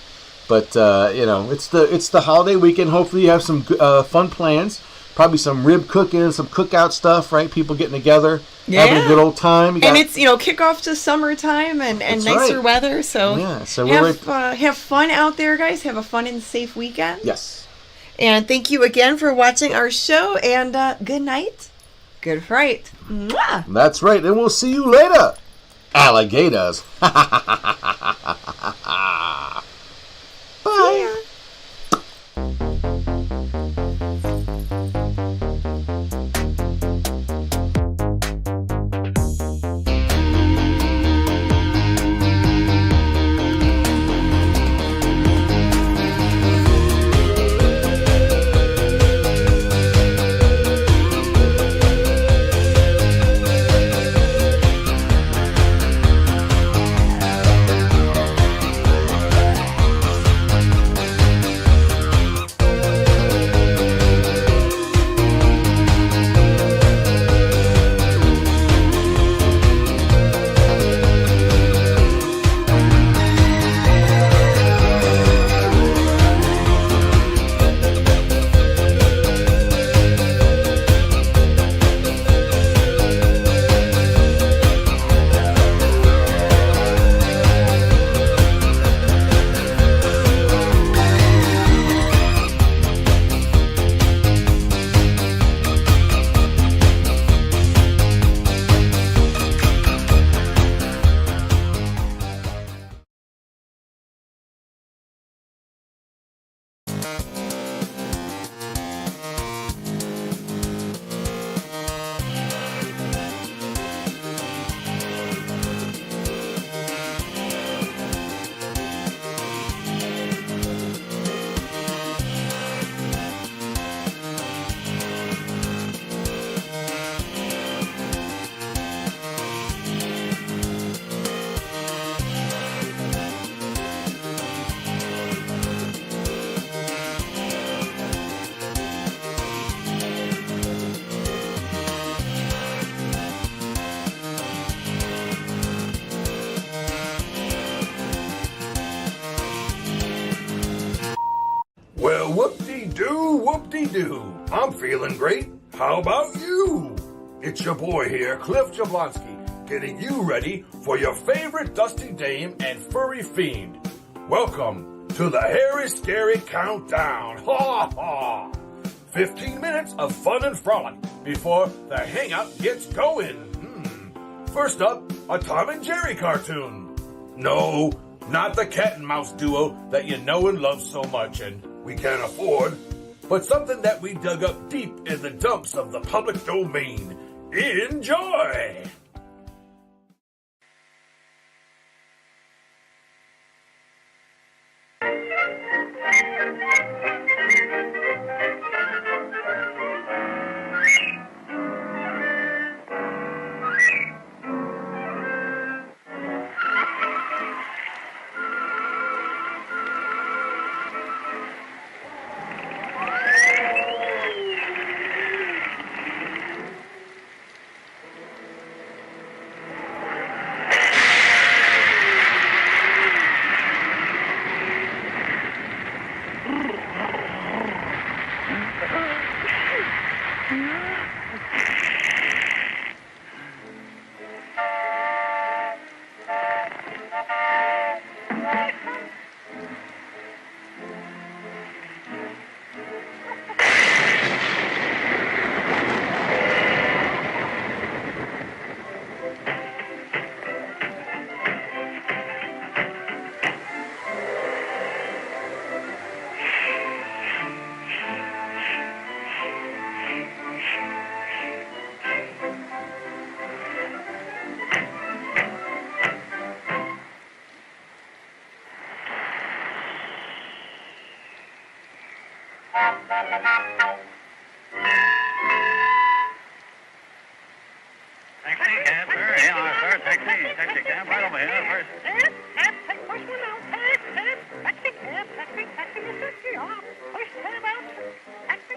But, it's the holiday weekend. Hopefully you have some fun plans. Probably some rib cooking, some cookout stuff, right? People getting together, having a good old time. And it's, kickoff to summertime and nicer weather. So, have fun out there, guys. Have a fun and safe weekend. Yes. And thank you again for watching our show. And good night. Good fright. Mwah! That's right. And we'll see you later, alligators. Bye. Well, whoop-de-doo, whoop-de-doo. I'm feeling great. How about you? It's your boy here, Cliff Jablonski, getting you ready for your favorite dusty dame and furry fiend. Welcome to the Hairy Scary Countdown. Ha ha! 15 minutes of fun and frolic before the hangout gets going. First up, a Tom and Jerry cartoon. No, not the cat and mouse duo that you know and love so much and we can't afford, but something that we dug up deep in the dumps of the public domain. Enjoy! Taxi cab, sir. Yeah, sir. Taxi cab right over here first. Take first one out. Taxi cab, Mr. Yeah. First cab out. Taxi.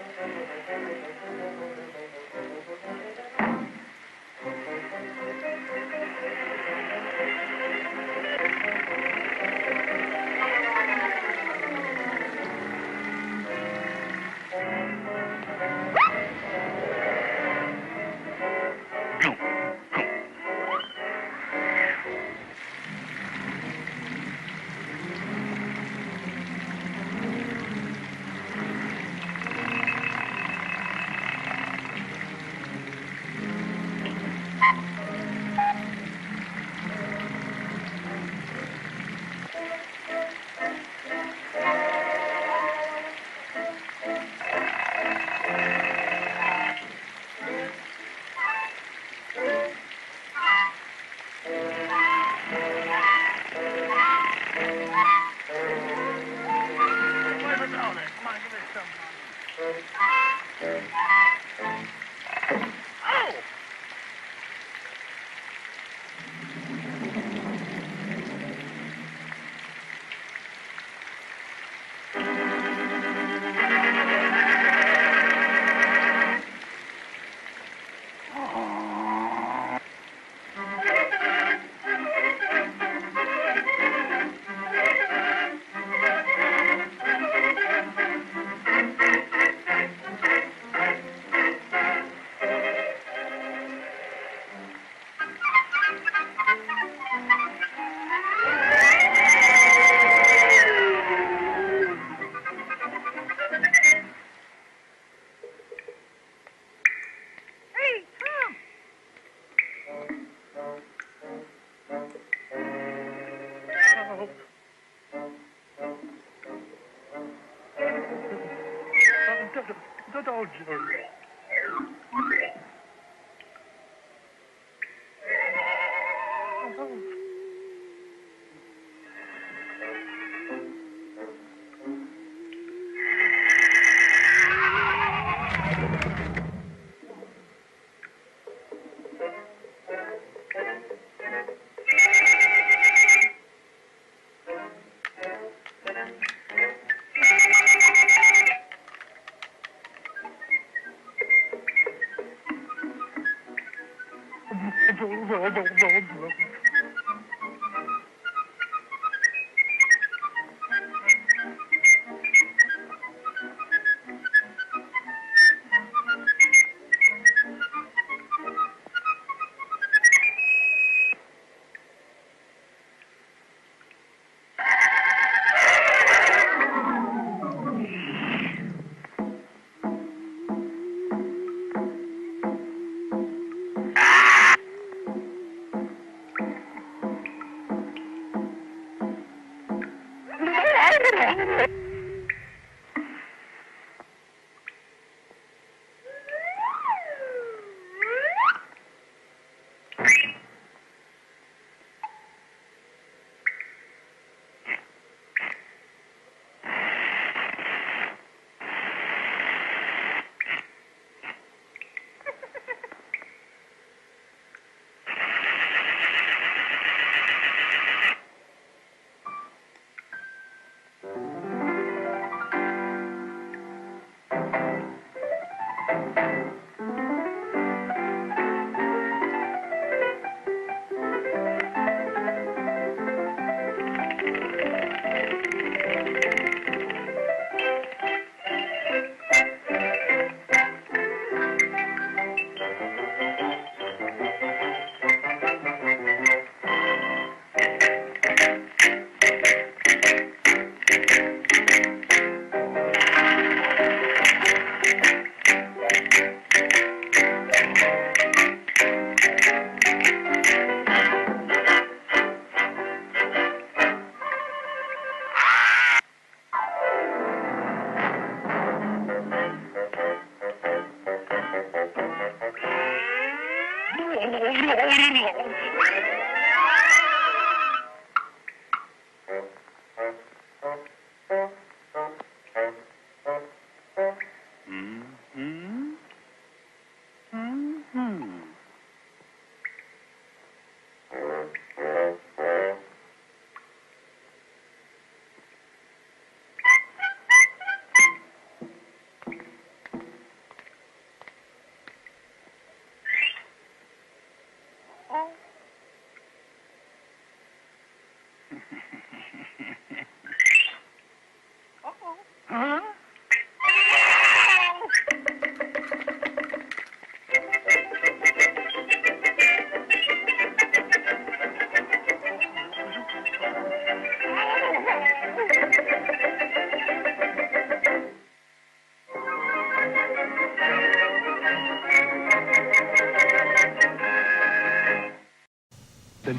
The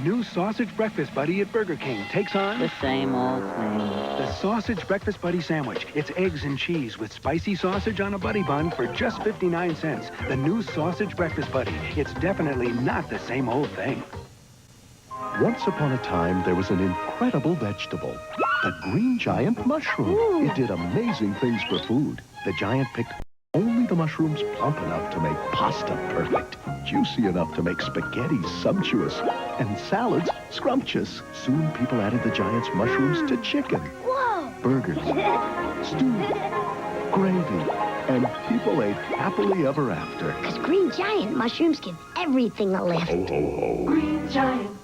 new sausage breakfast buddy at Burger King takes on the same old thing. The sausage breakfast buddy sandwich. It's eggs and cheese with spicy sausage on a buddy bun for just 59 cents. The new sausage breakfast buddy. It's definitely not the same old thing. Once upon a time, there was an incredible vegetable, the green giant mushroom. Ooh. It did amazing things for food. The giant picked only the mushrooms plump enough to make pasta perfect, juicy enough to make spaghetti sumptuous, and salads scrumptious. Soon people added the giant's mushrooms to chicken, burgers, stew, gravy, and people ate happily ever after. Because green giant mushrooms give everything a lift. Ho, ho, ho. Green giant.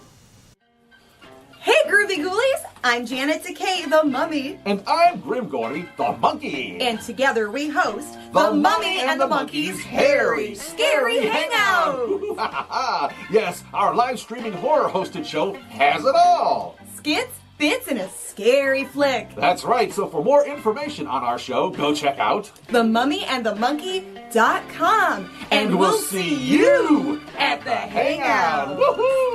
Hey, Groovy Ghoulies! I'm Janet Takei, the Mummy. And I'm Grimgory, the Monkey. And together we host The Mummy and the Monkey's Hairy, Scary Hangout! Yes, our live streaming horror hosted show has it all. Skits, bits, and a scary flick. That's right, so for more information on our show, go check out themummyandthemonkey.com. And we'll see you at the Hangout. Woohoo!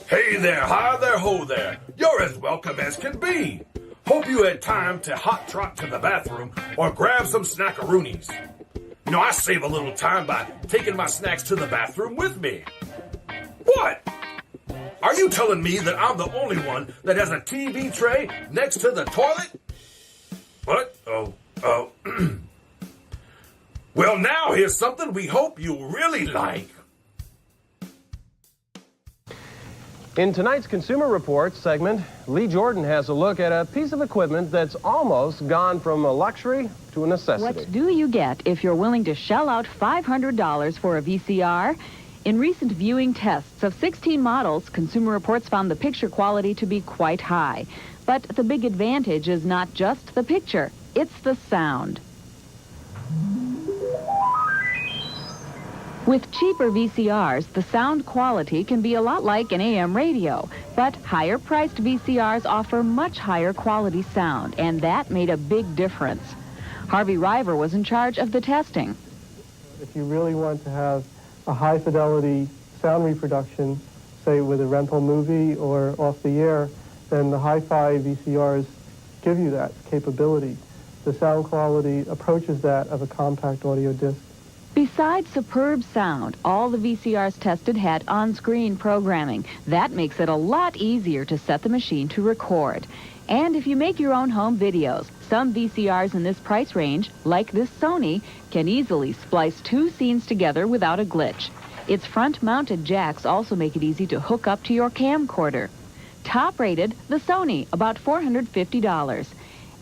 Hey there, hi there, ho there. You're as welcome as can be. Hope you had time to hot trot to the bathroom or grab some snackaroonies. You know, I save a little time by taking my snacks to the bathroom with me. What? Are you telling me that I'm the only one that has a TV tray next to the toilet? What? Oh. Well, now here's something we hope you really like. In tonight's Consumer Reports segment, Lee Jordan has a look at a piece of equipment that's almost gone from a luxury to a necessity. What do you get if you're willing to shell out $500 for a VCR? In recent viewing tests of 16 models, Consumer Reports found the picture quality to be quite high. But the big advantage is not just the picture, it's the sound. With cheaper VCRs, the sound quality can be a lot like an AM radio, but higher-priced VCRs offer much higher quality sound, and that made a big difference. Harvey River was in charge of the testing. If you really want to have a high-fidelity sound reproduction, say with a rental movie or off the air, then the hi-fi VCRs give you that capability. The sound quality approaches that of a compact audio disc. Besides superb sound, all the VCRs tested had on-screen programming. That makes it a lot easier to set the machine to record. And if you make your own home videos, some VCRs in this price range, like this Sony, can easily splice two scenes together without a glitch. Its front-mounted jacks also make it easy to hook up to your camcorder. Top-rated, the Sony, about $450.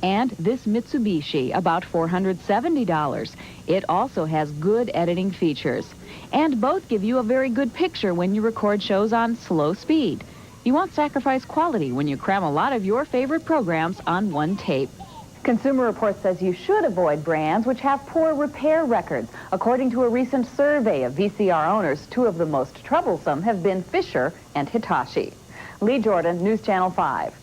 And this Mitsubishi, about $470. It also has good editing features. And both give you a very good picture when you record shows on slow speed. You won't sacrifice quality when you cram a lot of your favorite programs on one tape. Consumer Reports says you should avoid brands which have poor repair records. According to a recent survey of VCR owners, two of the most troublesome have been Fisher and Hitachi. Lee Jordan, News Channel 5.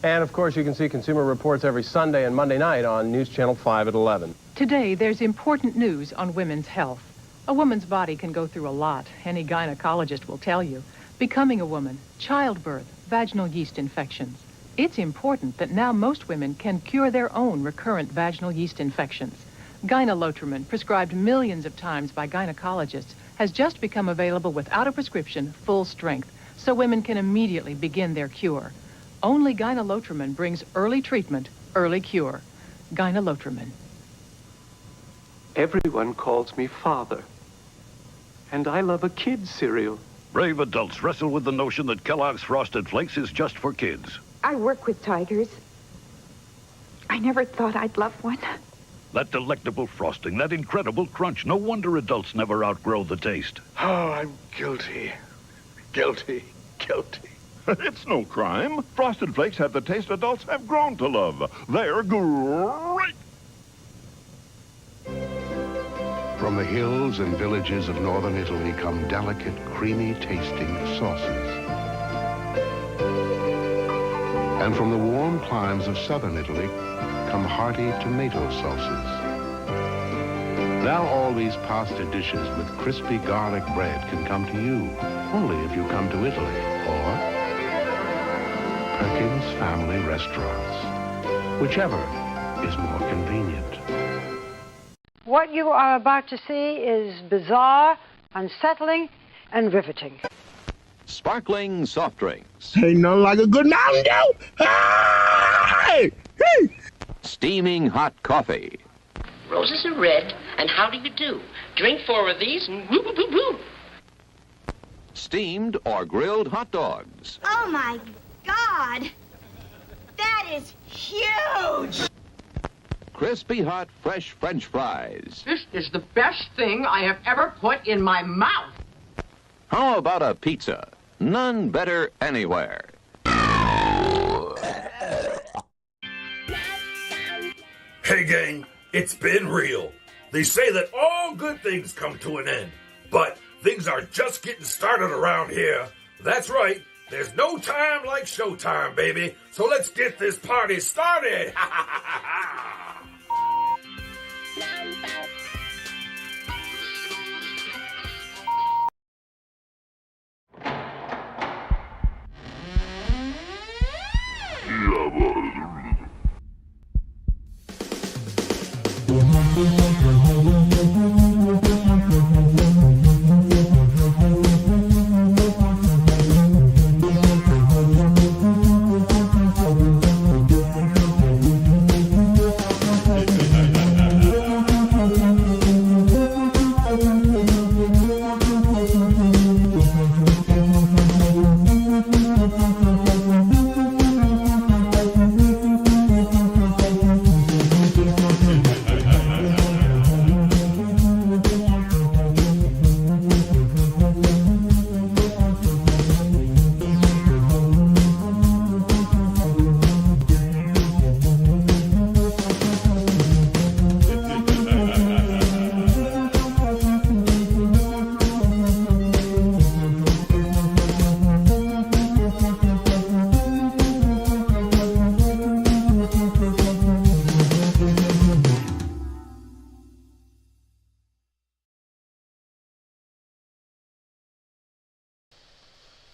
And, of course, you can see Consumer Reports every Sunday and Monday night on News Channel 5 at 11. Today, there's important news on women's health. A woman's body can go through a lot. Any gynecologist will tell you. Becoming a woman, childbirth, vaginal yeast infections. It's important that now most women can cure their own recurrent vaginal yeast infections. Gynolotremin, prescribed millions of times by gynecologists, has just become available without a prescription, full strength, so women can immediately begin their cure. Only Gynolotremin brings early treatment, early cure. Gynolotremin. Everyone calls me father. And I love a kid's cereal. Brave adults wrestle with the notion that Kellogg's Frosted Flakes is just for kids. I work with tigers. I never thought I'd love one. That delectable frosting, that incredible crunch. No wonder adults never outgrow the taste. Oh, I'm guilty. Guilty. Guilty. It's no crime. Frosted Flakes have the taste adults have grown to love. They're great. From the hills and villages of northern Italy come delicate, creamy-tasting sauces. And from the warm climes of southern Italy come hearty tomato sauces. Now all these pasta dishes with crispy garlic bread can come to you only if you come to Italy or Perkins Family Restaurants, whichever is more convenient. What you are about to see is bizarre, unsettling, and riveting. Sparkling soft drinks. Ain't nothing like a good Mountain Dew. Hey! Hey! Steaming hot coffee. Roses are red, and how do you do? Drink 4 of these, and whoop, whoop, whoop, whoop. Steamed or grilled hot dogs. Oh, my God. That is huge. Crispy hot fresh French fries. This is the best thing I have ever put in my mouth. How about a pizza? None better anywhere. Hey, gang, it's been real. They say that all good things come to an end, but things are just getting started around here. That's right. There's no time like showtime, baby. So let's get this party started.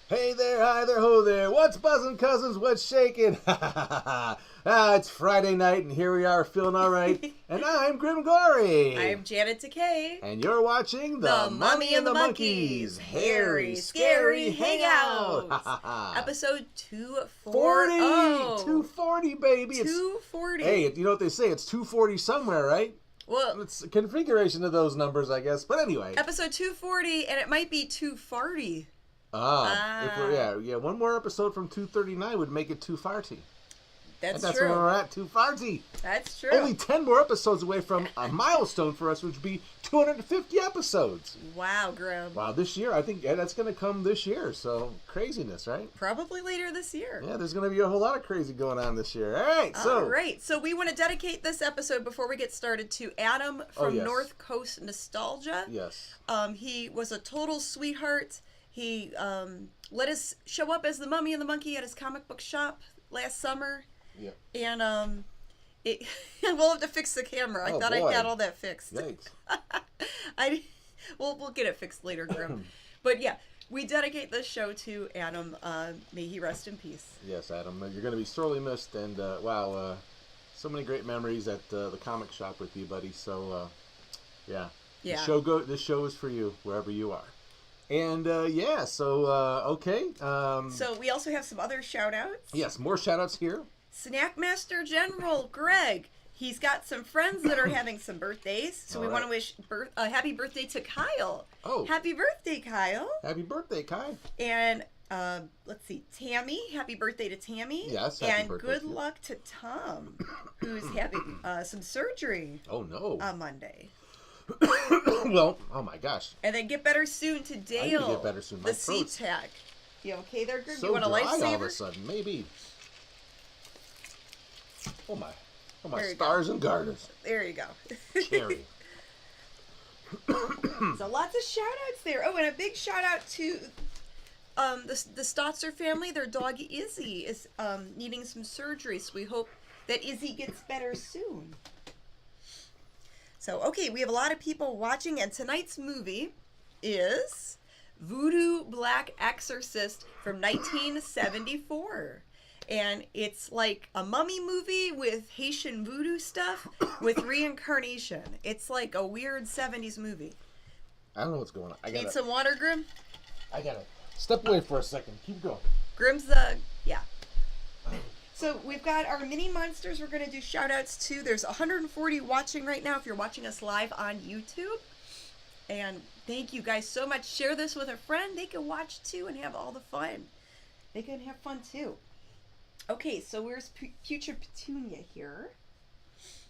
Hey there, hi there, ho there. What's buzzing, cousins? What's shaking? It's Friday night, and here we are feeling all right. And I'm Grim Gory. I'm Janet Decay. And you're watching The Mummy and the Monkeys. Hairy, scary Hangout. Episode 240. 240, baby. 240. Hey, you know what they say? It's 240 somewhere, right? Well, it's a configuration of those numbers, I guess. But anyway. Episode 240, and it might be 2farty. Yeah. One more episode from 239 would make it 2farty. That's true. That's true. where we're at, 2farty. That's true. Only 10 more episodes away from a milestone for us, which would be 250 episodes. Wow, Grim. Wow, this year, I think that's going to come this year, so craziness, right? Probably later this year. Yeah, there's going to be a whole lot of crazy going on this year. All right, so we want to dedicate this episode before we get started to Adam from North Coast Nostalgia. Yes. He was a total sweetheart. He let us show up as the Mummy and the Monkey at his comic book shop last summer. Yeah. And we'll have to fix the camera. I thought I got all that fixed. Yikes. We'll get it fixed later, Grim. But yeah, we dedicate this show to Adam. May he rest in peace. Yes, Adam. You're going to be sorely missed. And wow, so many great memories at the comic shop with you, buddy. So yeah. Yeah. This show is for you wherever you are. And okay. So we also have some other shout outs. Yes, more shout outs here. Snackmaster General Greg. He's got some friends that are having some birthdays. So we want to wish happy birthday to Kyle. Oh. Happy birthday, Kyle. Happy birthday, Kyle. And let's see, Tammy. Happy birthday to Tammy. Yes, and good luck to Tom, who's having some surgery. Oh, no. On Monday. Well, oh my gosh. And then get better soon to Dale. Get better soon. The SeaTac. You okay there, Grim? So you want a dry lifesaver? all of a sudden, maybe. Oh my There you stars go. and garters. There you go. Cherry. So lots of shout outs there. Oh, and a big shout out to the Stotzer family. Their dog Izzy is needing some surgery, so we hope that Izzy gets better soon. So, okay, we have a lot of people watching, and tonight's movie is Voodoo Black Exorcist from 1974. And it's like a mummy movie with Haitian voodoo stuff with reincarnation. It's like a weird 70s movie. I don't know what's going on. Need some water, Grim? I gotta step away for a second. Keep going. Grim's yeah. So we've got our mini monsters we're going to do shout outs to. There's 140 watching right now if you're watching us live on YouTube. And thank you guys so much. Share this with a friend. They can watch too and have all the fun. They can have fun too. Okay, so where's Future Petunia here?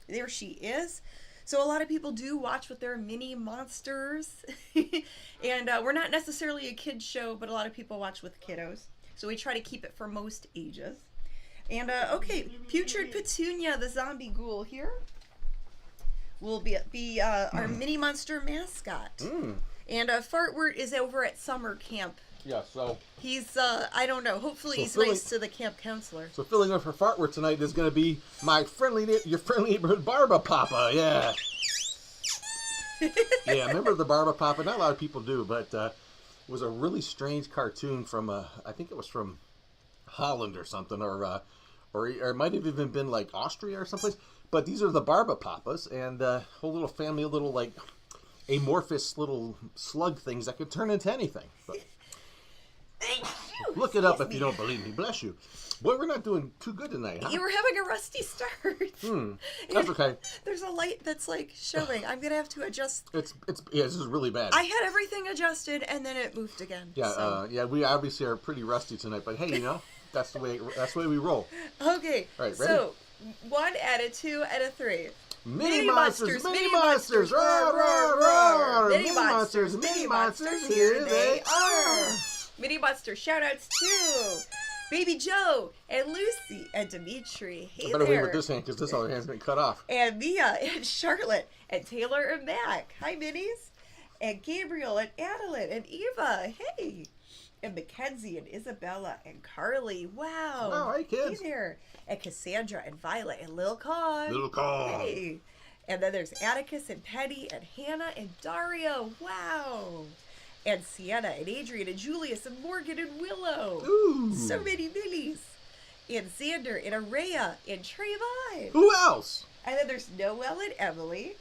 There she is. So a lot of people do watch with their mini monsters. And we're not necessarily a kid's show, but a lot of people watch with kiddos. So we try to keep it for most ages. And, okay, Putrid Petunia, the zombie ghoul here, will be our mini monster mascot. And Fartwort is over at summer camp. Yeah, so... He's, I don't know, hopefully he's nice to the camp counselor. So filling in for Fartwort tonight is going to be your friendly neighborhood Barba Papa, yeah. Yeah, remember the Barba Papa? Not a lot of people do, but it was a really strange cartoon from, I think it was from Holland or something, or it might have even been like Austria or someplace. But these are the Barba Papas, and whole little family of little, like, amorphous little slug things that could turn into anything. But look it up if you don't believe me. Bless you. Boy, we're not doing too good tonight, huh? You were having a rusty start. That's okay. There's a light that's like showing. I'm gonna have to adjust. Yeah, this is really bad. I had everything adjusted and then it moved again. Yeah, so. We obviously are pretty rusty tonight, but hey, that's the way we roll. Okay. All right, ready? So 1 out of 2 out of 3. Mini monsters, mini monsters, roar, roar, roar! Mini monsters, mini monsters, here they are! Mini monster shout outs to Baby Joe and Lucy and Dimitri. Hey, I better there. wait with this hand because this other hand's been cut off. And Mia and Charlotte and Taylor and Mac. Hi, minis. And Gabriel and Adeline and Eva. Hey. And Mackenzie and Isabella and Carly. Wow. Oh, hey, kids. Hey there. And Cassandra and Violet and Lil Con. Lil Con. Hey. And then there's Atticus and Penny and Hannah and Dario. Wow. And Sienna and Adrian and Julius and Morgan and Willow. Ooh. So many minis. And Xander and Araya and Trayvon. Who else? And then there's Noelle and Emily.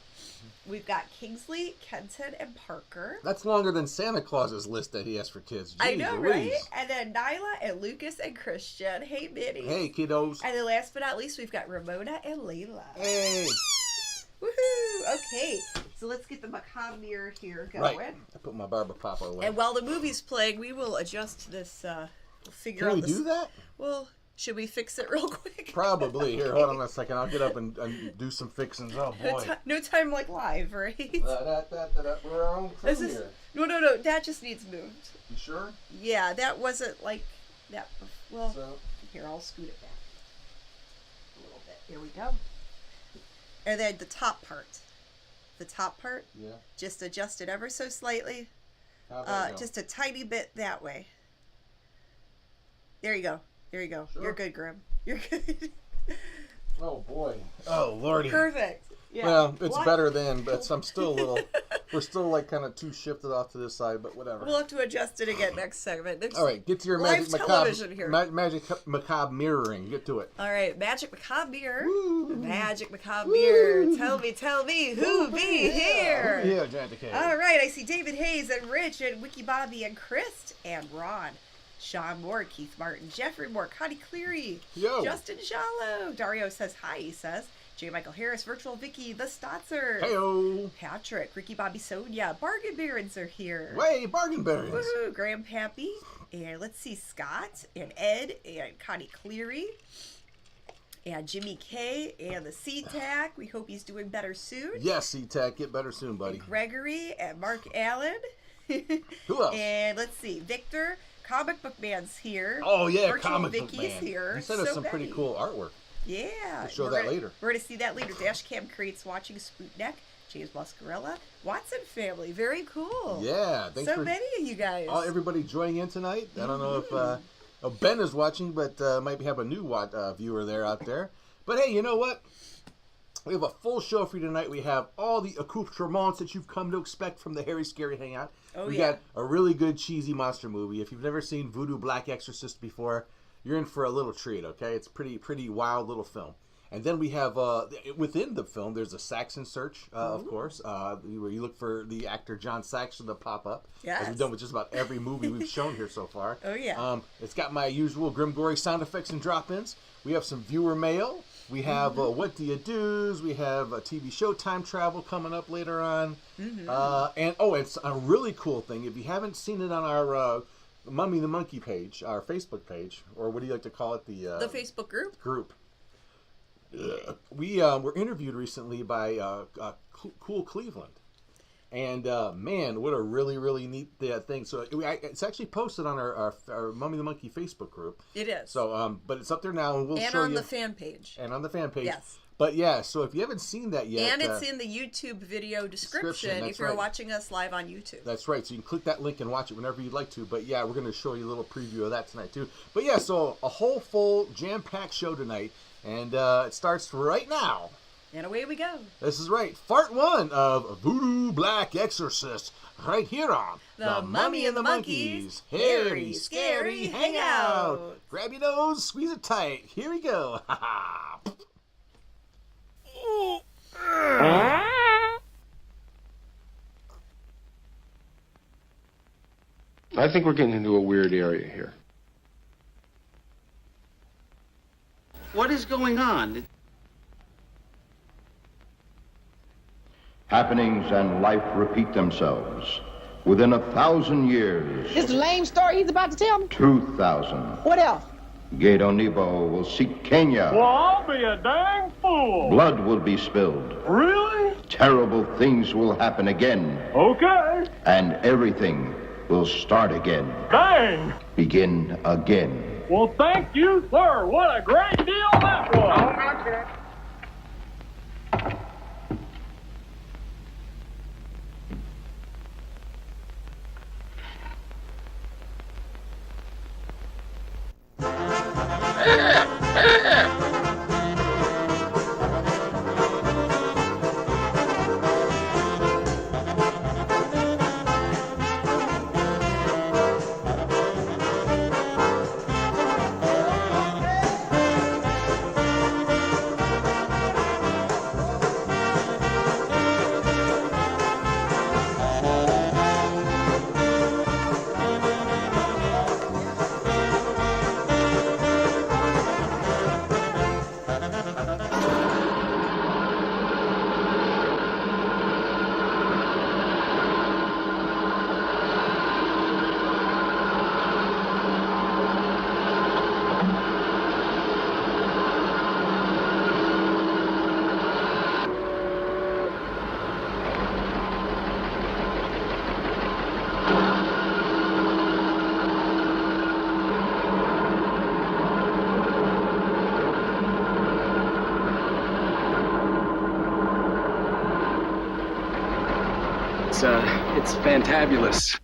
We've got Kingsley, Kenton, and Parker. That's longer than Santa Claus's list that he has for kids. Jeez I know, Louise. right? And then Nyla and Lucas and Christian. Hey, minis. Hey, kiddos. And then last but not least, we've got Ramona and Layla. Hey. Woohoo! Okay, so let's get the macabre mirror here going. Right. I put my Barba Papa away. And while the movie's playing, we will adjust this. We'll figure out Can we this. do that? Well, should we fix it real quick? Probably. Here, hold on a second. I'll get up and do some fixings. Oh, boy. No time like live, right? We're our own crew here. No. That just needs moved. You sure? Yeah, that wasn't like that. Well, here, I'll scoot it back a little bit. Here we go. And then the top part. Yeah. Just adjust it ever so slightly. Just a tiny bit that way. There you go. Sure. You're good, Grim. You're good. Oh, boy. Oh, Lordy. Perfect. Yeah. Well, it's better than, but I'm still a little... We're still, like, kind of too shifted off to this side, but whatever. We'll have to adjust it again next segment. All right, get to your live television here. Magic macabre mirroring. Get to it. All right, Magic Macabre Mirror. Magic Macabre Mirror. Tell me, who be here? Yeah, Janet K. All right, I see David Hayes and Rich and Wiki Bobby and Chris and Ron. Sean Moore, Keith Martin, Jeffrey Moore, Connie Cleary, Yo. Justin Shallow. Dario says hi, he says. J. Michael Harris, Virtual Vicky, The Stotzer. Heyo. Patrick, Ricky Bobby Sonia, Bargain Barons are here. Way, Bargain Barons. Woohoo, Graham Pappy. And let's see, Scott and Ed and Connie Cleary. And Jimmy K and the SeaTac. We hope he's doing better soon. Yes, SeaTac, get better soon, buddy. And Gregory and Mark Allen. Who else? And let's see, Victor, Comic Book Man's here. Oh yeah, Virtual Comic Vicky's Book Man. here. He sent us So some pretty many. cool artwork. Yeah. We'll show that later. We're going to see that later. Dashcam Crates watching Spootneck, James Boscarella, Watson family. Very cool. Yeah. Thanks so for many of you guys. everybody joining in tonight. I don't know if Ben is watching, but might have a new viewer there out there. But hey, you know what? We have a full show for you tonight. We have all the accoutrements that you've come to expect from the Harry Scary Hangout. We got a really good cheesy monster movie. If you've never seen Voodoo Black Exorcist before, you're in for a little treat, okay? It's pretty wild little film. And then we have, within the film, there's a Saxon search, of course, where you look for the actor John Saxon to pop up. Yes. As we've done with just about every movie we've shown here so far. Oh, yeah. It's got my usual grim, gory sound effects and drop-ins. We have some viewer mail. We have What Do You Do's. We have a TV show Time Travel coming up later on. And it's a really cool thing. If you haven't seen it on our Mummy the Monkey page, our Facebook page, or what do you like to call it? The Facebook group? We were interviewed recently by Cool Cleveland. And man, what a really neat thing. So it's actually posted on our Mummy the Monkey Facebook group. It is. So, but it's up there now, and we'll show you. And on the fan page. And on the fan page. Yes. But yeah, so if you haven't seen that yet, and it's in the YouTube video description if you're watching us live on YouTube. That's right. So you can click that link and watch it whenever you'd like to. But yeah, we're going to show you a little preview of that tonight too. But yeah, so a whole full jam-packed show tonight, and it starts right now. And away we go. This is right. Part 1 of Voodoo Black Exorcist, right here on The Mummy and the Monkeys Harry Scary Hangout. Grab your nose, squeeze it tight. Here we go. I think we're getting into a weird area here. What is going on? Happenings and life repeat themselves. Within 1,000 years, This lame story he's about to tell me? 2,000, What else? Gato Nebo will seek Kenya. Well, I'll be a dang fool. Blood will be spilled. Really? Terrible things will happen again. Okay. And everything will start again. Dang. Begin again. Well, thank you, sir. What a great deal that was. It's fantabulous.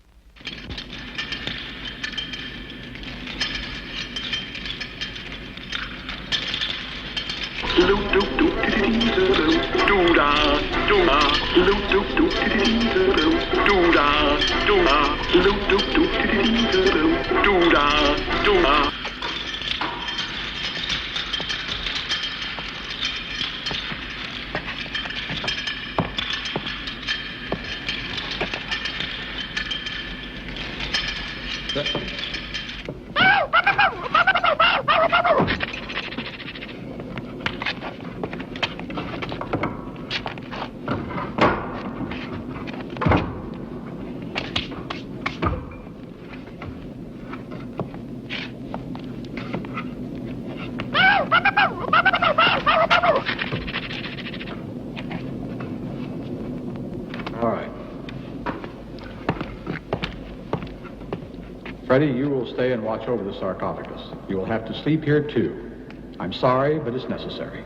Freddie, you will stay and watch over the sarcophagus. You will have to sleep here, too. I'm sorry, but it's necessary.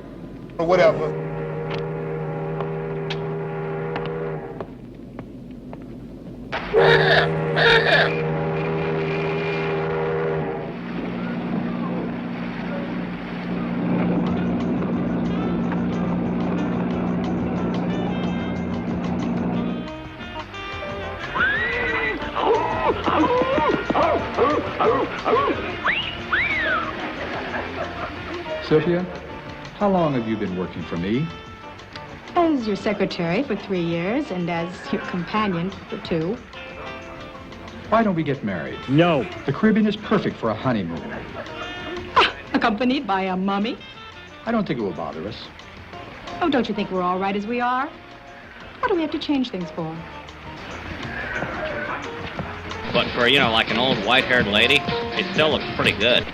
Whatever. Sylvia, how long have you been working for me? As your secretary for 3 years and as your companion for 2. Why don't we get married? No. The Caribbean is perfect for a honeymoon. Accompanied by a mummy? I don't think it will bother us. Oh, don't you think we're all right as we are? What do we have to change things for? But for, like an old white-haired lady, it still looks pretty good.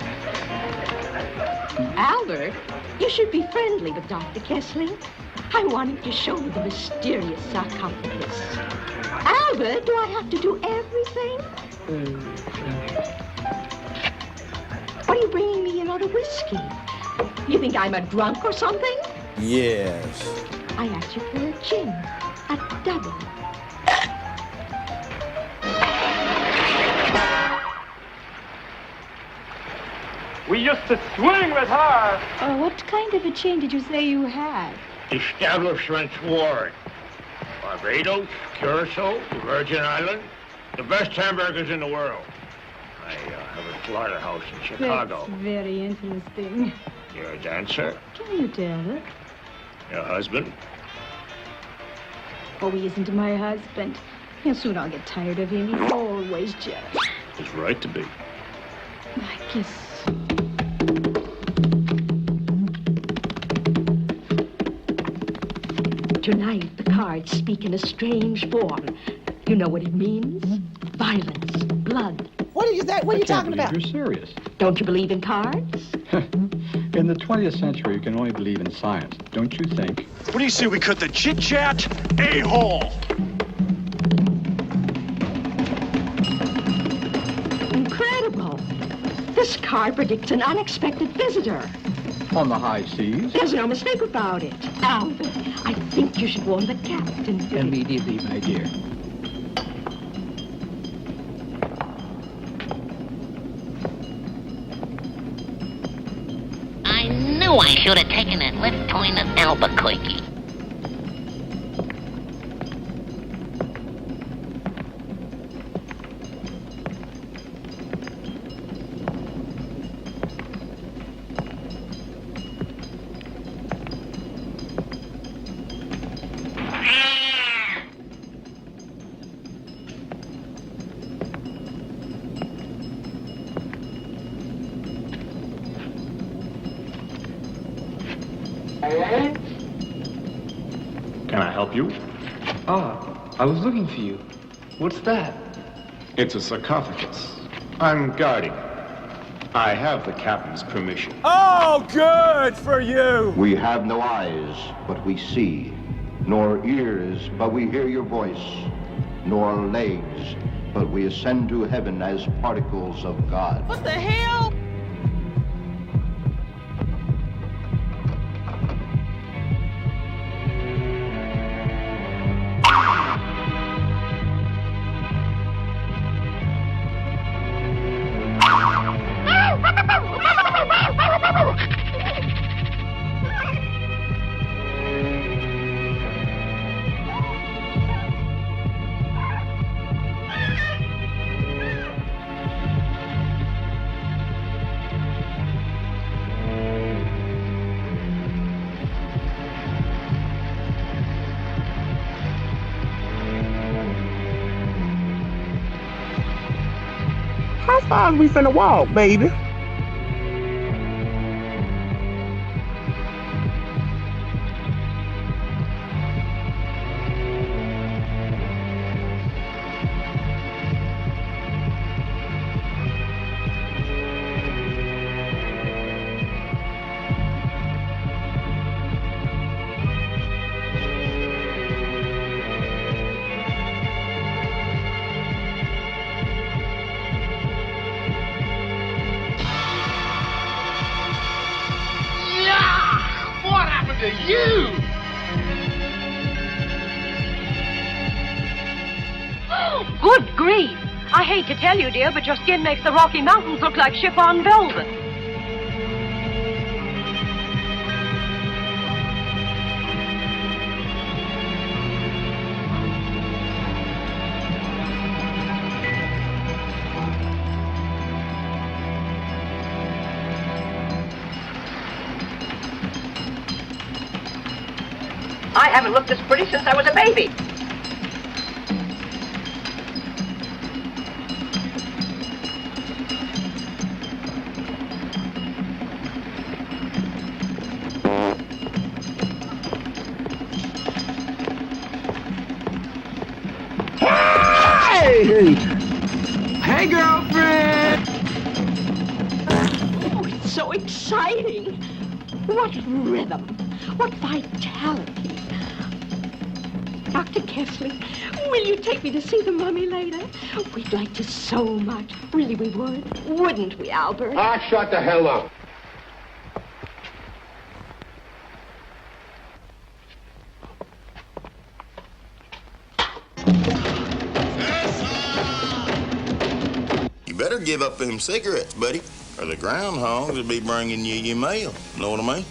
Albert, you should be friendly with Dr. Kessling. I want him to show you the mysterious sarcophagus. Albert, do I have to do everything? What are you bringing me another whiskey? You think I'm a drunk or something? Yes. I asked you for a gin, a double. We used to swing with her. What kind of a chain did you say you had? Establishments Ward. Barbados, Curacao, the Virgin Islands. The best hamburgers in the world. I have a slaughterhouse in Chicago. That's very interesting. You're a dancer? Can you tell it? Your husband? Oh, he isn't my husband. Soon I'll get tired of him. He's always jealous. He's right to be. I guess. Tonight, the cards speak in a strange form. You know what it means? Violence, blood. What are you talking about? You're serious. Don't you believe in cards? In the 20th century, you can only believe in science, don't you think? What do you say we cut the chit-chat? A-hole! Incredible. This card predicts an unexpected visitor. On the high seas? There's no mistake about it. Albert, I think you should warn the captain. Immediately, my dear. I knew I should have taken that left turn at Albuquerque. Can I help you? I was looking for you. What's that? It's a sarcophagus. I'm guarding it. I have the captain's permission. Oh, good for you! We have no eyes, but we see, nor ears, but we hear your voice, nor legs, but we ascend to heaven as particles of God. What the hell? How far we finna walk, baby? after you! Good grief! I hate to tell you, dear, but your skin makes the Rocky Mountains look like chiffon velvet. I haven't looked this pretty since I was a baby. Hey, girlfriend! Oh, it's so exciting. What rhythm. What vitality. Dr. Kessling, will you take me to see the mummy later? We'd like to so much. Really, we would. Wouldn't we, Albert? Ah, shut the hell up. You better give up them cigarettes, buddy, or the groundhogs will be bringing you your mail. Know what I mean?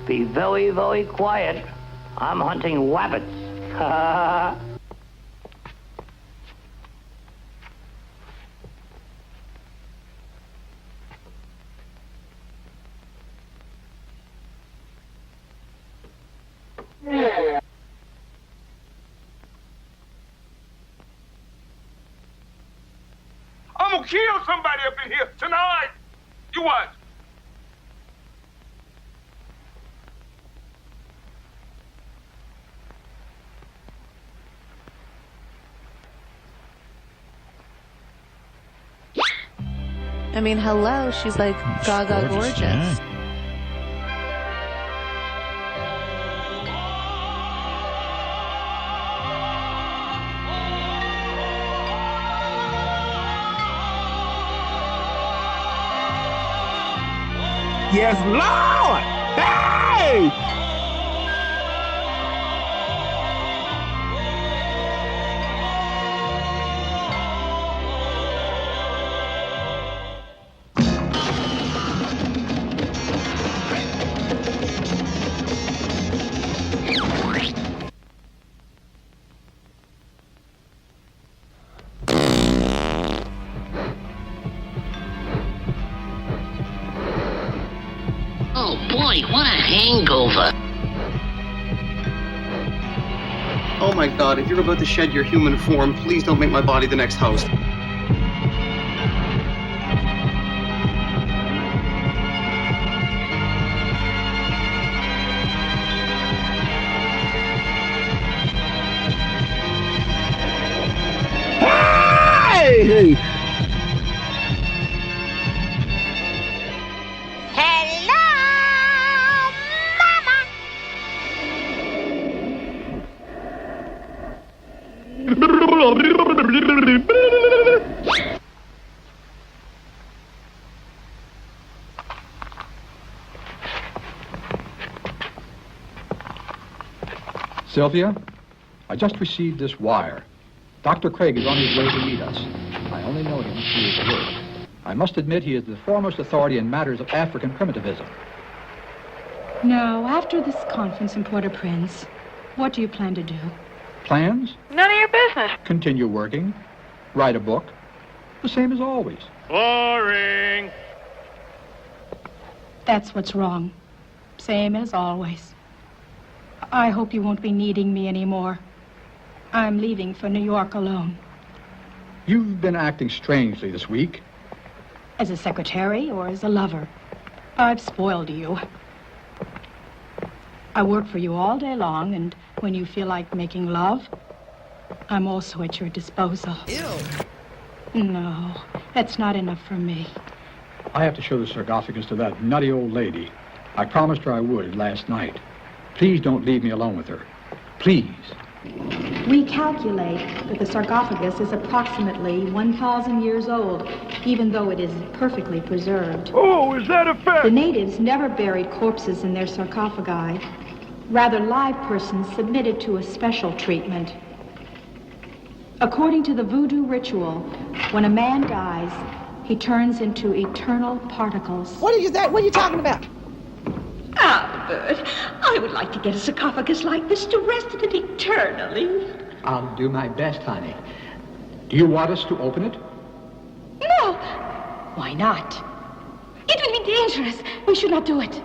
Be very, very quiet. I'm hunting wabbits. I'm gonna kill somebody up in here tonight. You watch. I mean, hello, she's like gaga gorgeous. Yeah. Yes, Lord! Hey! Oh boy, what a hangover. Oh my god, if you're about to shed your human form, please don't make my body the next host. Hey! Sylvia, I just received this wire. Dr. Craig is on his way to meet us. I only know him through his work. I must admit he is the foremost authority in matters of African primitivism. Now, after this conference in Port-au-Prince, what do you plan to do? Plans? None of your business. Continue working. Write a book. The same as always. Boring. That's what's wrong. Same as always. I hope you won't be needing me anymore. I'm leaving for New York alone. You've been acting strangely this week. As a secretary or as a lover? I've spoiled you. I work for you all day long, and when you feel like making love, I'm also at your disposal. Ew. No, that's not enough for me. I have to show the sarcophagus to that nutty old lady. I promised her I would last night. Please don't leave me alone with her. Please. We calculate that the sarcophagus is approximately 1,000 years old, even though it is perfectly preserved. Oh, is that a fact? The natives never buried corpses in their sarcophagi. Rather, live persons submitted to a special treatment. According to the voodoo ritual, when a man dies, he turns into eternal particles. What are you talking about? Albert, I would like to get a sarcophagus like this to rest in it eternally. I'll do my best, honey. Do you want us to open it? No. Why not? It would be dangerous. We should not do it.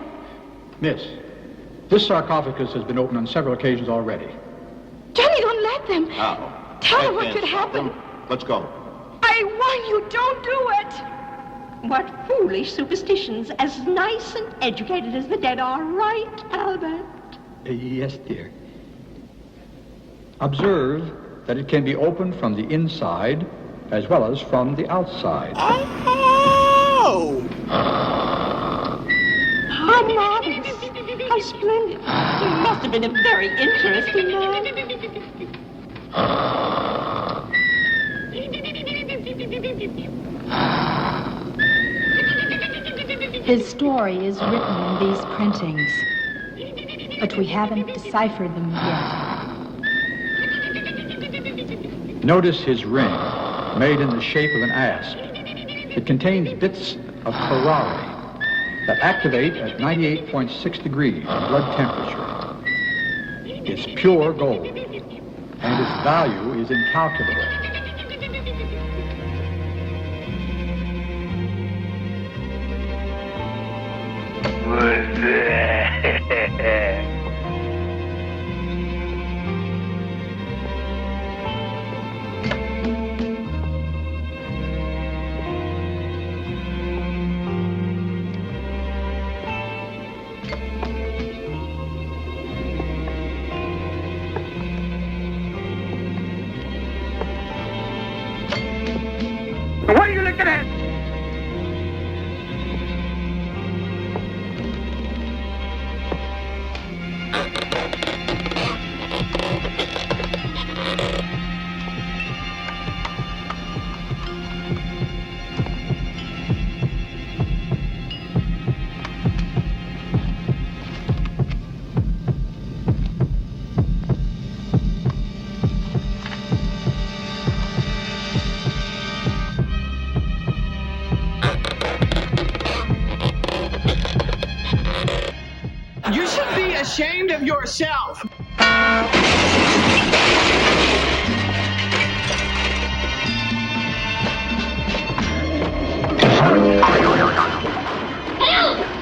Miss, this sarcophagus has been opened on several occasions already. Johnny, don't let them. Now, Tell them right what then, could happen. Let's go. I warn you, don't do it. What foolish superstitions, as nice and educated as the dead are, right, Albert? Yes, dear. Observe that it can be opened from the inside as well as from the outside. Oh! How marvelous. How splendid. You must have been a very interesting man. His story is written in these printings, but we haven't deciphered them yet. Notice his ring, made in the shape of an asp. It contains bits of curare that activate at 98.6 degrees blood temperature. It's pure gold, and its value is incalculable. What are you looking at? You should be ashamed of yourself. Help!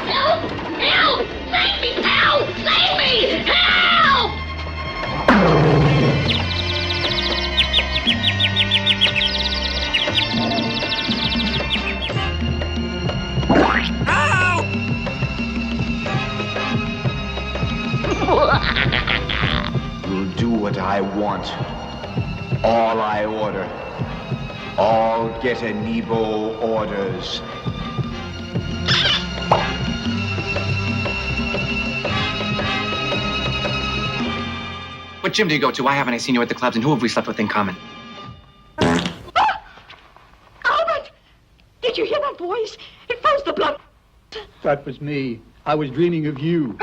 Help! Help! Save me! Help! Save me! Help! Will do what I want. All I order. All get a Nebo orders. What gym do you go to? Why haven't I seen you at the clubs, and who have we slept with in common? Albert! Did you hear that voice? It froze the blood. That was me. I was dreaming of you.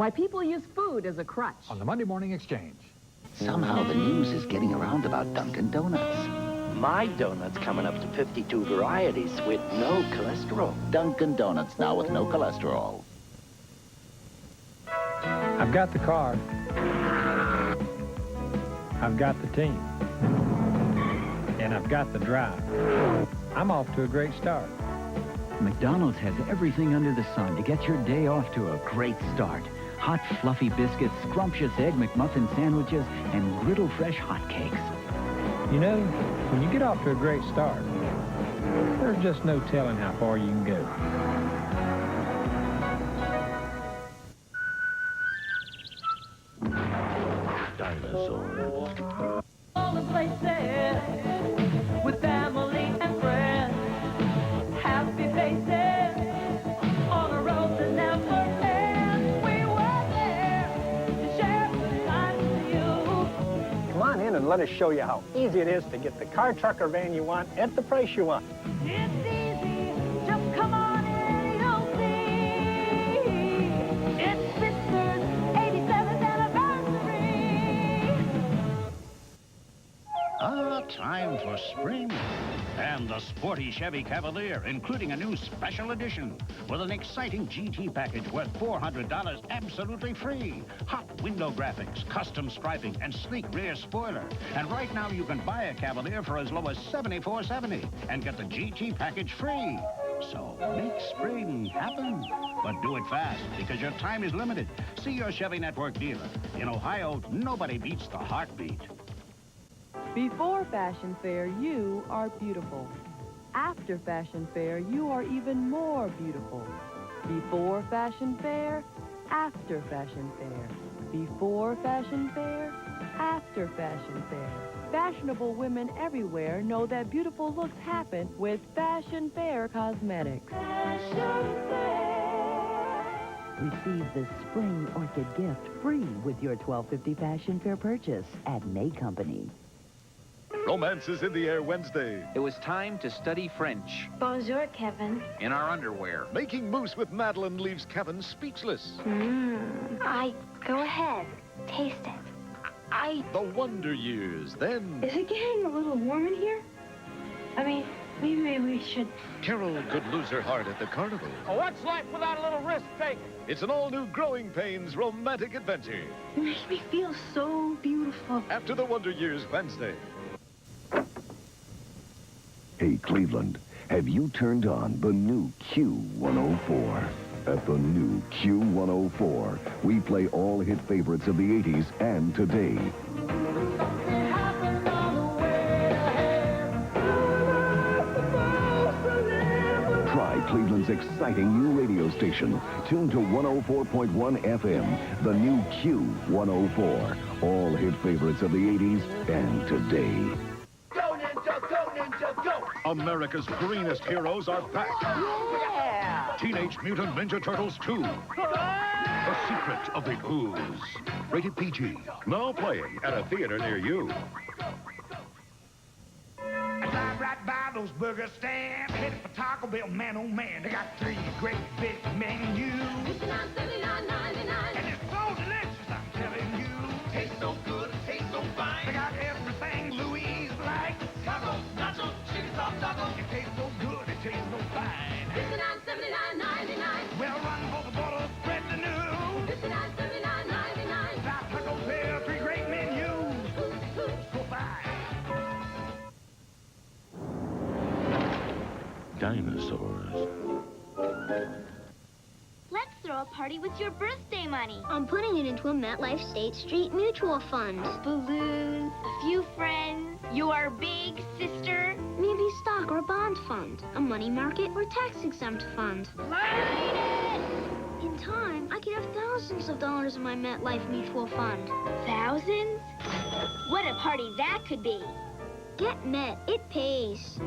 Why people use food as a crutch. On the Monday Morning Exchange. Somehow the news is getting around about Dunkin' Donuts. My donut's coming up to 52 varieties with no cholesterol. Dunkin' Donuts now with no cholesterol. I've got the car. I've got the team. And I've got the drive. I'm off to a great start. McDonald's has everything under the sun to get your day off to a great start. Hot, fluffy biscuits, scrumptious Egg McMuffin sandwiches, and griddle fresh hotcakes. You know, when you get off to a great start, there's just no telling how far you can go. Dinosaurs. All the places with family and friends. Happy faces on a road that never ends. We were there to share good times with you. Come on in and let us show you how easy it is to get the car, truck, or van you want at the price you want. It's easy, just come on in, you'll see. It's Fitzger's 87th anniversary. Time for spring. And the sporty Chevy Cavalier, including a new special edition with an exciting GT package worth $400 absolutely free. Hot window graphics, custom striping, and sleek rear spoiler. And right now you can buy a Cavalier for as low as $74.70 and get the GT package free. So make spring happen. But do it fast because your time is limited. See your Chevy Network dealer. In Ohio, nobody beats the heartbeat. Before Fashion Fair, you are beautiful. After Fashion Fair, you are even more beautiful. Before Fashion Fair, after Fashion Fair. Before Fashion Fair, after Fashion Fair. Fashionable women everywhere know that beautiful looks happen with Fashion Fair Cosmetics. Fashion Fair. Receive the Spring Orchid gift free with your $12.50 Fashion Fair purchase at May Company. Romance is in the air Wednesday. It was time to study French. Bonjour, Kevin. In our underwear. Making mousse with Madeline leaves Kevin speechless. Go ahead. Taste it. The Wonder Years, then. Is it getting a little warm in here? I mean, maybe we should... Carol could lose her heart at the carnival. Oh, what's life without a little risk taking? It's an all-new Growing Pains romantic adventure. You make me feel so beautiful. After the Wonder Years Wednesday. Hey, Cleveland, have you turned on the new Q104? At the new Q104, we play all hit favorites of the 80s and today. Try Cleveland's exciting new radio station. Tune to 104.1 FM, the new Q104. All hit favorites of the 80s and today. America's greenest heroes are back. Yeah! Teenage Mutant Ninja Turtles 2. The Secret of the Ooze. Rated PG. Now playing at a theater near you. Drive right by those burger stands, headed for Taco Bell, man, oh man, they got 3 great big menus. It's $79.99. And it's so delicious, I'm telling you. Tastes so good, it tastes so fine. They got everything Louise likes. Taco, nacho, chicken soft taco. It tastes so good, it tastes so fine. $59.79. Well, run for the border, spread the news. $59.79. South Taco Bell, 3 great menus. So fine. Dinosaurs. Let's throw a party with your birthday money. I'm putting it into a MetLife State Street mutual fund. Balloons, a few friends, your big sister. Maybe stock or a bond fund, a money market or tax-exempt fund. Light it! In time, I could have thousands of dollars in my MetLife mutual fund. Thousands? What a party that could be. Get Met, it pays.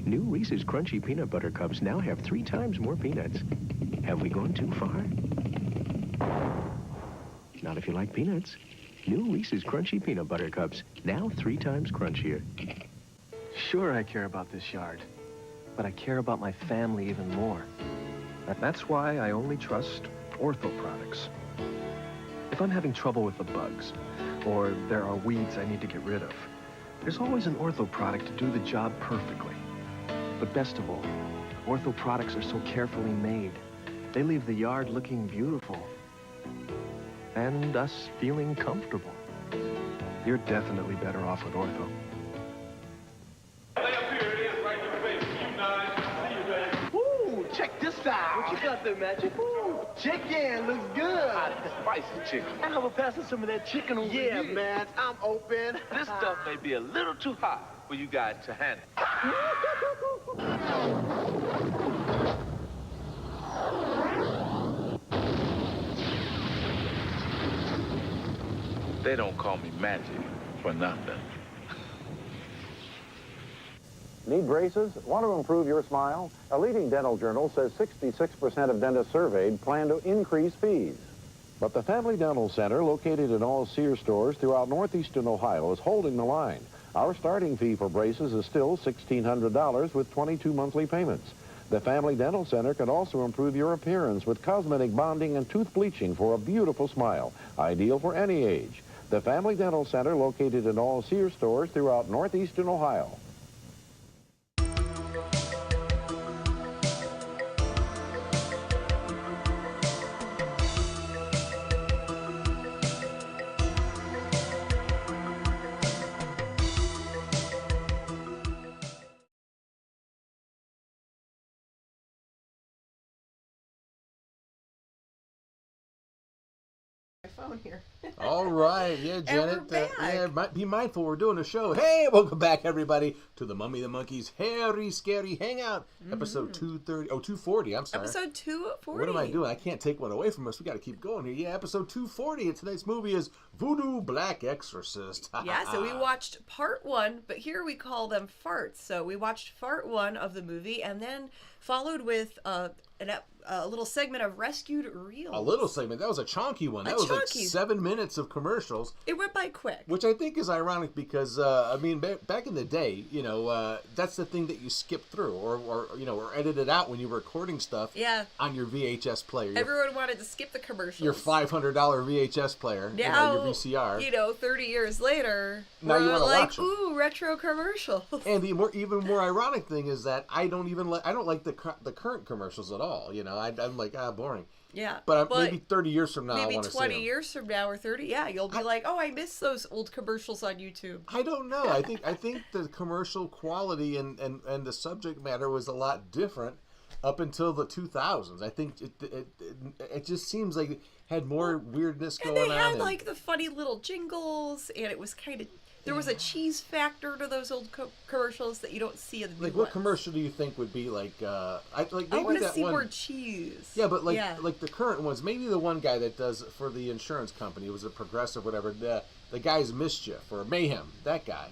New Reese's Crunchy Peanut Butter Cups now have 3 times more peanuts. Have we gone too far? Not if you like peanuts. New Reese's Crunchy Peanut Butter Cups, now 3 times crunchier. Sure I care about this yard. but I care about my family even more. That's why I only trust Ortho products. If I'm having trouble with the bugs, or there are weeds I need to get rid of, there's always an Ortho product to do the job perfectly. But best of all, Ortho products are so carefully made. They leave the yard looking beautiful. And us feeling comfortable. You're definitely better off with Ortho. Ooh, check this out. What you got there, Magic? Ooh, chicken looks good. Spicy chicken. How about passing some of that chicken over here? Yeah, man, I'm open. This stuff may be a little too hot for you guys to handle. They don't call me Magic for nothing. Need braces? Want to improve your smile? A leading dental journal says 66% of dentists surveyed plan to increase fees. But the Family Dental Center, located in all Sears stores throughout northeastern Ohio, is holding the line. Our starting fee for braces is still $1,600 with 22 monthly payments. The Family Dental Center can also improve your appearance with cosmetic bonding and tooth bleaching for a beautiful smile, ideal for any age. The Family Dental Center, located in all Sears stores throughout northeastern Ohio. Phone here. All right, yeah, Janet. And we're Be mindful. We're doing a show. Hey, welcome back, everybody, to the Mummy and the Monkey's Hairy Scary Hangout, episode 240. I'm sorry. Episode 240. What am I doing? I can't take one away from us. We got to keep going here. Yeah, episode 240. And tonight's movie is Voodoo Black Exorcist. Yeah, so we watched part 1, but here we call them farts. So we watched part 1 of the movie, and then followed with a little segment of Rescued Reels. A little segment. That was a chunky one. That was like 7 minutes of commercials. It went by quick. Which I think is ironic because, I mean, back in the day, you know, that's the thing that you skip through or edited out when you were recording stuff on your VHS player. Everyone wanted to skip the commercials. Your $500 VHS player, now, your VCR. 30 years later, now you want to watch them. Ooh, retro commercials. And the even more ironic thing is that I don't like the current commercials at all. You know, I'm like, boring. Yeah. But maybe 30 years from now, I want to see them. Maybe 20 years from now or 30, you'll be like, oh, I miss those old commercials on YouTube. I don't know. I think the commercial quality and the subject matter was a lot different up until the 2000s. I think it just seems like it had more weirdness going on. And they had like the funny little jingles, and it was kind of... There was a cheese factor to those old commercials that you don't see in the new ones. What commercial do you think would be like? I want to see more cheese. Yeah, but like the current ones, maybe the one guy that does for the insurance company, was a Progressive, whatever. The guy's Mischief or Mayhem, that guy.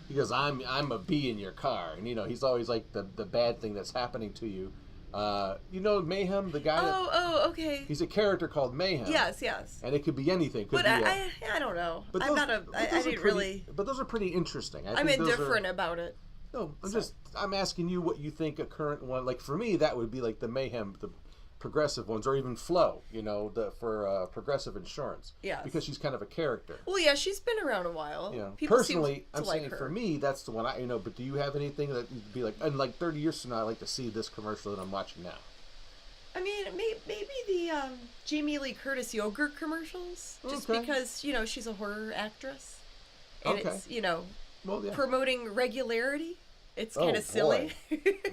He goes, I'm a bee in your car, and he's always like the bad thing that's happening to you. Mayhem, the guy. Oh, okay. He's a character called Mayhem. Yes. And it could be anything. But I don't know. But I didn't really. But those are pretty interesting. I'm indifferent about it. No, I'm asking you what you think a current one. Like for me, that would be like the Mayhem, the Progressive ones, or even Flo. For Progressive Insurance. Yeah. Because she's kind of a character. Well, yeah, she's been around a while. Yeah. People Personally, I'm saying for me, that's the one But do you have anything that would be like? And like 30 years from now, I'd like to see this commercial that I'm watching now. I mean, maybe the Jamie Lee Curtis yogurt commercials, just because she's a horror actress, and it's promoting regularity. It's kind of silly.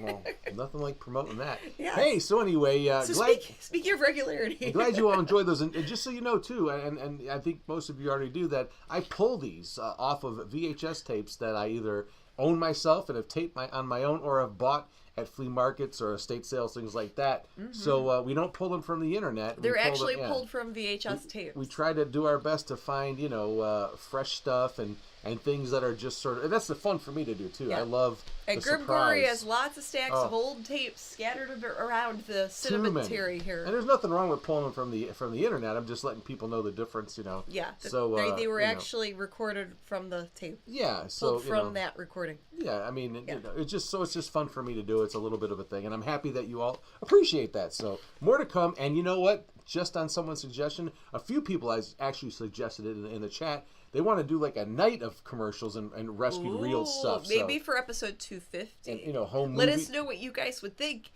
Well, nothing like promoting that. Yeah. Hey, so anyway, speaking of regularity, I'm glad you all enjoyed those, and just so you know too, and I think most of you already do that. I pull these off of VHS tapes that I either own myself and have taped on my own, or have bought at flea markets or estate sales, things like that. Mm-hmm. So we don't pull them from the internet. They're actually pulled from VHS tapes. We try to do our best to find fresh stuff and and things that are just sort of, and that's the fun for me to do too. I love and the Grim surprise. Gory has lots of stacks of old tapes scattered around the cemetery here. And there's nothing wrong with pulling them from the internet. I'm just letting people know the difference, Yeah. So they were actually recorded from the tape. Yeah. So pulled from that recording. Yeah. I mean, it's just fun for me to do. It's a little bit of a thing, and I'm happy that you all appreciate that. So more to come. And you know what? Just on someone's suggestion, a few people actually suggested it in the chat. They want to do like a night of commercials and rescue reel stuff. Maybe for episode 250. And, home Let movie. us know what you guys would think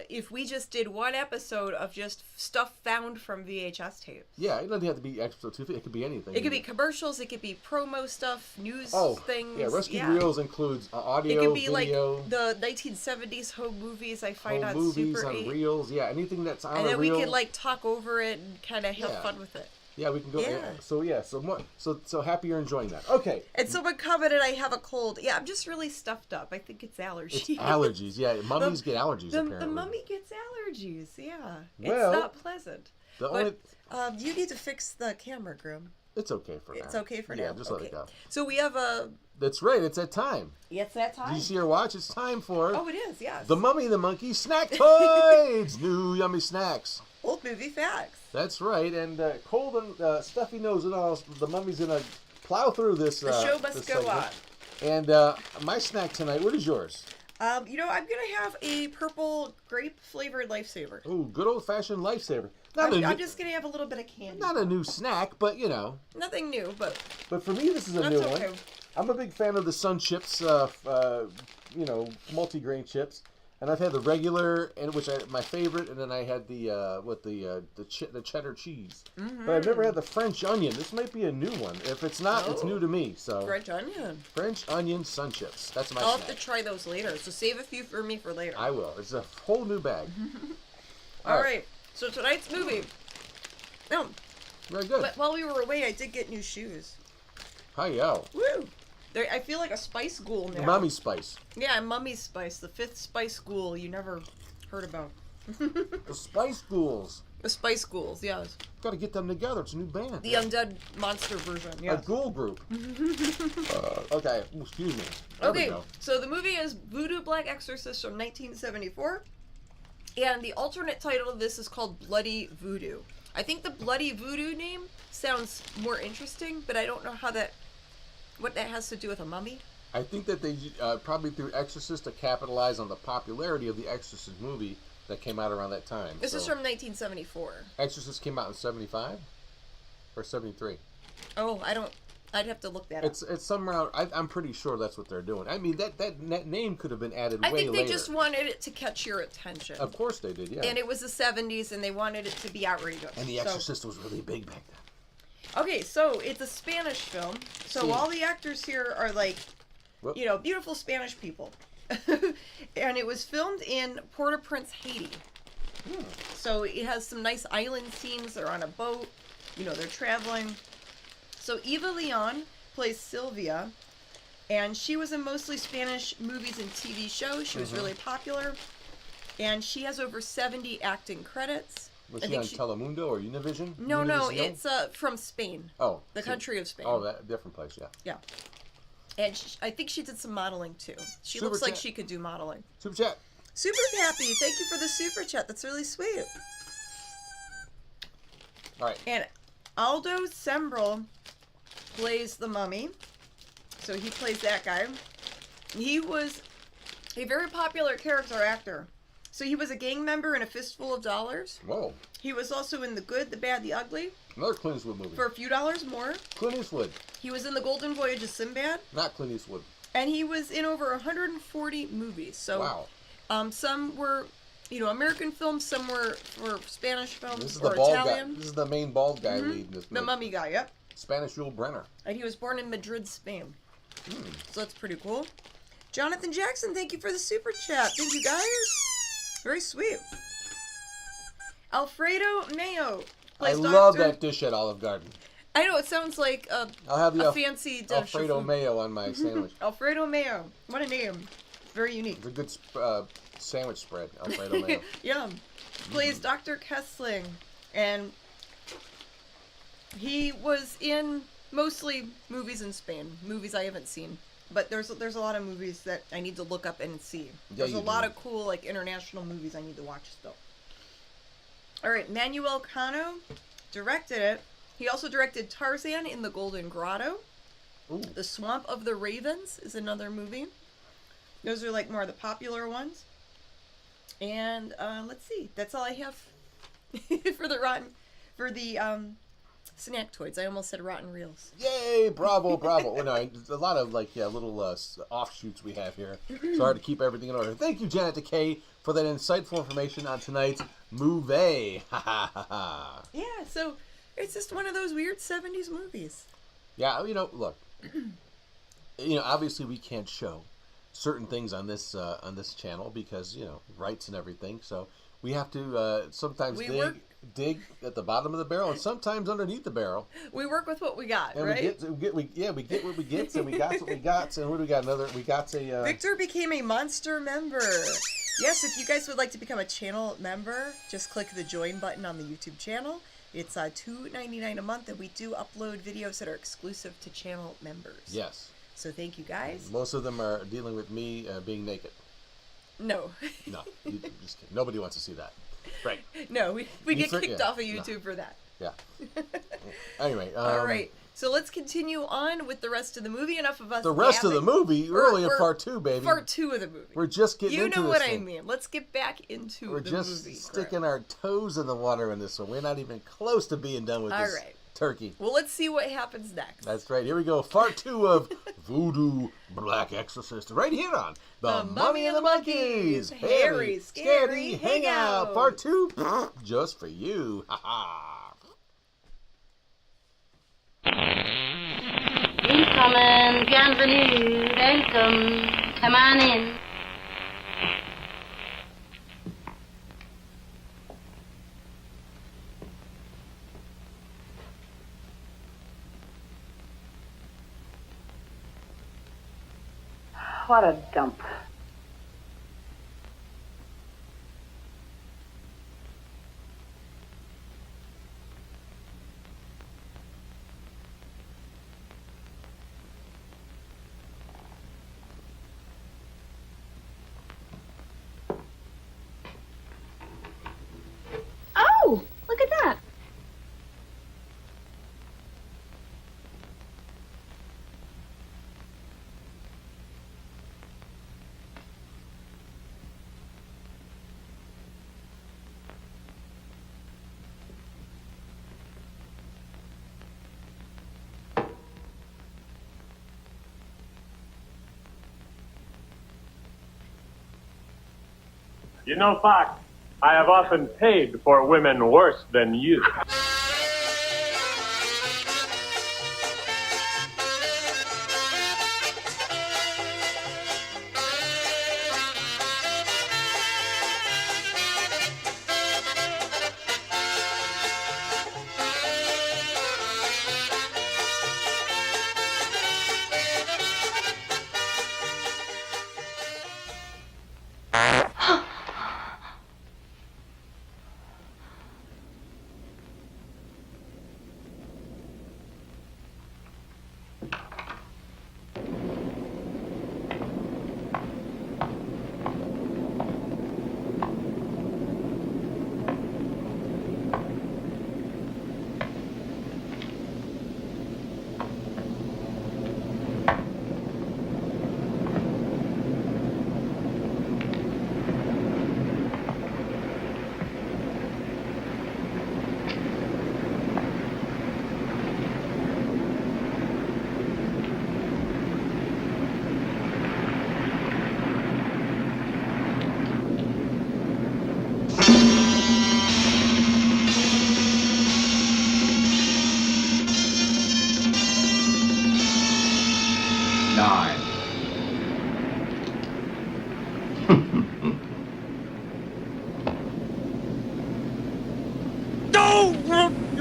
if we just did one episode of just stuff found from VHS tapes. Yeah, it doesn't have to be episode 250. It could be anything. It could be commercials. It could be promo stuff, news things. Yeah, rescue reels includes audio, It could be video, like the 1970s home movies I find home on movies Super on 8. reels. Yeah, anything that's on and then a reel. we could like talk over it and kind of have fun with it. Yeah, we can go. Yeah. So happy you're enjoying that. Okay. And someone commented, "I have a cold." Yeah, I'm just really stuffed up. I think it's allergies. It's allergies. Yeah, mummies get allergies. Apparently, the mummy gets allergies. Yeah, well, it's not pleasant. But you need to fix the camera, Grim. It's okay for now. It's okay for now. Yeah, just let it go. So we have a. That's right. It's that time. Yeah, it's that time. Did you see your watch? It's time for. Oh, it is. Yes. The Mummy and the Monkey snack toys. New yummy snacks. Old movie facts. That's right. And Cold and Stuffy knows it all. The Mummy's gonna plow through this. The show must go on. And my snack tonight. What is yours? I'm gonna have a purple grape flavored Lifesaver. Oh, good old fashioned Lifesaver. I'm just gonna have a little bit of candy. Not a new snack, but Nothing new, but. But for me, this is a new one. I'm a big fan of the Sun Chips, multi-grain chips, and I've had the regular, and my favorite, and then I had the cheddar cheese. Mm-hmm. But I've never had the French onion. This might be a new one. If it's not, it's new to me. So French onion. French onion Sun Chips. That's my. I'll snack. have to try those later. So save a few for me for later. I will. It's a whole new bag. All right. So tonight's movie. No. Very good. But while we were away, I did get new shoes. Hi-yo. Woo! I feel like a spice ghoul now. Mummy Spice. Yeah, Mummy Spice, the 5th spice ghoul you never heard about. The Spice Ghouls. The Spice Ghouls, yes. Got to get them together. It's a new band. The undead monster version, yes. A ghoul group. Okay, excuse me. Okay, so the movie is Voodoo Black Exorcist from 1974. And the alternate title of this is called Bloody Voodoo. I think the Bloody Voodoo name sounds more interesting, but I don't know what that has to do with a mummy. I think that they probably threw Exorcist to capitalize on the popularity of the Exorcist movie that came out around that time. This is from 1974. Exorcist came out in 75 or 73. Oh, I'd have to look that up. It's somewhere. I'm pretty sure that's what they're doing. I mean, that name could have been added way later. I think they just wanted it to catch your attention. Of course they did, yeah. And it was the 70s, and they wanted it to be outrageous. And The Exorcist was really big back then. Okay, so it's a Spanish film. So all the actors here are like, beautiful Spanish people. And it was filmed in Port-au-Prince, Haiti. So it has some nice island scenes. They're on a boat. They're traveling. So Eva Leon plays Sylvia, and she was in mostly Spanish movies and TV shows. She was really popular, and she has over 70 acting credits. Was she on Telemundo or Univision? No, it's from Spain. Oh. The country of Spain. Oh, that different place, yeah. Yeah. And I think she did some modeling, too. She looks like she could do modeling. Super chat. Super happy. Thank you for the super chat. That's really sweet. All right. And Aldo Sembrel plays the mummy. So he plays that guy. He was a very popular character actor. So he was a gang member in A Fistful of Dollars. Whoa. He was also in The Good, the Bad, the Ugly. Another Clint Eastwood movie. For a few dollars more. Clint Eastwood. He was in The Golden Voyage of Sinbad. Not Clint Eastwood. And he was in over 140 movies. So, wow. Some were, American films. Some were Spanish films. This is the bald Italian. Guy. This is the main bald guy leading this movie. The mummy guy, yep. Spanish Yul Brenner. And he was born in Madrid, Spain. So that's pretty cool. Jonathan Jackson, thank you for the super chat. Thank you, guys. Very sweet. Alfredo Mayo plays I love that dish at Olive Garden. I know, it sounds like I'll have a fancy dish. Alfredo Mayo on my sandwich. Alfredo Mayo. What a name. Very unique. It's a good sandwich spread, Alfredo Mayo. Yum. Plays Dr. Kessling. And he was in Mostly movies in Spain, movies I haven't seen. But there's a lot of movies that I need to look up and see. There's a lot of cool, like, international movies I need to watch still. All right, Manuel Cano directed it. He also directed Tarzan in the Golden Grotto. Ooh. The Swamp of the Ravens is another movie. Those are, like, more of the popular ones. And, let's see. That's all I have for the Snacktoids. I almost said Rotten Reels. Yay! Bravo, bravo. Well, no, a lot of little offshoots we have here. So hard to keep everything in order. Thank you, Janet Decay, for that insightful information on tonight's movie. Ha ha ha ha. Yeah, so it's just one of those weird 70s movies. Yeah, look. Obviously we can't show certain things on this channel because rights and everything. So we have to sometimes dig at the bottom of the barrel and sometimes underneath the barrel. We work with what we got, and right? we get what we get, and we got what we got. And what do we got? We got a... Victor became a monster member. Yes, if you guys would like to become a channel member, just click the join button on the YouTube channel. It's $2.99 a month, and we do upload videos that are exclusive to channel members. Yes. So thank you, guys. Most of them are dealing with me being naked. No. No, just kidding. Nobody wants to see that. Right. No, we get kicked off of YouTube for that. Yeah. Anyway. All right. So let's continue on with the rest of the movie. Enough of us. The rest of the movie? We're only at part 2, baby. Part 2 of the movie. We're just getting into this You know what thing. I mean. Let's get back into the movie. We're just sticking our toes in the water in this one. We're not even close to being done with this turkey. Well, let's see what happens next. That's right. Here we go. Part 2 of Voodoo Black Exorcist. Right here on The Mummy and the Monkeys. Harry, Scary, Hangout. Part 2, just for you. Ha ha. Willkommen, bienvenue, welcome. Come on in. What a dump. Oh, look at that. You know, Fox, I have often paid for women worse than you.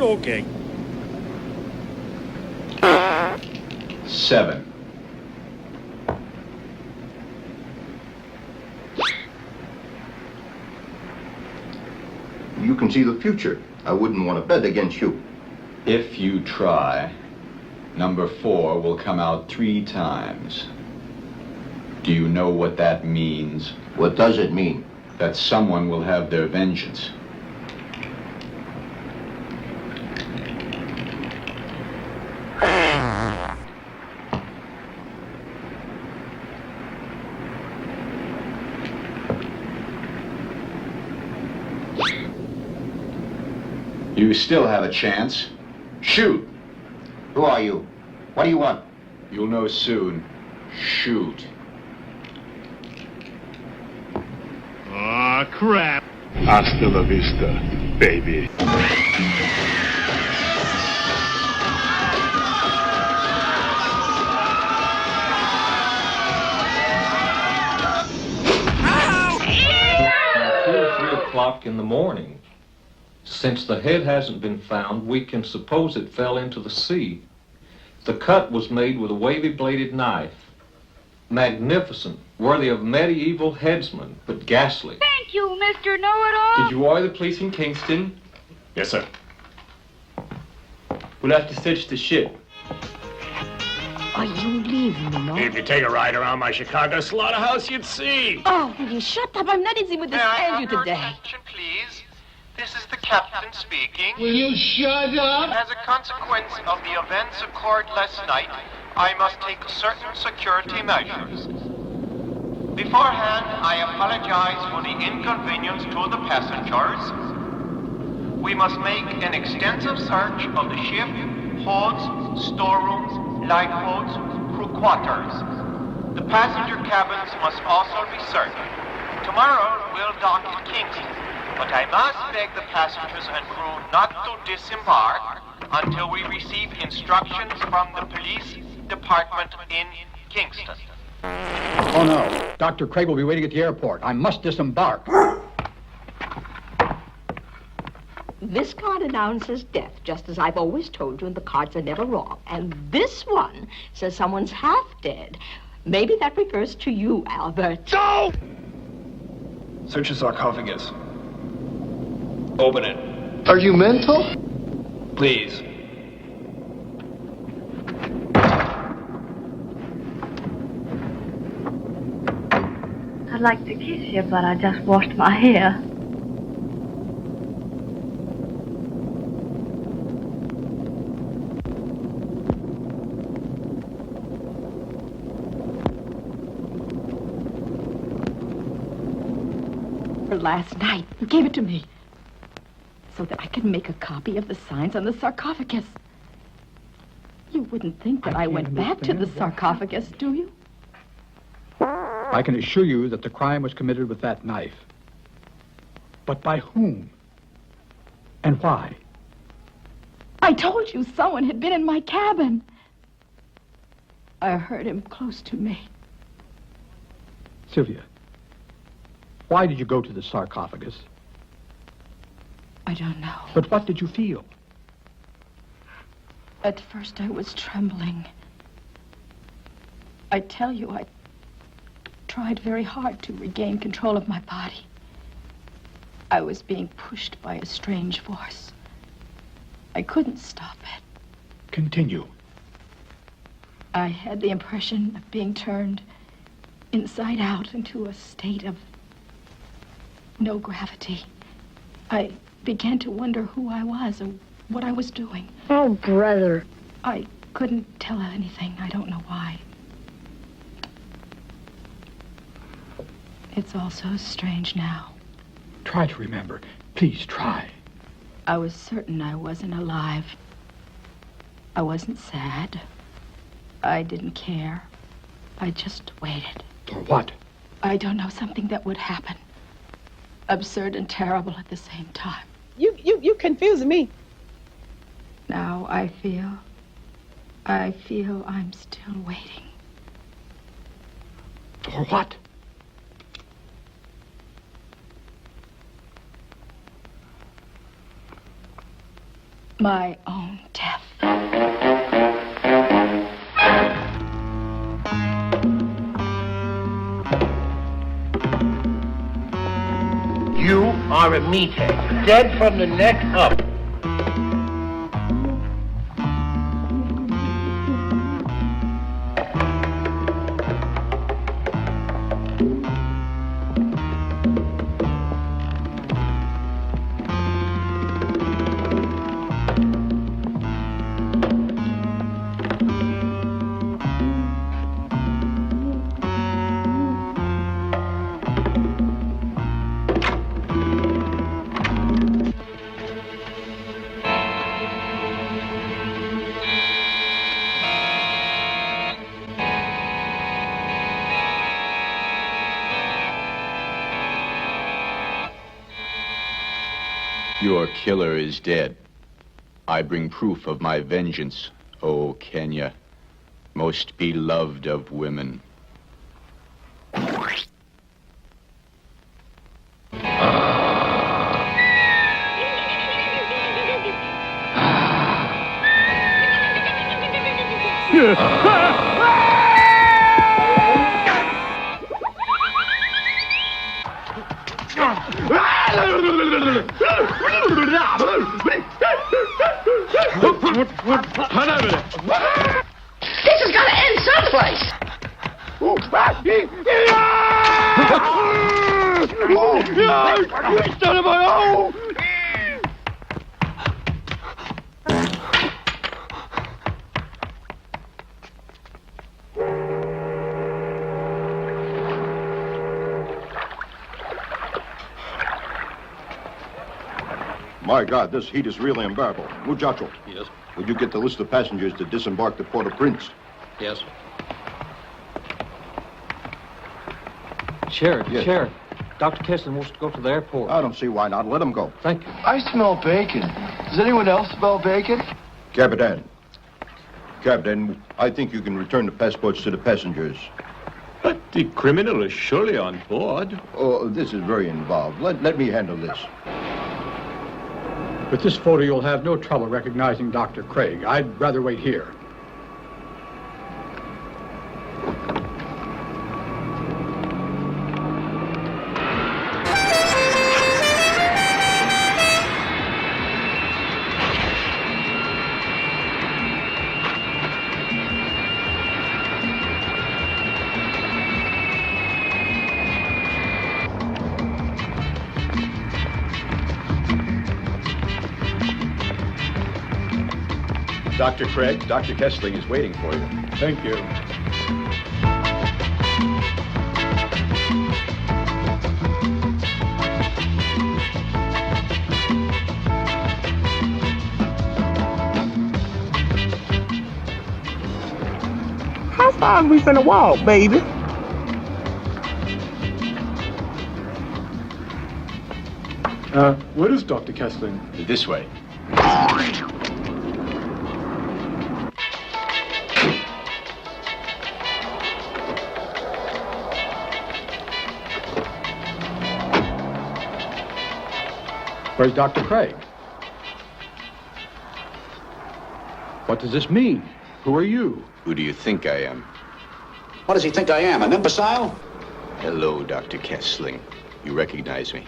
Okay. 7. You can see the future. I wouldn't want to bet against you. If you try. Number 4 will come out 3 times. Do you know what that means? What does it mean? That someone will have their vengeance. You still have a chance. Shoot! Who are you? What do you want? You'll know soon. Shoot. Aw, crap. Hasta la vista, baby. Until 3 o'clock in the morning. Since the head hasn't been found, we can suppose it fell into the sea. The cut was made with a wavy-bladed knife. Magnificent, worthy of medieval headsman, but ghastly. Thank you, Mr. Know-It-All. Did you wire the police in Kingston? Yes, sir. We'll have to search the ship. Are you leaving me, no? If you take a ride around my Chicago slaughterhouse, you'd see. Oh, will you shut up? I'm not easy with this interview today. Please. This is the captain speaking. Will you shut up? As a consequence of the events occurred last night, I must take certain security measures. Beforehand, I apologize for the inconvenience to the passengers. We must make an extensive search of the ship, holds, storerooms, lifeboats, crew quarters. The passenger cabins must also be searched. Tomorrow, we'll dock at Kingston. But I must beg the passengers and crew not to disembark until we receive instructions from the police department in Kingston. Oh no, Dr. Craig will be waiting at the airport. I must disembark. This card announces death, just as I've always told you, and the cards are never wrong. And this one says someone's half dead. Maybe that refers to you, Albert. No! Search the sarcophagus. Open it. Are you mental? Please. I'd like to kiss you, but I just washed my hair. Last night, you gave it to me so that I could make a copy of the signs on the sarcophagus. You wouldn't think that I went back to the sarcophagus, do you? I can assure you that the crime was committed with that knife. But by whom? And why? I told you someone had been in my cabin. I heard him close to me. Sylvia, why did you go to the sarcophagus? I don't know. But what did you feel? At first I was trembling. I tell you, I tried very hard to regain control of my body. I was being pushed by a strange force. I couldn't stop it. Continue. I had the impression of being turned inside out into a state of no gravity. I began to wonder who I was or what I was doing. Oh, brother. I couldn't tell anything. I don't know why. It's all so strange now. Try to remember. Please try. I was certain I wasn't alive. I wasn't sad. I didn't care. I just waited. For what? I don't know, something that would happen. Absurd and terrible at the same time. You confuse me. Now I feel I'm still waiting. For what? My own death. You are a meathead, dead from the neck up. Your killer is dead. I bring proof of my vengeance, O Kenya, most beloved of women. This has got to end someplace. Son of a hole! My God, this heat is really unbearable. Muchacho. Yes? Would you get the list of passengers to disembark at Port-au-Prince? Yes. Sheriff, Yes. Sheriff, Dr. Kessler wants to go to the airport. I don't see why not. Let him go. Thank you. I smell bacon. Does anyone else smell bacon? Captain. Captain, I think you can return the passports to the passengers. But the criminal is surely on board. Oh, this is very involved. Let me handle this. With this photo, you'll have no trouble recognizing Dr. Craig. I'd rather wait here. Dr. Craig, Dr. Kessling is waiting for you. Thank you. How far we finna walk, baby? Where is Dr. Kessling? This way. Where's Dr. Craig? What does this mean? Who are you? Who do you think I am? What does he think I am, an imbecile? Hello, Dr. Kessling. You recognize me?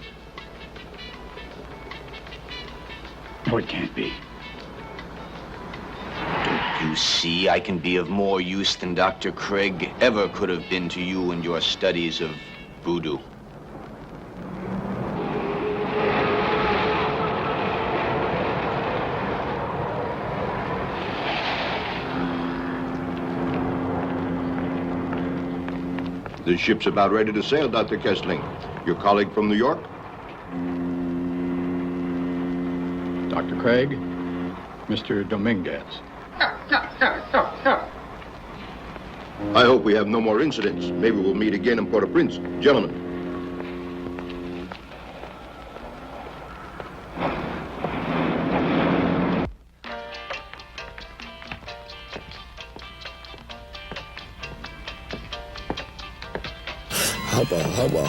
No, it can't be. Don't you see I can be of more use than Dr. Craig ever could have been to you and your studies of voodoo? The ship's about ready to sail, Dr. Kessling. Your colleague from New York? Dr. Craig, Mr. Dominguez. I hope we have no more incidents. Maybe we'll meet again in Port-au-Prince. Gentlemen.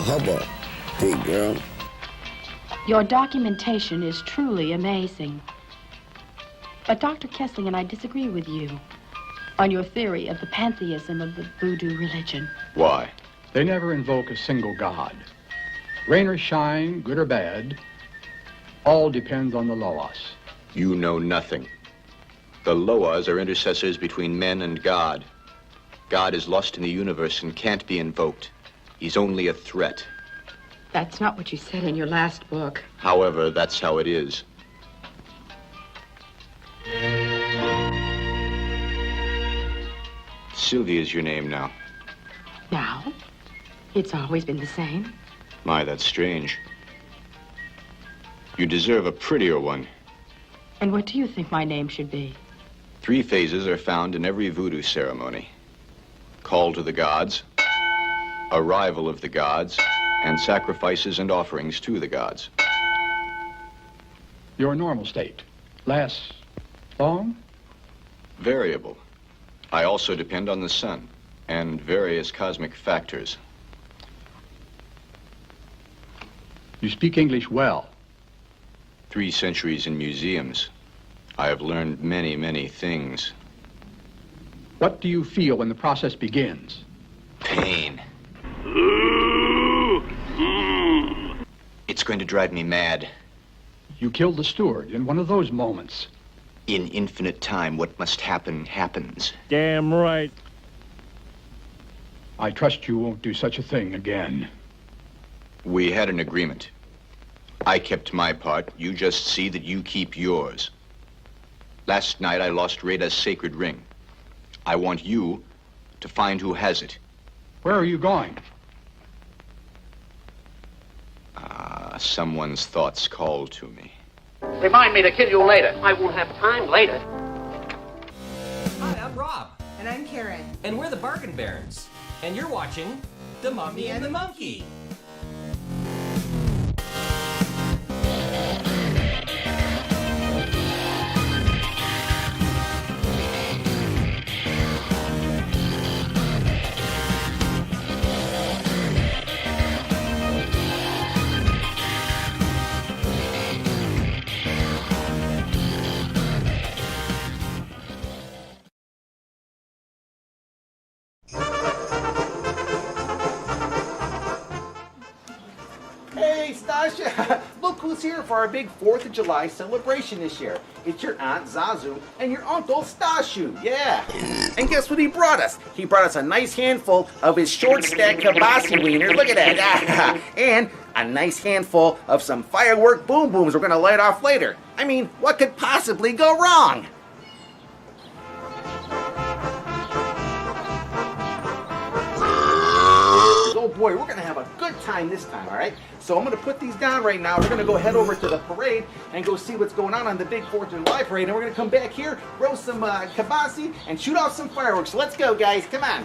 Hubba. Hey, girl. Your documentation is truly amazing. But Dr. Kessling and I disagree with you on your theory of the pantheism of the voodoo religion. Why? They never invoke a single god. Rain or shine, good or bad, all depends on the Loas. You know nothing. The Loas are intercessors between men and God. God is lost in the universe and can't be invoked. He's only a threat. That's not what you said in your last book. However, that's how it is. Sylvia's your name now. Now? It's always been the same. My, that's strange. You deserve a prettier one. And what do you think my name should be? 3 phases are found in every voodoo ceremony. Call to the gods, arrival of the gods, and sacrifices and offerings to the gods. Your normal state lasts long? Variable. I also depend on the sun and various cosmic factors. You speak English well. 3 centuries in museums. I have learned many, many things. What do you feel when the process begins? Pain. It's going to drive me mad. You killed the steward in one of those moments. In infinite time, what must happen, happens. Damn right. I trust you won't do such a thing again. We had an agreement. I kept my part. You just see that you keep yours. Last night, I lost Rada's sacred ring. I want you to find who has it. Where are you going? Someone's thoughts call to me. Remind me to kill you later. I won't have time later. Hi, I'm Rob. And I'm Karen. And we're the Bargain Barons. And you're watching The Mummy and the Monkey. Hey, Stasha! Look who's here for our big 4th of July celebration this year. It's your Aunt Zazu and your Uncle Stashu, yeah! And guess what he brought us? He brought us a nice handful of his short-stack kibasi wiener, look at that! And a nice handful of some firework boom booms we're gonna light off later. I mean, what could possibly go wrong? Oh boy, we're gonna have a good time this time, all right? So I'm gonna put these down right now. We're gonna go head over to the parade and go see what's going on the big 4th of July parade. And we're gonna come back here, roast some kibasi, and shoot off some fireworks. So let's go, guys. Come on.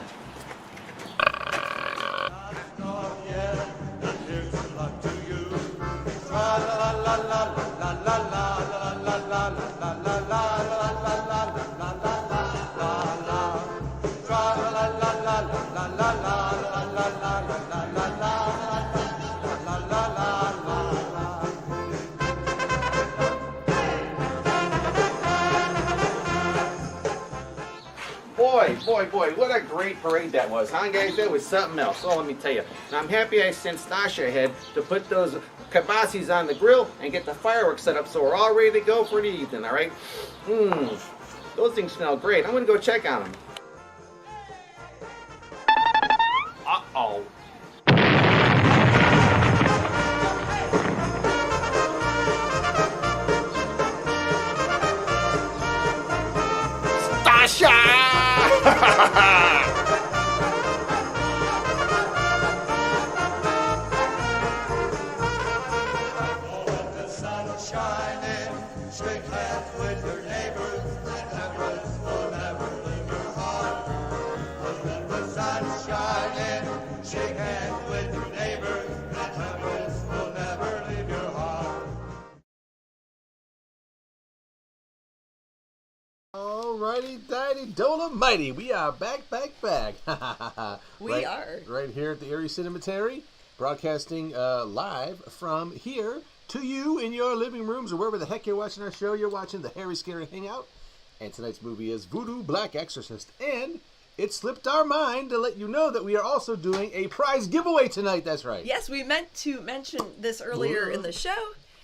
Boy, what a great parade that was, huh, guys? That was something else. Oh, let me tell you. Now, I'm happy I sent Stasha ahead to put those kibasis on the grill and get the fireworks set up so we're all ready to go for the evening, all right? Those things smell great. I'm going to go check on them. Uh-oh. Stasha! Shake hands with your neighbors, and memories will never leave your heart. When the sun's shining, shake hands with your neighbors, and memories will never leave your heart. Alrighty, dighty, dolomite. We are back. We are. Right here at the Erie Cinematary, broadcasting live from here to you in your living rooms or wherever the heck you're watching our show. You're watching the Harry Scary Hangout. And tonight's movie is Voodoo Black Exorcist. And it slipped our mind to let you know that we are also doing a prize giveaway tonight. That's right. Yes, we meant to mention this earlier in the show.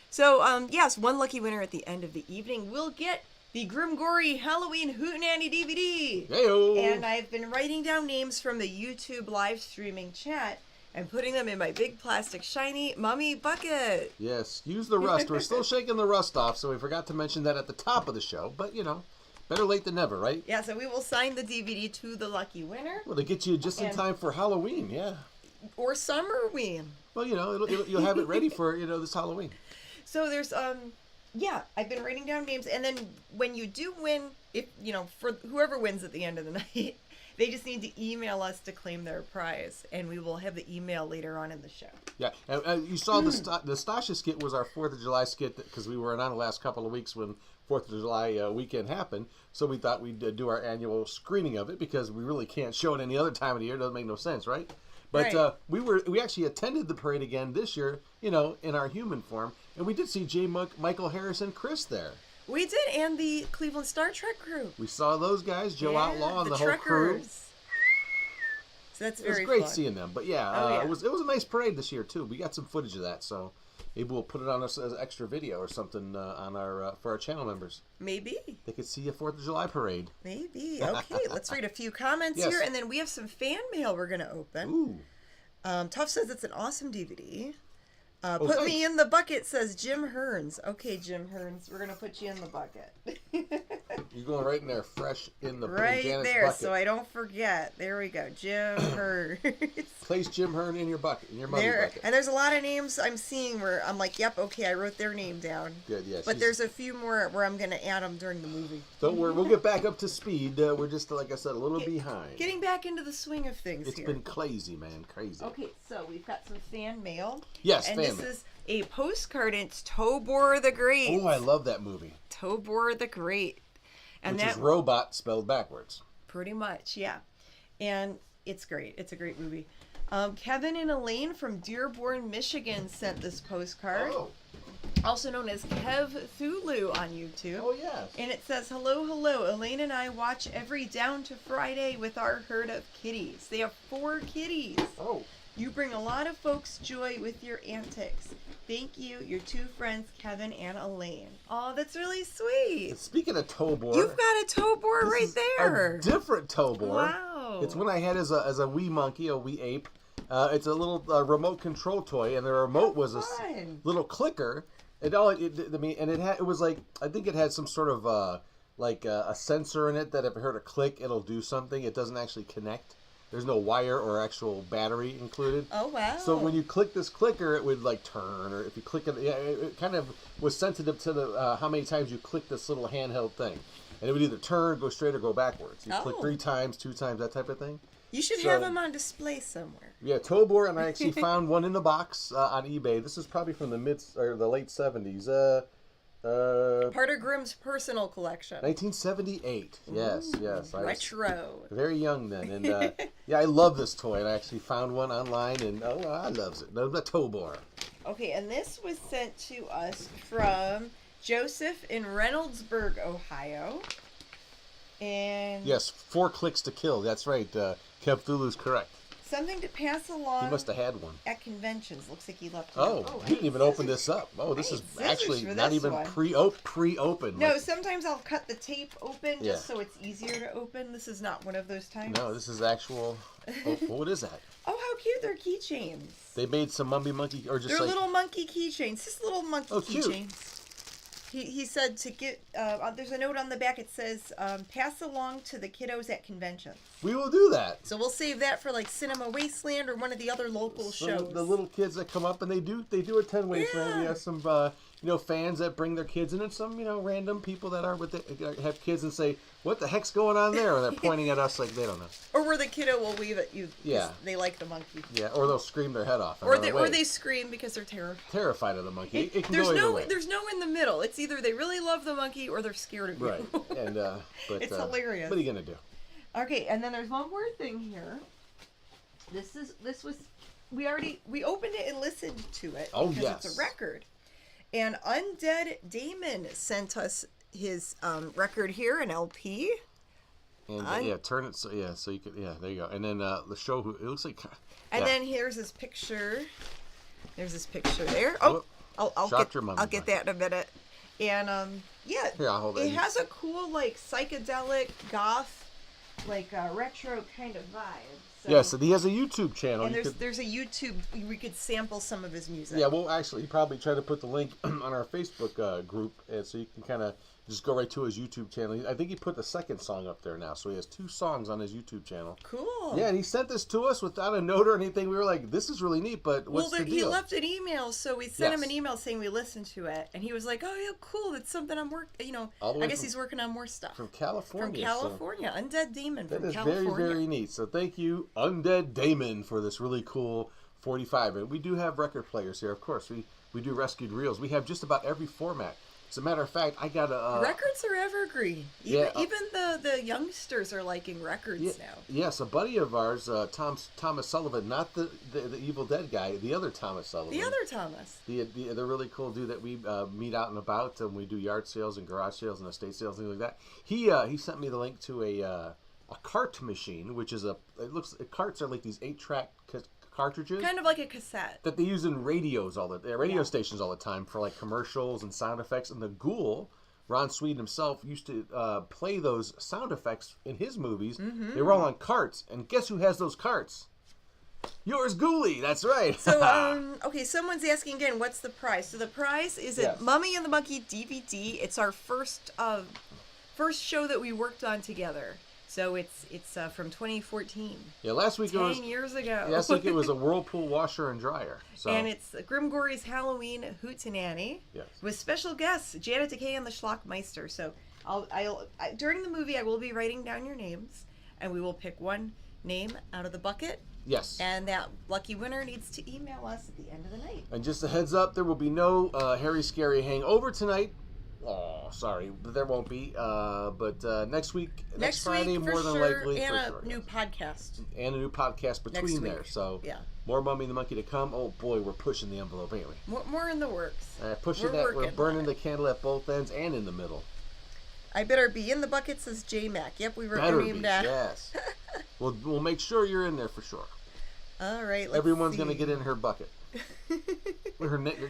So, yes, one lucky winner at the end of the evening will get the Grim Gory Halloween Hootenanny DVD. Hey-o. And I've been writing down names from the YouTube live streaming chat and putting them in my big plastic shiny mummy bucket. Yes, use the rust. We're still shaking the rust off, so we forgot to mention that at the top of the show. But, you know, better late than never, right? Yeah, so we will sign the DVD to the lucky winner. Well, to get you just in time for Halloween, yeah. Or Summerween. Well, you know, you'll have it ready for, you know, this Halloween. So there's, yeah, I've been writing down names. And then when you do win, if, you know, for whoever wins at the end of the night, They just need to email us to claim their prize, and we will have the email later on in the show. Yeah, you saw the Stasha skit was our 4th of July skit because we were on the last couple of weeks when 4th of July weekend happened. So we thought we'd do our annual screening of it because we really can't show it any other time of the year. It doesn't make no sense, right? But Right. we actually attended the parade again this year, in our human form, and we did see Michael Harris and Chris there. We did, and the Cleveland Star Trek crew. We saw those guys, Joe Outlaw and the whole crew. So that's It was very great fun. seeing them. But it was a nice parade this year too. We got some footage of that, so maybe we'll put it on as an extra video or something on our for our channel members. Maybe. They could see a 4th of July parade. Maybe. Okay, let's read a few comments Yes. here, and then we have some fan mail we're going to open. Ooh. Tough says it's an awesome DVD. Oh, Put thanks. me in the bucket, says Jim Hearns. Okay, Jim Hearns, we're going to put you in the bucket. You're going right in there, fresh in the Right Janet's there, bucket. so I don't forget. There we go, Jim Hearns. Place Jim Hearn in your bucket, in your money bucket. And there's a lot of names I'm seeing where I'm like, yep, okay, I wrote their name down. Good, yes. But there's a few more where I'm going to add them during the movie. Don't worry, we'll get back up to speed. We're just, like I said, a little behind. Getting back into the swing of things It's here. been crazy, man, crazy. Okay, so we've got some fan mail. Yes, and fan this mail. is a postcard. It's Tobor the Great. Oh, I love that movie. Tobor the Great. And Which that is robot spelled backwards. pretty much, yeah. And it's great. It's a great movie. Kevin and Elaine from Dearborn, Michigan sent this postcard. Oh. Also known as Kev Thulu on YouTube. Oh, yes. And it says, hello, hello. Elaine and I watch every Down to Friday with our herd of kitties. They have 4 kitties. Oh. You bring a lot of folks joy with your antics. Thank you, your 2 friends, Kevin and Elaine. Oh, that's really sweet. Speaking of Tobor, You've got a Tobor right there. a different Tobor. Wow. It's one I had as a wee monkey, a wee ape. It's a little remote control toy, and the remote was a little clicker. It was like, I think it had some sort of a sensor in it that if I heard a click, it'll do something. It doesn't actually connect. There's no wire or actual battery included. Oh, wow. So when you click this clicker, it would like turn, or if you click it, it kind of was sensitive to the how many times you click this little handheld thing, and it would either turn, go straight, or go backwards. You click 3 times, 2 times, that type of thing. You should have them on display somewhere. Yeah, Tobor, and I actually found one in the box on eBay. This is probably from the late 70s. Part of Grimm's personal collection. 1978. Yes, yes. I Retro. was very young then, and yeah, I love this toy. And I actually found one online, and I loves it. The Tobor. Okay, and this was sent to us from Joseph in Reynoldsburg, Ohio. And Yes, 4 clicks to kill. That's right. Kev Thulu's correct. something to pass along. He must have had one. At conventions. Looks like he left. Oh, he didn't even open this up. Oh, this is actually not even pre-open. No, like, sometimes I'll cut the tape open just Yeah. so it's easier to open. This is not one of those times. no, this is actual. Oh, what is that? Oh, how cute! They're keychains. They made some mummy monkey, or just They're like little monkey keychains. Just little monkey Oh, cute. keychains. He said to get. There's a note on the back. It says, "Pass along to the kiddos at conventions." we will do that. So we'll save that for like Cinema Wasteland or one of the other local shows. The little kids that come up and they do attend Wasteland. We have some fans that bring their kids, and then some random people that are have kids and say, "What the heck's going on there?" And they're pointing at us like they don't know. Or where the kiddo will wave at you. 'Cause Yeah. They like the monkey. Yeah, or they'll scream their head off. and Or run they away. scream because they're terrified of the monkey. It can there's go either no way. there's no in the middle. It's either they really love the monkey or they're scared of you. Right, and but It's hilarious. What are you gonna do? Okay, and then there's one more thing here. This was we opened it and listened to it Oh, because yes. it's a record. And Undead Damon sent us his record here, an LP. And turn it so you could there you go. And then the show it looks like. And then here's his picture. There's his picture there. Oh, I'll get that in a minute. And yeah, Here, I'll hold it that. has a cool like psychedelic goth, like retro kind of vibes. So. Yeah, so he has a YouTube channel. And there's a YouTube, we could sample some of his music. Yeah, well, actually, he probably tried to put the link on our Facebook group, so you can kind of just go right to his YouTube channel. I think he put the second song up there now, so he has 2 songs on his YouTube channel. Cool. Yeah, and he sent this to us without a note or anything. We were like, this is really neat, but what's the deal? He left an email, so we sent him an email saying we listened to it, and he was like, oh, yeah, cool, that's something I'm working, I guess he's working on more stuff. From California. From California, so Undead Damon from California. California. That is very, very neat. So thank you, Undead Damon, for this really cool 45. And we do have record players here, of course. We do rescued reels. We have just about every format. As a matter of fact, I got a... records are evergreen. Even the youngsters are liking records now. Yes, a buddy of ours, Thomas Sullivan, not the Evil Dead guy, the other Thomas Sullivan. The other Thomas. The really cool dude that we meet out and about, and we do yard sales and garage sales and estate sales, things like that. He sent me the link to a cart machine, which is carts are like these 8-track cartridges, kind of like a cassette that they use in radios stations all the time for like commercials and sound effects. And the Ghoul, Ron Sweet himself, used to play those sound effects in his movies. Mm-hmm. They were all on carts, and guess who has those carts? Yours, Ghoulie. That's right. So okay, someone's asking again, what's the price? So the price is a Mummy and the Monkey DVD. It's our first show that we worked on together. So it's from 2014. Yeah, last week 10 years ago. Last week it was a Whirlpool washer and dryer. So. And it's Grimgory's Halloween Hootenanny with special guests Janet Decay and the Schlockmeister. So during the movie I will be writing down your names, and we will pick one name out of the bucket. Yes. And that lucky winner needs to email us at the end of the night. And just a heads up, there will be no Harry Scary Hangover tonight. Oh, sorry, but there won't be. But next week, next Friday, week, more than likely. And a new podcast. And a new podcast between there. So more Mummy and the Monkey to come. Oh boy, we're pushing the envelope, ain't we? More in the works. We're burning the candle at both ends and in the middle. I better be in the bucket, says J-Mac. Yep, we wrote your name down. Yes. We'll make sure you're in there for sure. All right. Everyone's gonna get in her bucket.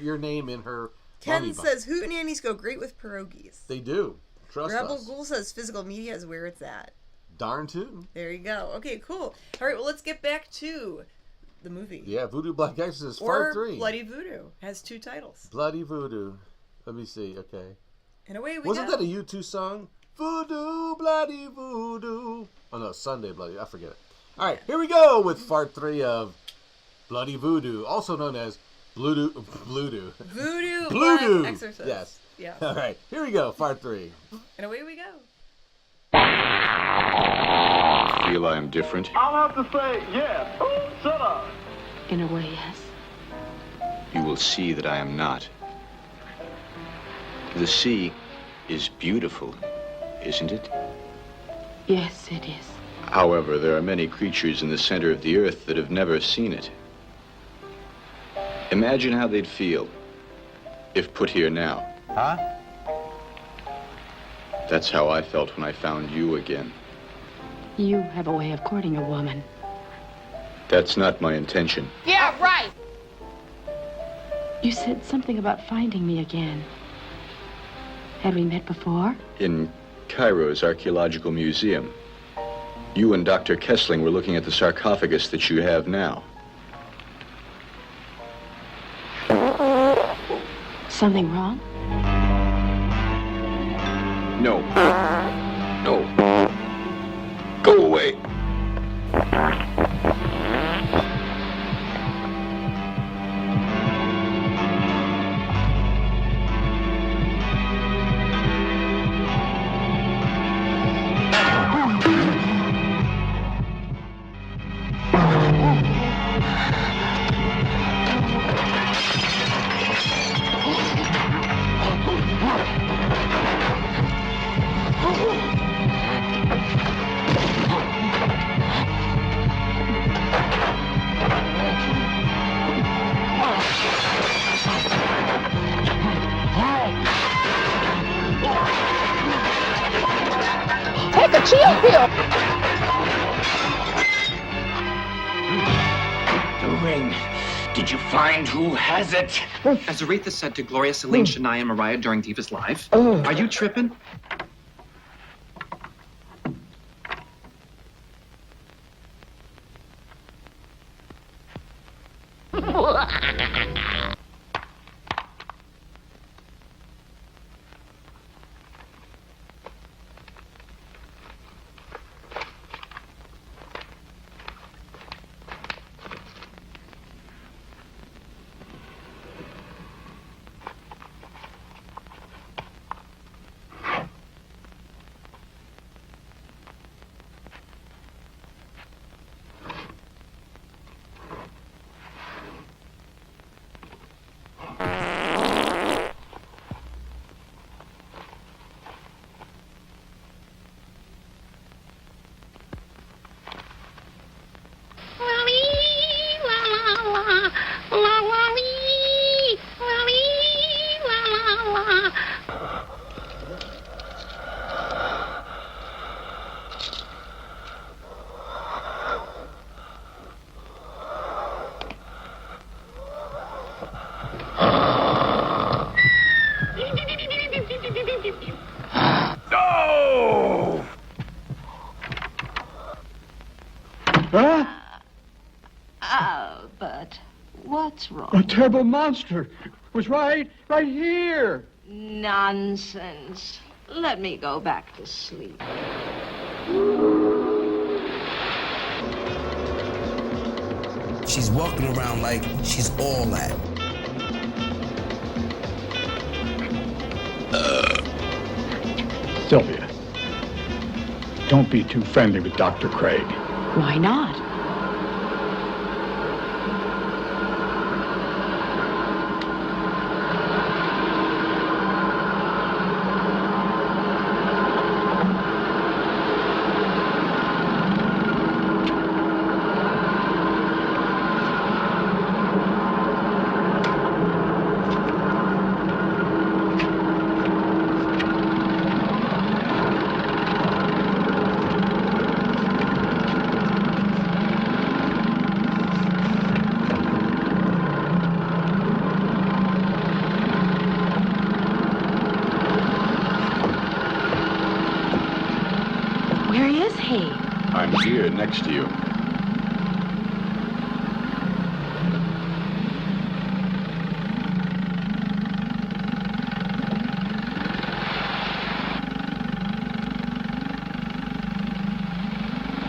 Your name in her. Ken says hootenannies go great with pierogies. They do. Trust Rebel us. Ghoul says physical media is where it's at. Darn too. There you go. Okay, cool. All right, well, let's get back to the movie. Yeah, Voodoo Black Exorcist Part 3. Bloody Voodoo has 2 titles. Bloody Voodoo. Let me see. Okay. And away we Wasn't go. that a U2 song? Voodoo, Bloody Voodoo. Oh no, Sunday Bloody. I forget it. All right, here we go with Part 3 of Bloody Voodoo, also known as Voodoo Black Exorcist. Yes. Yeah. All right. Here we go. Part 3. And away we go. Feel I am different? I'll have to say yes. Oh, shut up. In a way, yes. You will see that I am not. The sea is beautiful, isn't it? Yes, it is. However, there are many creatures in the center of the earth that have never seen it. Imagine how they'd feel if put here now. Huh? That's how I felt when I found you again. You have a way of courting a woman. That's not my intention. Yeah, right. You said something about finding me again. Had we met before? In Cairo's archaeological museum, you and Dr. Kessling were looking at the sarcophagus that you have now. Something wrong? No. No. Go away. Take a chill pill. The ring. Did you find who has it? As Aretha said to Gloria, Celine, Shania, and Mariah during Divas Live, are you tripping? No! Huh? Oh, but what's wrong? A terrible monster was right here. Nonsense. Let me go back to sleep. She's walking around like she's all that. Sylvia, don't be too friendly with Dr. Craig. Why not? Where is he? I'm here next to you.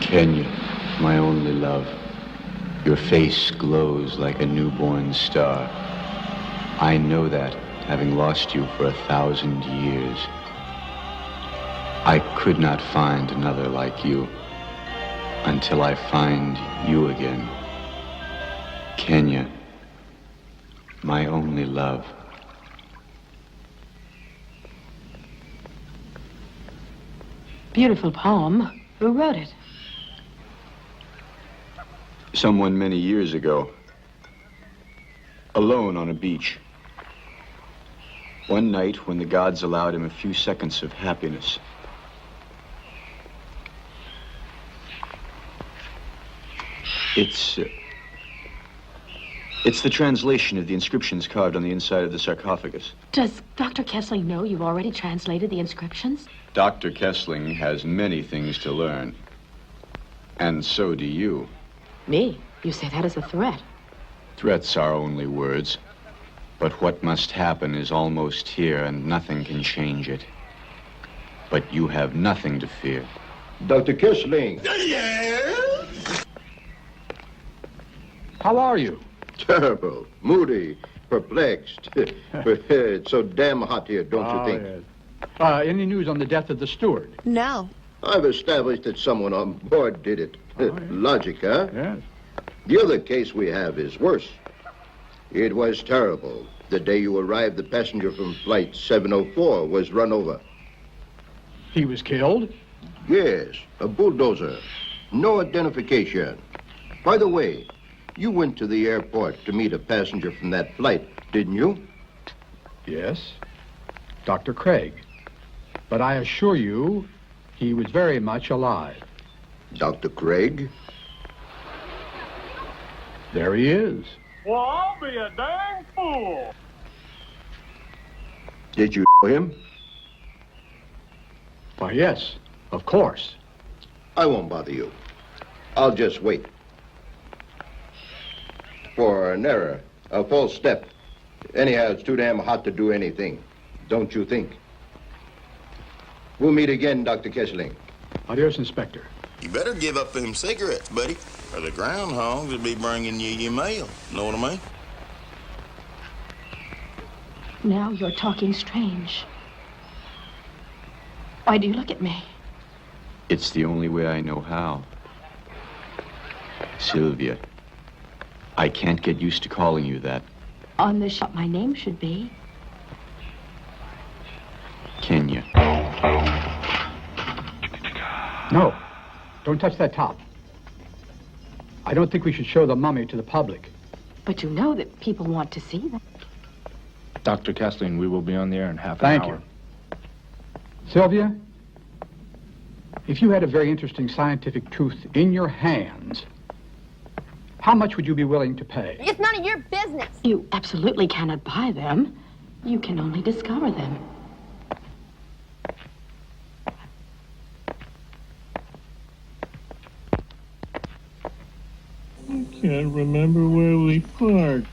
Kenya, my only love, your face glows like a newborn star. I know that, having lost you for 1,000 years. I could not find another like you until I find you again. Kenya, my only love. Beautiful poem. Who wrote it? Someone many years ago, alone on a beach. One night when the gods allowed him a few seconds of happiness. It's the translation of the inscriptions carved on the inside of the sarcophagus. Does Dr. Kessling know you've already translated the inscriptions? Dr. Kessling has many things to learn. And so do you. Me? You say that as a threat. Threats are only words. But what must happen is almost here, and nothing can change it. But you have nothing to fear. Dr. Kessling. How are you? Terrible, moody, perplexed. It's so damn hot here, don't you think? Yes. Any news on the death of the steward? No. I've established that someone on board did it. Logic, huh? Yes. The other case we have is worse. It was terrible. The day you arrived, the passenger from Flight 704 was run over. He was killed? Yes, a bulldozer. No identification. By the way, you went to the airport to meet a passenger from that flight, didn't you? Yes. Dr. Craig. But I assure you, he was very much alive. Dr. Craig? There he is. Well, I'll be a dang fool. Did you know him? Why, yes, of course. I won't bother you. I'll just wait. For an error, A false step. Anyhow, it's too damn hot to do anything. Don't you think? We'll meet again, Dr. Kessling. Adios, Inspector. You better give up them cigarettes, buddy, or the groundhogs will be bringing you your mail. Know what I mean? Now you're talking strange. Why do you look at me? It's the only way I know how. Sylvia, I can't get used to calling you that. On the shop, my name should be. Can you? No. Don't touch that top. I don't think we should show the mummy to the public. But you know that people want to see them. Dr. Kessling, we will be on the air in half an hour. Thank you. Sylvia, if you had a very interesting scientific truth in your hands, how much would you be willing to pay? It's none of your business. You absolutely cannot buy them. You can only discover them. I can't remember where we parked.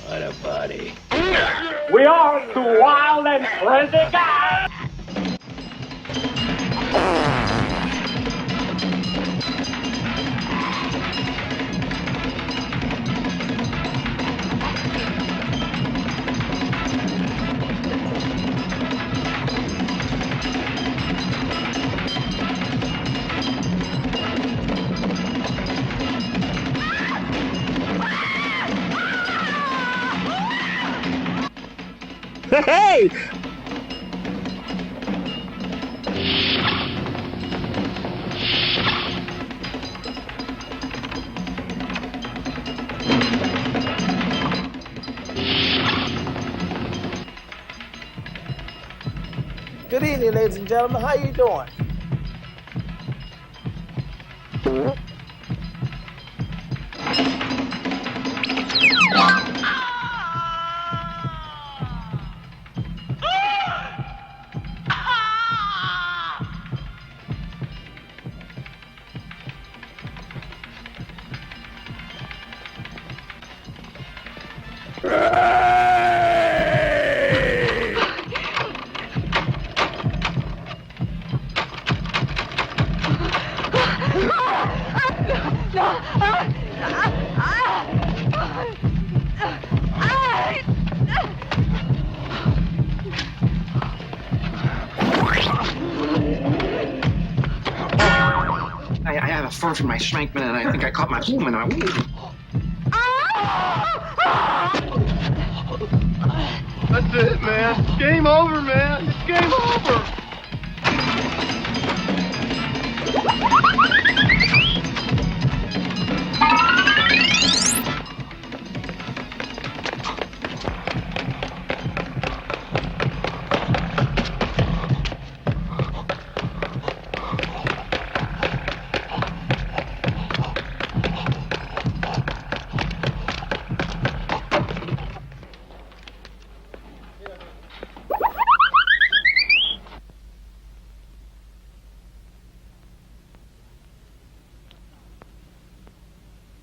What a buddy. We are two wild and crazy guys. Hey! Good evening, ladies and gentlemen. How you doing? I have a fur from my Schrankman, and I think I caught my human. That's it, man. It's game over, man. It's game over.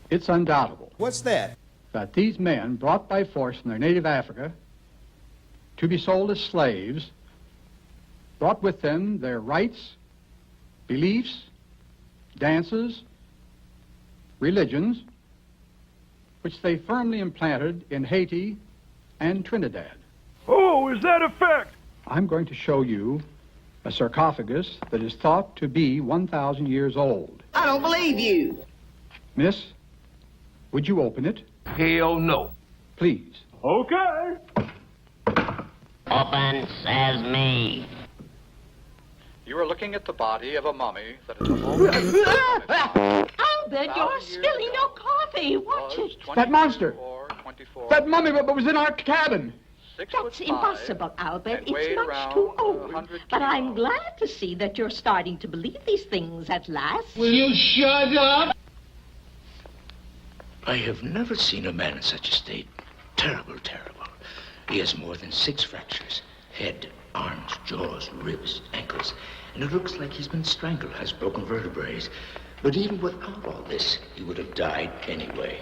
It's undoubtable. What's that? That these men, brought by force from their native Africa to be sold as slaves, brought with them their rights, beliefs, dances, religions, which they firmly implanted in Haiti and Trinidad. Oh, is that a fact? I'm going to show you a sarcophagus that is thought to be 1,000 years old. I don't believe you. Miss, would you open it? Hell no. Please. Okay. Open sesame. You are looking at the body of a mummy that is Albert, you're spilling your coffee. Watch it. That monster. That mummy that was in our cabin. That's impossible, Albert. It's much too old. But I'm glad to see that you're starting to believe these things at last. Will you shut up? I have never seen a man in such a state. Terrible, terrible. He has more than 6 fractures. Head, arms, jaws, ribs, ankles. And it looks like he's been strangled, has broken vertebrae. But even without all this, he would have died anyway.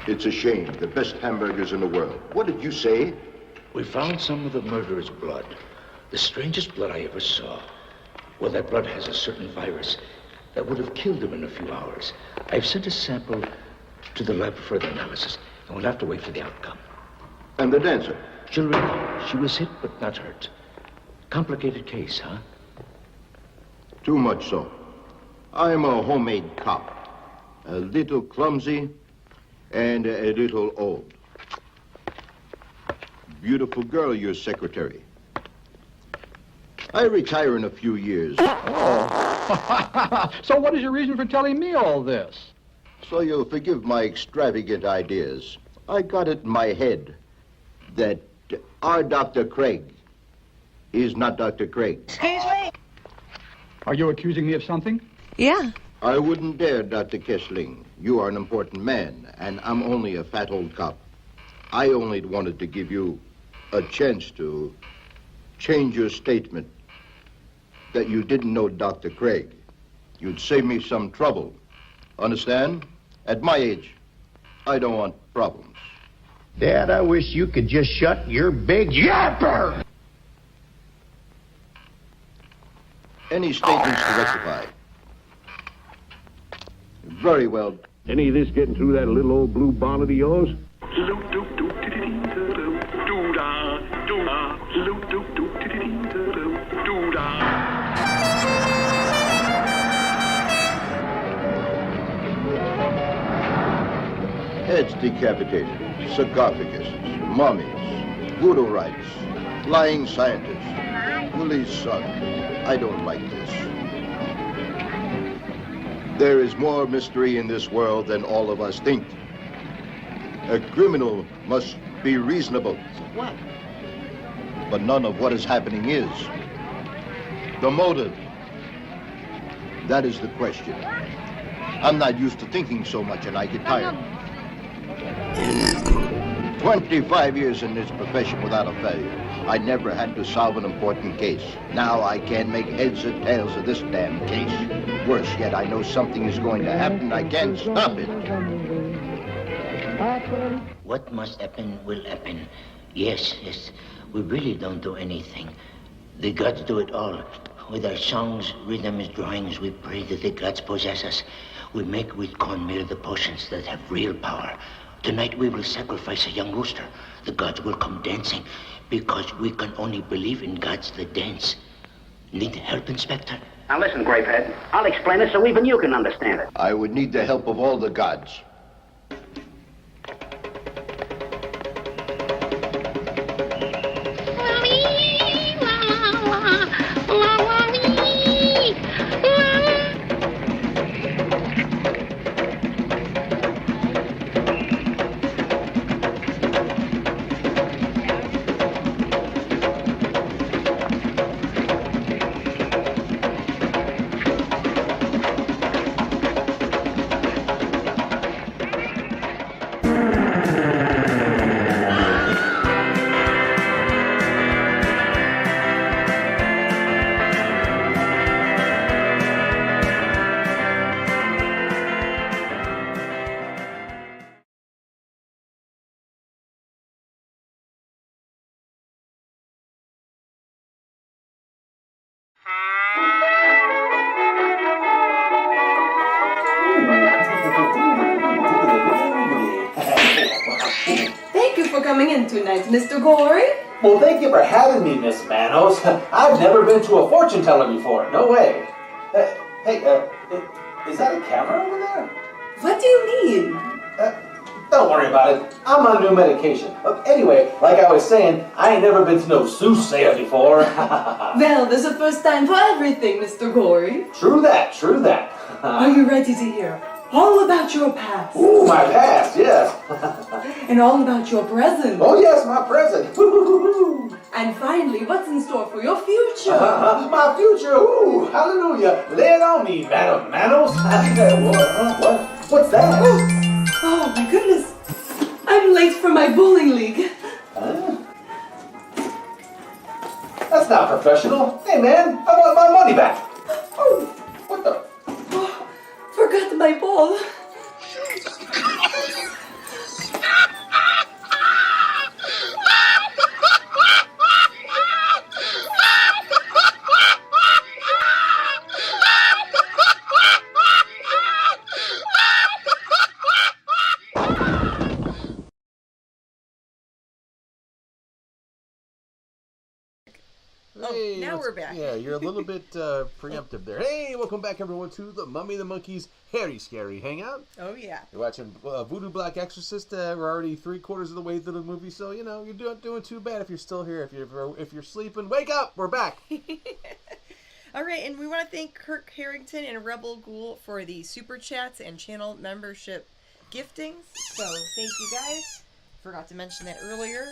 It's a shame. The best hamburgers in the world. What did you say? We found some of the murderer's blood. The strangest blood I ever saw. Well, that blood has a certain virus that would have killed him in a few hours. I've sent a sample to the lab for further analysis, and we'll have to wait for the outcome. And the dancer? She'll recover. She was hit, but not hurt. Complicated case, huh? Too much so. I'm a homemade cop. A little clumsy and a little old. Beautiful girl, your secretary. I retire in a few years. Oh. So what is your reason for telling me all this? So you'll forgive my extravagant ideas. I got it in my head that our Dr. Craig is not Dr. Craig. Excuse me? Are you accusing me of something? Yeah. I wouldn't dare, Dr. Kessling. You are an important man, and I'm only a fat old cop. I only wanted to give you a chance to change your statement that you didn't know Dr. Craig. You'd save me some trouble. Understand? At my age, I don't want problems. Dad, I wish you could just shut your big yapper! Any statements to rectify? Very well. Any of this getting through that little old blue bonnet of yours? Heads decapitated, sarcophagus, mummies, voodoo rites, lying scientists, Willie's son. I don't like this. There is more mystery in this world than all of us think. A criminal must be reasonable. What? But none of what is happening is. The motive. That is the question. I'm not used to thinking so much and I get tired. 25 years in this profession without a failure. I never had to solve an important case. Now I can't make heads or tails of this damn case. Worse yet, I know something is going to happen. I can't stop it. What must happen will happen. Yes, yes. We really don't do anything. The gods do it all. With our songs, rhythms, drawings, we pray that the gods possess us. We make with cornmeal the potions that have real power. Tonight we will sacrifice a young rooster. The gods will come dancing because we can only believe in gods that dance. Need help, Inspector? Now listen, Grapehead. I'll explain it so even you can understand it. I would need the help of all the gods. Thank you for coming in tonight, Mr. Gory. Well, thank you for having me, Miss Manos. I've never been to a fortune teller before. No way. Hey, is that a camera over there? What do you mean? Don't worry about it. I'm on new medication. Anyway, like I was saying, I ain't never been to no soothsayer before. Well, there's a first time for everything, Mr. Gory. True that, true that. Are you ready to hear all about your past? Ooh, my past, yes. And all about your present? Oh, yes, my present. And finally, what's in store for your future? My future, ooh, hallelujah. Lay it on me, Madam Manos. What's that? Oh, my goodness. I'm late for my bowling league. Huh? That's not professional. Hey, man, I want my money back. Oh, what the? Oh, forgot my ball. Hey, now we're back. Yeah, you're a little bit preemptive there. Hey, welcome back, everyone, to the Mummy and the Monkey's Hairy Scary Hangout. Oh, yeah. You're watching Voodoo Black Exorcist. We're already 3/4 of the way through the movie, so, you know, you're doing too bad if you're still here. If you're sleeping, wake up! We're back! All right, and we want to thank Kirk Harrington and Rebel Ghoul for the super chats and channel membership giftings. So, thank you guys. Forgot to mention that earlier,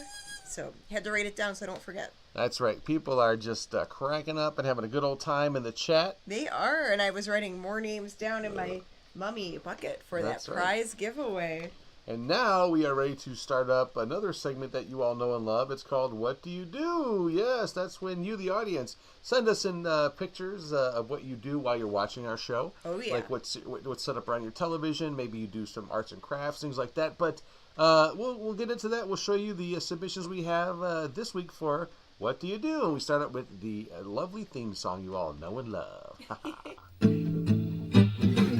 so had to write it down so I don't forget. That's right. People are just cracking up and having a good old time in the chat. They are, and I was writing more names down in my mummy bucket for that prize giveaway. And now we are ready to start up another segment that you all know and love. It's called What Do You Do? Yes, that's when you, the audience, send us in pictures of what you do while you're watching our show. Oh, yeah. Like what's set up around your television. Maybe you do some arts and crafts, things like that. But we'll get into that. We'll show you the submissions we have this week for What Do You Do? And we start up with the lovely theme song you all know and love.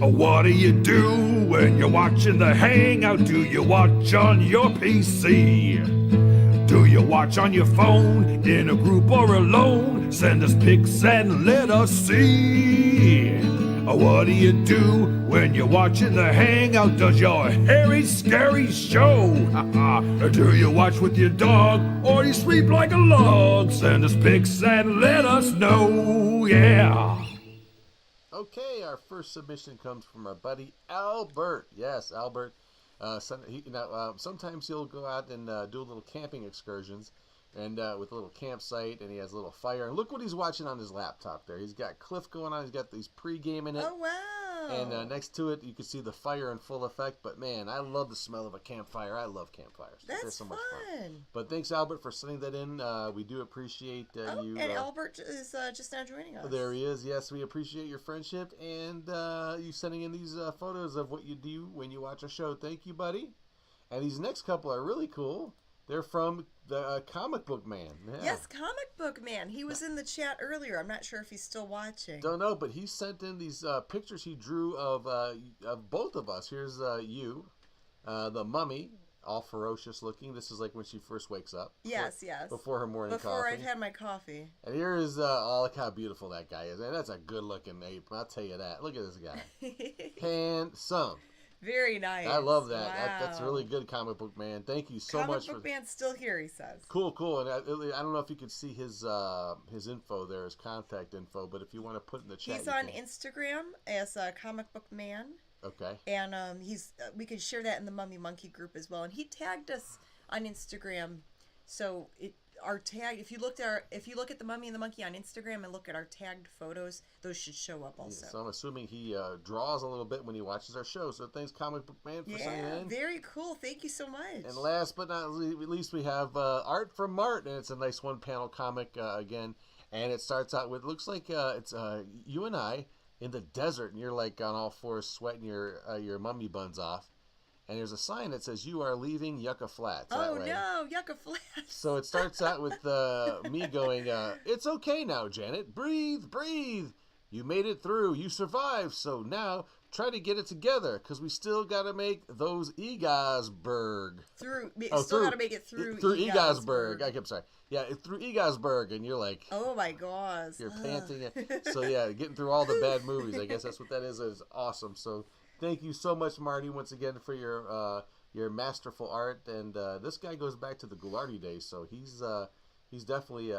What do you do when you're watching the Hangout? Do you watch on your PC? Do you watch on your phone, in a group or alone? Send us pics and let us see. What do you do when you're watching the Hangout? Does your hairy, scary show? Do you watch with your dog, or you sleep like a log? Send us pics and let us know, yeah. Okay, our first submission comes from our buddy Albert. Yes, Albert. Sometimes he'll go out and do little camping excursions, and with a little campsite, and he has a little fire. And look what he's watching on his laptop there. He's got Cliff going on. He's got these pre-game in it. Oh, wow. And next to it, you can see the fire in full effect. But, man, I love the smell of a campfire. I love campfires. They're so much fun. But thanks, Albert, for sending that in. We do appreciate you. And Albert is just now joining us. There he is. Yes, we appreciate your friendship and you sending in these photos of what you do when you watch a show. Thank you, buddy. And these next couple are really cool. They're from the Comic Book Man. Yeah. Yes, Comic Book Man. He was in the chat earlier. I'm not sure if he's still watching. Don't know, but he sent in these pictures he drew of both of us. Here's you, the mummy, all ferocious looking. This is like when she first wakes up. Yes. Before her morning coffee. Before I've had my coffee. And here is look how beautiful that guy is. And that's a good looking ape. I'll tell you that. Look at this guy. Handsome. Very nice. I love that. Wow. That's really good, Comic Book Man. Thank you so much. Comic Book Man's still here, he says. Cool. And I don't know if you could see his info there, his contact info, but if you want to put in the chat. He's on Instagram as Comic Book Man. Okay. And we can share that in the Mummy Monkey group as well. And he tagged us on Instagram, so our tag. If you look at the Mummy and the Monkey on Instagram and look at our tagged photos, those should show up also. Yeah, so I'm assuming he draws a little bit when he watches our show. So thanks, Comic Book Man, for sending in. Very cool. Thank you so much. And last but not least, we have art from Mart, and it's a nice one-panel comic again. And it starts out with looks like it's you and I in the desert, and you're like on all fours, sweating your mummy buns off. And there's a sign that says, "You are leaving Yucca Flats." Oh, no, Yucca Flats. So it starts out with me going, "It's okay now, Janet. Breathe. You made it through. You survived. So now try to get it together, because we still got to make those Egasburg." Got to make it through Egasburg. I'm sorry. Yeah, through Egasburg. And you're like, oh, my gosh. You're panting. So, yeah, getting through all the bad movies. I guess that's what that is. Is awesome. So thank you so much, Marty, once again for your masterful art. And this guy goes back to the Goulardi days, so he's He's definitely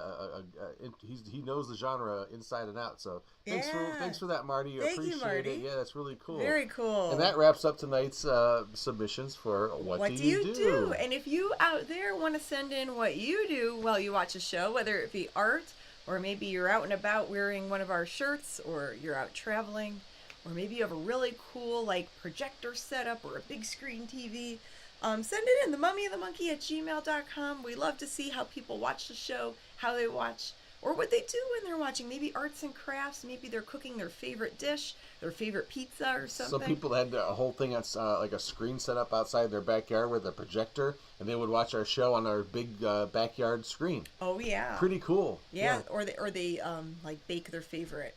he knows the genre inside and out. So thanks for that, Marty. Thank you, Appreciate Marty. it. Yeah, that's really cool. Very cool. And that wraps up tonight's submissions for What Do You Do? And if you out there want to send in what you do while you watch a show, whether it be art, or maybe you're out and about wearing one of our shirts, or you're out traveling, or maybe you have a really cool like projector setup or a big screen TV, send it in, themummyandthemonkey@gmail.com. We love to see how people watch the show, how they watch, or what they do when they're watching. Maybe arts and crafts. Maybe they're cooking their favorite dish, their favorite pizza or something. Some people had a whole thing on like a screen set up outside their backyard with a projector, and they would watch our show on our big backyard screen. Oh yeah. Pretty cool. Yeah. Or they like bake their favorite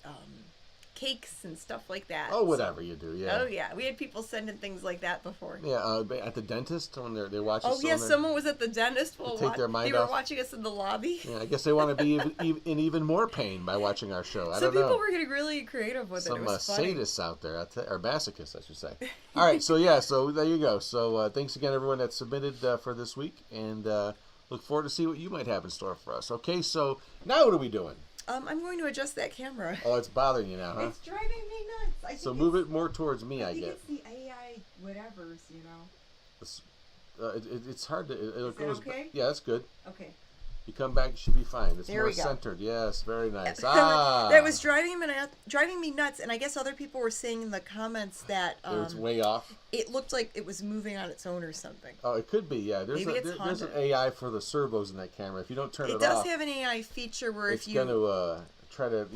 cakes and stuff like that. Oh, whatever you do, yeah. Oh yeah, we had people sending things like that before. Yeah, at the dentist when they watch. Oh yeah, someone was at the dentist. Take their mind they were off. Watching us in the lobby. Yeah, I guess they want to be in even more pain by watching our show. I Some don't know. people were getting really creative with it. It was funny. Sadists out there, or masochists, I should say. All right, so there you go. So thanks again, everyone that submitted for this week, and look forward to see what you might have in store for us. Okay, so now what are we doing? I'm going to adjust that camera. Oh, it's bothering you now, huh? It's driving me nuts. So move it more towards me, I guess. It's the AI whatevers, you know. It's hard to. It goes. Okay? Yeah, that's good. Okay. You come back, it should be fine. It's there more we go. centered. Yes, very nice. That was driving me nuts, and I guess other people were saying in the comments that it was way off. It looked like it was moving on its own or something. Oh, it could be. Yeah, there's an AI for the servos in that camera. If you don't turn it off, it does have an AI feature where it's going to try to,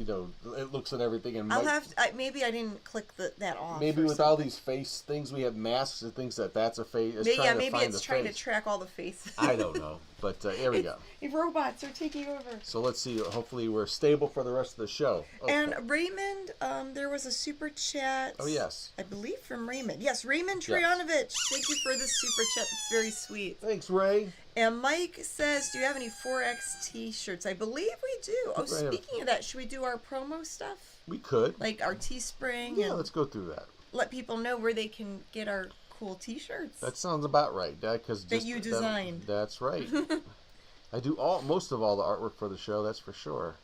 it looks at everything and I'll have maybe I didn't click that off. Maybe with all these face things, we have masks. It thinks that's a face. Maybe it's trying to track all the faces. I don't know, but here we go. Robots are taking over. So let's see. Hopefully, we're stable for the rest of the show. Okay. And Raymond, there was a super chat. Oh yes, I believe from Raymond. Yes, Raymond Trianovich. Yes. Thank you for the super chat. It's very sweet. Thanks, Ray. And Mike says, "Do you have any 4X T-shirts?" I believe we do. Oh, speaking of that, should we do our promo stuff? We could. Like our Teespring. Yeah, let's go through that. Let people know where they can get our cool T-shirts. That sounds about right. That you designed. That's right. I do most of all the artwork for the show. That's for sure.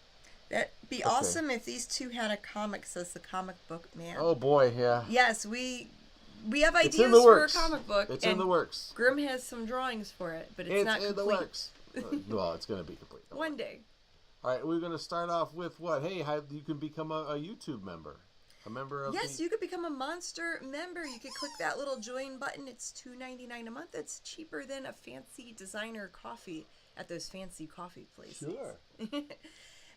That'd be awesome if these two had a comic. Says the comic book man. Oh boy, yeah. Yes, we have ideas for a comic book. It's in the works. Grim has some drawings for it, but it's not complete. In the works. Well, it's going to be complete. One day. All right, we're going to start off with what? Hey, how you can become a YouTube member. A member of you could become a Monster member. You could click that little join button. It's $2.99 a month. It's cheaper than a fancy designer coffee at those fancy coffee places. Sure.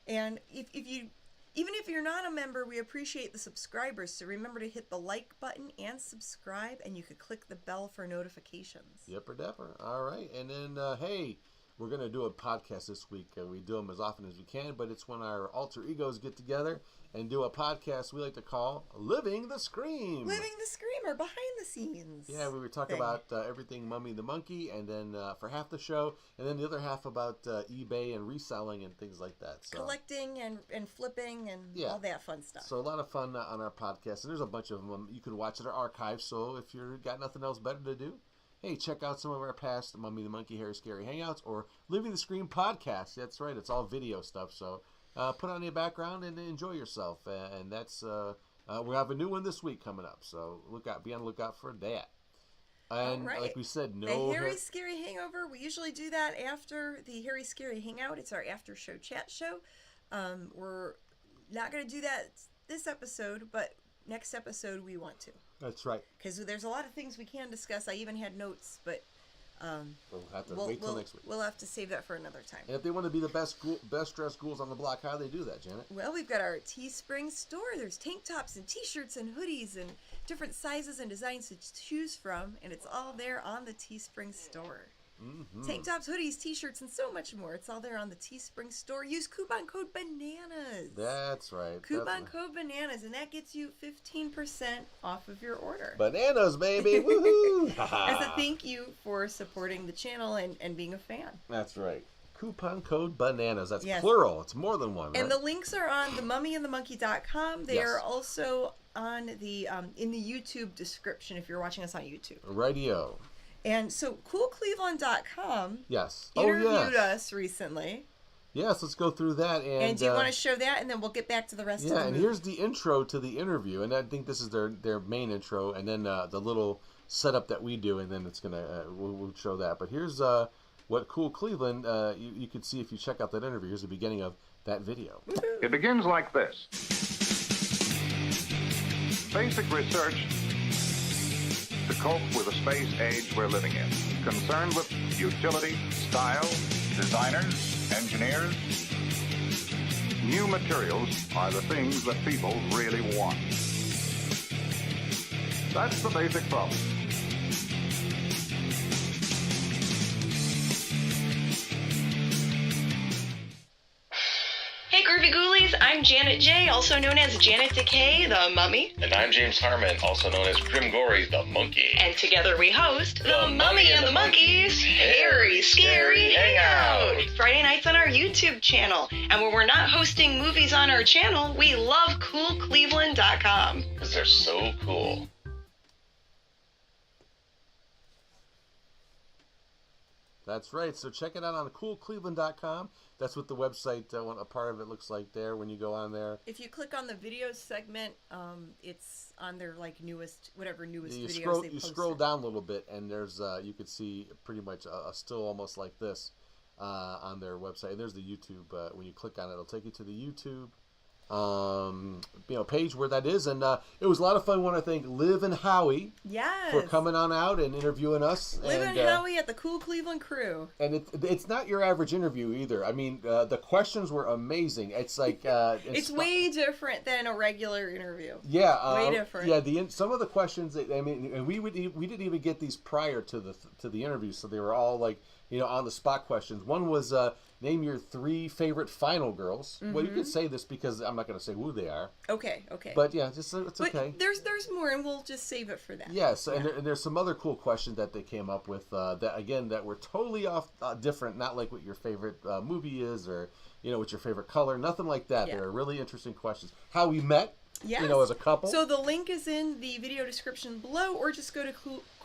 And even if you're not a member, we appreciate the subscribers. So remember to hit the like button and subscribe, and you could click the bell for notifications. Yipper dapper. All right. And then, hey, we're going to do a podcast this week. We do them as often as we can, but it's when our alter egos get together and do a podcast we like to call Living the Scream. Living the Scream, or behind the scenes. Yeah, we were talking about everything Mummy the Monkey, and then for half the show, and then the other half about eBay and reselling and things like that. So. Collecting and flipping and all that fun stuff. So a lot of fun on our podcast, and there's a bunch of them you can watch at our archive, so if you've got nothing else better to do, hey, check out some of our past Mummy the Monkey, Harry Scary Hangouts, or Living the Scream podcast. That's right, it's all video stuff, so put on your background and enjoy yourself. And that's we have a new one this week coming up, so be on the lookout for that. And like we said, the Harry Scary Hangover. We usually do that after the Harry Scary Hangout. It's our after show chat show. We're not going to do that this episode, but next episode we want to. That's right. Because there's a lot of things we can discuss. I even had notes, but we'll have to wait till next week. We'll have to save that for another time. And if they want to be the best dressed ghouls on the block, how do they do that, Janet? Well, we've got our Teespring store. There's tank tops and T-shirts and hoodies and different sizes and designs to choose from, and it's all there on the Teespring store. Mm-hmm. Tank tops, hoodies, T-shirts, and so much more. It's all there on the Teespring store. Use coupon code BANANAS. That's right. Coupon code BANANAS, and that gets you 15% off of your order. Bananas, baby! Woohoo! As a thank you for supporting the channel and being a fan. That's right. Coupon code BANANAS. That's plural. It's more than one. And the links are on themummyandthemonkey.com. They are also on the in the YouTube description if you're watching us on YouTube. Radio. And so CoolCleveland.com interviewed us recently. Yes, let's go through that. And do you want to show that, and then we'll get back to the rest of the movie. Yeah, and here's the intro to the interview, and I think this is their main intro, and then the little setup that we do, and then it's gonna we'll show that. But here's what Cool Cleveland you can see if you check out that interview. Here's the beginning of that video. It begins like this. Basic research to cope with the space age we're living in. Concerned with utility, style, designers, engineers. New materials are the things that people really want. That's the basic problem. Hey Groovy Ghoulies, I'm Janet J, also known as Janet Decay, the Mummy. And I'm James Harmon, also known as Grim Gory, the Monkey. And together we host The Mummy and the Monkey's Hairy Scary Hangout. Friday nights on our YouTube channel. And when we're not hosting movies on our channel, we love CoolCleveland.com. Because they're so cool. That's right. So check it out on CoolCleveland.com. That's what the website, a part of it looks like there when you go on there. If you click on the videos segment, it's on their newest videos they posted. You scroll down a little bit, and there's you could see pretty much a still almost like this on their website. And there's the YouTube. When you click on it, it'll take you to the YouTube page where that is, and it was a lot of fun. I want to thank Liv and Howie for coming on out and interviewing us. Liv and Howie at the Cool Cleveland Crew. And it's not your average interview either. I mean, the questions were amazing. It's like it's way different than a regular interview. Yeah, way different. Yeah, some of the questions. And we didn't even get these prior to the interview, so they were all on the spot questions. One was name your 3 favorite final girls. Mm-hmm. Well, you could say this because I'm not going to say who they are. Okay. But yeah, it's okay. There's more, and we'll just save it for that. Yes, yeah. And there's some other cool questions that they came up with that were totally different, not like what your favorite movie is or what your favorite color, nothing like that. Yeah. They were really interesting questions. How we met. Yes. As a couple. So the link is in the video description below, or just go to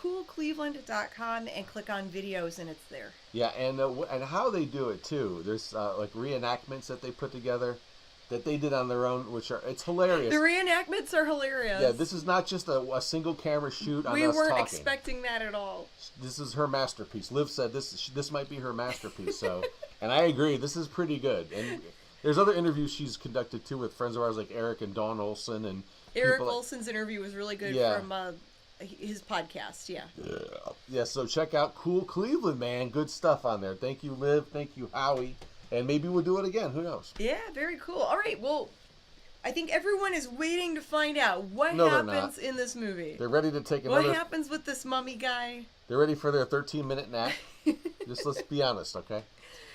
coolcleveland.com and click on videos, and it's there. Yeah, and how they do it too. There's reenactments that they put together that they did on their own, it's hilarious. The reenactments are hilarious. Yeah, this is not just a single camera shoot on us talking. We weren't expecting that at all. This is her masterpiece. Liv said this might be her masterpiece. So, and I agree. This is pretty good. And there's other interviews she's conducted too with friends of ours like Eric and Dawn Olson and Eric Olson's interview was really good from his podcast. Yeah. So check out Cool Cleveland, man. Good stuff on there. Thank you, Liv. Thank you, Howie. And maybe we'll do it again. Who knows? Yeah, very cool. All right. Well, I think everyone is waiting to find out what happens in this movie. They're ready to take another. What happens with this mummy guy? They're ready for their 13-minute nap. Let's be honest, okay?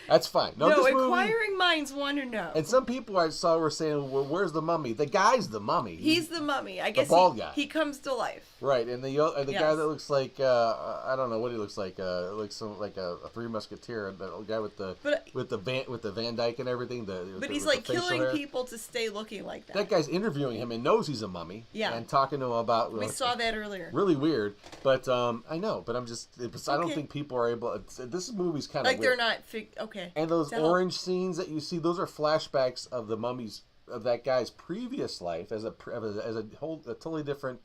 That's fine. No, inquiring minds want to know. And some people I saw were saying, well, where's the mummy? The guy's the mummy. He's the mummy. I guess the bald guy. He comes to life. Right, and the guy that looks like I don't know what he looks like a Three Musketeer, the guy with the Van Dyke and everything. But he's killing people to stay looking like that. That guy's interviewing him and knows he's a mummy. Yeah, and talking to him about. We saw that earlier. Really weird, but I know, but I don't think people are able. This movie's kind of they're not. Okay. And those orange scenes that you see, those are flashbacks of the mummy's of that guy's previous life as a totally different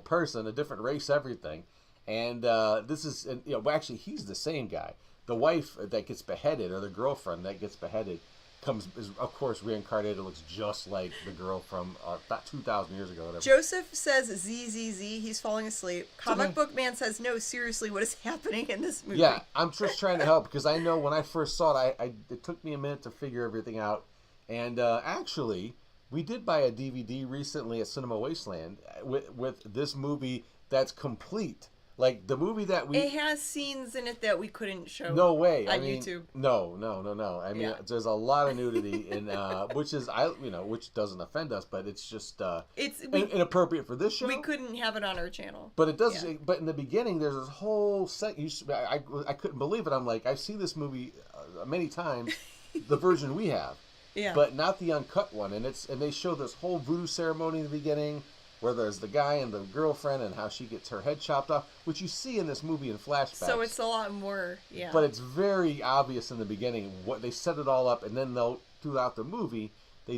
person, a different race, everything. And this is actually he's the same guy. The wife that gets beheaded or the girlfriend that gets beheaded is of course reincarnated. Looks just like the girl from about 2,000 years ago. Whatever. Joseph says ZZZ. He's falling asleep. Comic Book Man says no. Seriously, what is happening in this movie? Yeah, I'm just trying to help because I know when I first saw it, it took me a minute to figure everything out. And actually, we did buy a DVD recently at Cinema Wasteland with this movie that's complete. Like the movie that it has scenes in it that we couldn't show. No way on YouTube. No. I mean, there's a lot of nudity in which doesn't offend us, but it's just it's inappropriate for this show. We couldn't have it on our channel. But it does. Yeah. But in the beginning, there's this whole set. I couldn't believe it. I'm like, I've seen this movie many times, the version we have. Yeah. But not the uncut one, and they show this whole voodoo ceremony in the beginning. where there's the guy and the girlfriend and how she gets her head chopped off, which you see in this movie in flashbacks. So it's a lot more, yeah. But it's very obvious in the beginning. What they set it all up, and then throughout the movie, they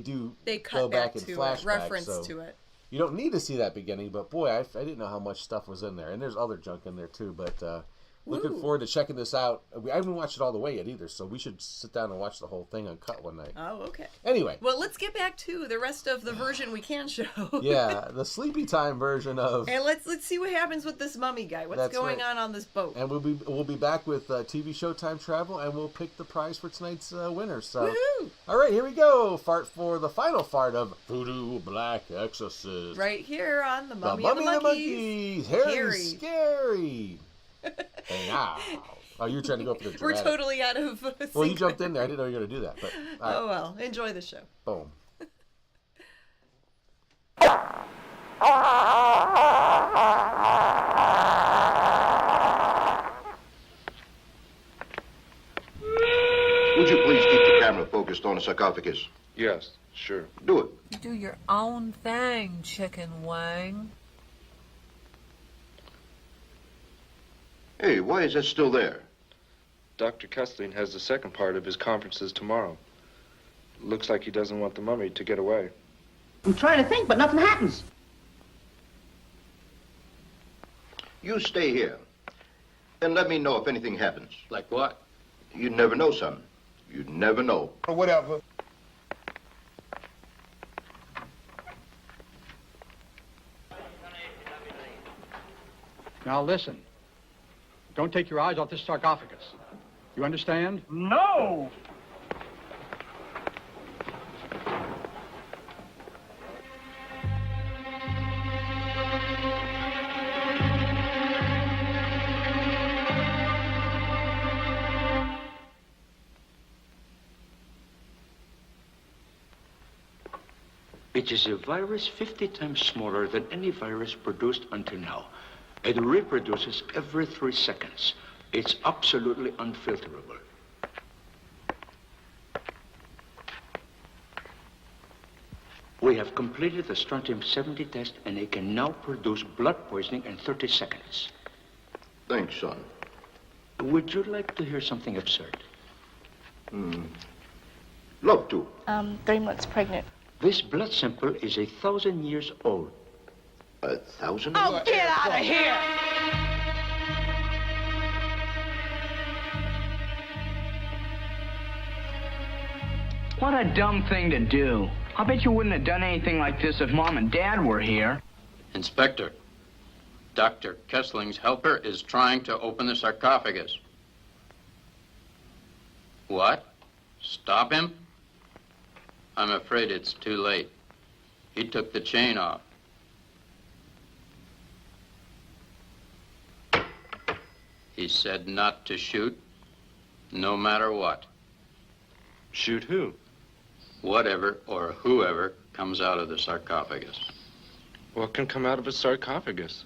cut go back in to flashbacks. it, reference to it. You don't need to see that beginning, but boy, I didn't know how much stuff was in there. And there's other junk in there too, but looking forward to checking this out. I haven't watched it all the way yet either, so we should sit down and watch the whole thing uncut one night. Oh, okay. Anyway. Well, let's get back to the rest of the version we can show. Yeah, the sleepy time version of... And let's see what happens with this mummy guy. What's going on this boat? And we'll be back with TV show time travel, and we'll pick the prize for tonight's winner. So, woohoo! All right, here we go. Fart for the final fart of Voodoo Black Exorcist. Right here on the Mummy and the Monkeys. Harry Scary. Hey, now. Oh, you were trying to go for the dramatic. We're totally out of Well, you jumped in there. I didn't know you were going to do that. But, all right. Oh, well. Enjoy the show. Boom. Would you please keep the camera focused on the sarcophagus? Yes, sure. Do it. You do your own thing, Chicken Wang. Hey, why is that still there? Dr. Kessling has the second part of his conferences tomorrow. Looks like he doesn't want the mummy to get away. I'm trying to think, but nothing happens. You stay here. And let me know if anything happens. Like what? You never know, son. You never know. Or whatever. Now listen. Don't take your eyes off this sarcophagus. You understand? No! It is a virus 50 times smaller than any virus produced until now. It reproduces every 3 seconds. It's absolutely unfilterable. We have completed the strontium-70 test, and it can now produce blood poisoning in 30 seconds. Thanks, son. Would you like to hear something absurd? Love to. 3 months pregnant. This blood sample is 1,000 years old. 1,000? Oh, get out of here! What a dumb thing to do. I bet you wouldn't have done anything like this if Mom and Dad were here. Inspector, Dr. Kessling's helper is trying to open the sarcophagus. What? Stop him? I'm afraid it's too late. He took the chain off. He said not to shoot, no matter what. Shoot who? Whatever or whoever comes out of the sarcophagus. What can come out of a sarcophagus?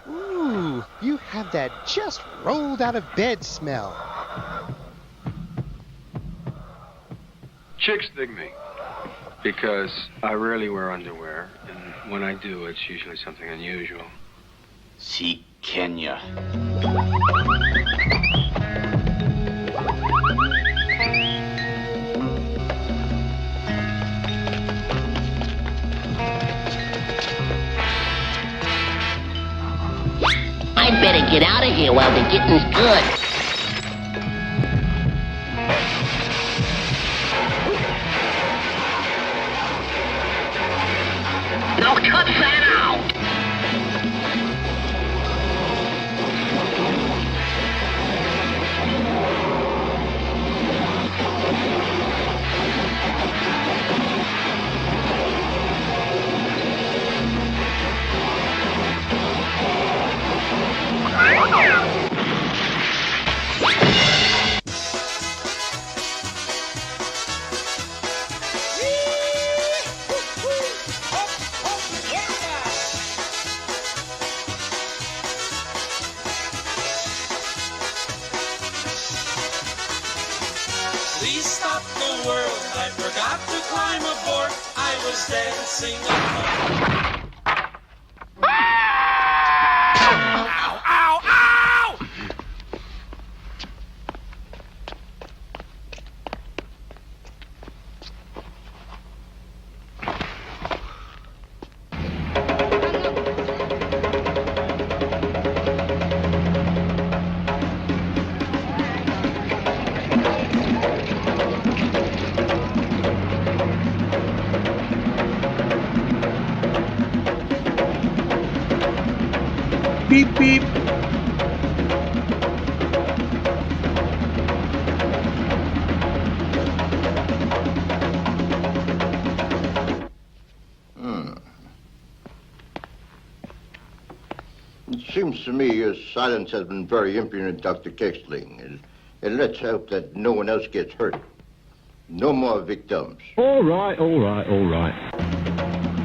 Ooh, you have that just rolled out of bed smell. Chicks dig me because I rarely wear underwear, and when I do, it's usually something unusual. See Kenya. I better get out of here while the getting's good. Now cut that out! Please stop the world. I forgot to climb aboard. I was dancing alone. Ow, ow, ow! Beep, beep. It seems to me your silence has been very impudent, Dr. Kexling. And let's hope that no one else gets hurt. No more victims. All right, all right, all right.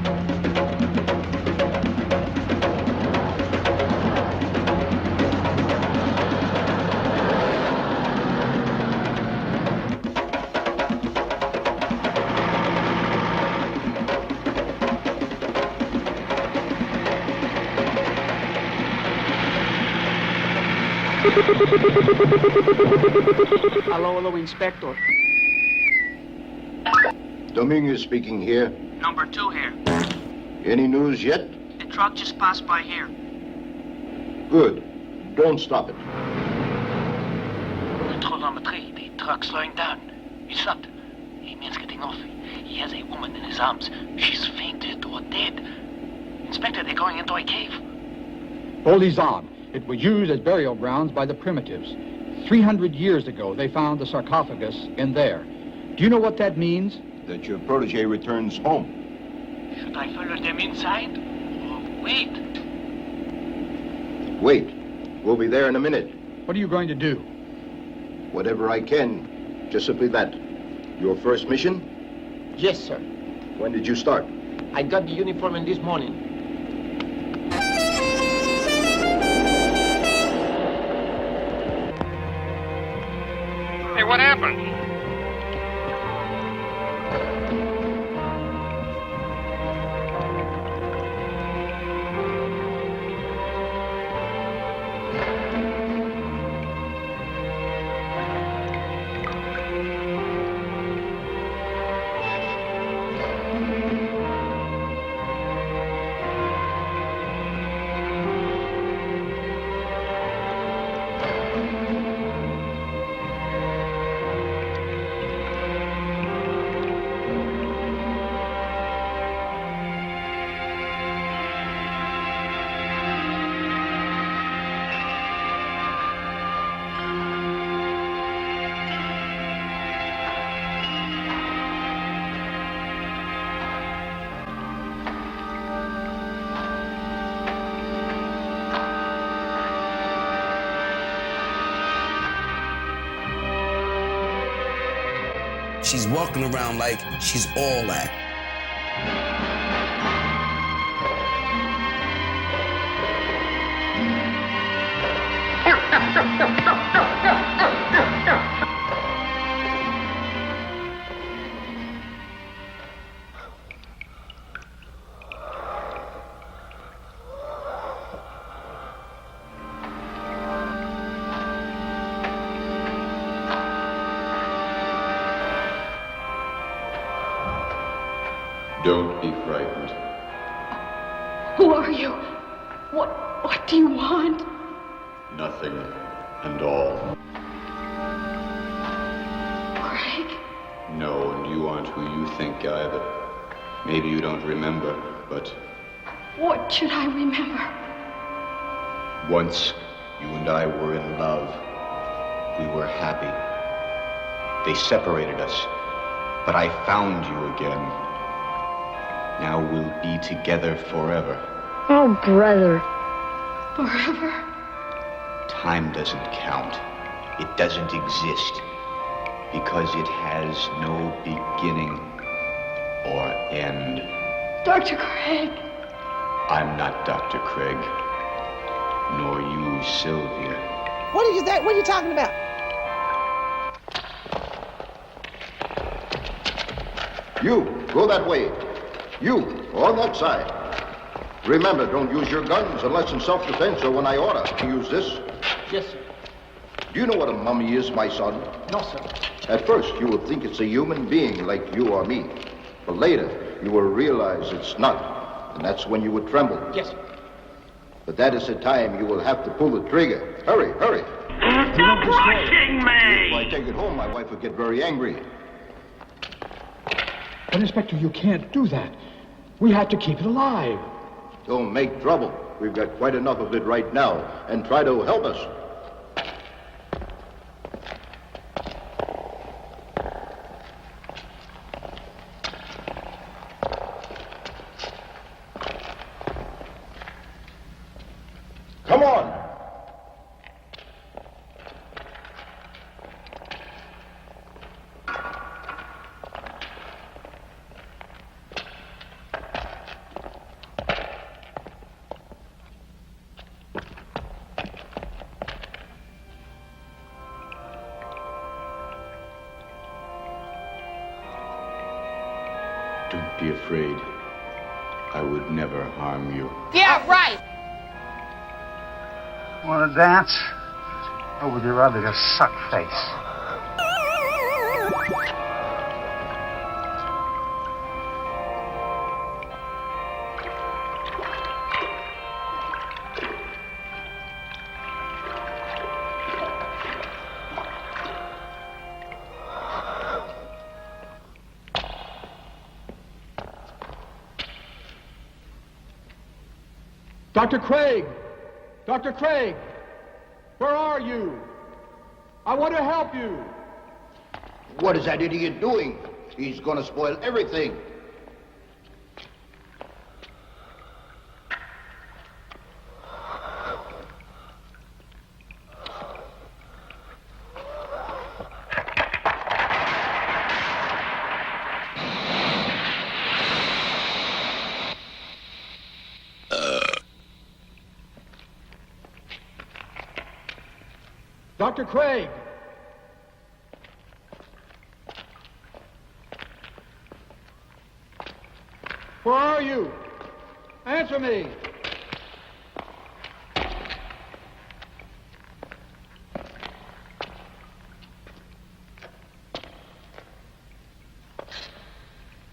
Hello, hello, Inspector. Dominguez speaking here. Number 2 here. Any news yet? The truck just passed by here. Good. Don't stop it. Control number 3, the truck's slowing down. He stopped. He means getting off. He has a woman in his arms. She's fainted or dead. Inspector, they're going into a cave. Hold his arm. It was used as burial grounds by the primitives. 300 years ago, they found the sarcophagus in there. Do you know what that means? That your protege returns home. Should I follow them inside? Or wait? Wait. We'll be there in a minute. What are you going to do? Whatever I can. Just simply that. Your first mission? Yes, sir. When did you start? I got the uniform in this morning. Hey, what happened? She's walking around like she's all that. Don't be frightened. Who are you? What do you want? Nothing and all. Craig? No, and you aren't who you think either. Maybe you don't remember, but What should I remember? once you and I were in love. We were happy. They separated us, but I found you again. Now we'll be together forever. Oh, brother. Forever? Time doesn't count. It doesn't exist because it has no beginning or end. Dr. Craig. I'm not Dr. Craig, nor you, Sylvia. What are you talking about? You, go that way. You, on that side. Remember, don't use your guns unless in self-defense or when I order. Use this. Yes, sir. Do you know what a mummy is, my son? No, sir. At first, you will think it's a human being like you or me. But later, you will realize it's not. And that's when you would tremble. Yes, sir. But that is the time you will have to pull the trigger. Hurry, hurry. Stop rushing me! If I take it home, my wife would get very angry. But, Inspector, you can't do that. We have to keep it alive. Don't make trouble. We've got quite enough of it right now. And try to help us. Come on. Don't be afraid. I would never harm you. Yeah, right. Want to dance? Or would you rather just suck face? Dr. Craig! Dr. Craig! Where are you? I want to help you. What is that idiot doing? He's gonna spoil everything. Dr. Craig! Where are you? Answer me!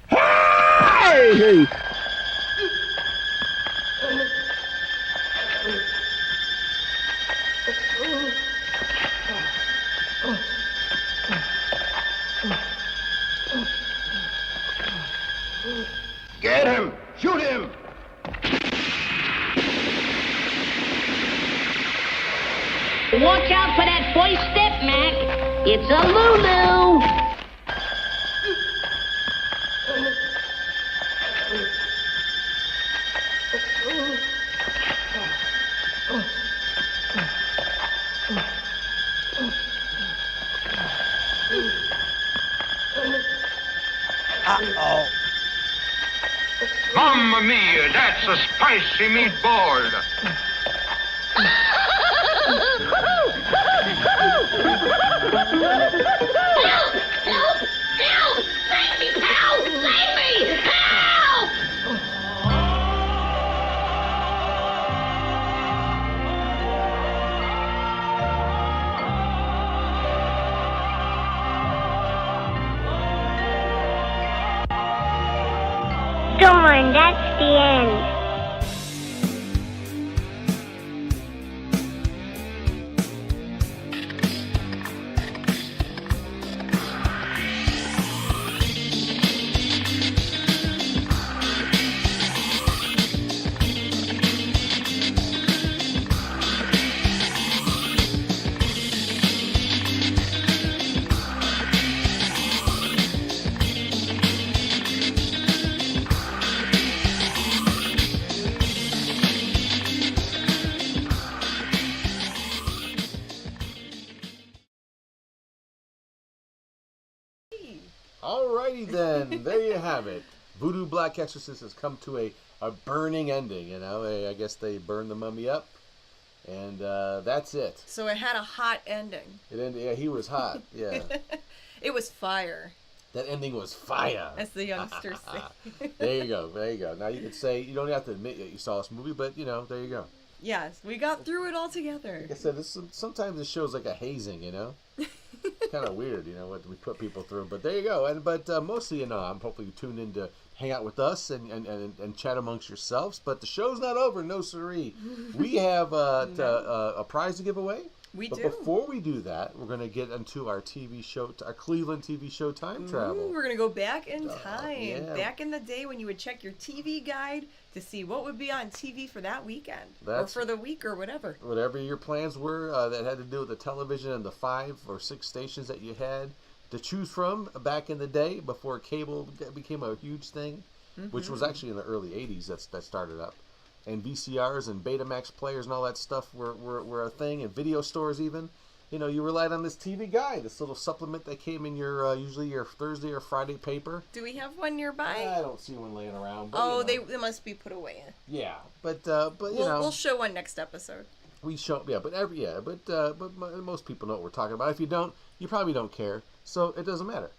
Hey! Get him! Shoot him! Watch out for that first step, Mac. It's a Lulu. Uh-oh. Mamma mia, that's a spicy meatball. Help! Save me, pal! Save me! Help! Darn, that's the end. Alrighty then, there you have it. Voodoo Black Exorcist has come to a burning ending, you know. I guess they burned the mummy up, and that's it. So it had a hot ending. It ended. Yeah, he was hot. Yeah. It was fire. That ending was fire. As the youngsters say. There you go. There you go. Now you can say, you don't have to admit that you saw this movie, but, there you go. Yes, we got through it all together. Like I said, sometimes this show's like a hazing, It's kind of weird, what we put people through. But there you go. But mostly, I'm hopefully you tuned in to hang out with us and chat amongst yourselves. But the show's not over, no siree. We have a prize to give away. But before we do that, we're going to get into our TV show, our Cleveland TV show time travel. We're going to go back in time. Yeah. Back in the day when you would check your TV guide to see what would be on TV for that weekend. Or for the week or whatever. Whatever your plans were that had to do with the television and the 5 or 6 stations that you had to choose from back in the day before cable became a huge thing, which was actually in the early 80s that started up. And VCRs and Betamax players and all that stuff were a thing, and video stores even. You relied on this TV guide, this little supplement that came in your usually your Thursday or Friday paper. Do we have one nearby? I don't see one laying around. But, they must be put away. Yeah, but we'll show one next episode. We show but most people know what we're talking about. If you don't, you probably don't care, so it doesn't matter.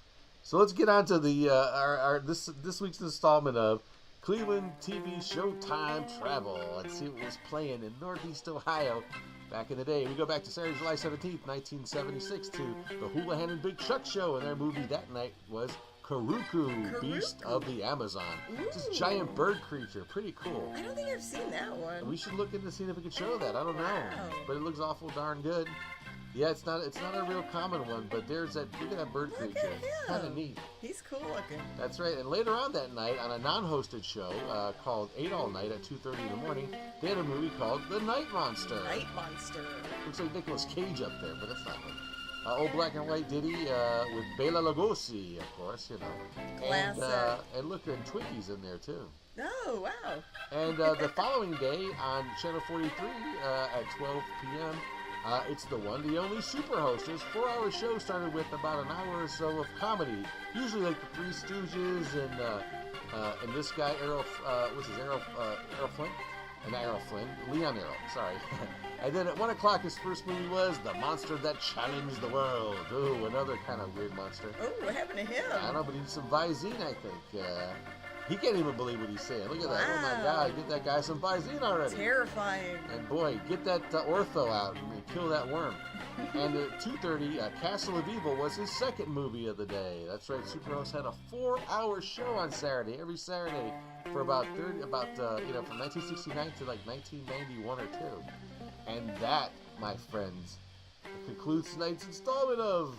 So let's get on to the this week's installment of Cleveland TV Showtime Travel. Let's see what was playing in Northeast Ohio back in the day. We go back to Saturday, July 17th, 1976 to the Houlihan and Big Chuck Show, and their movie that night was Karuku, Beast of the Amazon. This giant bird creature. Pretty cool. I don't think I've seen that one. We should look into seeing if we can show that. I don't know. But it looks awful darn good. Yeah, it's not a real common one, but look at that bird creature. Kind of neat. He's cool looking. That's right. And later on that night, on a non-hosted show called 8 All Night at 2:30 in the morning, they had a movie called The Night Monster. Night Monster. Looks like Nicolas Cage up there, but that's not him. Old black and white ditty with Bela Lugosi, of course, Classic. And look, and Twinkies in there too. Oh, wow. And the following day on Channel 43 at 12 p.m., it's the one, the only Super Hostess 4-hour show started with about an hour or so of comedy. Usually like the Three Stooges and this guy, Errol Flynn? Not Errol Flynn, Leon Errol, sorry. And then at 1 o'clock his first movie was The Monster That Challenged the World. Ooh, another kind of weird monster. Oh, what happened to him? I don't know, but he needs some Visine, I think. He can't even believe what he's saying. Look at that. Oh my God, get that guy some Visine already. Terrifying. And boy, get that ortho out and kill that worm. And at 2:30, Castle of Evil was his second movie of the day. That's right, Superhost had a 4-hour show on Saturday, every Saturday, for from 1969 to like 1991 or 2. And that, my friends, concludes tonight's installment of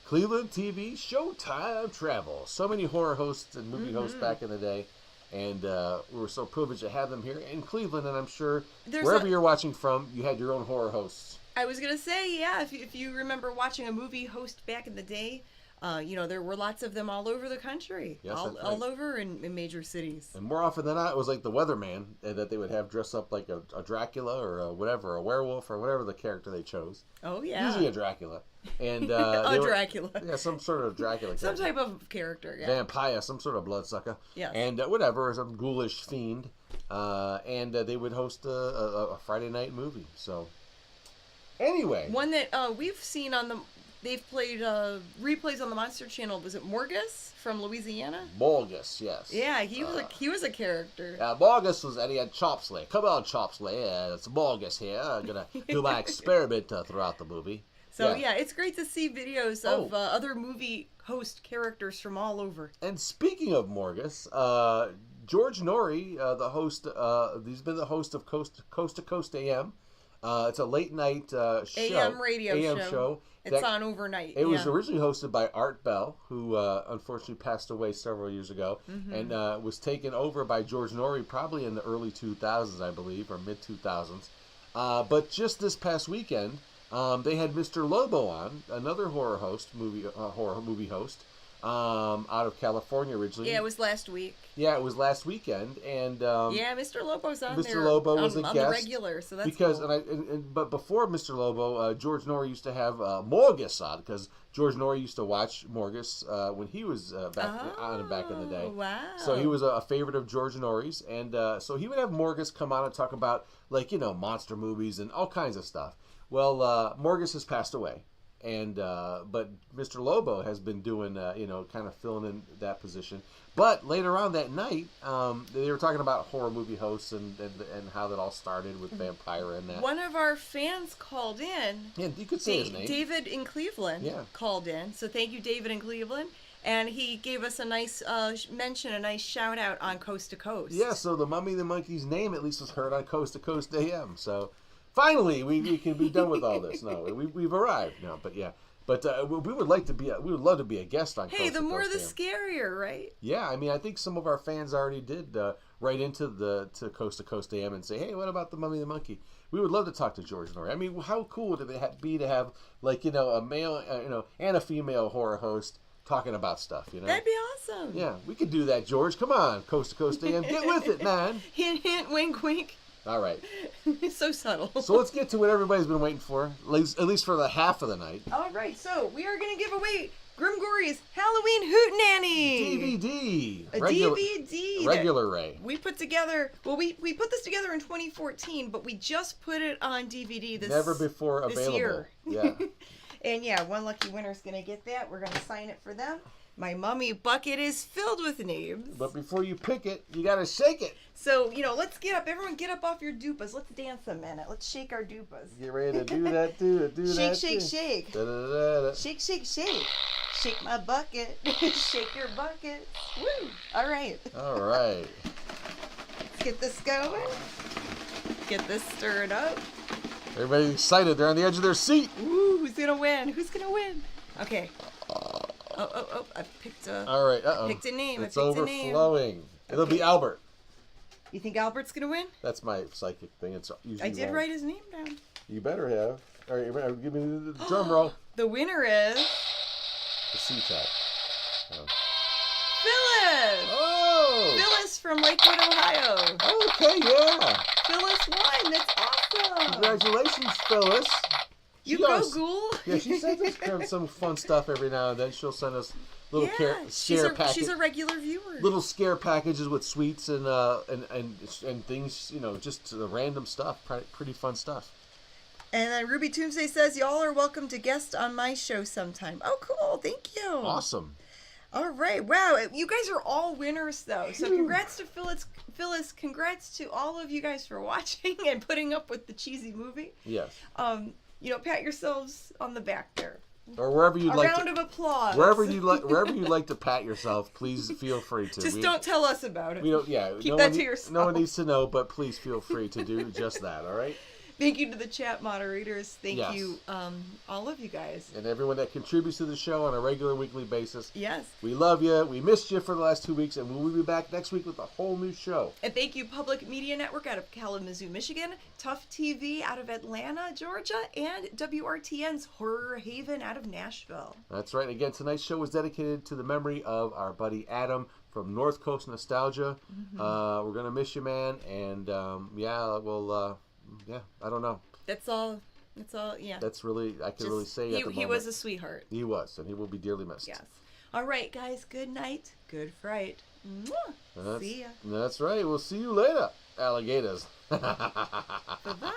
Cleveland TV Showtime Travel. So many horror hosts and movie hosts back in the day. And we were so privileged to have them here in Cleveland. And I'm sure wherever you're watching from, you had your own horror hosts. I was going to say, yeah, if you remember watching a movie host back in the day, there were lots of them all over the country. Yes, all over in major cities. And more often than not, it was like the weatherman that they would have dress up like a Dracula or a werewolf or whatever the character they chose. Oh, yeah. Usually a Dracula. And Dracula. Yeah, some sort of Dracula character. Some type of character, yeah. Vampire, some sort of bloodsucker. Yeah. And whatever, some ghoulish fiend. And they would host a Friday night movie. So, anyway. One that we've seen on the... They've played replays on the Monster Channel. Was it Morgus from Louisiana? Morgus, yes. Yeah, he was a character. Morgus was, and he had Chopsley. Come on, Chopsley. It's Morgus here. I'm gonna do my experiment throughout the movie. So yeah, it's great to see videos of other movie host characters from all over. And speaking of Morgus, George Norrie, the host, he's been the host of Coast to Coast AM. It's a late night show. AM radio show. It's on overnight. It was originally hosted by Art Bell, who unfortunately passed away several years ago, and was taken over by George Norrie probably in the early 2000s, I believe, or mid 2000s. But just this past weekend, they had Mr. Lobo on, another horror movie host. Out of California originally. Yeah, it was last week. Yeah, it was last weekend, and yeah, Mr. Lobo's on there. Mr. Lobo was a guest on the regular, so that's because cool. But before Mr. Lobo, George Norrie used to have Morgus on because George Norrie used to watch Morgus when he was back in the day. Wow! So he was a favorite of George Norrie's, and so he would have Morgus come on and talk about monster movies and all kinds of stuff. Well, Morgus has passed away. And but Mr. Lobo has been doing, kind of filling in that position. But later on that night, they were talking about horror movie hosts and how that all started with Vampire and that. One of our fans called in. Yeah, you could say his name. David in Cleveland called in. So thank you, David in Cleveland. And he gave us a nice mention, a nice shout out on Coast to Coast. Yeah, so the Mummy and the Monkey's name at least was heard on Coast to Coast AM. So finally, we can be done with all this. No, we've arrived now. But yeah, but we would love to be a guest on. Hey, Coast the to more Coast the AM. scarier, right? Yeah, I mean, I think some of our fans already did write into to Coast AM and say, hey, what about the Mummy and the Monkey? We would love to talk to George and Nori. I mean, how cool would it be to have a male, and a female horror host talking about stuff, That'd be awesome. Yeah, we could do that, George. Come on, Coast to Coast AM. Get with it, man. Hint, hint, wink, wink. All right. So subtle. So let's get to what everybody's been waiting for, at least for the half of the night. All right, so we are going to give away Grim Gory's Halloween Hootenanny. DVD. DVD. Regular Ray. We put together, we put this together in 2014, but we just put it on DVD this Never before this available. year. Yeah. And yeah, one lucky winner's going to get that. We're going to sign it for them. My mummy bucket is filled with names. But before you pick it, you got to shake it. So, let's get up. Everyone get up off your dupas. Let's dance a minute. Let's shake our dupas. Get ready to do that, do shake, that. Shake, shake. Da-da-da-da. Shake, shake, shake. Shake my bucket. Shake your bucket. Woo. All right. All right. Let's get this going. Get this stirred up. Everybody's excited. They're on the edge of their seat. Ooh, who's going to win? Who's going to win? Okay. Oh, I picked a... All right, picked a name. It's overflowing. It'll be Albert. You think Albert's going to win? That's my psychic thing. It's usually I did write his name down. You better have. All right, give me the drum roll. The winner is... The C-type. Oh. Phyllis! Oh! Phyllis from Lakewood, Ohio. Okay, yeah. Phyllis won. That's awesome. Congratulations, Phyllis. You go, Ghoul. Yeah, she sends us some fun stuff every now and then. She'll send us little scare packages. She's a regular viewer. Little scare packages with sweets and things, just random stuff. Pretty fun stuff. And then Ruby Tombsday says, y'all are welcome to guest on my show sometime. Oh, cool. Thank you. Awesome. All right. Wow. You guys are all winners, though. So congrats to Phyllis. Phyllis, congrats to all of you guys for watching and putting up with the cheesy movie. Yes. Pat yourselves on the back there. Or wherever you'd like to. A round of applause. Wherever you'd like to pat yourself, please feel free to. Just don't tell us about it. We don't. Yeah. Keep that to yourself. No one needs to know, but please feel free to do just that. All right. Thank you to the chat moderators. Thank you, all of you guys. And everyone that contributes to the show on a regular weekly basis. Yes. We love you. We missed you for the last 2 weeks, and we'll be back next week with a whole new show. And thank you, Public Media Network out of Kalamazoo, Michigan, Tough TV out of Atlanta, Georgia, and WRTN's Horror Haven out of Nashville. That's right. Again, tonight's show was dedicated to the memory of our buddy Adam from North Coast Nostalgia. Mm-hmm. We're going to miss you, man. And, I don't know. That's all, yeah. That's really, I can really say at the moment. He was a sweetheart. He was, and he will be dearly missed. Yes. All right, guys, good night. Good fright. See ya. That's right. We'll see you later, alligators. Bye-bye.